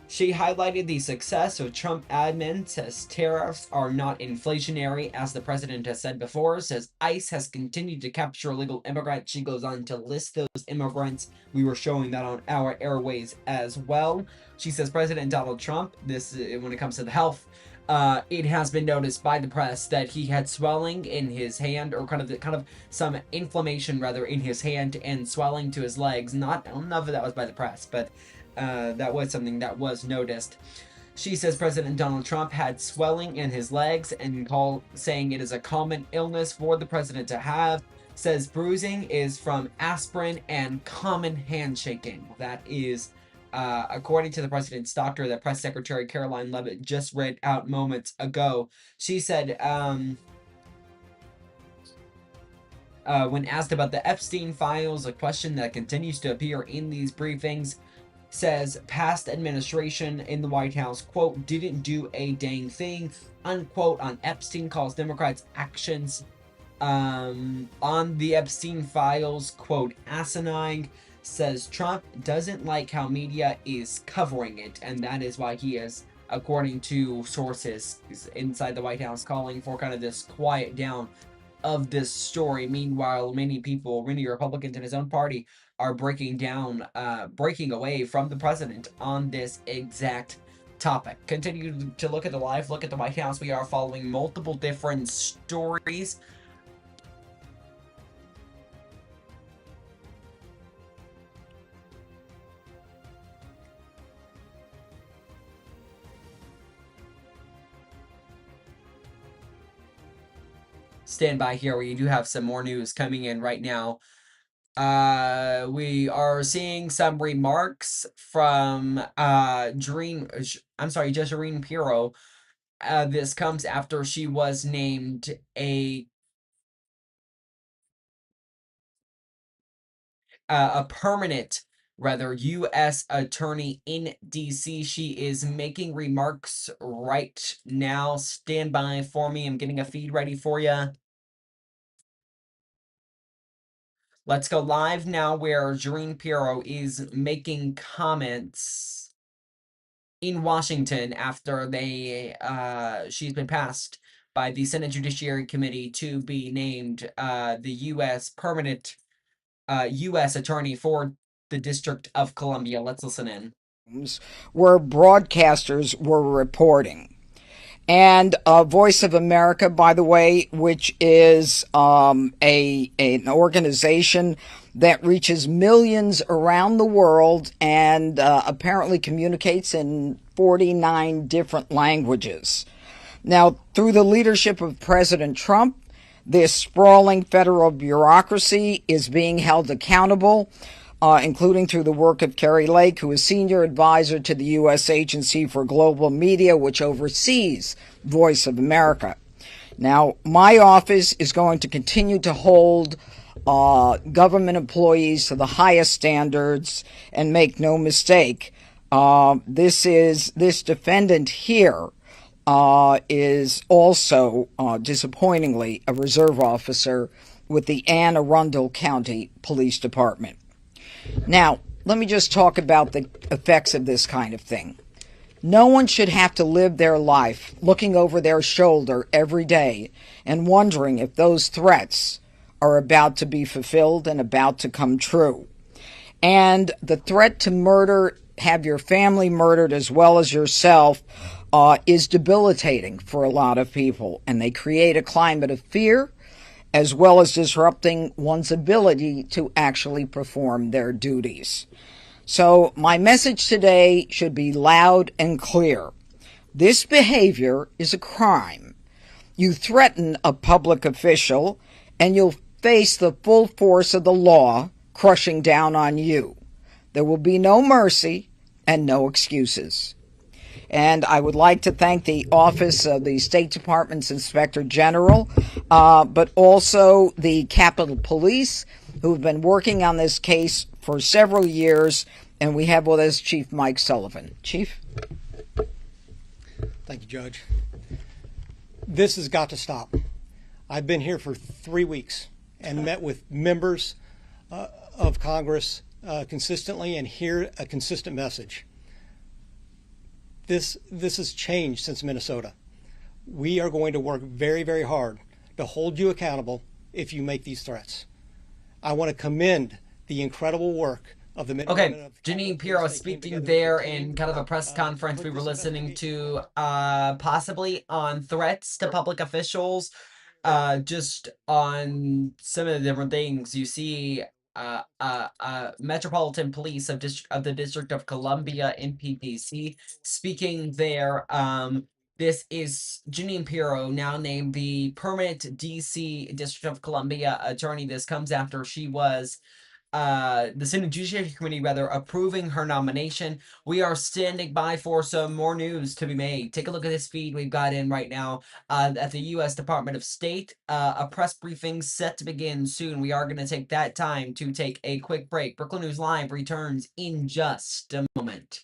She highlighted the success of Trump admin, says tariffs are not inflationary, as the president has said before, says ICE has continued to capture illegal immigrants. She goes on to list those immigrants. We were showing that on our airways as well. She says President Donald Trump, this when it comes to the health, it has been noticed by the press that he had swelling in his hand, or kind of some inflammation rather in his hand and swelling to his legs. I don't know if that was by the press, but that was something that was noticed. She says President Donald Trump had swelling in his legs and saying it is a common illness for the president to have. Says bruising is from aspirin and common handshaking. That is, according to the president's doctor, that press secretary Caroline Leavitt just read out moments ago. She said, when asked about the Epstein files, a question that continues to appear in these briefings, says past administration in the White House, quote, didn't do a dang thing, unquote, on Epstein, calls Democrats' actions on the Epstein files, quote, asinine, says Trump doesn't like how media is covering it, and that is why he is, according to sources inside the White House, calling for kind of this quiet down of this story. Meanwhile, many Republicans in his own party are breaking away from the president on this exact topic. Continue to look at the live look at the White House. We are following multiple different stories. Stand by here. We do have some more news coming in right now. We are seeing some remarks from Jazarine Pirro. This comes after she was named a permanent, U.S. attorney in D.C. She is making remarks right now. Stand by for me. I'm getting a feed ready for you. Let's go live now where Jareen Pirro is making comments in Washington after she's been passed by the Senate Judiciary Committee to be named the U.S. permanent U.S. attorney for the District of Columbia. Let's listen in. Where broadcasters were reporting. And Voice of America, by the way, which is an organization that reaches millions around the world and apparently communicates in 49 different languages. Now, through the leadership of President Trump, this sprawling federal bureaucracy is being held accountable, including through the work of Kari Lake, who is senior advisor to the U.S. Agency for Global Media, which oversees Voice of America. Now, my office is going to continue to hold government employees to the highest standards, and make no mistake, this defendant here is also, disappointingly, a reserve officer with the Anne Arundel County Police Department. Now, let me just talk about the effects of this kind of thing. No one should have to live their life looking over their shoulder every day and wondering if those threats are about to be fulfilled and about to come true. And the threat to murder, have your family murdered as well as yourself, is debilitating for a lot of people, and they create a climate of fear, as well as disrupting one's ability to actually perform their duties. So my message today should be loud and clear. This behavior is a crime. You threaten a public official, and you'll face the full force of the law crushing down on you. There will be no mercy and no excuses. And I would like to thank the Office of the State Department's Inspector General, but also the Capitol Police, who have been working on this case for several years. And we have with us Chief Mike Sullivan. Chief? Thank you, Judge. This has got to stop. I've been here for 3 weeks and met with members of Congress consistently and hear a consistent message. This has changed since Minnesota. We are going to work very, very hard to hold you accountable if you make these threats. I want to commend the incredible work of the Okay, Janine Pirro speaking there in kind of a press conference we were listening to, possibly on threats to public officials, just on some of the different things. You see Metropolitan Police of the District of Columbia, MPDC, speaking there. This is Janine Pirro, now named the permanent DC District of Columbia attorney. This comes after she was the Senate Judiciary Committee, approving her nomination. We are standing by for some more news to be made. Take a look at this feed we've got in right now at the U.S. Department of State. A press briefing set to begin soon. We are going to take that time to take a quick break. Brookland News Live returns in just a moment.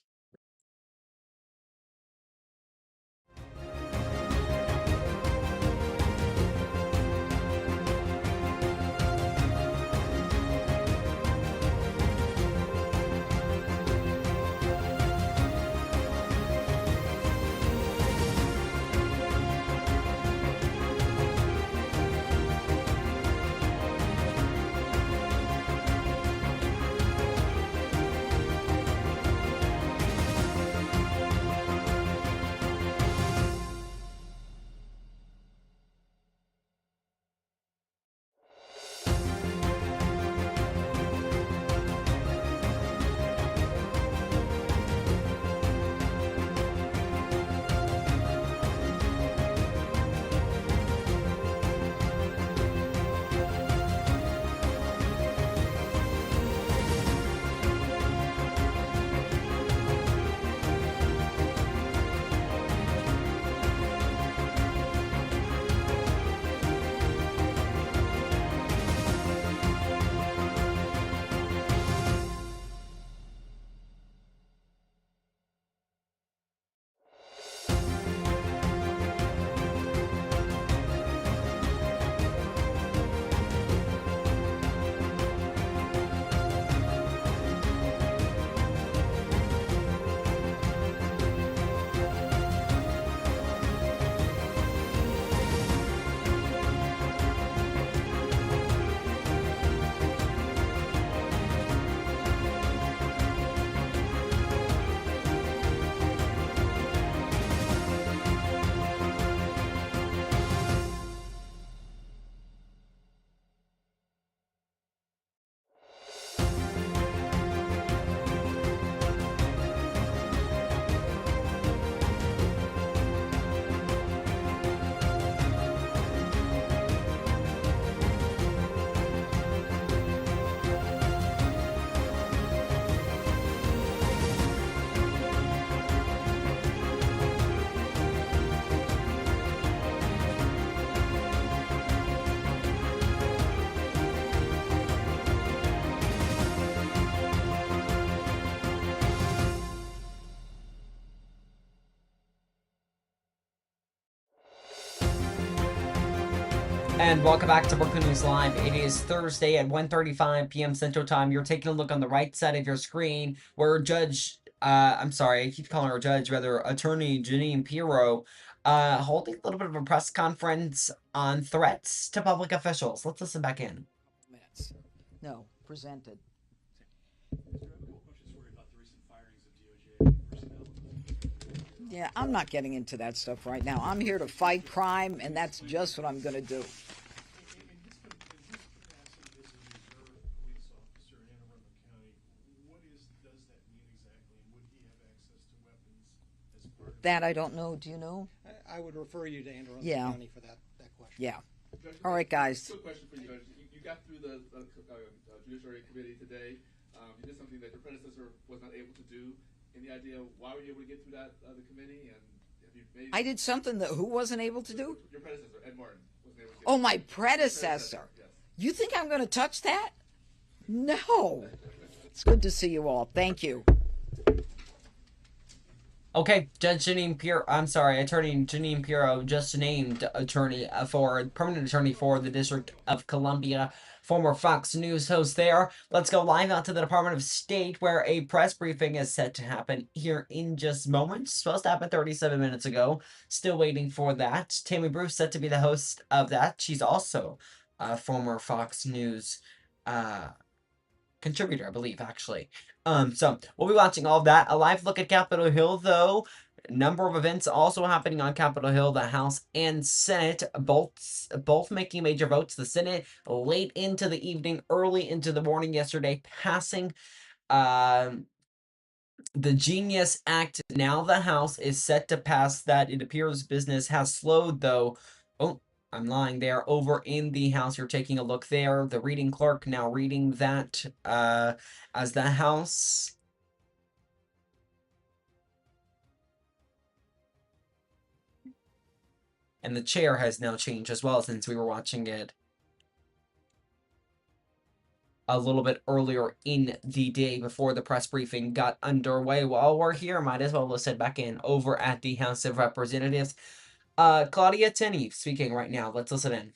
And welcome back to Brookland News Live. It is Thursday at 1:35 p.m. Central Time. You're taking a look on the right side of your screen where I keep calling her judge, rather, Attorney Jeanine Pirro, holding a little bit of a press conference on threats to public officials. Let's listen back in. Minutes. No, presented. Yeah, I'm not getting into that stuff right now. I'm here to fight crime, and that's just what I'm going to do. That I don't know. Do you know? I would refer you to Anne Arundel Yeah. County for that question. Yeah. All right, guys. Quick question for you, Judge. You got through the Judiciary Committee today. You did something that your predecessor was not able to do. Any idea why were you able to get through that the committee? And have you made? I did something that who wasn't able to do? Your predecessor, Ed Martin, wasn't able to. Oh, my predecessor. Yes. You think I'm going to touch that? No. It's good to see you all. Thank you. Okay, Attorney Jeanine Pirro, just named permanent attorney for the District of Columbia, former Fox News host there. Let's go live out to the Department of State, where a press briefing is set to happen here in just moments. Supposed to happen 37 minutes ago. Still waiting for that. Tammy Bruce set to be the host of that. She's also a former Fox News contributor, I believe, actually. So we'll be watching all of that. A live look at Capitol Hill, though. A number of events also happening on Capitol Hill. The House and Senate both making major votes. The Senate late into the evening, early into the morning yesterday, passing the Genius Act. Now the House is set to pass that. It appears business has slowed, though. Oh, I'm lying there. Over in the House, you're taking a look there. The reading clerk now reading that as the House. And the chair has now changed as well, since we were watching it a little bit earlier in the day before the press briefing got underway. While we're here, might as well listen back in over at the House of Representatives. Claudia Tenney speaking right now. Let's listen in.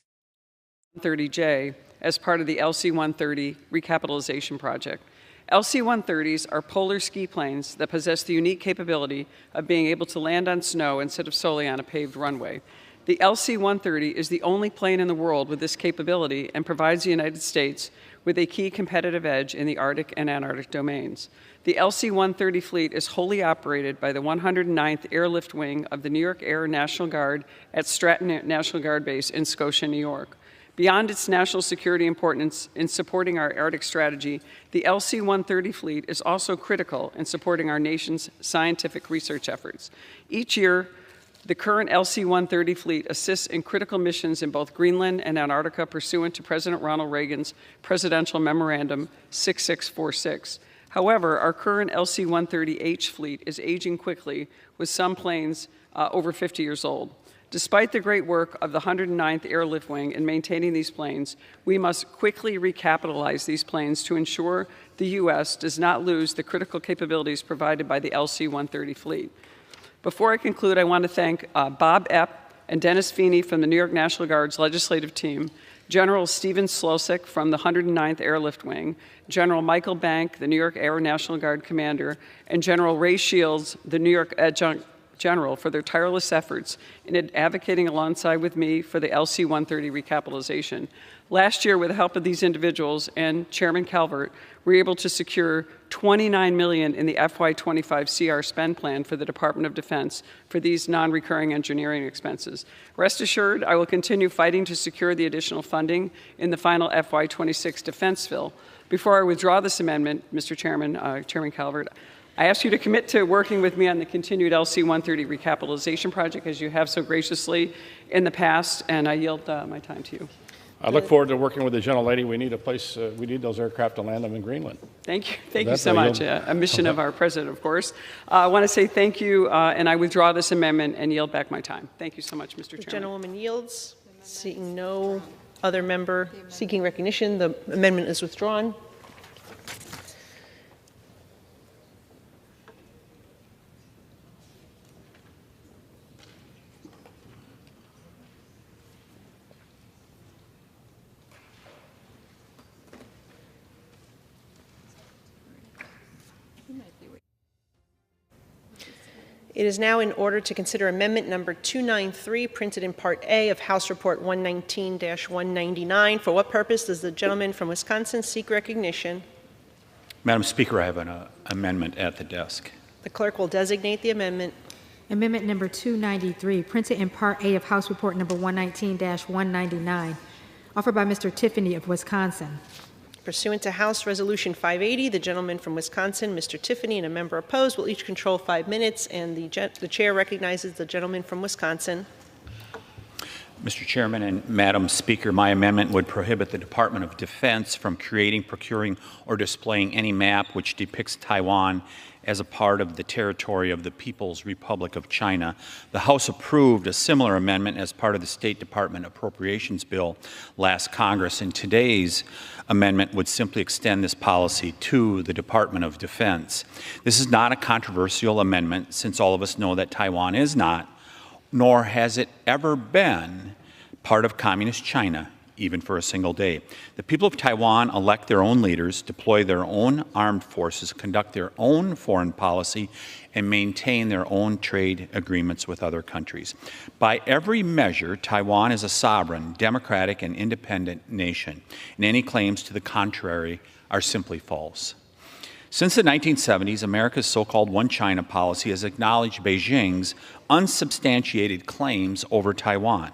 130J as part of the LC-130 recapitalization project. LC-130s are polar ski planes that possess the unique capability of being able to land on snow instead of solely on a paved runway. The LC-130 is the only plane in the world with this capability and provides the United States with a key competitive edge in the Arctic and Antarctic domains. The LC-130 fleet is wholly operated by the 109th Airlift Wing of the New York Air National Guard at Stratton National Guard Base in Scotia, New York. Beyond its national security importance in supporting our Arctic strategy, the LC-130 fleet is also critical in supporting our nation's scientific research efforts. Each year, the current LC-130 fleet assists in critical missions in both Greenland and Antarctica pursuant to President Ronald Reagan's Presidential Memorandum 6646. However, our current LC-130H fleet is aging quickly, with some planes over 50 years old. Despite the great work of the 109th Airlift Wing in maintaining these planes, we must quickly recapitalize these planes to ensure the U.S. does not lose the critical capabilities provided by the LC-130 fleet. Before I conclude, I want to thank Bob Epp and Dennis Feeney from the New York National Guard's legislative team, General Stephen Slosik from the 109th Airlift Wing, General Michael Bank, the New York Air National Guard commander, and General Ray Shields, the New York Adjunct General, for their tireless efforts in advocating alongside with me for the LC-130 recapitalization. Last year, with the help of these individuals and Chairman Calvert, we were able to secure $29 million in the FY25 CR spend plan for the Department of Defense for these non-recurring engineering expenses. Rest assured, I will continue fighting to secure the additional funding in the final FY26 defense bill. Before I withdraw this amendment, Mr. Chairman, Chairman Calvert, I ask you to commit to working with me on the continued LC-130 recapitalization project, as you have so graciously in the past, and I yield my time to you. I look forward to working with the gentlelady. We need a place, we need those aircraft to land them in Greenland. Thank you. Thank you so much. A mission of our president, of course. I want to say thank you, and I withdraw this amendment and yield back my time. Thank you so much, Mr. Chairman. The gentlewoman yields. Seeing no other member seeking recognition, the amendment is withdrawn. It is now in order to consider amendment number 293, printed in Part A of House Report 119-199. For what purpose does the gentleman from Wisconsin seek recognition? Madam Speaker, I have an amendment at the desk. The clerk will designate the amendment. Amendment number 293, printed in Part A of House Report number 119-199, offered by Mr. Tiffany of Wisconsin. Pursuant to House Resolution 580, the gentleman from Wisconsin, Mr. Tiffany, and a member opposed will each control 5 minutes, and the chair recognizes the gentleman from Wisconsin. Mr. Chairman and Madam Speaker, my amendment would prohibit the Department of Defense from creating, procuring, or displaying any map which depicts Taiwan as a part of the territory of the People's Republic of China. The House approved a similar amendment as part of the State Department Appropriations Bill last Congress, and today's amendment would simply extend this policy to the Department of Defense. This is not a controversial amendment, since all of us know that Taiwan is not, nor has it ever been, part of Communist China, even for a single day. The people of Taiwan elect their own leaders, deploy their own armed forces, conduct their own foreign policy, and maintain their own trade agreements with other countries. By every measure, Taiwan is a sovereign, democratic, and independent nation, and any claims to the contrary are simply false. Since the 1970s, America's so-called One China policy has acknowledged Beijing's unsubstantiated claims over Taiwan.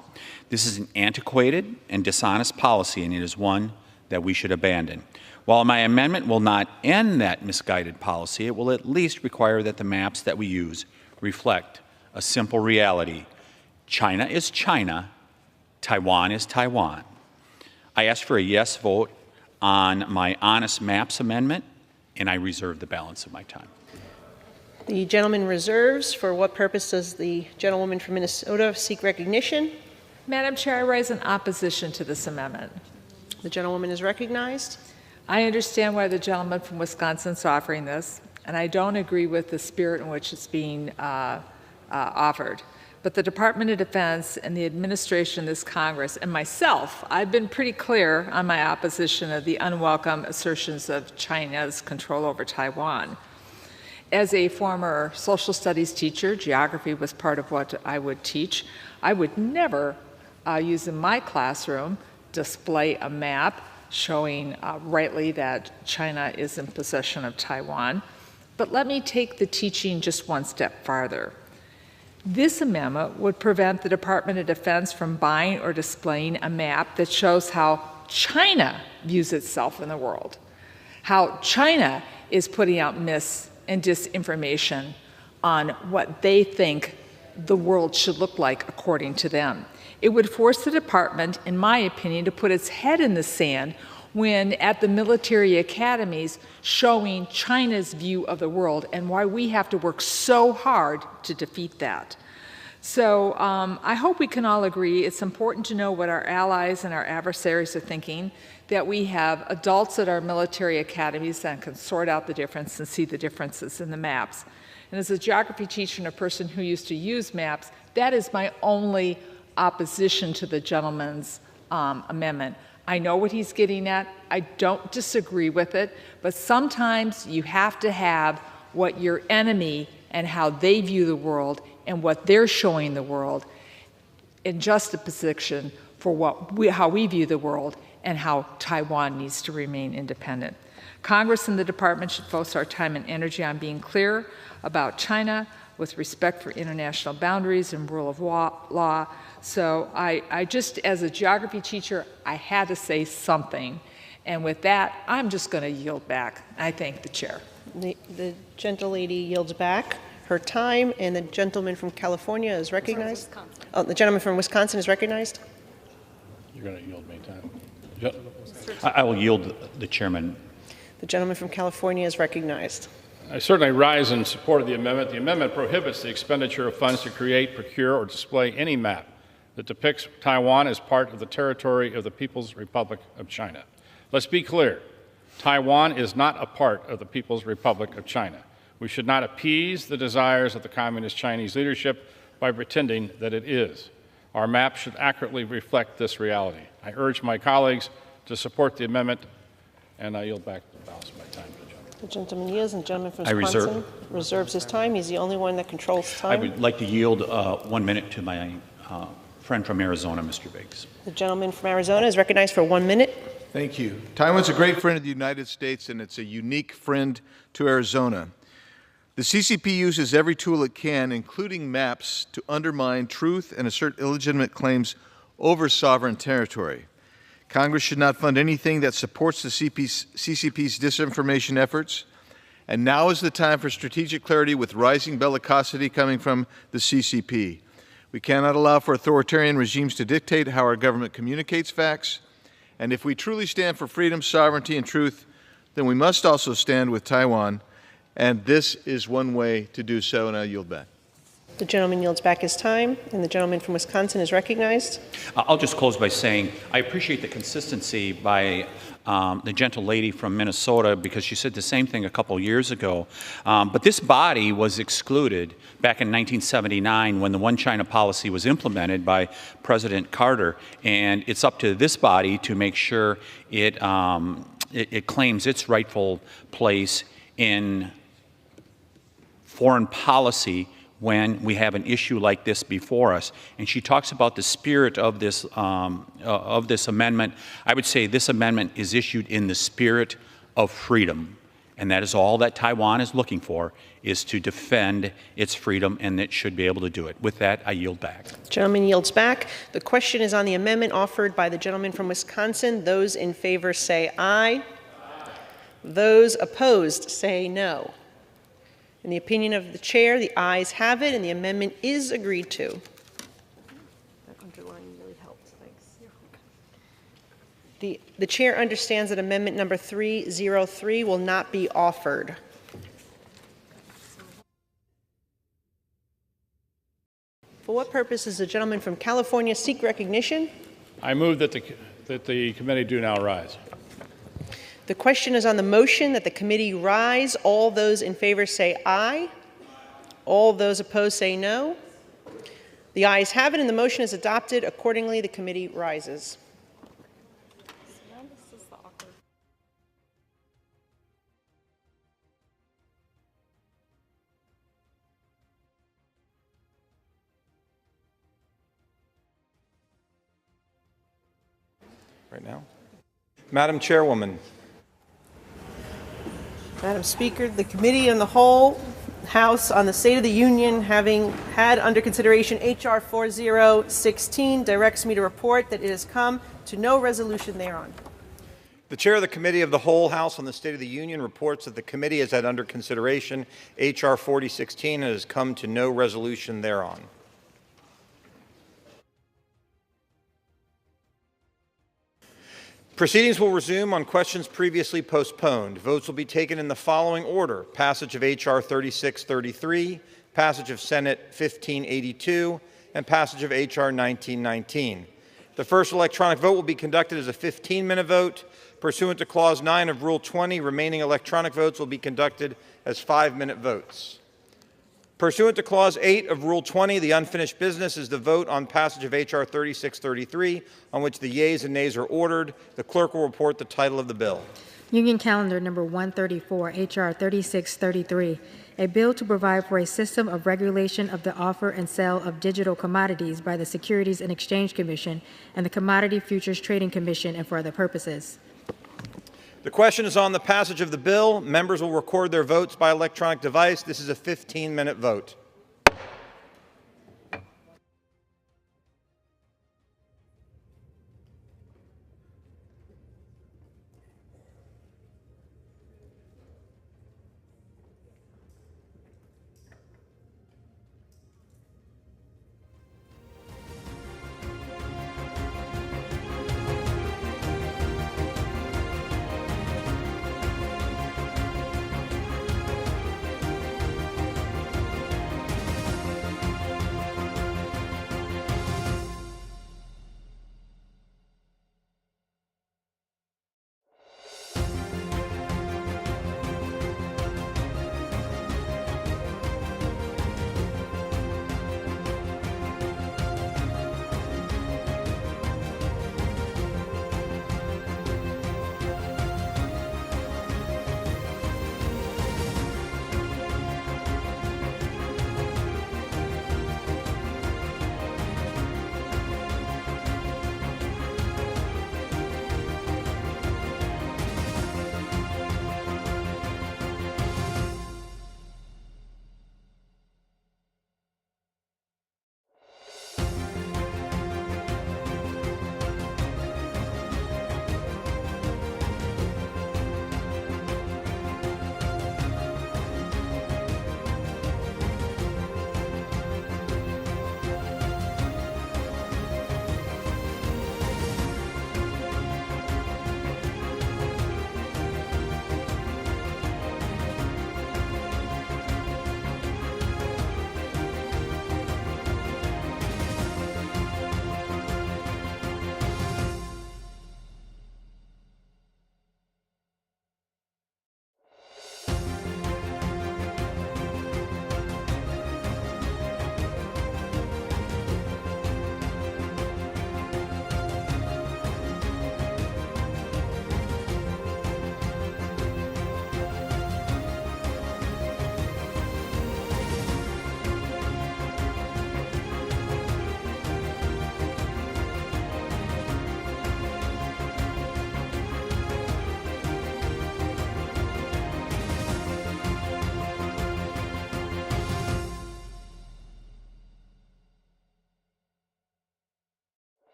This is an antiquated and dishonest policy, and it is one that we should abandon. While my amendment will not end that misguided policy, it will at least require that the maps that we use reflect a simple reality. China is China, Taiwan is Taiwan. I ask for a yes vote on my Honest Maps amendment, and I reserve the balance of my time. The gentleman reserves. For what purpose does the gentlewoman from Minnesota seek recognition? Madam Chair, I rise in opposition to this amendment. The gentlewoman is recognized. I understand why the gentleman from Wisconsin is offering this, and I don't agree with the spirit in which it's being offered. But the Department of Defense and the administration of this Congress and myself, I've been pretty clear on my opposition of the unwelcome assertions of China's control over Taiwan. As a former social studies teacher, geography was part of what I would teach. I would never use in my classroom display a map showing rightly that China is in possession of Taiwan. But let me take the teaching just one step farther. This amendment would prevent the Department of Defense from buying or displaying a map that shows how China views itself in the world, how China is putting out mis and disinformation on what they think the world should look like according to them. It would force the department, in my opinion, to put its head in the sand when at the military academies showing China's view of the world and why we have to work so hard to defeat that. So I hope we can all agree it's important to know what our allies and our adversaries are thinking, that we have adults at our military academies that can sort out the difference and see the differences in the maps. And as a geography teacher and a person who used to use maps, that is my only opposition to the gentleman's amendment. I know what he's getting at. I don't disagree with it, but sometimes you have to have what your enemy and how they view the world and what they're showing the world in juxtaposition for how we view the world and how Taiwan needs to remain independent. Congress and the department should focus our time and energy on being clear about China with respect for international boundaries and rule of law. So I just, as a geography teacher, I had to say something. And with that, I'm just going to yield back. I thank the chair. The gentlelady yields back her time, and the gentleman from California is recognized. Oh, the gentleman from Wisconsin is recognized. You're going to yield me time. I will yield the chairman. The gentleman from California is recognized. I certainly rise in support of the amendment. The amendment prohibits the expenditure of funds to create, procure, or display any map that depicts Taiwan as part of the territory of the People's Republic of China. Let's be clear. Taiwan is not a part of the People's Republic of China. We should not appease the desires of the Communist Chinese leadership by pretending that it is. Our map should accurately reflect this reality. I urge my colleagues to support the amendment, and I yield back the balance of my time. The gentleman yields, and the gentleman from I Wisconsin reserves his time. He's the only one that controls time. I would like to yield 1 minute to my friend from Arizona, Mr. Biggs. The gentleman from Arizona is recognized for 1 minute. Thank you. Taiwan's a great friend of the United States, and it's a unique friend to Arizona. The CCP uses every tool it can, including maps, to undermine truth and assert illegitimate claims over sovereign territory. Congress should not fund anything that supports the CCP's disinformation efforts, and now is the time for strategic clarity with rising bellicosity coming from the CCP. We cannot allow for authoritarian regimes to dictate how our government communicates facts, and if we truly stand for freedom, sovereignty, and truth, then we must also stand with Taiwan, and this is one way to do so, and I yield back. The gentleman yields back his time, and the gentleman from Wisconsin is recognized. I'll just close by saying I appreciate the consistency by the gentle lady from Minnesota, because she said the same thing a couple years ago. But this body was excluded back in 1979 when the One China policy was implemented by President Carter, and it's up to this body to make sure it claims its rightful place in foreign policy when we have an issue like this before us. And she talks about the spirit of this amendment. I would say this amendment is issued in the spirit of freedom. And that is all that Taiwan is looking for, is to defend its freedom, and it should be able to do it. With that, I yield back. Gentleman yields back. The question is on the amendment offered by the gentleman from Wisconsin. Those in favor say aye. Those opposed say no. In the opinion of the chair, the ayes have it, and the amendment is agreed to. That underline really helps. Thanks. The chair understands that amendment number 303 will not be offered. For what purpose does the gentleman from California seek recognition? I move that the committee do now rise. The question is on the motion that the committee rise. All those in favor say aye. All those opposed say no. The ayes have it, and the motion is adopted. Accordingly, the committee rises. Right now. Madam Chairwoman. Madam Speaker, the Committee on the Whole House on the State of the Union, having had under consideration H.R. 4016, directs me to report that it has come to no resolution thereon. The Chair of the Committee of the Whole House on the State of the Union reports that the committee has had under consideration H.R. 4016 and has come to no resolution thereon. Proceedings will resume on questions previously postponed. Votes will be taken in the following order: passage of H.R. 3633, passage of Senate 1582, and passage of H.R. 1919. The first electronic vote will be conducted as a 15-minute vote. Pursuant to Clause 9 of Rule 20, remaining electronic votes will be conducted as 5-minute votes. Pursuant to Clause 8 of Rule 20, the unfinished business is the vote on passage of H.R. 3633, on which the yeas and nays are ordered. The clerk will report the title of the bill. Union Calendar Number 134, H.R. 3633, a bill to provide for a system of regulation of the offer and sale of digital commodities by the Securities and Exchange Commission and the Commodity Futures Trading Commission and for other purposes. The question is on the passage of the bill. Members will record their votes by electronic device. This is a 15-minute vote.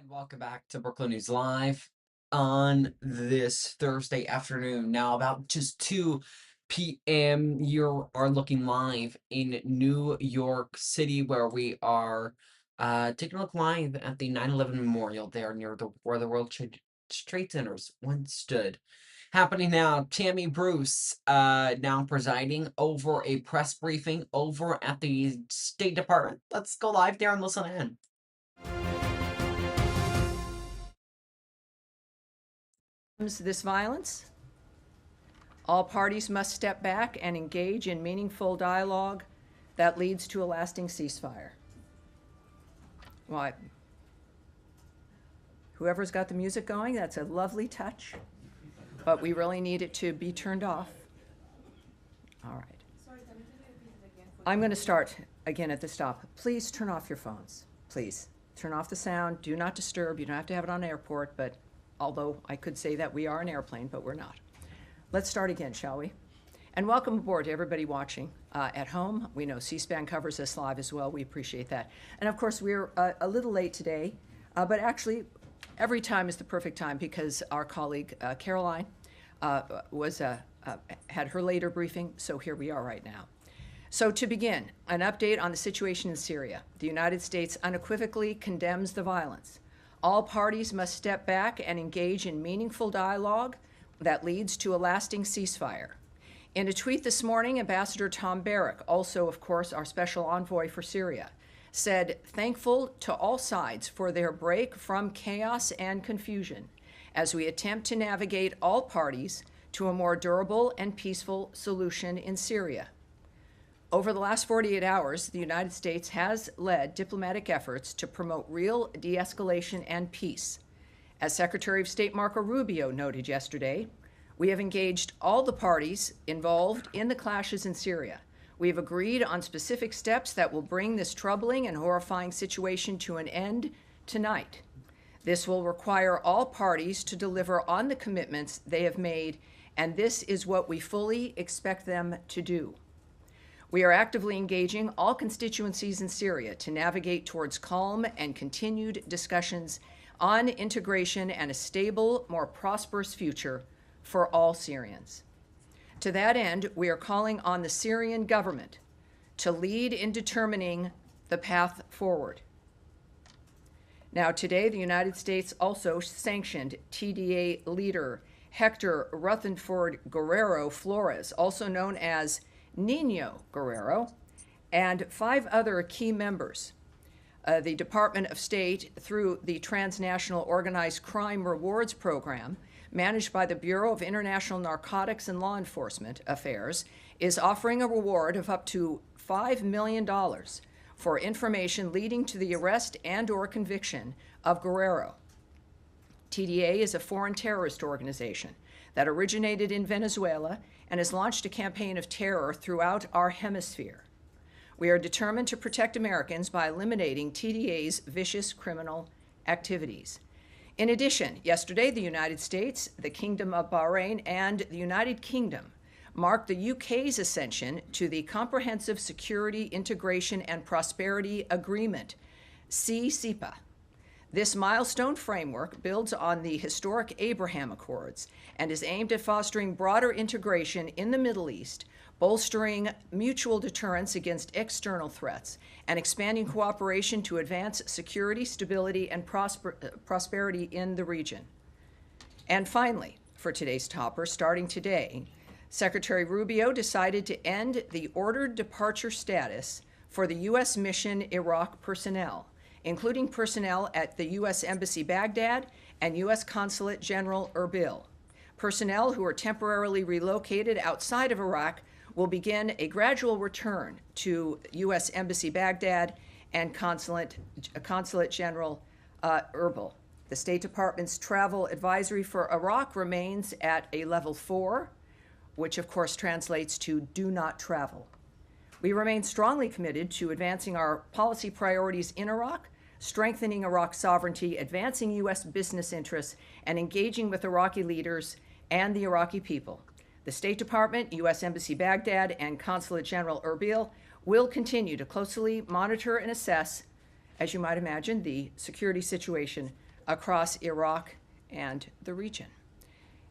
And welcome back to Brooklyn News Live on this Thursday afternoon. Now, about just 2 p.m., you are looking live in New York City, where we are taking a look live at the 9/11 memorial there near where the World Trade Centers once stood. Happening now, Tammy Bruce now presiding over a press briefing over at the State Department. Let's go live there and listen in. This violence, all parties must step back and engage in meaningful dialogue that leads to a lasting ceasefire. Why? Whoever's got the music going, that's a lovely touch, but we really need it to be turned off. All right. I'm going to start again at the stop. Please turn off your phones. Please turn off the sound. Do not disturb. You don't have to have it on airport, but although I could say that we are an airplane, but we're not. Let's start again, shall we? And welcome aboard to everybody watching at home. We know C-SPAN covers us live as well. We appreciate that. And of course, we're a little late today, but actually, every time is the perfect time because our colleague Caroline had her later briefing, so here we are right now. So to begin, an update on the situation in Syria. The United States unequivocally condemns the violence. All parties must step back and engage in meaningful dialogue that leads to a lasting ceasefire. In a tweet this morning, Ambassador Tom Barrack, also, of course, our special envoy for Syria, said, "Thankful to all sides for their break from chaos and confusion as we attempt to navigate all parties to a more durable and peaceful solution in Syria." Over the last 48 hours, the United States has led diplomatic efforts to promote real de-escalation and peace. As Secretary of State Marco Rubio noted yesterday, we have engaged all the parties involved in the clashes in Syria. We have agreed on specific steps that will bring this troubling and horrifying situation to an end tonight. This will require all parties to deliver on the commitments they have made, and this is what we fully expect them to do. We are actively engaging all constituencies in Syria to navigate towards calm and continued discussions on integration and a stable, more prosperous future for all Syrians. To that end, we are calling on the Syrian government to lead in determining the path forward. Now, today, the United States also sanctioned TDA leader Hector Rutherford Guerrero Flores, also known as Nino Guerrero, and 5 other key members. The Department of State, through the Transnational Organized Crime Rewards Program, managed by the Bureau of International Narcotics and Law Enforcement Affairs, is offering a reward of up to $5 million for information leading to the arrest and/or conviction of Guerrero. TDA is a foreign terrorist organization that originated in Venezuela and has launched a campaign of terror throughout our hemisphere. We are determined to protect Americans by eliminating TDA's vicious criminal activities. In addition, yesterday, the United States, the Kingdom of Bahrain, and the United Kingdom marked the UK's ascension to the Comprehensive Security, Integration, and Prosperity Agreement, CCPA. This milestone framework builds on the historic Abraham Accords and is aimed at fostering broader integration in the Middle East, bolstering mutual deterrence against external threats, and expanding cooperation to advance security, stability, and prosperity in the region. And finally, for today's topper, starting today, Secretary Rubio decided to end the ordered departure status for the U.S. Mission Iraq personnel, including personnel at the U.S. Embassy Baghdad and U.S. Consulate General Erbil. Personnel who are temporarily relocated outside of Iraq will begin a gradual return to U.S. Embassy Baghdad and Consulate General Erbil. The State Department's travel advisory for Iraq remains at a level 4, which of course translates to do not travel. We remain strongly committed to advancing our policy priorities in Iraq, strengthening Iraq's sovereignty, advancing U.S. business interests, and engaging with Iraqi leaders and the Iraqi people. The State Department, U.S. Embassy Baghdad, and Consulate General Erbil will continue to closely monitor and assess, as you might imagine, the security situation across Iraq and the region.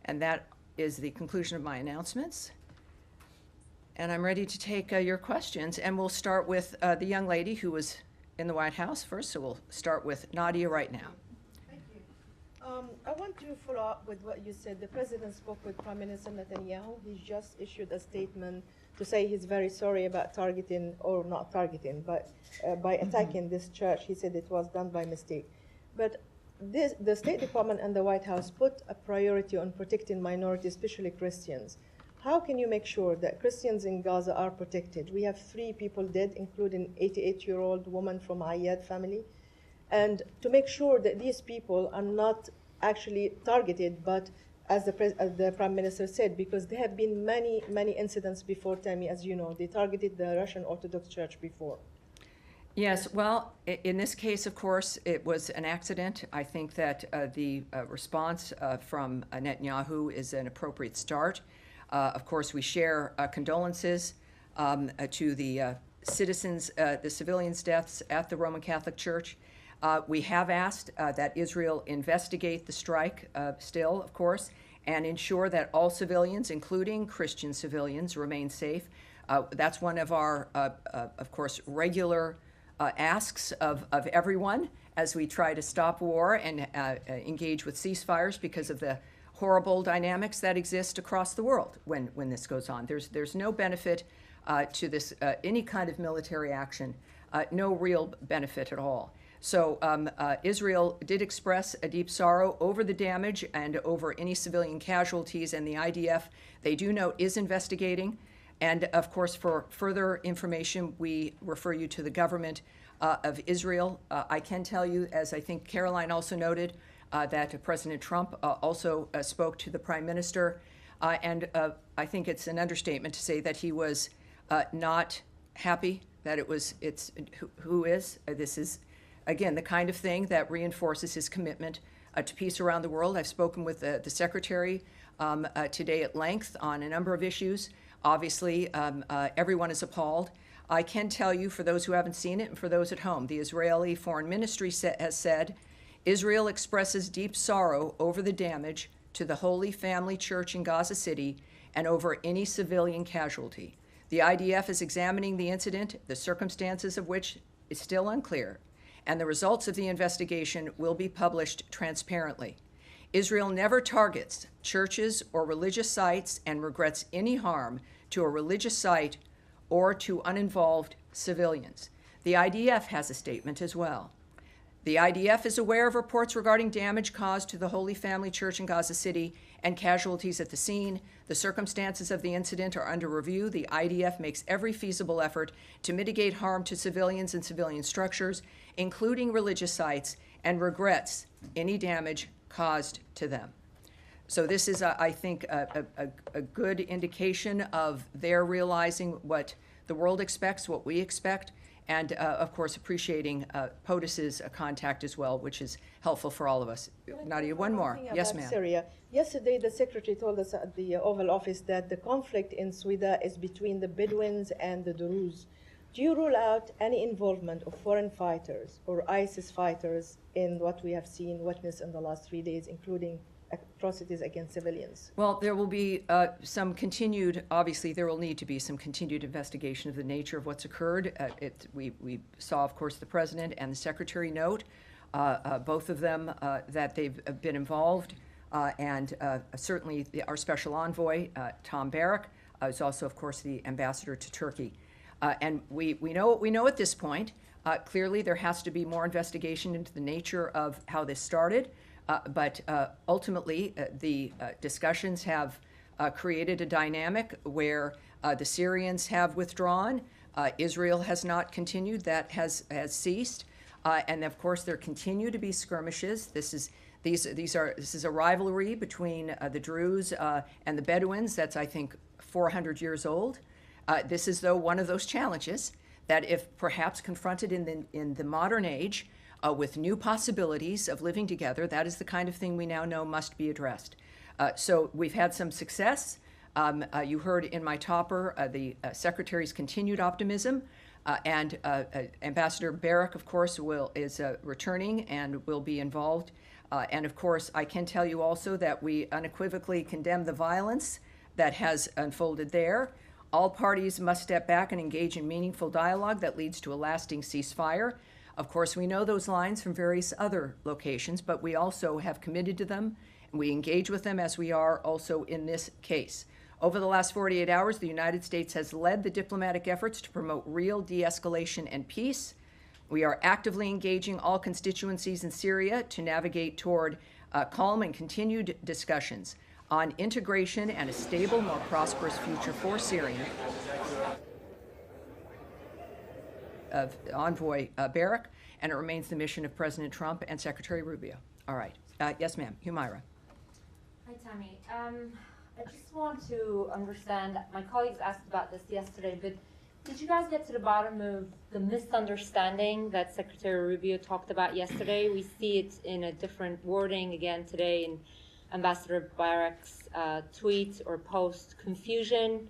And that is the conclusion of my announcements. And I'm ready to take your questions. And we'll start with the young lady who was in the White House first. So we'll start with Nadia right now. Thank you. I want to follow up with what you said. The president spoke with Prime Minister Netanyahu. He just issued a statement to say he's very sorry about targeting, or not targeting, but by attacking this church. He said it was done by mistake. But the State Department and the White House put a priority on protecting minorities, especially Christians. How can you make sure that Christians in Gaza are protected? We have 3 people dead, including 88-year-old woman from Ayyad family. And to make sure that these people are not actually targeted, but as the Prime Minister said, because there have been many incidents before, Tammy, as you know. They targeted the Russian Orthodox Church before. Yes, well, in this case, of course, it was an accident. I think that the response from Netanyahu is an appropriate start. Of course, we share condolences to the citizens, the civilians' deaths at the Roman Catholic Church. We have asked that Israel investigate the strike still, of course, and ensure that all civilians, including Christian civilians, remain safe. That's one of our, of course, regular asks of everyone as we try to stop war and engage with ceasefires because of the horrible dynamics that exist across the world when this goes on. There's no benefit to this, any kind of military action, no real benefit at all. So Israel did express a deep sorrow over the damage and over any civilian casualties, and the IDF, they do note, is investigating. And of course, for further information, we refer you to the government of Israel. I can tell you, as I think Caroline also noted, that President Trump also spoke to the Prime Minister. And I think it's an understatement to say that he was not happy, that this is, again, the kind of thing that reinforces his commitment to peace around the world. I've spoken with the Secretary today at length on a number of issues. Obviously, everyone is appalled. I can tell you, for those who haven't seen it and for those at home, the Israeli Foreign Ministry has said, Israel expresses deep sorrow over the damage to the Holy Family Church in Gaza City and over any civilian casualty. The IDF is examining the incident, the circumstances of which is still unclear, and the results of the investigation will be published transparently. Israel never targets churches or religious sites and regrets any harm to a religious site or to uninvolved civilians. The IDF has a statement as well. The IDF is aware of reports regarding damage caused to the Holy Family Church in Gaza City and casualties at the scene. The circumstances of the incident are under review. The IDF makes every feasible effort to mitigate harm to civilians and civilian structures, including religious sites, and regrets any damage caused to them. So this is, I think, a good indication of their realizing what the world expects, what we expect, and of course appreciating POTUS's contact as well, which is helpful for all of us. Nadia, one more. Yes, ma'am. Syria. Yesterday, the Secretary told us at the Oval Office that the conflict in Sweden is between the Bedouins and the Druze. Do you rule out any involvement of foreign fighters or ISIS fighters in what we have seen, witnessed in the last 3 days, including atrocities against civilians? Well, there will be some continued, obviously there will need to be some continued investigation of the nature of what's occurred. We saw, of course, the President and the Secretary note, both of them, that they've been involved, and certainly our Special Envoy, Tom Barrack, is also, of course, the Ambassador to Turkey. And we know what we know at this point. Clearly, there has to be more investigation into the nature of how this started. But ultimately, the discussions have created a dynamic where the Syrians have withdrawn. Israel has not continued. That has ceased. And of course, there continue to be skirmishes. This is a rivalry between the Druze and the Bedouins. That's, I think, 400 years old. This is, though, one of those challenges that, if perhaps confronted in the modern age, with new possibilities of living together, that is the kind of thing we now know must be addressed. So we've had some success. You heard in my topper the Secretary's continued optimism, and Ambassador Barrack, of course, is returning and will be involved And of course, I can tell you also that we unequivocally condemn the violence that has unfolded there. All parties must step back and engage in meaningful dialogue that leads to a lasting ceasefire. Of course, we know those lines from various other locations, but we also have committed to them, and we engage with them as we are also in this case. Over the last 48 hours, the United States has led the diplomatic efforts to promote real de-escalation and peace. We are actively engaging all constituencies in Syria to navigate toward calm and continued discussions on integration and a stable, more prosperous future for Syria. Of Envoy Barrack, and it remains the mission of President Trump and Secretary Rubio. All right. Yes, ma'am. Humaira. Hi, Tammy. I just want to understand, my colleagues asked about this yesterday, but did you guys get to the bottom of the misunderstanding that Secretary Rubio talked about yesterday? We see it in a different wording again today in Ambassador Barrack's tweet or post. Confusion.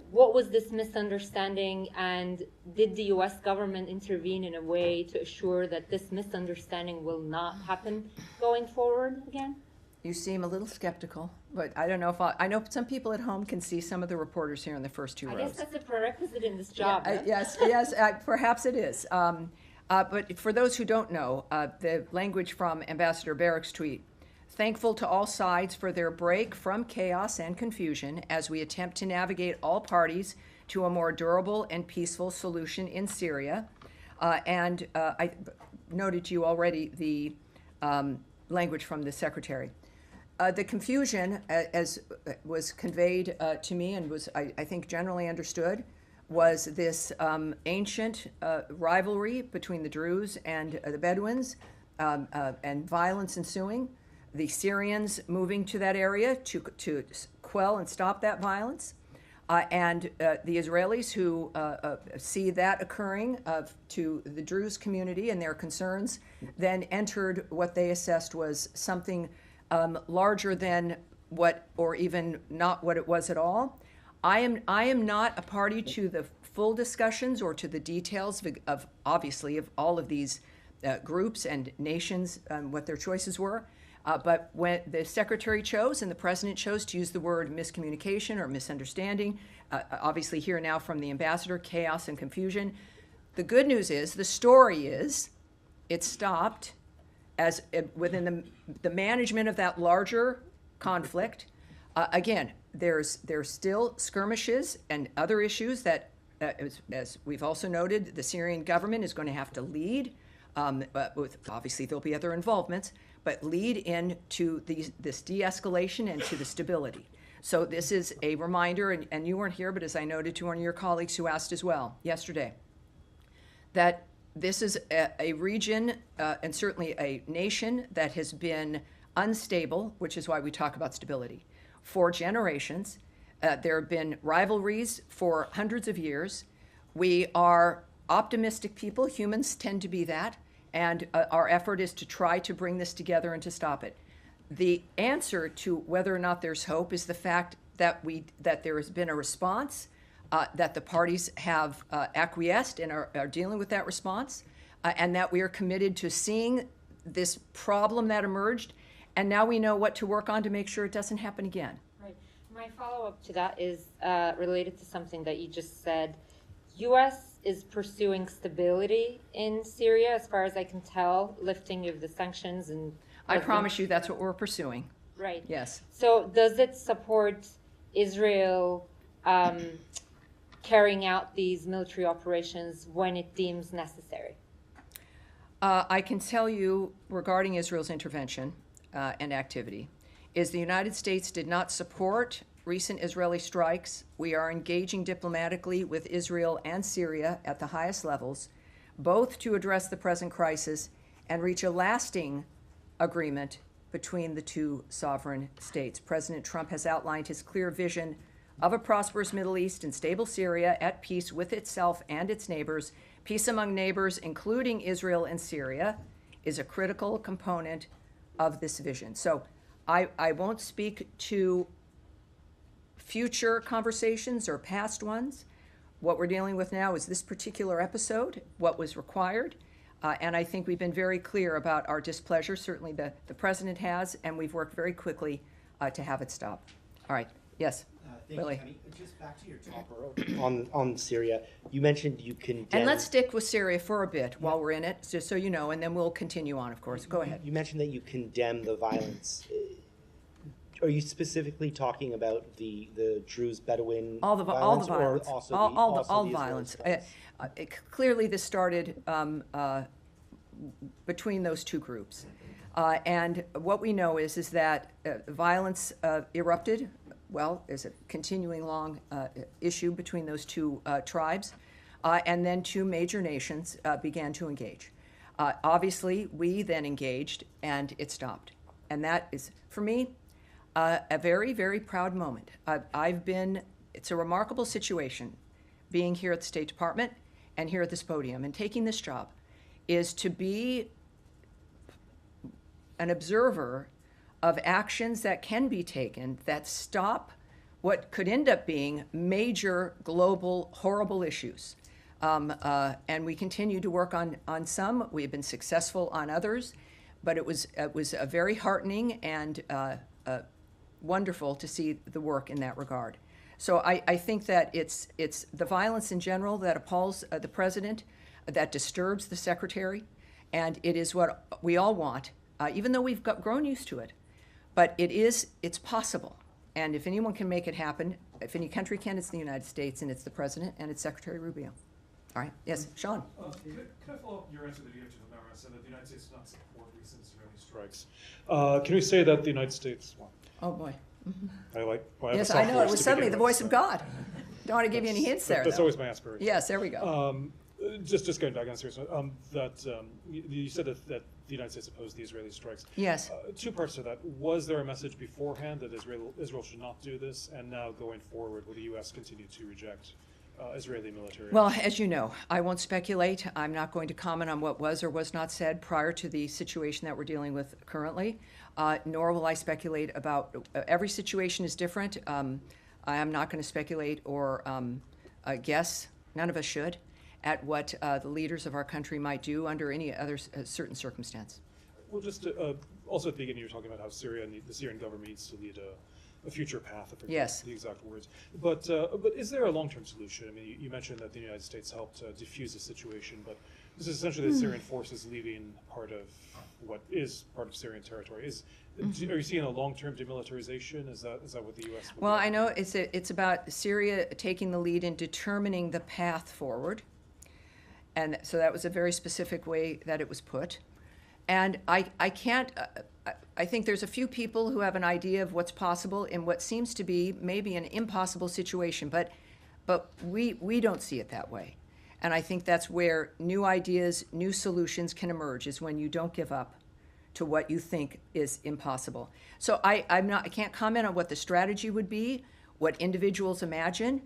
What was this misunderstanding, and did the U.S. government intervene in a way to assure that this misunderstanding will not happen going forward again? You seem a little skeptical, but I don't know if I know some people at home can see some of the reporters here in the first two rows. I guess that's a prerequisite in this job. Yeah, yes, perhaps it is. But for those who don't know, the language from Ambassador Barrack's tweet: thankful to all sides for their break from chaos and confusion as we attempt to navigate all parties to a more durable and peaceful solution in Syria. I noted to you already the language from the Secretary. The confusion, as was conveyed to me and was, I think, generally understood, was this ancient rivalry between the Druze and the Bedouins, and violence ensuing. The Syrians moving to that area to quell and stop that violence, and the Israelis who see that occurring to the Druze community and their concerns, then entered what they assessed was something larger than what, or even not what it was at all. I am not a party to the full discussions or to the details of obviously of all of these groups and nations, what their choices were. But when the Secretary chose and the President chose to use the word miscommunication or misunderstanding, obviously here now from the Ambassador, chaos and confusion. The good news is, the story is, it stopped as within the management of that larger conflict. Again, there's still skirmishes and other issues that, as we've also noted, the Syrian government is going to have to lead. Obviously, there'll be other involvements, but lead into this de-escalation and to the stability. So this is a reminder, and you weren't here, but as I noted to one of your colleagues who asked as well yesterday, that this is a region and certainly a nation that has been unstable, which is why we talk about stability, for generations. There have been rivalries for hundreds of years. We are optimistic people. Humans tend to be that. And our effort is to try to bring this together and to stop it. The answer to whether or not there's hope is the fact that there has been a response, that the parties have acquiesced and are dealing with that response, and that we are committed to seeing this problem that emerged, and now we know what to work on to make sure it doesn't happen again. Right. My follow-up to that is related to something that you just said. U.S. is pursuing stability in Syria, as far as I can tell, lifting of the sanctions and... I promise you that's what we're pursuing. Right. Yes. So does it support Israel carrying out these military operations when it deems necessary? I can tell you regarding Israel's intervention and activity is the United States did not support recent Israeli strikes. We are engaging diplomatically with Israel and Syria at the highest levels, both to address the present crisis and reach a lasting agreement between the two sovereign states. President Trump has outlined his clear vision of a prosperous Middle East and stable Syria at peace with itself and its neighbors. Peace among neighbors, including Israel and Syria, is a critical component of this vision. So I won't speak to future conversations or past ones. What we're dealing with now is this particular episode, what was required, And I think we've been very clear about our displeasure. Certainly the President has, and we've worked very quickly to have it stop. All right. Yes. Thank Willie. you, Tammy. Just back to your talk on Syria. You mentioned you condemn. And let's stick with Syria for a bit while we're in it, just so you know, and then we'll continue on, of course. Go ahead. You mentioned that you condemn the violence. Are you specifically talking about the Druze Bedouin all the violence, or also all the violence? Israeli Clearly, this started between those two groups, and what we know is that violence erupted. Well, there's a continuing long issue between those two tribes, and then two major nations began to engage. Obviously, we then engaged, and it stopped, and that is, for me, a very, very proud moment. It's a remarkable situation being here at the State Department and here at this podium and taking this job, is to be an observer of actions that can be taken that stop what could end up being major global horrible issues. And we continue to work on some. We have been successful on others, but it was a very heartening and wonderful to see the work in that regard. So I think that it's the violence in general that appalls the President, that disturbs the Secretary, and it is what we all want, even though we've grown used to it. But it's possible. And if anyone can make it happen, if any country can, it's the United States, and it's the President, and it's Secretary Rubio. All right, yes, Sean. Can I follow up your answer to the answer to Mara said that the United States does not support recent Israeli strikes? Can we say that the United States, well, oh boy. Yes, I know, it was suddenly the voice of God. Don't want to give you any hints there. That's always my aspiration. Yes, there we go. Just going back on serious note, you said that the United States opposed the Israeli strikes. Yes. Two parts to that. Was there a message beforehand that Israel should not do this, and now going forward, will the U.S. continue to reject Israeli military? Well, as you know, I won't speculate. I'm not going to comment on what was or was not said prior to the situation that we're dealing with currently, nor will I speculate about every situation is different. I am not going to speculate or guess, none of us should, at what the leaders of our country might do under any other certain circumstance. Well, just also at the beginning, you were talking about how Syria and the Syrian government needs to lead a future path. I forget the exact words. But is there a long-term solution? I mean, you mentioned that the United States helped defuse the situation, but this is essentially the Syrian forces leaving part of what is part of Syrian territory. Are you seeing a long-term demilitarization? Is that what the U.S. Well, I know it's about Syria taking the lead in determining the path forward. And so that was a very specific way that it was put. And I can't, I think there's a few people who have an idea of what's possible in what seems to be maybe an impossible situation, but we don't see it that way. And I think that's where new ideas, new solutions can emerge, is when you don't give up to what you think is impossible. So I can't comment on what the strategy would be, what individuals imagine.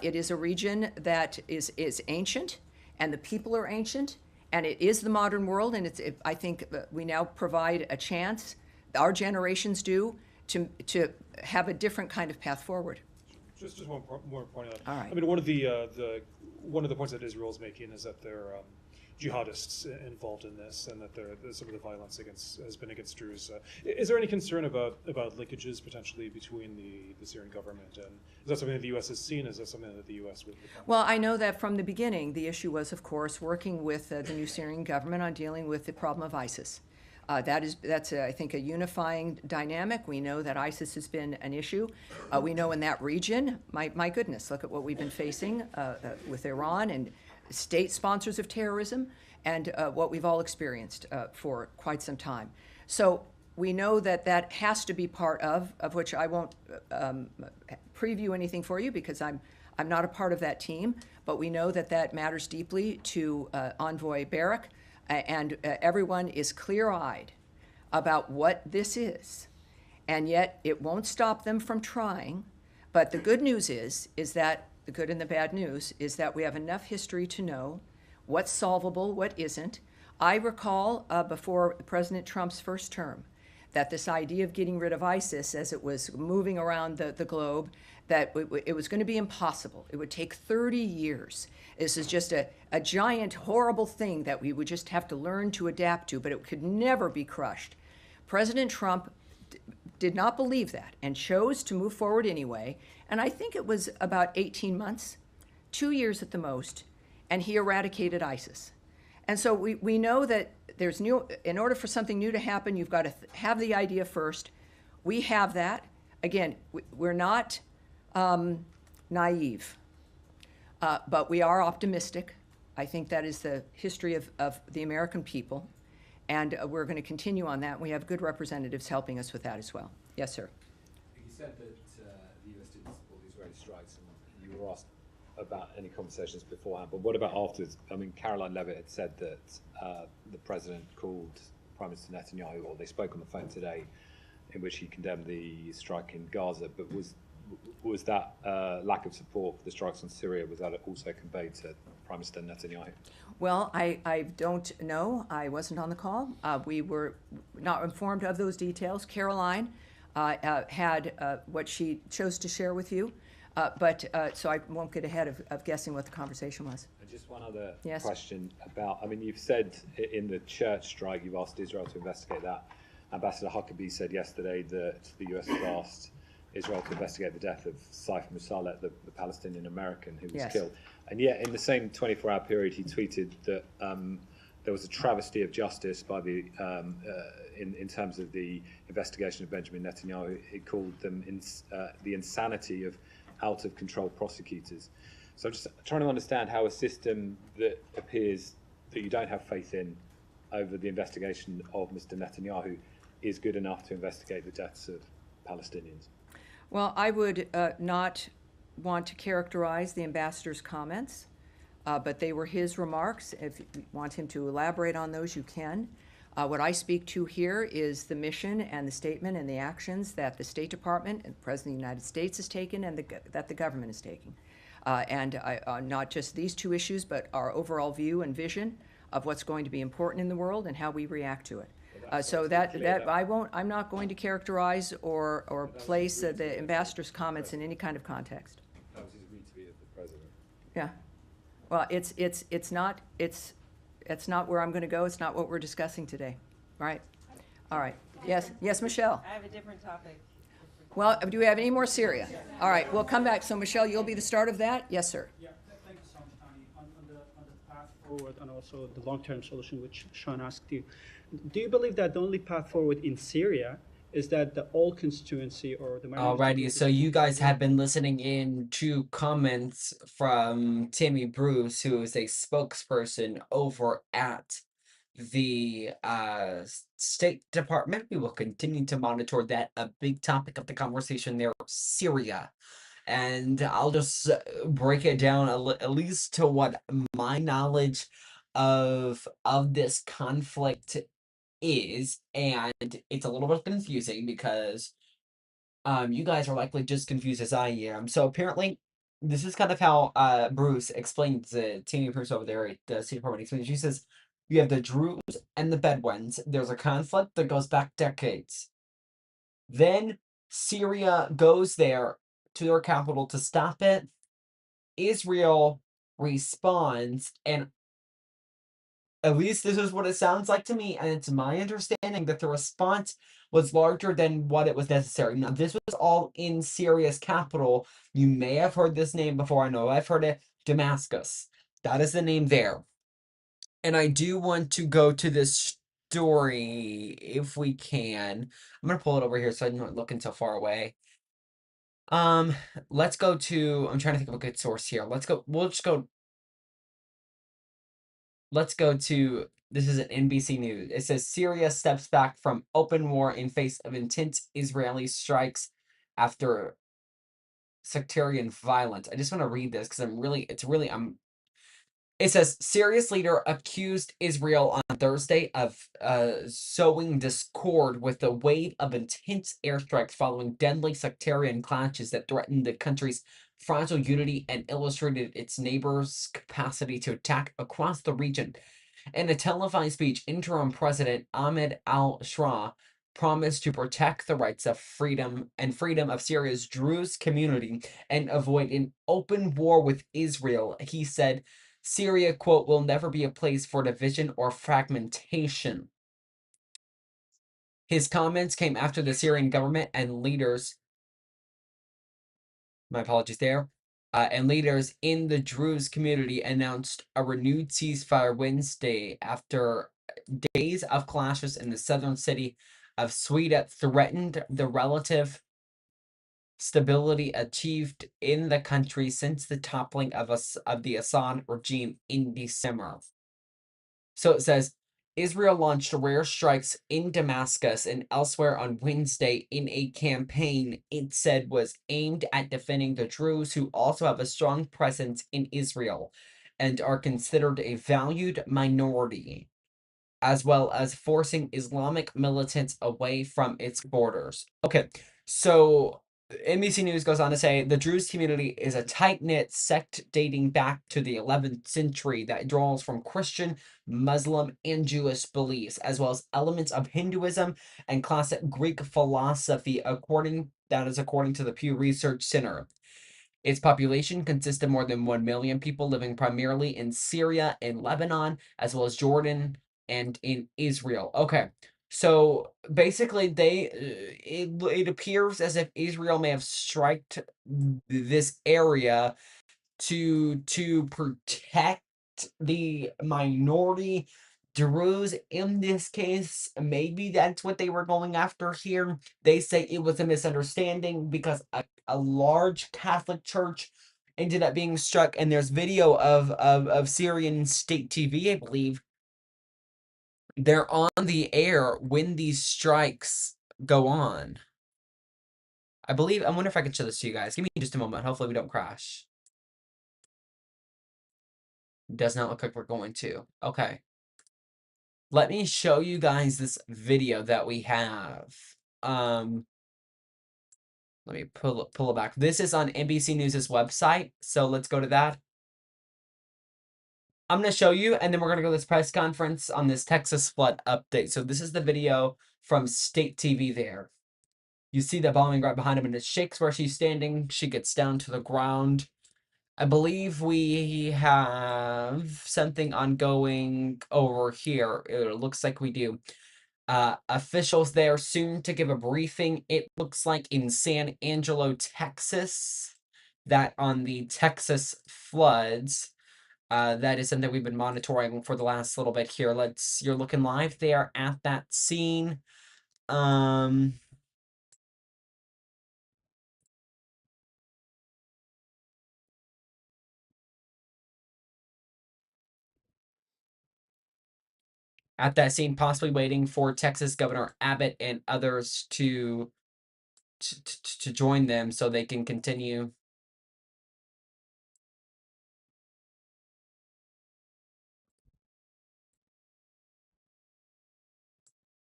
It is a region that is ancient, and the people are ancient, and it is the modern world, and I think we now provide a chance, our generations do, to have a different kind of path forward. Just one more point on that. All right. I mean, one of the points that Israel is making is that there are jihadists involved in this, and that some of the violence has been against Druze. Is there any concern about linkages potentially between the Syrian government, and is that something that the U.S. has seen? Is that something that the U.S. would? Well, I know that from the beginning, the issue was, of course, working with the new Syrian government on dealing with the problem of ISIS. That's I think, a unifying dynamic. We know that ISIS has been an issue. We know in that region, my goodness, look at what we've been facing with Iran and state sponsors of terrorism, and what we've all experienced for quite some time. So we know that has to be part of which I won't preview anything for you because I'm not a part of that team, but we know that matters deeply to Envoy Barak, and everyone is clear-eyed about what this is, and yet it won't stop them from trying. But the good news is that the good and the bad news is that we have enough history to know what's solvable, what isn't. I recall before President Trump's first term that this idea of getting rid of ISIS as it was moving around the globe, that it was going to be impossible. It would take 30 years. This is just a giant, horrible thing that we would just have to learn to adapt to, but it could never be crushed. President Trump did not believe that and chose to move forward anyway. And I think it was about 18 months, 2 years at the most, and he eradicated ISIS. And so we know that there's in order for something new to happen, you've got to have the idea first. We have that. Again, we're not naive, but we are optimistic. I think that is the history of the American people. And we're going to continue on that. We have good representatives helping us with that as well. Yes, sir. You said that the U.S. didn't support the Israeli strikes, and you were asked about any conversations beforehand. But what about afterwards? I mean, Caroline Levitt had said that the president called Prime Minister Netanyahu, or they spoke on the phone today, in which he condemned the strike in Gaza. But was that lack of support for the strikes on Syria, was that also conveyed to Prime Minister Netanyahu? Well, I don't know. I wasn't on the call. We were not informed of those details. Caroline had what she chose to share with you, so I won't get ahead of guessing what the conversation was. And just one other Yes. question about, I mean, you've said in the church strike, you've asked Israel to investigate that. Ambassador Huckabee said yesterday that the US has asked Israel to investigate the death of Saif Musalleh, the Palestinian American who was Yes. killed. And yet, in the same 24-hour period, he tweeted that there was a travesty of justice by the in terms of the investigation of Benjamin Netanyahu. He called them the insanity of out-of-control prosecutors. So I'm just trying to understand how a system that appears that you don't have faith in over the investigation of Mr. Netanyahu is good enough to investigate the deaths of Palestinians. Well, I would not want to characterize the ambassador's comments, but they were his remarks. If you want him to elaborate on those, you can. What I speak to here is the mission and the statement and the actions that the State Department and the President of the United States has taken and that the government is taking. And not just these two issues, but our overall view and vision of what's going to be important in the world and how we react to it. So I'm not going to characterize or place the ambassador's comments in any kind of context. That was his read to be of the president. Yeah. Well, it's not where I'm going to go. It's not what we're discussing today. Right? All right. Yes, Michelle. I have a different topic. Well, do we have any more Syria? All right, we'll come back. So, Michelle, you'll be the start of that? Yes, sir. Yeah, thank you so much, Tani. On the path forward and also the long-term solution, which Sean asked you, do you believe that the only path forward in Syria is that the all constituency or the Alrighty, so you guys have been listening in to comments from Tammy Bruce, who is a spokesperson over at the State Department. We will continue to monitor that. A big topic of the conversation there, Syria. And I'll just break it down at least to what my knowledge of this conflict is, and it's a little bit confusing because you guys are likely just confused as I am. So apparently, this is kind of how Bruce explains it. Tammy Bruce over there at the State Department explains. She says, you have the Druze and the Bedouins. There's a conflict that goes back decades. Then Syria goes there to their capital to stop it. Israel responds, and at least this is what it sounds like to me, and it's my understanding that the response was larger than what it was necessary. Now, this was all in Syria's capital. You may have heard this name before. I know I've heard it. Damascus. That is the name there. And I do want to go to this story, if we can. I'm going to pull it over here so I'm not looking so far away. Let's go to, I'm trying to think of a good source here. Let's go to, this is an NBC News. It says Syria steps back from open war in face of intense Israeli strikes after sectarian violence. I just want to read this because it says Syria's leader accused Israel on Thursday of sowing discord with the wave of intense airstrikes following deadly sectarian clashes that threatened the country's fragile unity and illustrated its neighbors' capacity to attack across the region. In a televised speech, interim President Ahmed al-Shra promised to protect the rights of freedom of Syria's Druze community and avoid an open war with Israel. He said, Syria, quote, will never be a place for division or fragmentation. His comments came after the Syrian government and leaders, my apologies there, and leaders in the Druze community announced a renewed ceasefire Wednesday after days of clashes in the southern city of Sweden threatened the relative stability achieved in the country since the toppling of the Assad regime in December. So it says, Israel launched rare strikes in Damascus and elsewhere on Wednesday in a campaign it said was aimed at defending the Druze who also have a strong presence in Israel and are considered a valued minority, as well as forcing Islamic militants away from its borders. Okay, so NBC News goes on to say the Druze community is a tight-knit sect dating back to the 11th century that draws from Christian, Muslim, and Jewish beliefs, as well as elements of Hinduism and classic Greek philosophy, according to the Pew Research Center. Its population consists of more than 1 million people living primarily in Syria and Lebanon, as well as Jordan and in Israel. Okay, so basically, it appears as if Israel may have striked this area to protect the minority Druze in this case. Maybe that's what they were going after here. They say it was a misunderstanding because a large Catholic church ended up being struck, and there's video of Syrian state TV, I believe. They're on the air when these strikes go on. I wonder if I can show this to you guys. Give me just a moment. Hopefully we don't crash. Does not look like we're going to. Okay. Let me show you guys this video that we have. Let me pull it back. This is on NBC News' website, so let's go to that. I'm going to show you, and then we're going to go to this press conference on this Texas flood update. So this is the video from State TV there. You see the bombing right behind him, and it shakes where she's standing. She gets down to the ground. I believe we have something ongoing over here. It looks like we do. Officials there soon to give a briefing. It looks like in San Angelo, Texas, that on the Texas floods. That is something we've been monitoring for the last little bit here. You're looking live there at that scene. At that scene, possibly waiting for Texas Governor Abbott and others to join them so they can continue.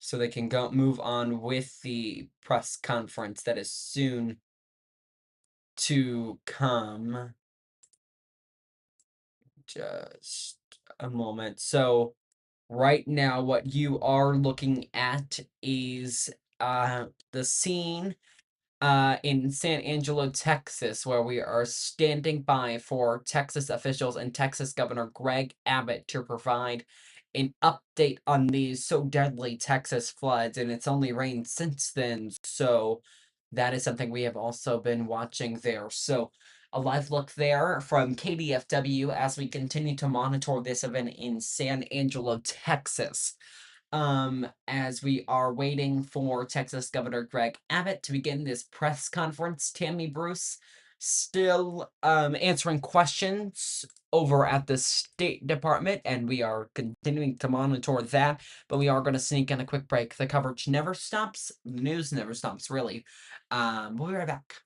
So they can move on with the press conference that is soon to come. Just a moment. So right now, what you are looking at is the scene in San Angelo, Texas, where we are standing by for Texas officials and Texas Governor Greg Abbott to provide an update on these so deadly Texas floods, and it's only rained since then, so that is something we have also been watching there. So a live look there from KDFW as we continue to monitor this event in San Angelo, Texas. As we are waiting for Texas Governor Greg Abbott to begin this press conference, Tammy Bruce still answering questions over at the State Department, and we are continuing to monitor that, but we are going to sneak in a quick break. The coverage never stops. The news never stops, really. We'll be right back.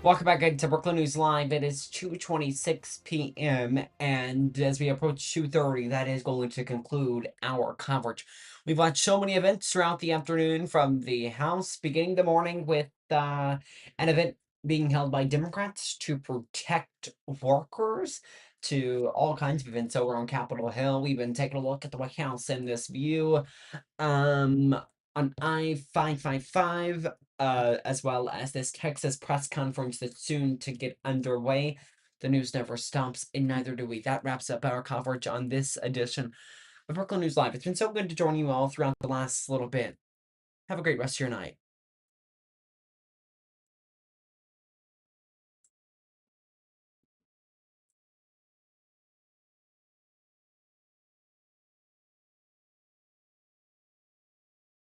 Welcome back into Brookland News Live. It is 2:26 p.m. and as we approach 2:30, that is going to conclude our coverage. We've watched so many events throughout the afternoon from the House, beginning the morning with an event being held by Democrats to protect workers, to all kinds of events over on Capitol Hill. We've been taking a look at the White House in this view. On I-555, as well as this Texas press conference that's soon to get underway. The news never stops, and neither do we. That wraps up our coverage on this edition of Brookland News Live. It's been so good to join you all throughout the last little bit. Have a great rest of your night.